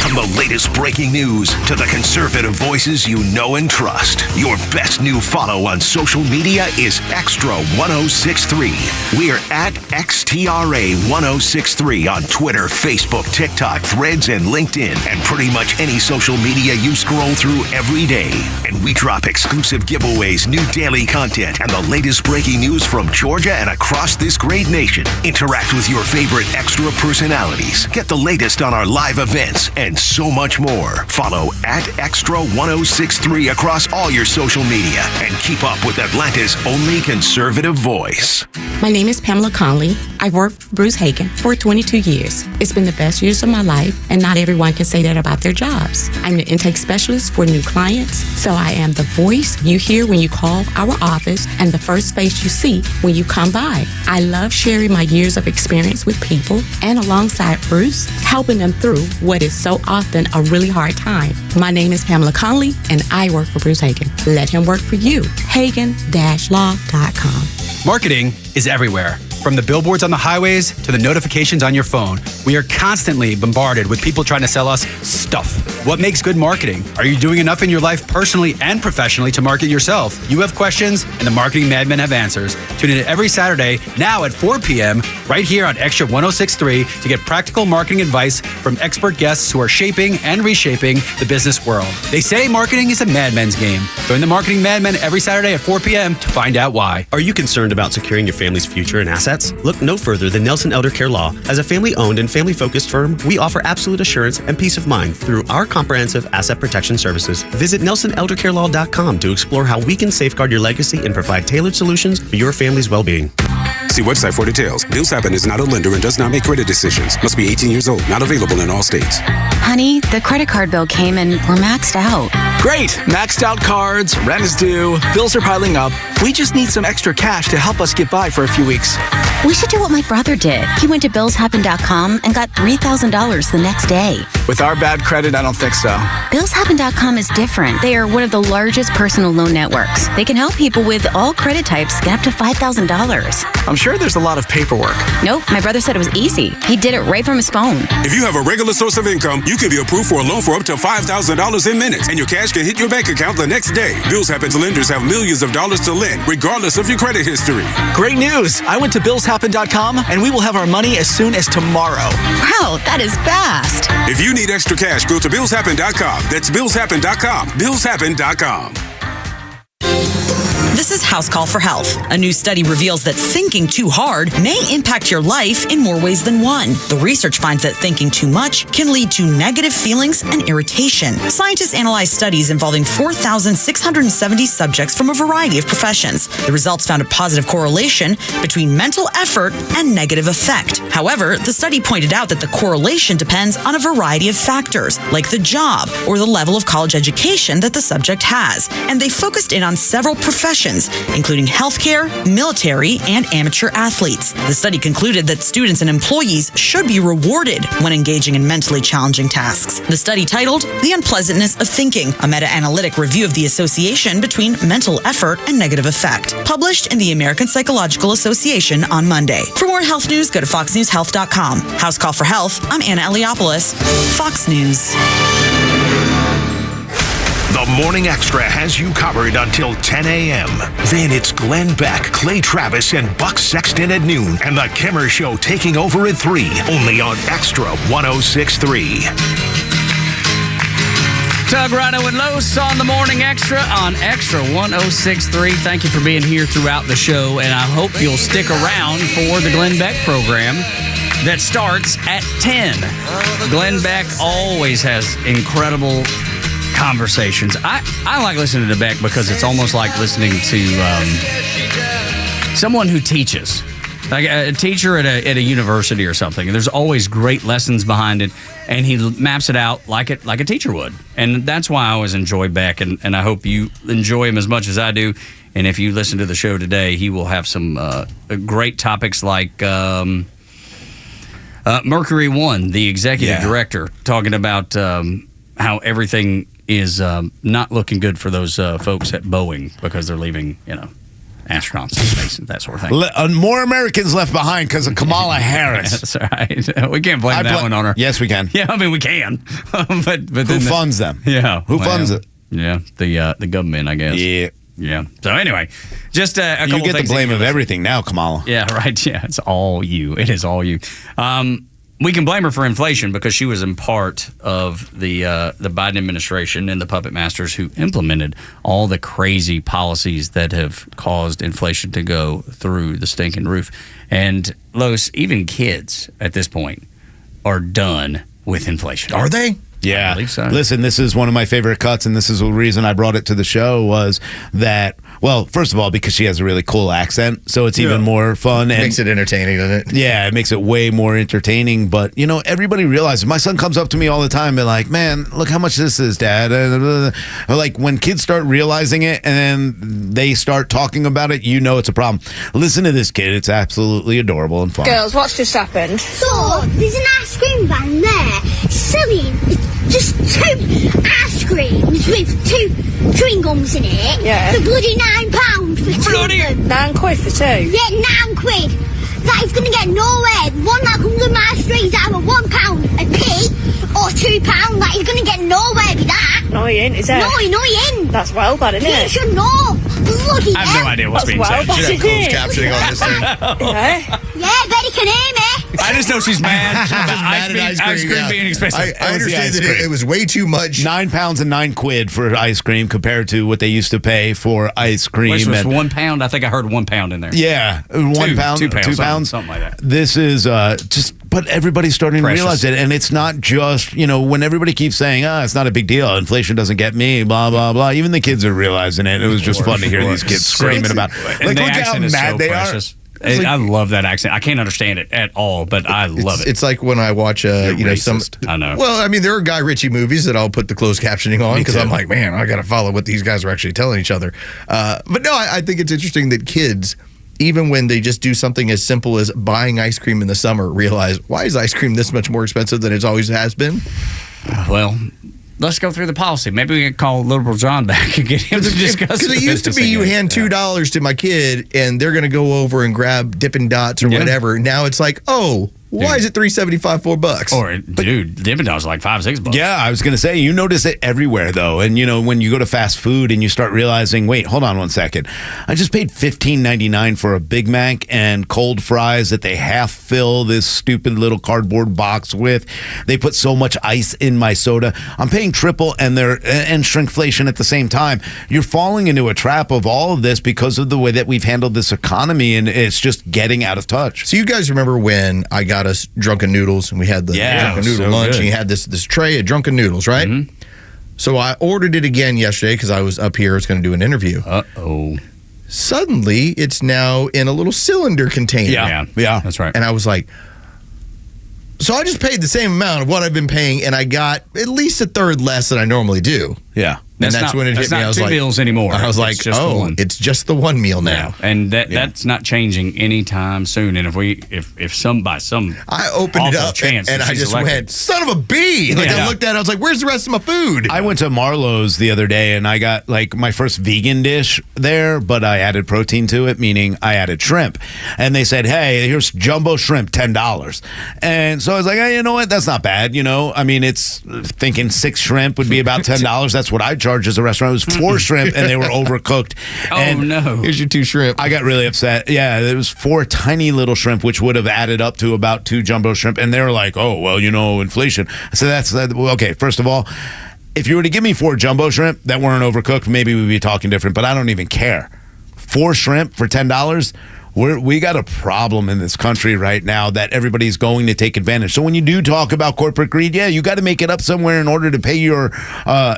From the latest breaking news to the conservative voices you know and trust, your best new follow on social media is Extra 1063. We're at XTRA 1063 on Twitter, Facebook, TikTok, Threads, and LinkedIn, and pretty much any social media you scroll through every day. And we drop exclusive giveaways, new daily content, and the latest breaking news from Georgia and across this great nation. Interact with your favorite Extra personalities. Get the latest on our live events and so much more. Follow at Extra 1063 across all your social media and keep up with Atlanta's only conservative voice. My name is Pamela Conley. I've worked for Bruce Hagen for 22 years. It's been the best years of my life, and not everyone can say that about their jobs. I'm the intake specialist for new clients, so I am the voice you hear when you call our office and the first face you see when you come by. I love sharing my years of experience with people and alongside Bruce, helping them through what is so often a really hard time. My name is Pamela Conley, and I work for Bruce Hagen. Let him work for you. Hagen-law.com. Marketing is everywhere. From the billboards on the highways to the notifications on your phone, we are constantly bombarded with people trying to sell us stuff. What makes good marketing? Are you doing enough in your life personally and professionally to market yourself? You have questions, and the Marketing Madmen have answers. Tune in every Saturday, now at 4 p.m., right here on Extra 106.3 to get practical marketing advice from expert guests who are shaping and reshaping the business world. They say marketing is a madman's game. Join the Marketing Madmen every Saturday at 4 p.m. to find out why. Are you concerned about securing your family's future and assets? Look no further than Nelson Elder Care Law. As a family-owned and family-focused firm, we offer absolute assurance and peace of mind through our comprehensive asset protection services. Visit NelsonElderCareLaw.com to explore how we can safeguard your legacy and provide tailored solutions for your family's well-being. See website for details. Bills Happen is not a lender and does not make credit decisions. Must be 18 years old. Not available in all states. Honey, the credit card bill came and we're maxed out. Great! Maxed out cards, rent is due, bills are piling up. We just need some extra cash to help us get by for a few weeks. We should do what my brother did. He went to BillsHappen.com and got $3,000 the next day. With our bad credit, I don't think so. BillsHappen.com is different. They are one of the largest personal loan networks. They can help people with all credit types get up to $5,000. I'm sure there's a lot of paperwork. Nope, my brother said it was easy. He did it right from his phone. If you have a regular source of income, you can be approved for a loan for up to $5,000 in minutes, and your cash can hit your bank account the next day. Bills Happen's lenders have millions of dollars to lend, regardless of your credit history. Great news! I went to BillsHappen.com, and we will have our money as soon as tomorrow. Wow, that is fast. If you need extra cash, go to BillsHappen.com. That's BillsHappen.com. BillsHappen.com. This is House Call for Health. A new study reveals that thinking too hard may impact your life in more ways than one. The research finds that thinking too much can lead to negative feelings and irritation. Scientists analyzed studies involving 4,670 subjects from a variety of professions. The results found a positive correlation between mental effort and negative effect. However, the study pointed out that the correlation depends on a variety of factors, like the job or the level of college education that the subject has. And they focused in on several professions, including healthcare, military, and amateur athletes. The study concluded that students and employees should be rewarded when engaging in mentally challenging tasks. The study titled The Unpleasantness of Thinking, a meta-analytic review of the association between mental effort and negative effect, published in the American Psychological Association on Monday. For more health news, go to foxnewshealth.com. House Call for Health, I'm Anna Eliopoulos, Fox News. The Morning Extra has you covered until 10 a.m. Then it's Glenn Beck, Clay Travis, and Buck Sexton at noon, and The Kimmer Show taking over at 3, only on Extra 106.3. Tug, Rhino, and Los on the Morning Extra on Extra 106.3. Thank you for being here throughout the show, and I hope you'll stick around for the Glenn Beck program that starts at 10. Glenn Beck always has incredible conversations. I like listening to Beck because it's almost like listening to someone who teaches, like a teacher at a university or something. And there's always great lessons behind it, and he maps it out like a teacher would. And that's why I always enjoy Beck, and I hope you enjoy him as much as I do. And if you listen to the show today, he will have some great topics like Mercury One, the executive director, talking about how everything is not looking good for those folks at Boeing because they're leaving, astronauts in space and that sort of thing. More Americans left behind because of Kamala Harris. That's right. We can't blame that one on her. Yes, we can. Yeah, I mean, we can. but who funds them? Yeah. Who funds it? Yeah, the government, I guess. Yeah. Yeah. So anyway, just a couple you get things the blame of everything now, Kamala. Yeah, right. Yeah, it's all you. It is all you. We can blame her for inflation because she was in part of the Biden administration and the puppet masters who implemented all the crazy policies that have caused inflation to go through the stinking roof. And Los, even kids at this point are done with inflation. Are they? Yeah. I believe so. Listen, this is one of my favorite cuts, and this is the reason I brought it to the show was that, well, first of all, because she has a really cool accent, so it's even more fun. It makes it entertaining, doesn't it? Yeah, it makes it way more entertaining. But, everybody realizes, my son comes up to me all the time and like, man, look how much this is, Dad. Like, when kids start realizing it and then they start talking about it, it's a problem. Listen to this kid. It's absolutely adorable and fun. Girls, what's just happened? So, there's an ice cream van there selling just 2 ice creams with 2 chewing gums in it. Yeah. For bloody £9 for 2 of them. £9 for 2? Yeah, £9. That is going to get nowhere. The one that comes on my street is either £1 a pea or £2. That is going to get nowhere with that. No, he ain't, is it? No, he ain't. That's well bad, isn't You it? should know. Bloody I have no idea what's being said. Should have closed captioning on this thing. Yeah, bet he can hear me. I just know she's mad. She's just mad at ice cream being expensive. I understand that it was way too much. £9 and £9 for ice cream compared to what they used to pay for ice cream. Which was £1. I think I heard £1 in there. Yeah, £1, £2. Something like that. This is but everybody's starting to realize it, and it's not just when everybody keeps saying, it's not a big deal, inflation doesn't get me, blah blah blah. Even the kids are realizing it. It was just fun to hear these kids screaming about it. Like, look how mad they are. I love that accent. I can't understand it at all, but I love it. It's like when I watch, some. I know. Well, I mean, there are Guy Ritchie movies that I'll put the closed captioning on because I'm like, man, I got to follow what these guys are actually telling each other. But no, I think it's interesting that kids, even when they just do something as simple as buying ice cream in the summer, realize, why is ice cream this much more expensive than it always has been? Well, let's go through the policy. Maybe we can call Liberal John back and get him to discuss it. Because it used to be you hand $2 to my kid and they're going to go over and grab Dippin' Dots or whatever. Now it's like, why is it $3.75, $4? Or, dude, Dippin' Dots are like $5, $6. Yeah, I was going to say, you notice it everywhere, though. And, when you go to fast food and you start realizing, wait, hold on one second. I just paid $15.99 for a Big Mac and cold fries that they half fill this stupid little cardboard box with. They put so much ice in my soda. I'm paying triple and shrinkflation at the same time. You're falling into a trap of all of this because of the way that we've handled this economy, and it's just getting out of touch. So you guys remember when I got us drunken noodles and we had the drunken noodle lunch good. And you had this tray of drunken noodles, right? Mm-hmm. So I ordered it again yesterday because I was up here, I was going to do an interview. Suddenly it's now in a little cylinder container. Yeah, that's right. And I was like, so I just paid the same amount of what I've been paying and I got at least a third less than I normally do. Yeah. And that's when it hit me. I was like, meals anymore. I was like, it's just the one meal now. Yeah. And that's not changing anytime soon. And if some by some I opened it up chance and I just went, son of a bee. Like I looked at it, I was like, where's the rest of my food? I went to Marlowe's the other day and I got like my first vegan dish there, but I added protein to it, meaning I added shrimp. And they said, hey, here's jumbo shrimp, $10. And so I was like, hey, you know what? That's not bad. I mean, it's thinking 6 shrimp would be about $10. That's what I charged as a restaurant. It was 4 shrimp and they were overcooked. No. Here's your 2 shrimp. I got really upset. Yeah, it was 4 tiny little shrimp, which would have added up to about 2 jumbo shrimp. And they were like, oh, well, inflation. So that's okay. First of all, if you were to give me 4 jumbo shrimp that weren't overcooked, maybe we'd be talking different, but I don't even care. 4 shrimp for $10? We got a problem in this country right now that everybody's going to take advantage. So when you do talk about corporate greed, you got to make it up somewhere in order to pay your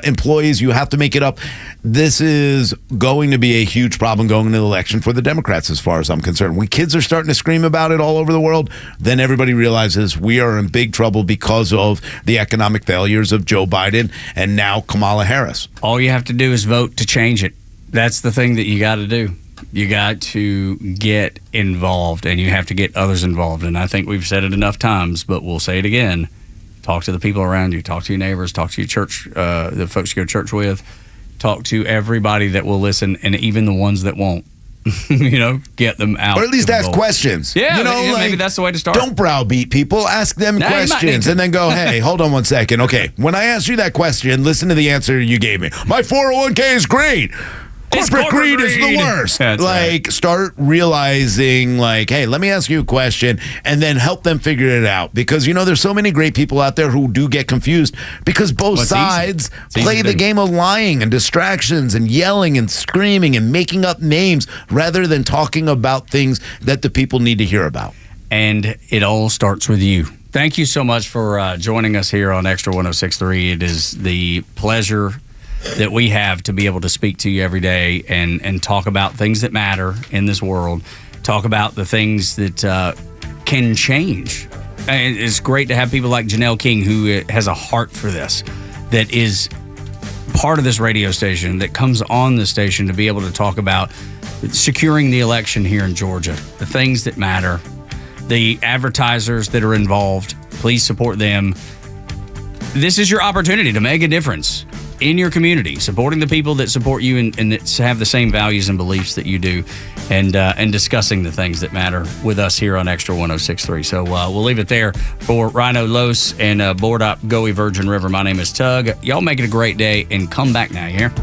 employees. You have to make it up. This is going to be a huge problem going into the election for the Democrats, as far as I'm concerned. When kids are starting to scream about it all over the world, then everybody realizes we are in big trouble because of the economic failures of Joe Biden and now Kamala Harris. All you have to do is vote to change it. That's the thing that you got to do. You got to get involved, and you have to get others involved. And I think we've said it enough times, but we'll say it again. Talk to the people around you. Talk to your neighbors. Talk to your church, the folks you go to church with. Talk to everybody that will listen, and even the ones that won't. Get them out. Or at least ask questions. Yeah, maybe that's the way to start. Don't browbeat people. Ask them questions and then go, hey, hold on one second. Okay, when I asked you that question, listen to the answer you gave me. My 401k is great. Corporate greed is the worst. That's right. Start realizing, hey, let me ask you a question and then help them figure it out. Because, there's so many great people out there who do get confused because both sides play the game of lying and distractions and yelling and screaming and making up names rather than talking about things that the people need to hear about. And it all starts with you. Thank you so much for joining us here on Xtra 106.3. It is the pleasure that we have to be able to speak to you every day and talk about things that matter in this world, talk about the things that can change. And it's great to have people like Janelle King, who has a heart for this, that is part of this radio station, that comes on the station to be able to talk about securing the election here in Georgia, the things that matter, the advertisers that are involved. Please support them. This is your opportunity to make a difference in your community, supporting the people that support you and that have the same values and beliefs that you do, and discussing the things that matter with us here on Xtra 106.3. So we'll leave it there for Rhino, Los, and Board Op Goey Virgin River. My name is Tug. Y'all make it a great day and come back now, you hear?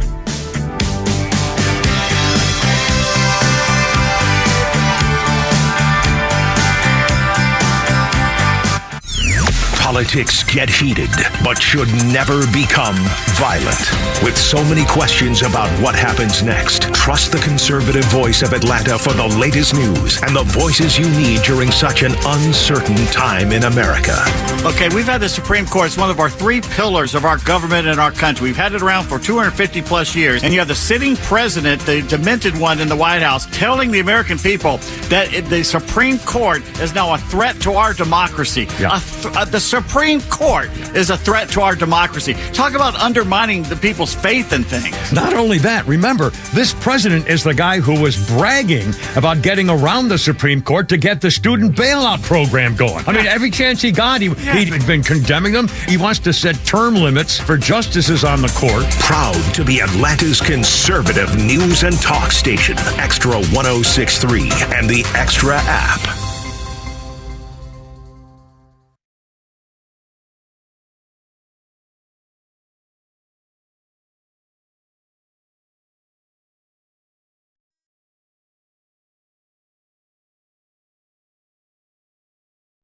Politics get heated, but should never become violent. With so many questions about what happens next, trust the conservative voice of Atlanta for the latest news and the voices you need during such an uncertain time in America. Okay, we've had the Supreme Court. It's one of our three pillars of our government and our country. We've had it around for 250 plus years. And you have the sitting president, the demented one in the White House, telling the American people that the Supreme Court is now a threat to our democracy. Yeah. The Supreme Court is a threat to our democracy. Talk about undermining the people's faith in things. Not only that, remember, this president is the guy who was bragging about getting around the Supreme Court to get the student bailout program going. I mean, every chance he got, he'd been condemning them. He wants to set term limits for justices on the court. Proud to be Atlanta's conservative news and talk station, Xtra 106.3 and the Xtra app.